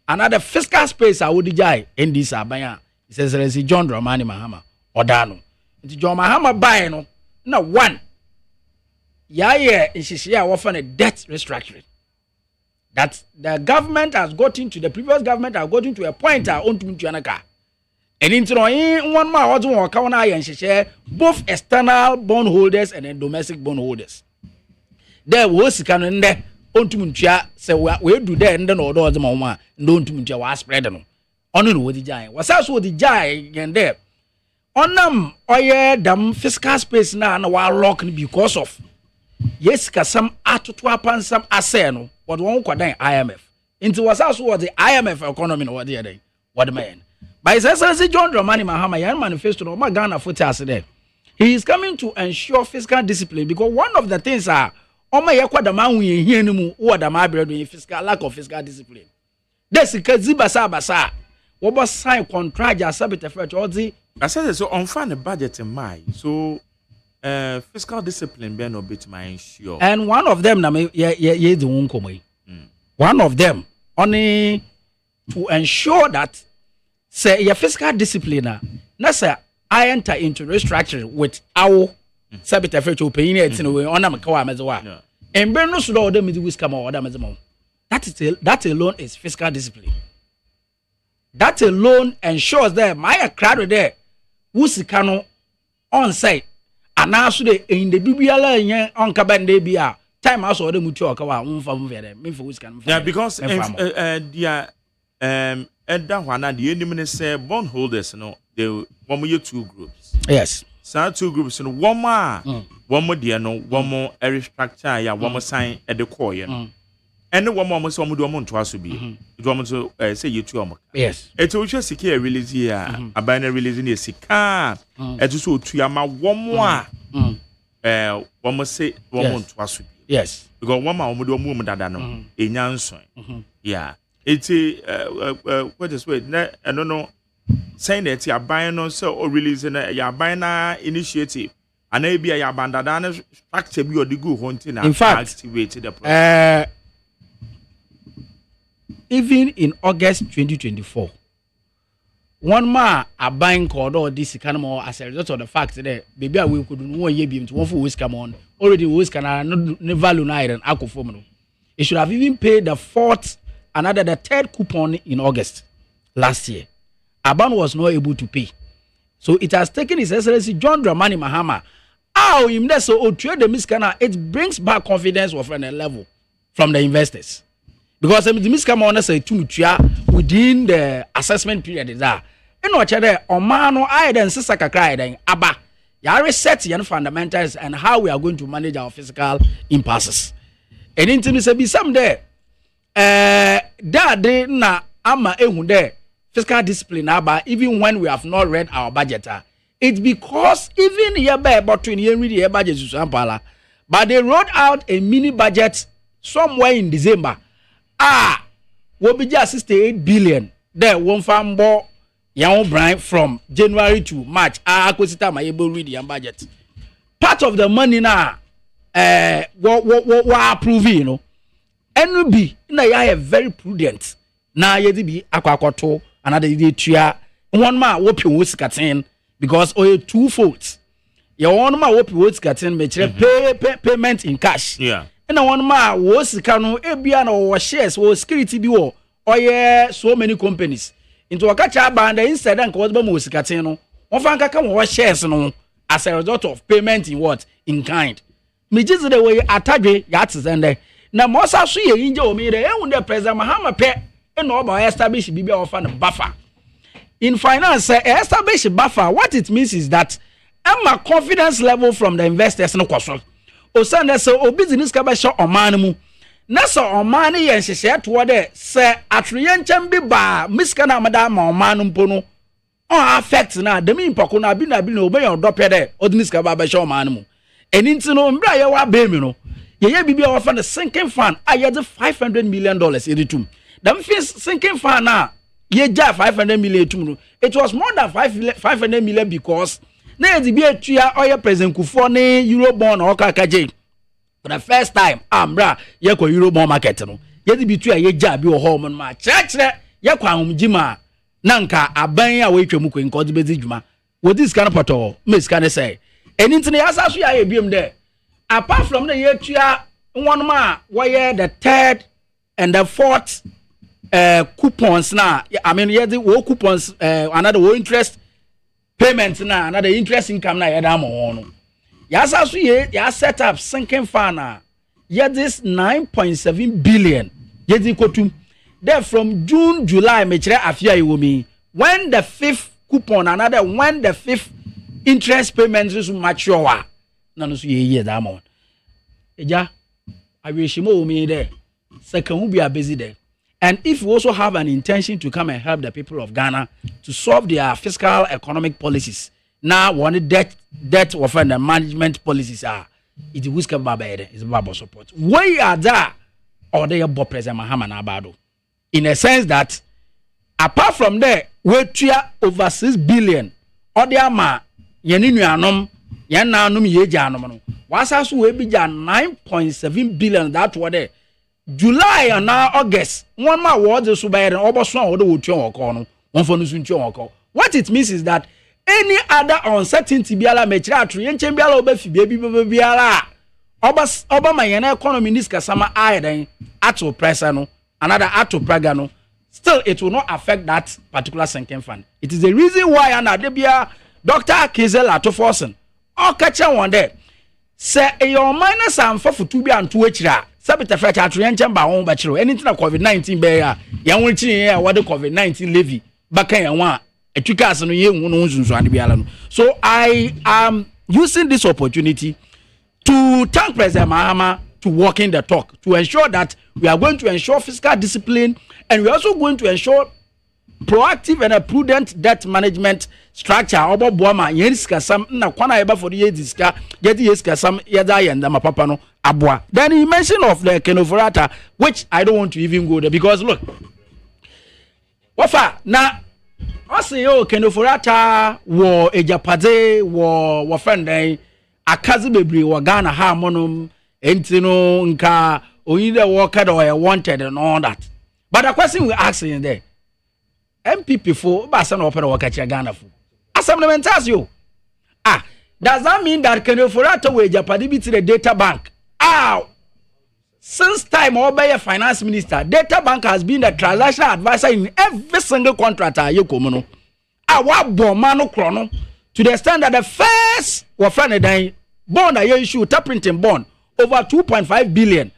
another fiscal space I would jai in this abaya it says John Dramani Mahama odano into John Mahama buy no na one yeah ishishia often a debt restructuring that the government has gotten to the previous government has gotten to a point on to anaka and into one ma what one ka na yen shishia both external bondholders and then domestic bondholders there was kan nde ontum ntua se we do there nde no odo ozema wo a nde ontum ntua wa spread no ono no wodi jai wasa so wodi jai yende onam oye dam fiscal space na wa lock because of yes ka some atoto apan some ase no what won kwadan IMF into wasa so what the IMF economy no what dey what man by say John Dramani Mahama yan manifesto no ma Ghana for ase there he is coming to ensure fiscal discipline because one of the things are Oma yakwa da manwu ye no mu wo da ma bredo in fiscal lack of fiscal discipline. This kazi basa wo bo sign contract ya sabita fetch odi. I said so on fan the budget in mind. So fiscal discipline be no bit my ensure. And one of them na me ye the won komo. One of them only to ensure that say your fiscal discipline na say I enter into restructuring with our sabita fetch opinion etin we onam ka wa mezewa. Embe no so do dem di wiska ma oda mezemo. That alone is fiscal discipline. That alone ensures that my crowd there wusika no on site anaso de in the dubiala yen on kabande bia time aso de mutu okawa mfa mfere me for wusika no. Yeah, because dia eda hwana de enim ne say bondholders no they one you two groups. Yes. So two groups no one more dear no one more restructure ya one more sign at the core no and one more so do one to us be do want to say you two yes it will just secure release here a binary releasing a sika et so to yama one more one more say one more to us yes because one more do mum dada no enyanso yeah it's what is wait I don't know saying that you are buying on so or releasing your buying initiative and maybe a bandana structure be or the good hunting in fact activated the process. Even in August 2024 one ma a buying called all this kind of as a result of the fact that baby we could no year be to one for whisk come on already whisk can no value na iron alcohol it should have even paid the the third coupon in August last year. Aban was not able to pay. So it has taken His Excellency John Dramani Mahama. The miskana, it brings back confidence of a level from the investors. Because the miskama say within the assessment period is that. And what Omano I then Sisaka cry then Abba. Ya reset your fundamentals and how we are going to manage our physical impasses. And intimacy be some there. That na ama ehunde. Fiscal discipline about even when we have not read our budget. It's because even here by about 20 years read the budget to Sampala, but they wrote out a mini budget somewhere in December. Will be just 68 billion. There one farm ball young Brian from January to March. Akosita my able read the budget. Part of the money now what approving, you know. NUB na ya very prudent. Na yedi bi akwakoto another day tria one ma wopi wo sikaten because two folds your one ma wopi wo sikaten me kire payment in cash yeah and one ma wo sika no ebia na wo shares wo security bi wo so many companies into wakacha band instead and cause ba mo sikaten no won fa nkaka wo shares no as a result of payment in what in kind me just the way atadwe ya tsende na mo sa so ye inje o mi de ehun de president Mahama pe and no about establish BB offer buffer. In finance, establish buffer, what it means is that I'm confidence level from the investors no question. O send us o business ka ba show omanimu na so oman ne yen hyehye to de se atreyenkyem bi ba miska na amada ma oman no mpo no on affect na dem impako na bi na obeyan odopɛ de odimiska ba ba hye oman no mu eni nti no mbra ye wa ba mi no ye bibia wa fa the sinking fund aye de $500 million editum dem fi sinking fund na ye ja $500 million etum no it was more than $500 million because na ye bi atua oye president Kufuor ne Eurobond na okakaje for the first time ambra ye kwa Eurobond market no ye di bitua ye ja bi wo ho mo ma kyerɛkyerɛ ye kwa ahomjima na nka aban a we twam kwen ko de bezi dwuma wo dis kan poto me ska ne say eni ntine ya saso ya ye biem de apart from the ye tua one ma where the third and the fourth coupons na I mean ye the wo coupons another wo interest payment na another interest income na ye da mo no ya saso ye ya set up sinking fund na ye this 9.7 billion ye di kotum there from June July me kire afia iwomi when the fifth coupon another when the fifth interest payments is mature na no so ye da mo eja awishimo me there second will be a busy there and if you also have an intention to come and help the people of Ghana to solve their fiscal economic policies now one debt of the management policies are it is baba is baba support why are there or they bob president Mahama na abado in a sense that apart from there we tria over 6 billion or the ama yeninu anom yen na anom yeja anom no wasa so we bi ja 9.7 billion that what there July and now August one ma word so by the oboso an wo de wotwe no one for no so ntwe woko what it means is that any other uncertainty biala me kira atro yen chen biala oba fi biala oba ma yen economy nis kasama ayeden ato pressure no another ato praga no still it will not affect that particular sinking fund. It is the reason why anadebia Dr. Kizel Atoforsen or catch one day say your minus and for to be and to echira sabita fetch atrian ba won bachiro anything COVID-19 be ya yan wuchi ya what the COVID-19 levy baka yan wa etwika no ye hu no nsunsu ade biala no. So I am using this opportunity to thank President Mahama to walk in the talk to ensure that we are going to ensure fiscal discipline and we are also going to ensure proactive and a prudent debt management structure obo boama yenska sam na kwana eba for the yediska yedi yeska sam yeda yenda mapapa no aboa. Then he mentioned of the Kenoforata, which I don't want to even go there because look wafa na ose yo Kenoforata wo ejapade wo friend akazi bebre wo Ghana ha monum entino nka oyide worker or wanted and all that. But the question we asking there MPP for Basan Opera Wakacha Ghana for Assemblyman you. Does that mean that Kenoforata way Japadi to the data bank? Since time Obey finance minister, data bank has been the transaction advisor in every single contract. Yokomono. Bomano chrono to the extent that the first bond I issue printing bond over 2.5 billion.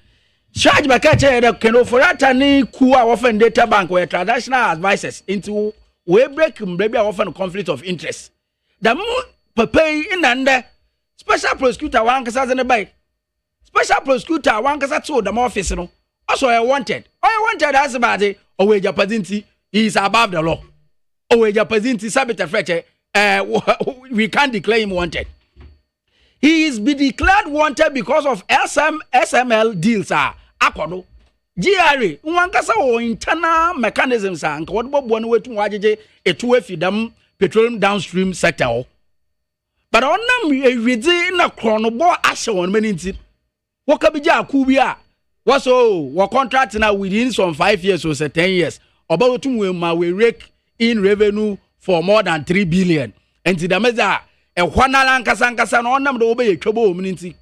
Charge by catcher the Kenoforata ni kuwa often data bank where traditional advisors into we break maybe often conflict of interest. The moon pay in under special prosecutor one kasa in the bay. Special prosecutor one kasa to the office no. Also I wanted as about it or we Japazinti is above the law. Or we Japazinti sabita freche we can't declare him wanted. He is be declared wanted because of SML deals akodo GRA nwankasa o internal mechanisms nka wodbo no wetu wajeje etu afidam petroleum downstream sector but onam ewidi na kronobo ahye won mani nti wokabija akubi a wo contract na within some 5 years or 10 years obawotum we ma we rake in revenue for more than 3 billion enti dameza ehwanala nkasa no onam do obeye twebo omni nti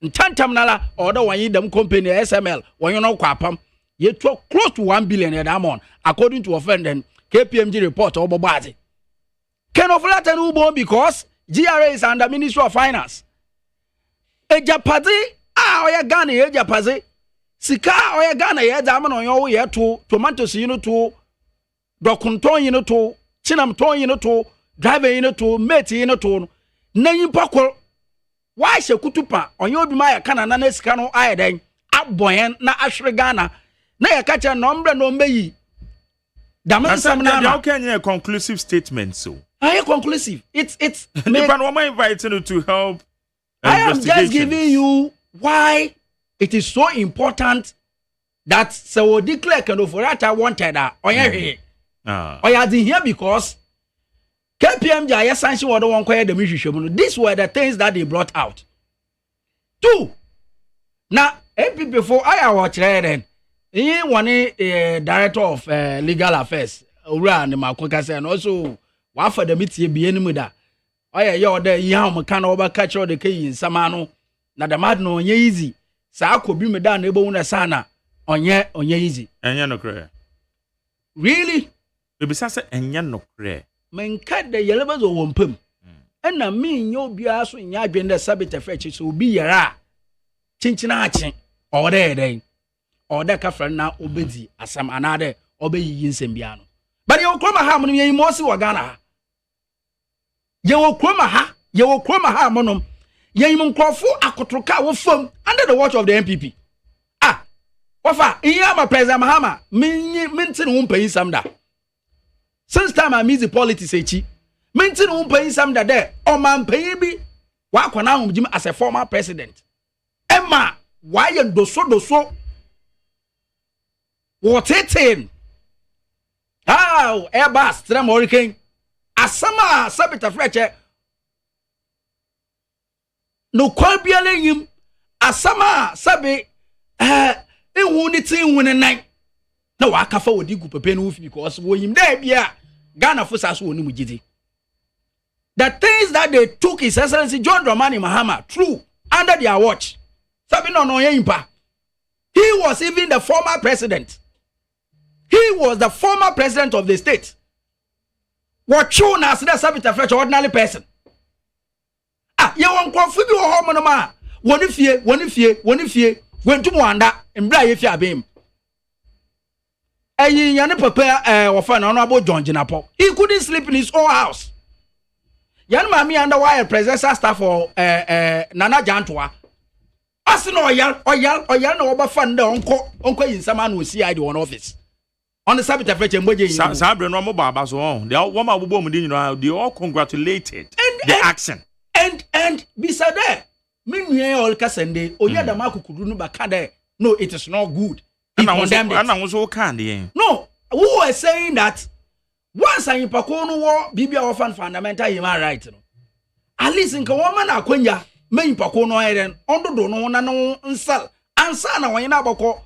ntantam nala order one them company SML when you know kwapam ye to close to 1 billion at amount according to offending KPMG report obobazi Kenoforata no bo because GRA is under Ministry of Finance ejapade oya Ghana ejapade sika oya Ghana ye dama no yo ye to tomatoes you know to dokunton you know to chinamton you know to driver you know to mate you know to na yimpa ko why she kutupa onye obi ma ya kana na sika no ayeden aboyen na ahwere Ghana na ya ka che no mbre no mbeyi Damansam na how can you a conclusive statement so I conclusive it's Nipan wama inviting you to help I am just giving you why it is so important that so declare Kenoforata wanted oye oya di here because KPMG ya sanction word won kwaya the mission. These were the things that they brought out. 2. Now MPP for I watch then. He one director of legal affairs Ura and Makoka and also what for the meeting be any muda. Oya yo there yam can over catch all the key in Samano. Na the mad no easy. Sa ko bi me da na ebo una sana onye easy. Enya no kre. Really? Ebisa se enya no kre. Menka de yelebas o wompem. Na me nyo bia so nya adwende sabita frechi so obi yara. Chinchina achen. Ode den. Ode ka fra na obedi asam anade obeyi nsem bia no. But you kroma ha mo yen mo si wo Ghana. Ye wo kroma ha monom. Yen mo nkrofo akotroka wo fam under the watch of the MPP. Wafa iyama President Mahama minti no mpanyin sam da. Since time I meet the politics echi. Minti no mpanyin sam da there. O man mpanyin bi wa akwana ahomjim as a former president. Emma why doso what it Airbus tram hurricane asama sabita freche no kwabiale yim asama sabe night na waka fa wodi gu pepe no because wo yim there bia Ghana fo saso oni mugidi. The things that they took His Excellency John Dramani Mahama through under their watch. Sabi no yimpa. He was even the former president. He was the former president of the state. What shown as the Sabita Fresh ordinary person. You won't confuse your home no ma. One if ye, when to wanda and bra if ya beam. Yana prepare or find honorable John Jinapo. He couldn't sleep in his own house. Yan mami under wire presidential staff for Nana Jantua. Asino oyal no oba fund uncle in some man will see I do on office. On the Sabbath Fetch and Boji. Sabre no mobile so on. They all woman they all congratulated the action. And beside there, Minye all Cassende, Oya the Marco Kudunu Bakade. No, it is not good. And I was all candy. No, who was saying that once I in Pacono war, Bibia often fundamental human right. At least in Kawaman Aquenya, main Pacono Iron, Ondo no no unsal, and Sana Wayanabako,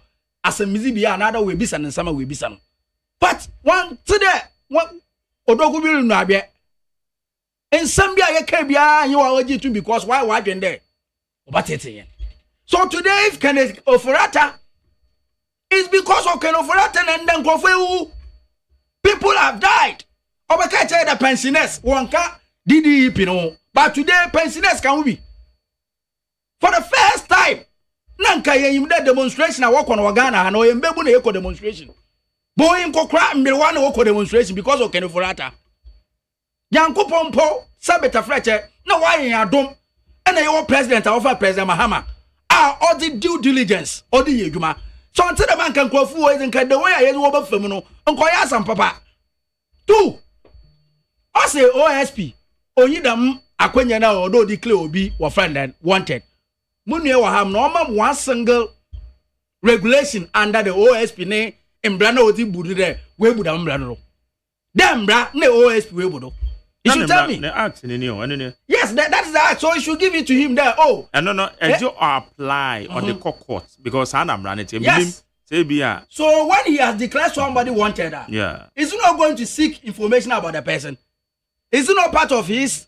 as a Mizibia, another will be son and summer will be son. But one today, one Odogu will not be. And Sambia, you are OG2 because why in there? But it's again. So today, if Kenneth Oforata is because of Kenneth Oforata and then Kofeu, people have died. Obakacha the pensioners, Wanka, Didi Pino. But today, pensioners can be. For the first time, Nanka yim that demonstration I walk on Wagana and Oyembebu eco demonstration. Boeing Kokra and Milwana Oko demonstration because of Kenneth Oforata. Yanko Pompo, Sabita Fletcher, no why in your dome, and your president offer President Mahama. All the due diligence, all the Yuma. So until the man can call for and can the way I had over Femono, and Koyas and Papa. 2. I say OSP, Oyidam, Aquena, although declare Obi, or friend and wanted. Munia will have normal one single regulation under the OSP name in Brano di Buddha, where would Ambrano. Damn, bra, no OSP, where would you should tell me. Yes, that is that. So you should give it to him there. Oh, and no, you apply on the court because I'm running it. Yes. So when he has declared somebody wanted, is he not going to seek information about the person? Is it not part of his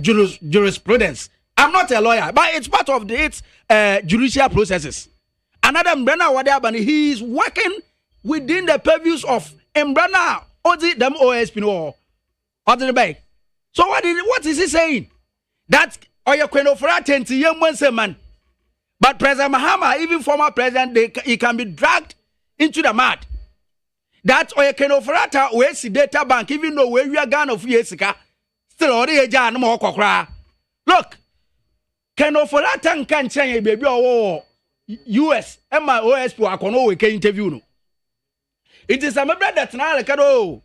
jurisprudence? I'm not a lawyer, but it's part of its judicial processes. Another Mbrana Wadiabani, he is working within the purviews of Mbrana or the OSP no. So what is he saying? That Oya Kwenofora to young man. But President Mahama, even former president, he can be dragged into the mud. That Oya Kwenofora where's the data bank, even though where we are gone of Yesika, still already a jan more kokra. Look, Kwenofora can change baby. Oh, US Emma OSP akono we ke interview no. It is a member that na lekado.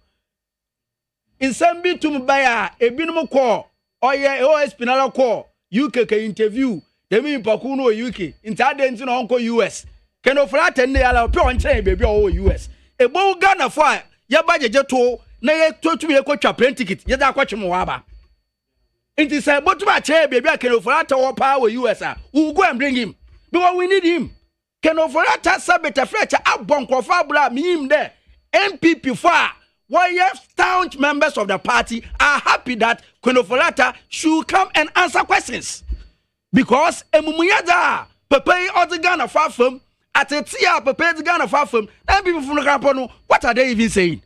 In some be to buy a binum call or ye OSP na call UK ke interview. They mean pakuno UK. Intadent no uncle US. Can of flat and they allow pure and train baby all US. A bow gun of fire. Ya budget to na ye to me a coach a plane ticket. Yada coach moaba. It is a but my chair baby can of flat or power US. Who go and bring him because we need him. Can of flat sabita fletcher up bonk of fabula me him there. MPP far. Why staunch members of the party are happy that Konofolata should come and answer questions. Because Emumuyada, Pepe or the Ghana far from, at a tia, Pepe the Ghana far from, and people from the Campono, what are they even saying?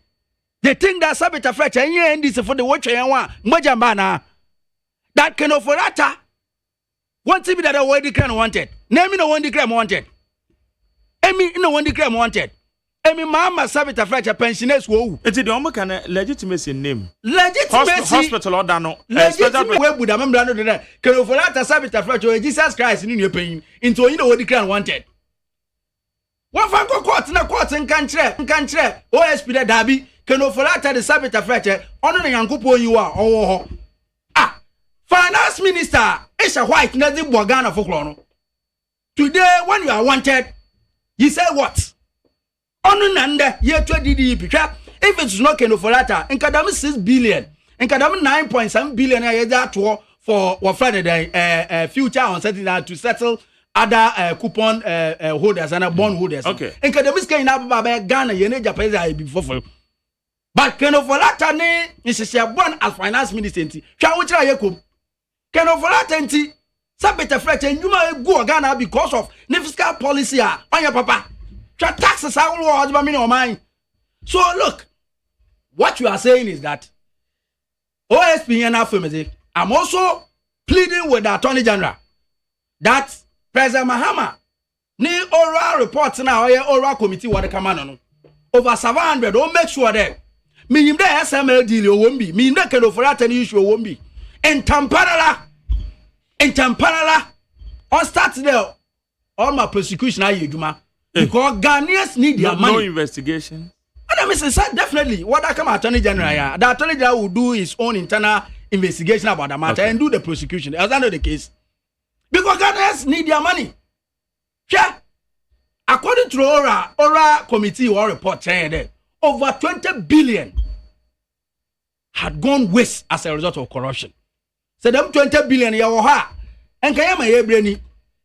They think that Sabita Fletcher and this for the watcher and one, Mojambana. That Konofolata wants to be that a way the crime wanted. Name me no one the crime wanted. Emi no one the crime wanted. Emi mama Sabita Fletcher pensioners wo. Enti de omo kan legitimacy name. Legitimacy hospital order no. Legitimacy we buda membra no de. Kero for that Sabita Fletcher Jesus Christ ni pain into you know what the crown wanted. One fan court na court nkantre OSP de dabi kero for that the Sabita Fletcher ono na Yankopon you are owo ho. Ah, finance minister Isha White na the Ghana for no. Today when you are wanted, you say what? Onu nande ye 20 DP if it's not Kenofolata in kadam 6 billion in kadam 9.7 billion ye that for what Friday future on setting to settle other coupon holders and bond holders. Okay. In kadam is kind of Ghana ye ne Japan before. But Kenofolata ne is a born as finance minister nti. Twa wo kira ye kom. Kenofolata nti Sabita Fletcher nyuma go Ghana because of fiscal policy on your papa. Taxes are all mine. So look, what you are saying is that OSP and affirmative. I'm also pleading with the Attorney General that President Mahama ni oral reports now oral committee what come on over 700. Don't make sure that me the SML deal won't be me not can offer any issue won't be in Tamparala on start there all my prosecution are you Juma. Because Ghanaians need their money. No investigation. And I mean, definitely, what I come Attorney General, the Attorney General will do his own internal investigation about the matter and do the prosecution. That's not the case. Because Ghanaians need their money. Yeah. According to the Ora committee or report saying that over 20 billion had gone waste as a result of corruption. So them 20 billion yawaha. And Kayama Yebreni.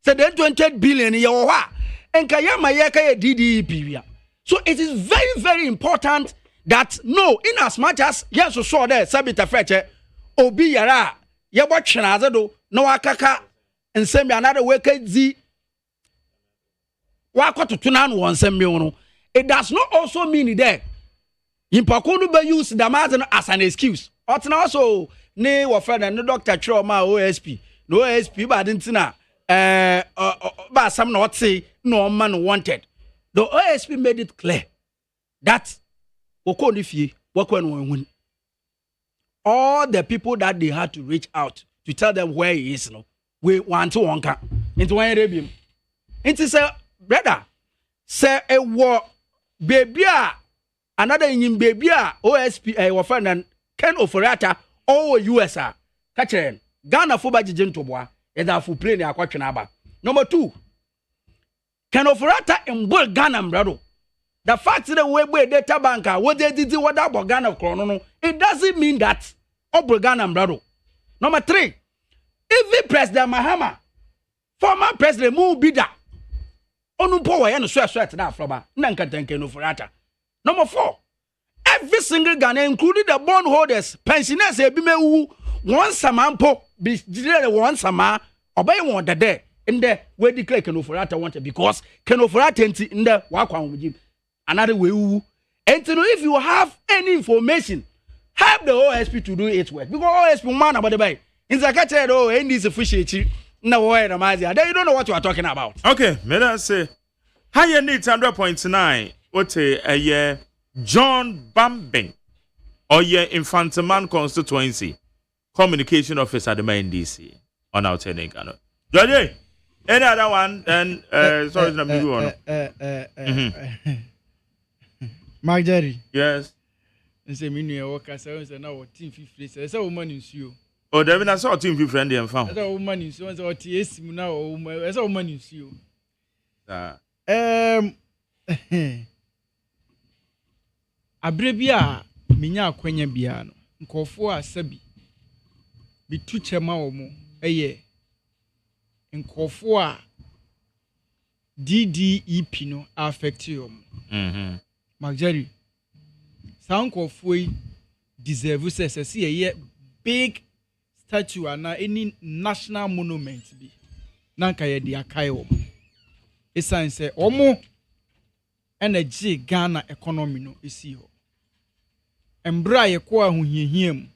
So them 20 billion yawaha. And Kayama Yaka DDP. So it is very, very important that no, in as much as yes, so saw there, Sabita Fletcher, Obi Yara, Yabach Nazado, no Akaka, and send me another way, Z. Wako to Tunan one send me. It does not also mean that in Pakono be use the matter as an excuse. Or also, ne wa friend and no Dr. Trauma OSP, no OSP, but didn't know. But some not say no man wanted. The OSP made it clear that all the people that they had to reach out to tell them where he is, we want to wanka into one area. Into say, brother, say a war baby, another in baby, OSP, our friend and Ken Oforata, all USA, catching Ghana for Bajijan Toboa. Fu play na question aba. Number 2. Can Oforata embol Ghana brado. The fact that we data banker what they did what about Ghana chrono, it doesn't mean that obol Ghana brado. Number 3. Even President Mahama, former President Mubida, onu power ya no sweat na afroba. Na nka Ken Oforata. Number 4. Every single Ghana, including the bondholders, pensioners, ebimewu, once a man po, be once a man. Obey one that day in there where declare Kenofolata wanted because Kenofolata in the Wakwan with him. Another way, and to know if you have any information, help the OSP to do its work. Because OSP man about the bay. In Zakato, and this officiate no way, Ramazia. They don't know what you are talking about. Okay, may I say, higher needs 100.9. What a year, John Bambing, or your Infantaman constituency communication officer at the main DC. On our turning, Johnny. Any other one? And sorry, no, maybe one. Mark Jerry. Yes. And say me new worker say now team 50 say woman in you. Oh, David, I saw team 50 friend and found. Say woman in you say TS now woman say woman in you. Abrebia minya akwanya bia no. Nkofo asabi. Bitu chema omo eye. Nkofo a DDEP no affect you. Mark Jerry. Sound nkofo yi deserve say a big statue and any national monument bi. Nanka ye di akai omo. Esan say omo energy Ghana economy no esi ho. Embra ye kwa ahohiahia mu.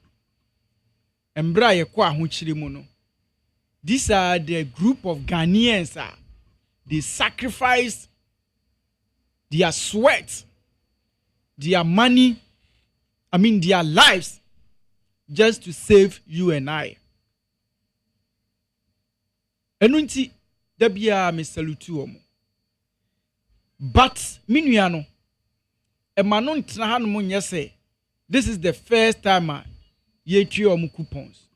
Embra ye kwa ahokyire mu no. These are the group of Ghanaians they sacrifice their sweat, their money, their lives just to save you and I. Enunti debia me salute omo. But minuano emanon tena hanom nya say this is the first time ye twi omo coupons.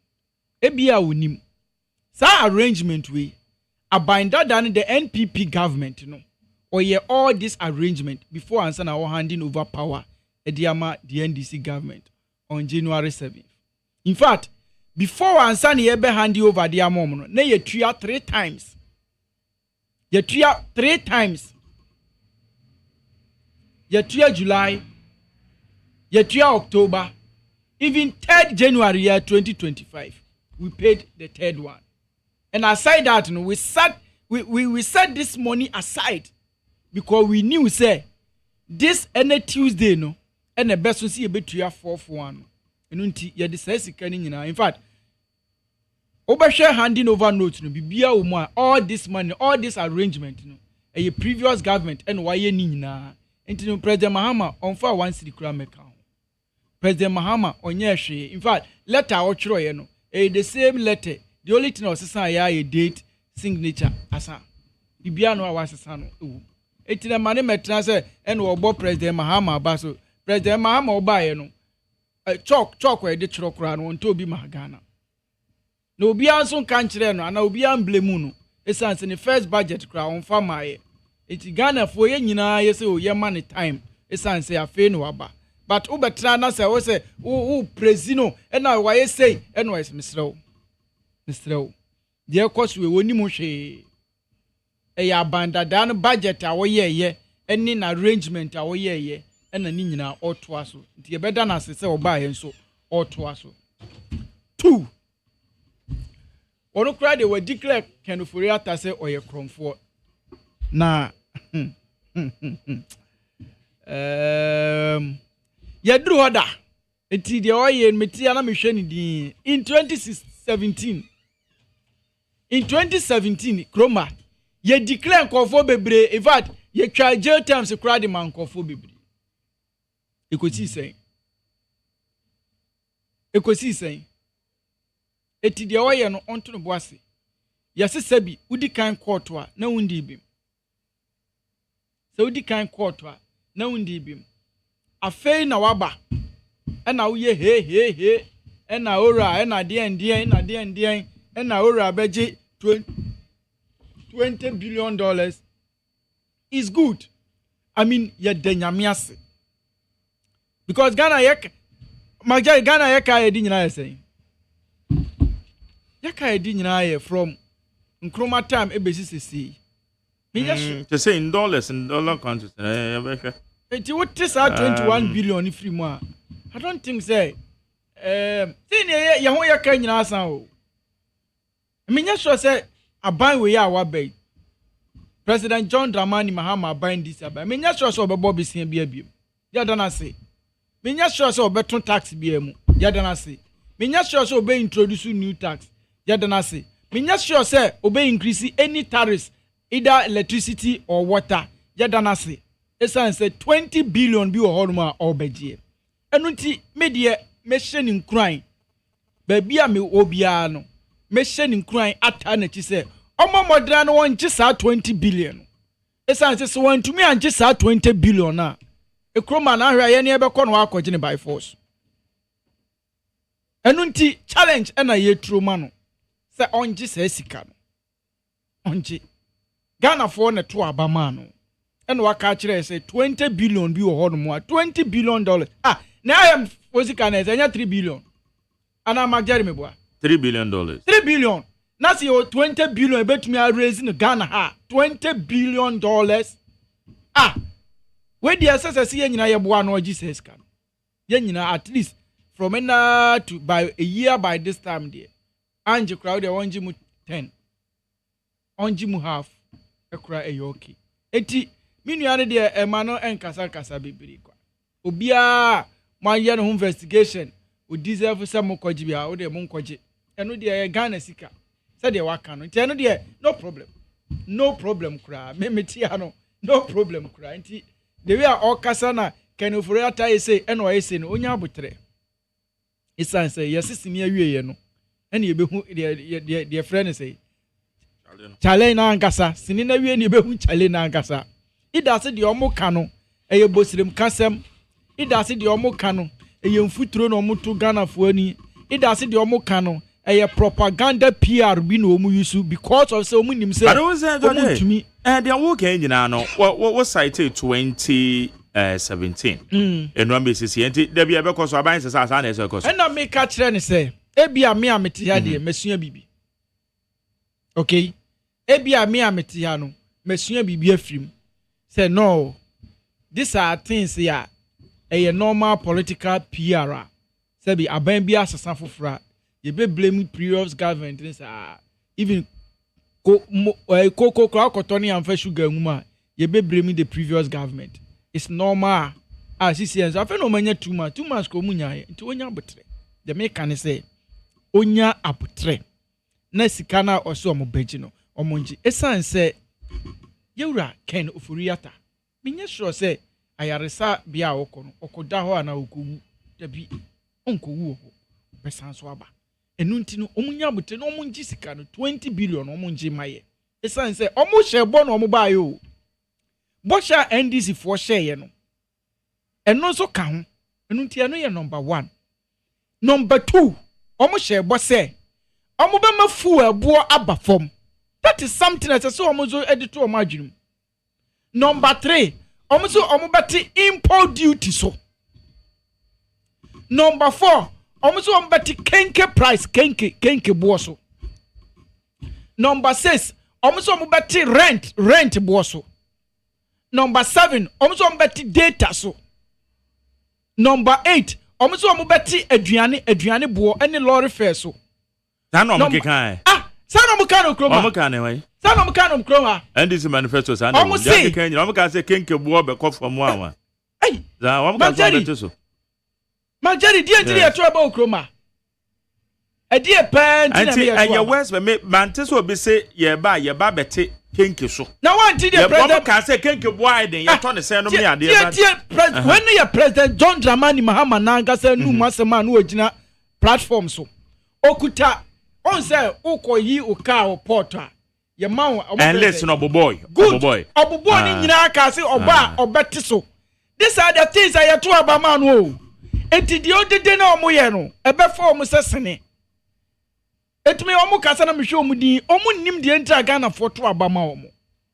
Ebia wonim. Sa arrangement we abinder than the NPP government no. Or ye all this arrangement before answer na handing over power ediama the NDC government on January 7th. In fact, before answer ye be handing over the amom no, na ye tria 3 times. Ye tria 3 times. Ye tria July, ye tria October, even 3rd January year 2025. We paid the 3rd one. And aside that, we set this money aside because we knew say this any Tuesday no and the best we see a bit 4th one. And until you decide in fact, Obasha handing over notes no bibia umwa all this money, all this arrangement no a previous government and why ye na until President Mahama on for 1 city crime account. President Mahama on ye in fact letter ochro no the same letter. The only thing was a date signature asa. Bibia no was no. Eti na mane metra say and obo President Mahama baso. President Mahama oba no. Chalk we de chiro kra no nto obi Ghana. Na obi anso kan kire no ana obi amblemu no. Esanse ne first budget kra on fa mae. Eti Ghana fo ye nyina ye say o ye man time. Esanse afi no aba. But ubetra na say we say o prezino e na wa ye say e no is misrew. Mr. Dear course we woni mo hwe e ya banda dan budget a wo ye any arrangement a wo ye e na ni nyina oto aso nti ye beda na se oba ye nso oto aso 2 ono kra de we declare kenofori ata se oye kromfo na ye dru hoda enti de oye meti ana me hwe ni din in 2017. In 2017, Kroma, ye declare nkofo bebre. In fact, ye try jail terms crowd the man nkofo bebre. Ekosi saying. Eti de oye no onto no boase. Yase sabi udi kan court wa na wundi bim. Se udi kan court wa na wundi bim. Afei na waba. Ena uye he. Ena ora ena dien. And now Rabeji $20 billion is good. I mean, you're denyamiase. Because Ghana yek Magari Ghana yeka edinina saying. Yaka edinina from Nkrumah time ebesi to say in dollars in dollar countries. It would test out 21 billion if you more. I don't think say see ya ho yaka nyina san o. Sure say aban we ya wabe. President John Dramani Mahama aban this aban. Sure say obebo bisia bia biem. Ya dana say. Sure say obeton tax bia mu. Ya dana say. Sure say obe introduce new tax. Ya dana say. Sure say obe increase any tariffs either electricity or water. Ya dana say. Esan say 20 billion bi o holma obeje. Enunti media mission in crime. Baby me obia no. Mission in crime ata na chi say Omo modra no won gye saa 20 billion. Esan se so won tumi an gye saa 20 billion na. Ekroma na ahwe ye ne ebekọ no akọgye ne by force. Enu nti challenge na ye troma no. Se onje saa sika no. Onje. Ghana for na to abama no. Enu waka kire say 20 billion bi wo ho no mo $20 billion. Na I am fosika na enya 3 billion. Ana magjari me boa. $3 billion. $3 billion. Na see o 20 billion betumi a raise in Ghana ha. $20 billion. We the assessor see nyina ye boa no Jesus kan. Ye nyina at least from now to by a year by this time there. Ange crowd dey onji mu 10. Onji mu half. Ekura eyoki. Eti minuane dey e ma no enkasa kasa bibiri kwa. Obia man ye no investigation. O deserve some kwaji bia o dey mun kwaji. Eno dey Ghana sika. Say dey waka no. Enti eno dey no problem. No problem kura. Me tia no. No problem kura. Enti the way all kasana can ofuriata say eno say no onya abotre. Isan say yes sini awie no. Ene ye behu the friend say chale na ankasa sini na wie ne behu chale na ankasa. Ida se de omo ka no eye bosirem kasem. Ida se de omo ka no eye mfuturo na omo to Ghana fo ani. Ida se de omo ka no eye propaganda PR bi na omo use because of say omo nim say omo tumi they are working nyina no what site 2017 eno ambesi enti da bia be koso aban se sa na eso koso ena me ka kire ne say ebia me amete ya de mesua bibi okay ebia me amete ya no mesua bibi afrim say no these are things ya a normal political PR say be aban bia asasa fofora ye be blame previous government even Coco Crocotoni and Fresh Sugar Muma, ye be blaming the previous government. It's normal. As he says, I feel no many 2 months, 2 months comunia into Onya Butre. The make say Onya Abutre. Nesikana or so mobejino or Monji. Esan say, Yura Ken Ufuriata. Minya sure say, Ayaresa Bia Okono, Okodaho and Okubu, the be Uncle Wu, Pesan Swaba. Enuntino omunya bute no omunji sika no 20 billion omunji maye esan say omu shebo no omu ba yo bosha NDC for share ye no eno so ka ho enunti eno ye number 1 number 2 omu shebo say omu be mafu ebo aba fom that is something that so omu so edito omu adwunum number 3 omu so omu beti import duty so number 4 Omuso ombati kenke price kenke boso. Number 6 omuso ombati rent boso. Number 7 omuso ombati data so. Number 8 omuso ombati aduane bo any lorry fare so. Sana omukeka sana omukano kroma. Omukane wai. Sana omukano kroma. And this manifesto sana. Omusi kenye omuka say kenke bo be ko from wa. Hey. Za omuka so so. Majari die ntiri ya toba okroma. Edie pen tina me ya. And your words me mante so be say ye ba bete kenke so. Na wan ti the president can say kenke wide then you turn the say no me ade ba. When your president John Dramani Mahama nanga say nu masema no ogina platform so. Okuta on say ukoyi uka o porta. Ye ma and listen oboboy. Oboboy ni nyina ka say oba obeti so. These are the things I to abama no. Enti di odede na omoye no ebefo omo sesene etime omo kasa na mhwe omo din omo nim de enti Ghana foto abama omo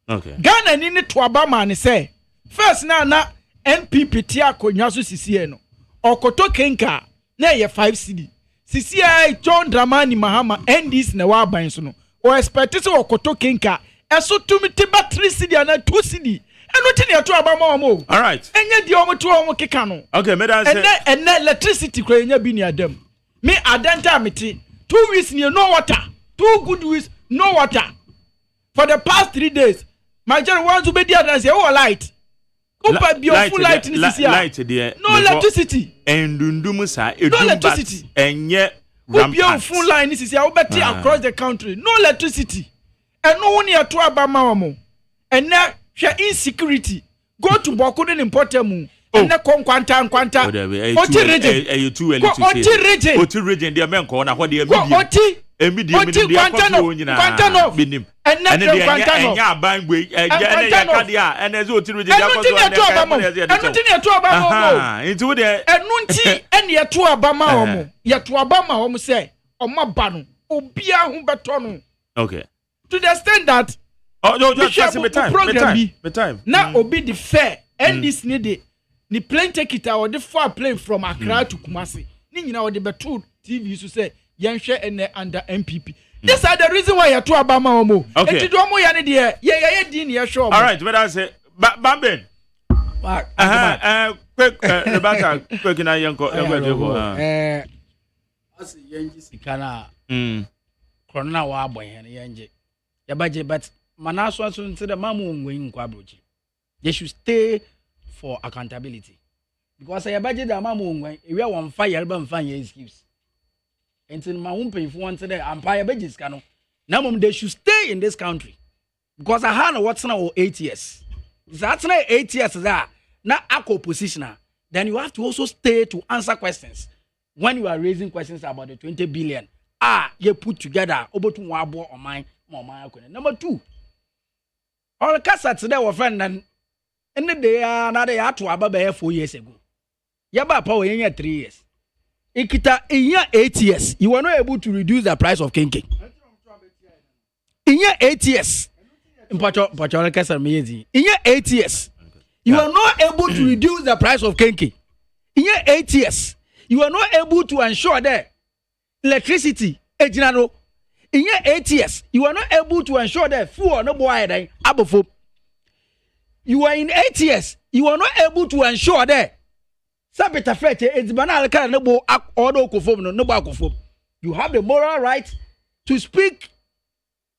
okay Ghana ni to abama ne say first na NPP ti akonwa so sisie no okoto kenka na ye 5 cedi sisie John Dramani Mahama NDC na wa ban so no o expect say okoto kenka eso tumiti ba 3 cedi na 2 cedi eno ti ne to abama omo all right enye di omo to omo keka no okay me dan say and electricity kra enya bi ni adam me adanta meti 2 weeks ni no water 2 good weeks no water for the past 3 days my general wants to be there and say oh light Upa be full light in this year. Light there. No electricity. Endundum sa no electricity. Enye rampant. Full line this year. Ubeti across the country. No electricity. And no one here to abama mo. And now share insecurity. Go to Boko den important mu. And na kwanta. Oti region. You too early to say. Oti region there men ko na ho there Oti kwanta no. ɛne deɛ ɛnyɛ aban gbe ɛne yɛ kadeɛ ɛne ɛsɛ otiri gye akɔ so ɛno nti ne yɛto aba ma ɔmo nti wo deɛ ɛno nti ɛne yɛto aba ma ɔmo yɛto aba ma ɔmo sɛ ɔmo ba no obiara ho bɛtɔ no okay to the extent that me time na obi the fair and this need the plane ticket or the far plane from Accra to Kumasi ni nyina o de beto TV so say yenhwe ene under MPP this are the reason why you to abama omo enti do omo ya ne de ye din ye hwe omo all right but I say Bamben quick Rebecca quick na yenko as yenji sikana corona wa abon he yenje ya baje but manaso aso nti the mamu ngwen nkwa brochi they should stay for accountability because ya baje the mamu ngwen ewe won fa yarba mfa ye excuse enti ma won pay for one today empire baje ska no na mom they should stay in this country because I had what's now 8 years that's now 8 years that na akọ positioner then you have to also stay to answer questions when you are raising questions about the 20 billion you put together obotu wabo oman mama akone number 2 all kasa today our friend and in the day na dey ato ababa 4 years ago yaba pa we yen 3 years ikita in 8 years you were not able to reduce the price of kinking in 8 years mpacho kasa meyezi in 8 years you are not able to reduce the price of kinking in 8 years you are not able to ensure that electricity ejinaro in your 8 years you are not able to ensure that fuel no boy then abofo you are in 8 years you are not able to ensure that sabita fete ezibana alka no bo order okofom no bo akofom you have the moral right to speak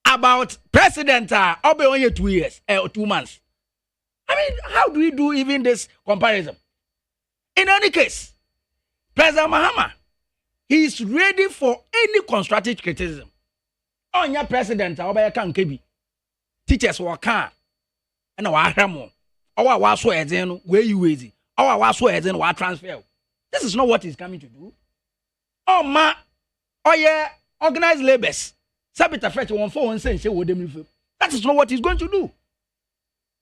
about president obe only 2 years or 2 months. I mean, how do we do even this comparison? In any case, President Mahama, he is ready for any constructive criticism. On your president, Obaya kan kebi. Teachers waka and wa hamo. Our wa so ezen where you easy. Our wa so ezen wa transfer. This is not what he's coming to do. Oh ma, oh yeah, organized labors. Sabita fetch 1 for 1 cent. That is not what he's going to do.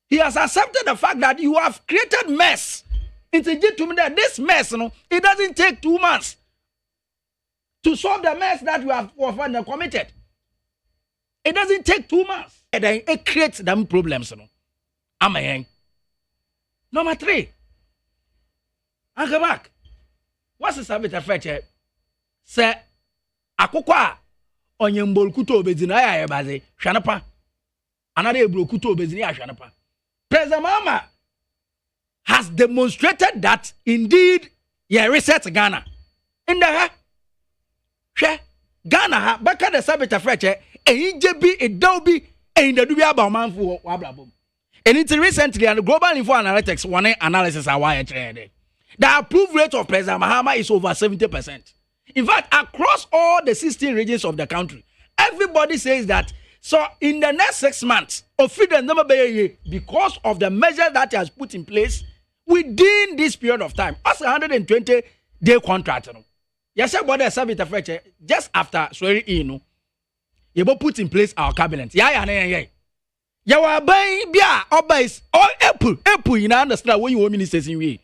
He has accepted the fact that you have created mess. It's a to me that this mess, it doesn't take 2 months to solve the mess that you have committed. It doesn't take 2 months. And then it creates them problems. Number 3. Uncle Mark, what's the subject of fetch? Say, akokwa onyembol kuto bezina ya baze hwanapa. Another ebro kuto bezina ya hwanapa. President Mahama has demonstrated that indeed he reset Ghana. In the Ghana ha baka the sabita freche JB Adobe and the Dubia Bauman for Wablabum. And it's recently and Global Info Analytics one analysis are why the approved rate of President Mahama is over 70%. In fact, across all the 16 regions of the country, everybody says that. So in the next 6 months, because of the measure that he has put in place within this period of time, as a 120-day contract, yes, just after swearing in, you will put in place our cabinet. Yeah. You are buying beer or base or Apple. You understand what you want ministers in we.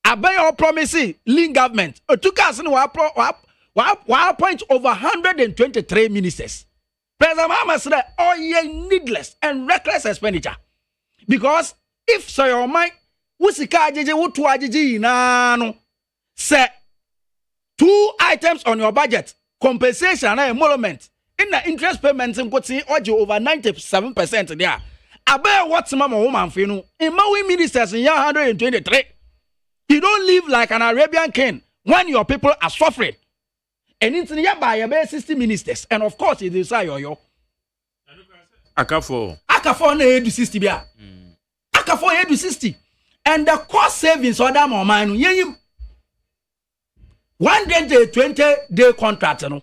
I buy your promises, lean government. Took us in one point over 123 ministers. President Mahama said, oh yeah, needless and reckless expenditure. Because if so your mind, wusika ajiji wutu ajiji no say 2 items on your budget, compensation and emolument, in the interest payments in over 97% there. Abe what's mama woman finu? In Maui ministers in year 123. You don't live like an Arabian king when your people are suffering. And it's nearby about 60 ministers. And of course, it is yo. Akafo na edu 60 bia. Akafo edu 60. And the cost savings order more man. 120-day contract. No.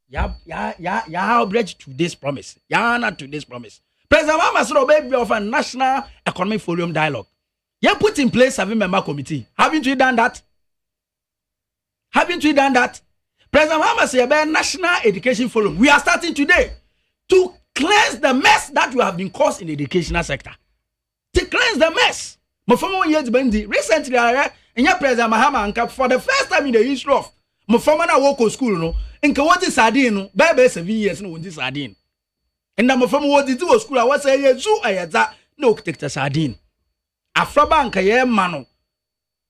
Ya bridge to this promise. Ya not to this promise. President Mahama said baby of a National Economic Forum dialogue. You put in place 7-member committee. Haven't we done that? President Mahama said about National Education Forum. We are starting today to cleanse the mess that you have been caused in the educational sector. To cleanse the mess. Recently, and your President Mahama Anka, for the first time in the history of Mufama na woko school, no, and Kawati Sardine, baby 7 years, no, this sardine. And I'm from what it was school, I was a zoo, I had that, no, take the sardine. Afrobanka, yeah, mano.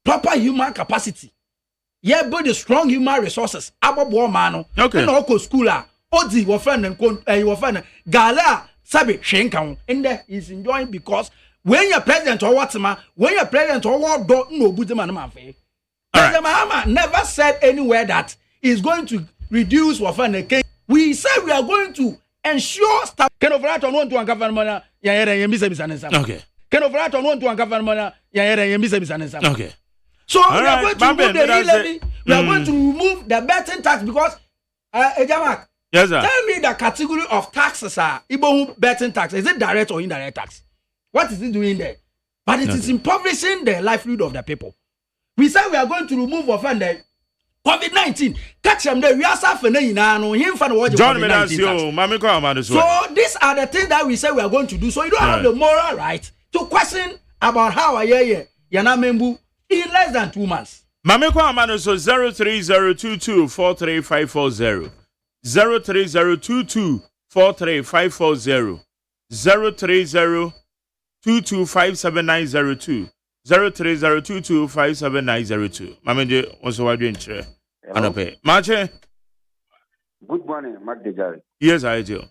Proper human capacity. Yeah, build the strong human resources. Above war, mano. Okay. And Oko schooler, Odi, your friend, and your friend, Gala, Sabi, Shenkan, and there is enjoying because when you're president or what's when you're president or what don't know, Buddhaman Mafe. President Mahama never said anywhere that he's going to reduce Wafan. We said we are going to ensure staff. Can override on one to uncover money, okay. Can override on one to uncover money, okay. So we are going to remove the e-levy. We are going to remove the betting tax because, Ejamak, yes, sir. Tell me the category of taxes are Igbo betting tax. Is it direct or indirect tax? What is it doing there? But it is impoverishing the livelihood of the people. We said we are going to remove offender COVID-19. Catch them there. We are suffering now. John, so these are the things that we say we are going to do. So you don't have the moral right to question about how I hear Yana Membu in less than 2 months. Mamiko Amano so 03022435540 03022435540 030225790 030225790. Mamende also why doing chere. Anope. Mache. Good morning, Mark Dejari. Yes, I do.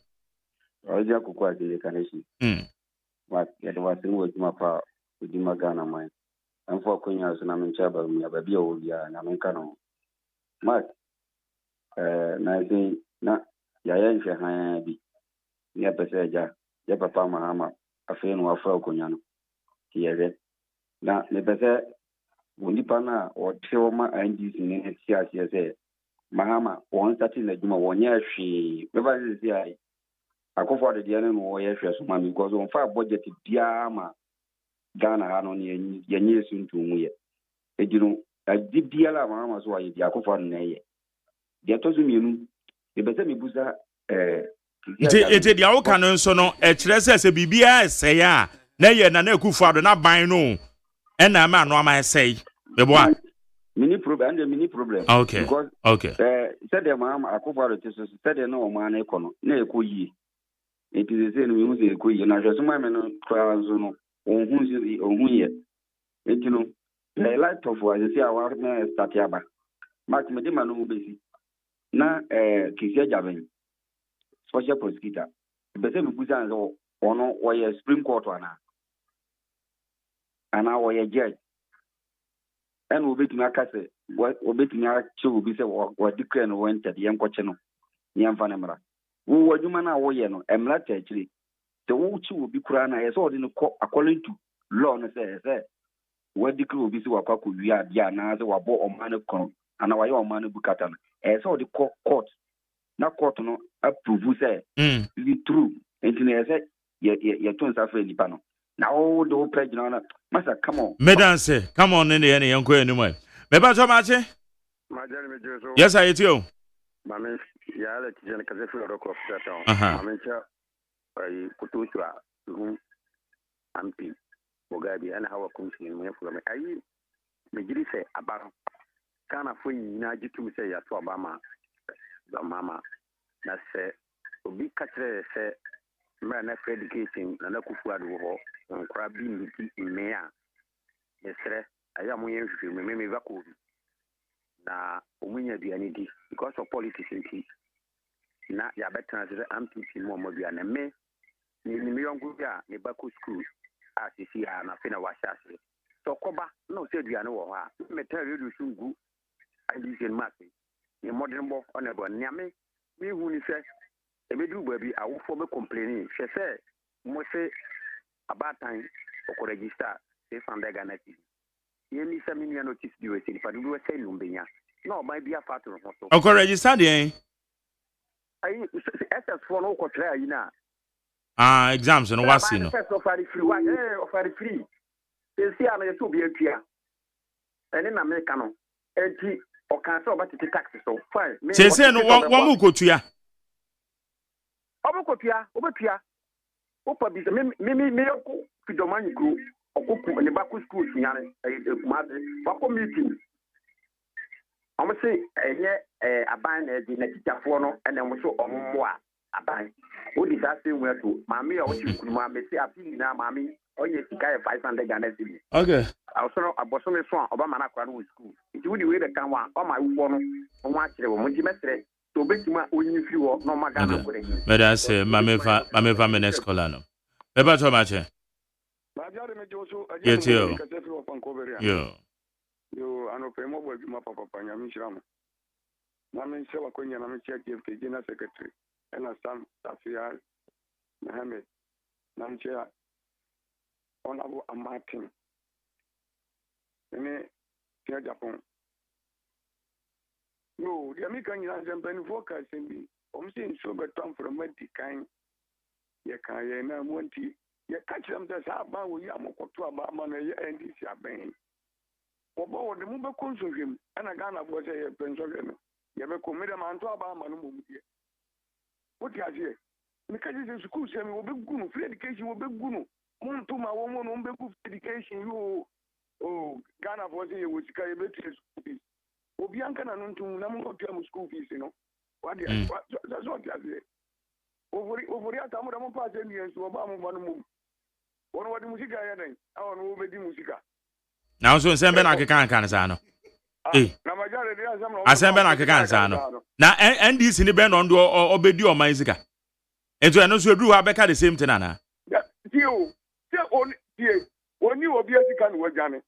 Oja kukwa de kaneshi. Mark, yet was in with my power with the Magana mine. And for Kunya and I'm in Chaba, me a baby old ya and I'm in Cano. Mark, na Yayan Shahabi. Near Pesaja, Yapapa Mahama, a friend of Falconiano. Here, now, the Pesa, Wundipana or Tilma and this in CRCS. Mahama, one starting the Juma 1 year, she never is the I go for the other warrior, man, because on far budget, Diama Ghana had on your years soon to me. You know, I did the other Mahama's why the Ako for an air. The Atosumium, the better me buza, it is the Ocanon sono, a tres as a BBS say, ya, nay, and I could father not buy no. And I'm a no, I say, the one. Mini problem. Okay. Because said the mom, I go for it. Said no man, econo, ne kuyi. It is the same we use a kuyi. And I just my man crowds on who's on here. It you know, the light of what I say our start yaba. Mark Medima no busy. Na Kisia Javin, special prosecutor. The same Busan or no, or a Supreme Court one. And now a judge. And we'll be to Nakase, what will be to Nacho will be said, what declare went at the young Cocheno, Yamfanamara. Who were you man away, and not actually. The whole two will be Kurana as all in according to law, and says, what decree will be so a cock we are Diana, or bought or man of con, and our young man of Bucatan, as all the court, not court no approve, say, is true, and to say, your twins are fairly panel. Now, the whole pledge, Master, come on. Medanse, come on in the any young queen anyway. Meba Tomache? Yes, I eat you. Mammy, Yala, Kazafi, Rock of Saturn. Mamma, I Kutusha, whom Ampi, Bogabi, and how a country in from I Majiri say about Kana Fui, Naji to say at Obama, the Mama. That's a big catcher, say, man, education, and a Kufuad. Crabby mea, yes, sir. I am going to remember Vaku. Now, we have the energy because of politics in tea. Now, you are better as I'm teaching more than a me. Young Guya, Nebaku school, as you see, and I feel a wash. So, Koba, no, said you know, I tell you, soon go. I live in Massey. The modern book on a one yame. Me who is a middle baby, I will form a complaining. She said, Mose. About time for register safe and Ghana TV. You need some notice you if I do a say Lumbina. No, might be a factor of also. Okay, register the I SS for no contrary, you know. Exams and what's in. Free. They see I'm a 2 year clear. And in Americano, 80 or cancel about the taxes so fine. Say, no, one more go to ya. Obokotia, obotia. Opa bi me yoko fidomani group okoku ne baku school nyane kumase wako meeting. Omo say enye aban na di na titafo no ene mo so ommo a aban. Odi sa say we to maami a wo chi kunuma me say afi na maami onye sika 500 Ghana cedis. Okay. Also aboso me so obama na kwa no school. Nti wodi we be kan wa o ma wo no o wa kire wo mo nti mesre to betima onyi fi wo no ma Ghana ko dey. Meda say mamefa menes kola no. Eba to ma che. Yes, yo. Yo, ano pe mo boy ma papa panya mi shiramu. Na men se wa konya na me check FK General Secretary. Ena Sam Tafia Mohammed. Na mchia Honorable Martin. Ene tia Japan. Yo, the American is an ben focus in the omsin so beton from medical. Ye kan ye na monti. Ye catch them that have ba we am ko to aba ma na ye NDC aben. Obo de mu be konso hwem ana Ghana bo say ye penso hwem. Ye be ko me de man to aba ma no mu die. What you say? Me ka je school say me obe gunu free education obe gunu. Mun to ma wo mo no be good education you Ghana bo say ye wo sika ye be to school fees. Obi anka na no ntum na mo to am school fees no. What that's what you say. Ovori ata mo da mo pa say ni enso oba mo ba no mu. Wono wadi musika ya den. Awon wo be di musika. Now so sembe na keka sa no. Na majare dia sam no. Asembe na keka sa no. Na NDC ni be no ndo obedi o man sika. Ento eno so eduru ha beka the same thing ana. Tio oni obi asika no wadwane.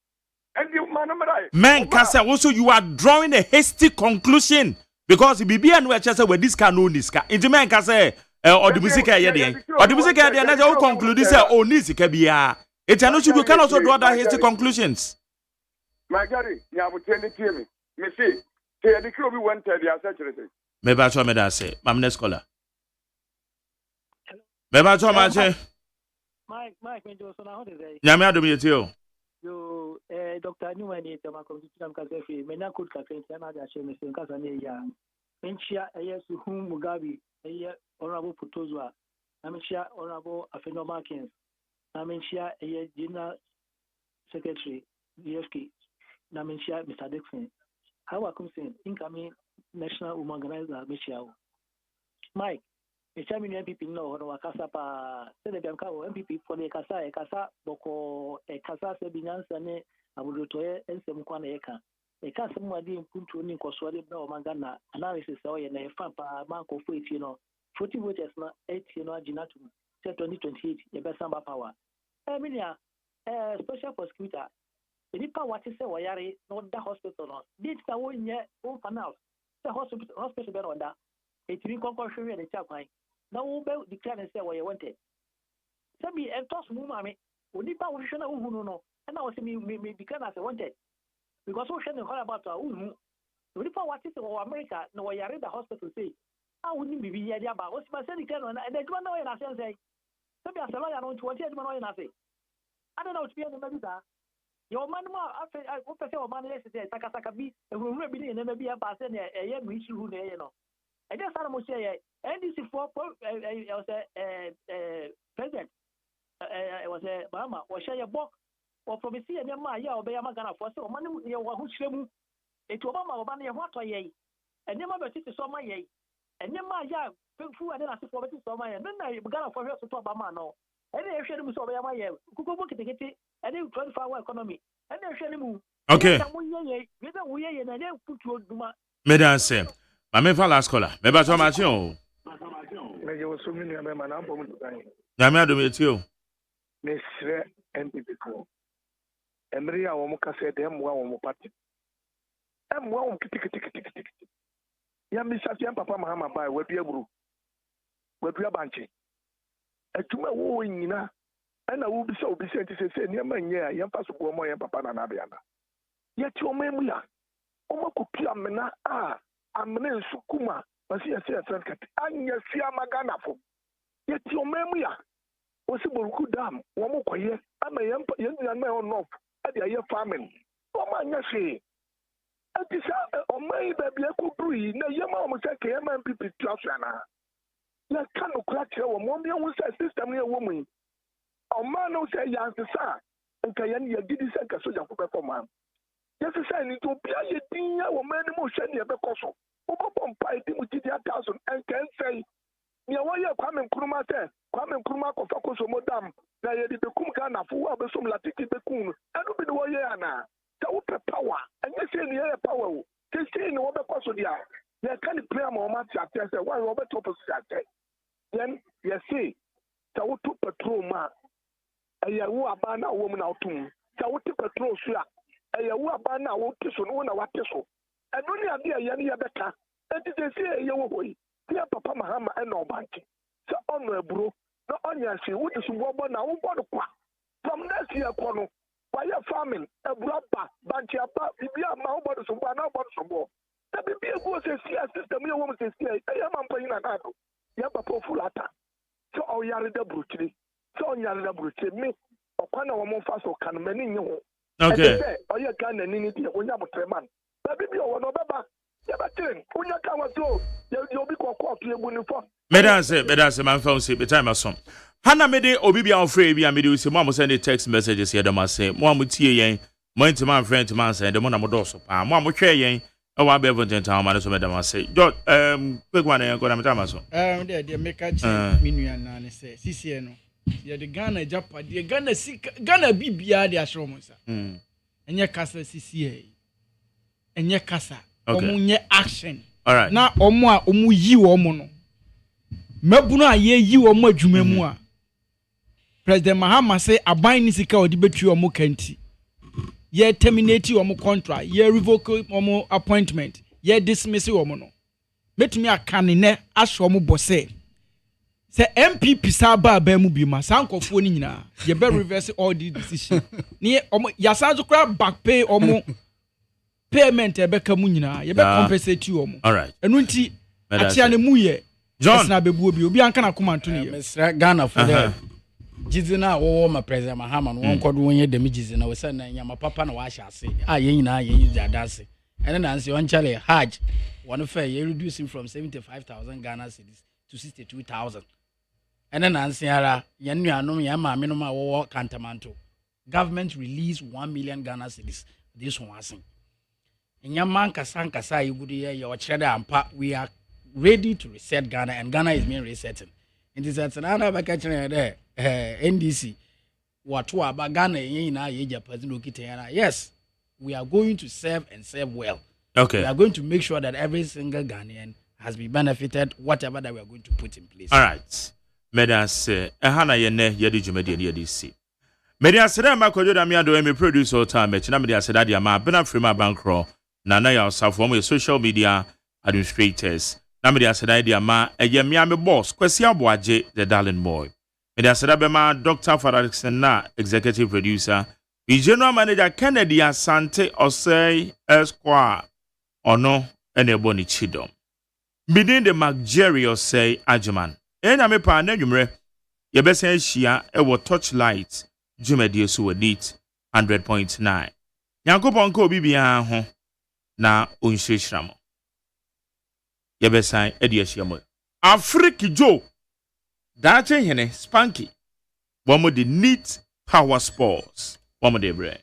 Endi manamrai. Men kasa also you are drawing a hasty conclusion because bibi anu e chese we this can no niska. Enti men kasa or the music here dey. Or the music here dey na just conclude say o ni sika bia. It anu should you can also draw that hasty conclusions. My Gary, you have to tell me. Me see, the crew we went to the assessment. Me ba cho me da say, mam next caller. Me ba cho ma che. Mike, me Johnson, how is it? Nyame adom yeti o. Yo, Dr. Newman is my computer cafe. Me na could cafe, na da she me say kasa ne ya. Menchia yesu hu Mugabe, honorable Putozwa. Na menchia honorable Afeno Markins. Na menchia General Secretary DFK. Na menchia Mr. Dixon. How I come saying incoming national woman organizer menchia. Mike, the chairman MPP no hono wakasa pa sele biamka MPP for the kasa boko kasa se binansa ne abudotoye ensem kwa na yeka kasa mwadi mpuntu ni nkoswale na omangana analysis o ye na fa pa manko fo eti no 40 voters na eti no aginatu 2028 ye be samba power emilia special prosecutor nipa wati se woyare no da hospital no dit sa wonye o panel se hospital be no da etiri konkon hwe ne chakwan na wo be declare say wo ye wanted sabi entos mu mame onipa wo hwe na wo no no na wo se me declare as wanted because wo hwe ne call about wo onipa wati se wo America na wo yare da hospital say wo ni bibi ye dia ba wo se ma say declare no na e djuma na wo ye na say sabi asala ya no 20 djuma na wo ye na say ada na wo tpia na bi da your man ma afa wo pese wo man le say sakasaka bi ehuru bi ni na bi ya ba say na eye mu issue na ye no I just had to say, NDC for president, was a Bama, or share your book, or from a sea and Yamaya, or Bayamagana for so money, who's Shemu, it will Obama, Obama, what are ye? And never sit to so my ye. And Yamaya, food and then I see for so my, and then I began for her to talk about Mano. And then I share them so Bayamaya, who go work at the kitty, and then 24-hour economy. And then share them. Okay. We then put you Duma. Mesdames, sir. Mame fa last caller. Me ba so ma che o. Me yo so mini ame ma na bom tukan. Nyame adom eti o. Me sre MPP ko. Emri a wo mo ka se dem wa wo mo party. Em wa wo kiti. Ya mi sa fiam papa mahama ba wa bia buru. Wa bia banche. Etuma wo nyina. Ana wo bi se obi se nti se ne ma nye a yemfa so ko mo yem papa na na bia na. Ye ti o ma mu ya. O ma ko pia mena a amene sukuma wasi yesi kat anya sia magana fo yeti omemu ya osi boruku dam wo mo koye ama yenya na on off ade aye farming o ma nya se ati sa omai ba bia ku brui na yema o mo se ke MPP tuasana na ka no kura kyerɛ wɔ mo bi hu sɛ system yɛ wɔ mu yi ɔma no sɛ yansesa nka yɛn yɛ didi sɛ nka soja ko bɛkɔ ma yɛsɛ sɛ ni to bia yɛ din ya wɔ ma ne mu hwɛ ne yɛbɛkɔ so wobɔbɔ mpa di mu didi 1,000 nka nsɛn nea wɔyɛ Kwame Nkrumah sɛ Kwame Nkrumah kɔfa kosomo dam na yɛde bɛkum Ghanafo wo a bɛsom latiki bɛkum no ɛno bi ne wɔyɛ anaa sɛ wopɛ power ɛnyɛ sɛ ne yɛyɛ power o sɛ sei ne wɔbɛkɔ so deɛ a yɛka ne pray ama ɔma te aseɛ sɛ wɔn wɔbɛtɔ opposition akyɛ yɛn yɛse sɛ woto petrol mu a ɛyɛ wo aba na wɔ mu na wotom sɛ wote petrol so a ɛyɛ wo aba na wote so no wo na wate so ɛno ne ade a yɛn yɛbɛka ɛnti sɛ sɛ ɛyɛ wɔ hɔ yi yɛ papa Mahama ɛna ɔbanke sɛ ɔno aburo na ɔnyɛ ase wode so bɔbɔ na wobɔ no kwa from next year kɔ no wayɛ farming aburo aba banke aba bibi ama wobɔ no so bɔ ana wobɔ no so bɔ na bibi egu sɛ sia system yɛ wɔ mu sɛ sia ɛyɛ ma mpa yi na do yɛ papa ofulata sɛ ɔyare da burukyiri sɛ ɔnyare da burukyiri me ɔkwa na wɔn fa so kan mani nye ho okay sɛ ɔyɛ Ghana ni ni deɛ onya botrɛman na bibi ɔwɔ no bɛba yɛbɛtiri onya ka wɔ so yɛ obi kɔkɔ ɔto ebu ne fɔ medase man fa say be time asom hana mede obi bia ofre bia mede usi mo send the text messages here dem ase mo amutie yen mo intima friend man send dem na mo do so pa mo amhwe yen e wa be event town man so medam ase jo quick one yen go na time asom de make a minua na ne say sisi no ye de Ghana Japan de Ghana bibia de asro mo sa enye kasa sisi enye kasa omo nye action all right na omo a omo yi omo no mabunu a ye yi omo adwuma mu a President Mahama say aban ni sika odi betwi omo kanti ye terminate omo contract ye revoke omo appointment ye dismiss omo no metumi akane ne ahwe omo bose se MPP sa ba mu bi ma sankofo ni nyina ye be reverse all the decision ni omo yasanzo kra back pay omo payment ebeka mu nyina ye be compensate you omo all right enu nti atia ne mu ye John na bebu obi anka na koma to ne ye Mr. Ghana for the jizina wo ma President Mahama no wonkodo wonye dem jizina we say na nyama papa na wa hya ase a ye nyina ye yi adase ene na nse on chale hajj one fair ye reducing from 75,000 Ghana cedis to 62,000 ene na nse ara ye nuanom ye ma menom a wo kantamanto government release 1 million Ghana cedis this one asin nyama nkasa yugudu ye o kire da ampa we are ready to reset Ghana and Ghana is being resetting it is at another vacation there NDC what about Ghana yin na ye Japan okitena yes we are going to serve and serve well okay we are going to make sure that every single Ghanaian has been benefited whatever that we are going to put in place all right medas ehana ye ne ye di dwumade ne ye di si medas da makojo da me ado me producer time na medas da dia ma bena free ma bankro na ya osafo mo social media administrators na medas da dia ma eye me boss Kwesi Aboaje the darling boy medas da be ma Dr. Faradikson na executive producer the general manager Kennedy Asante OSEI Esquire ono ene boni chidom bidin the Jerry OSEI Agyeman enya me pa na nwumre ye be san hia e wo Torchlight dwumadi so wadit 100.9 Yankopon ka obi bia ho na onhyihyira mo ye be san e de ahia mo Afriki Joe dache hene Spanky womo the neat power sports womo de bre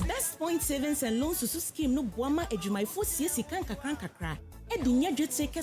Best Point Savings and Loans Scheme no boama adwumayfo sie sika nkakra nkakra e de nya dweteke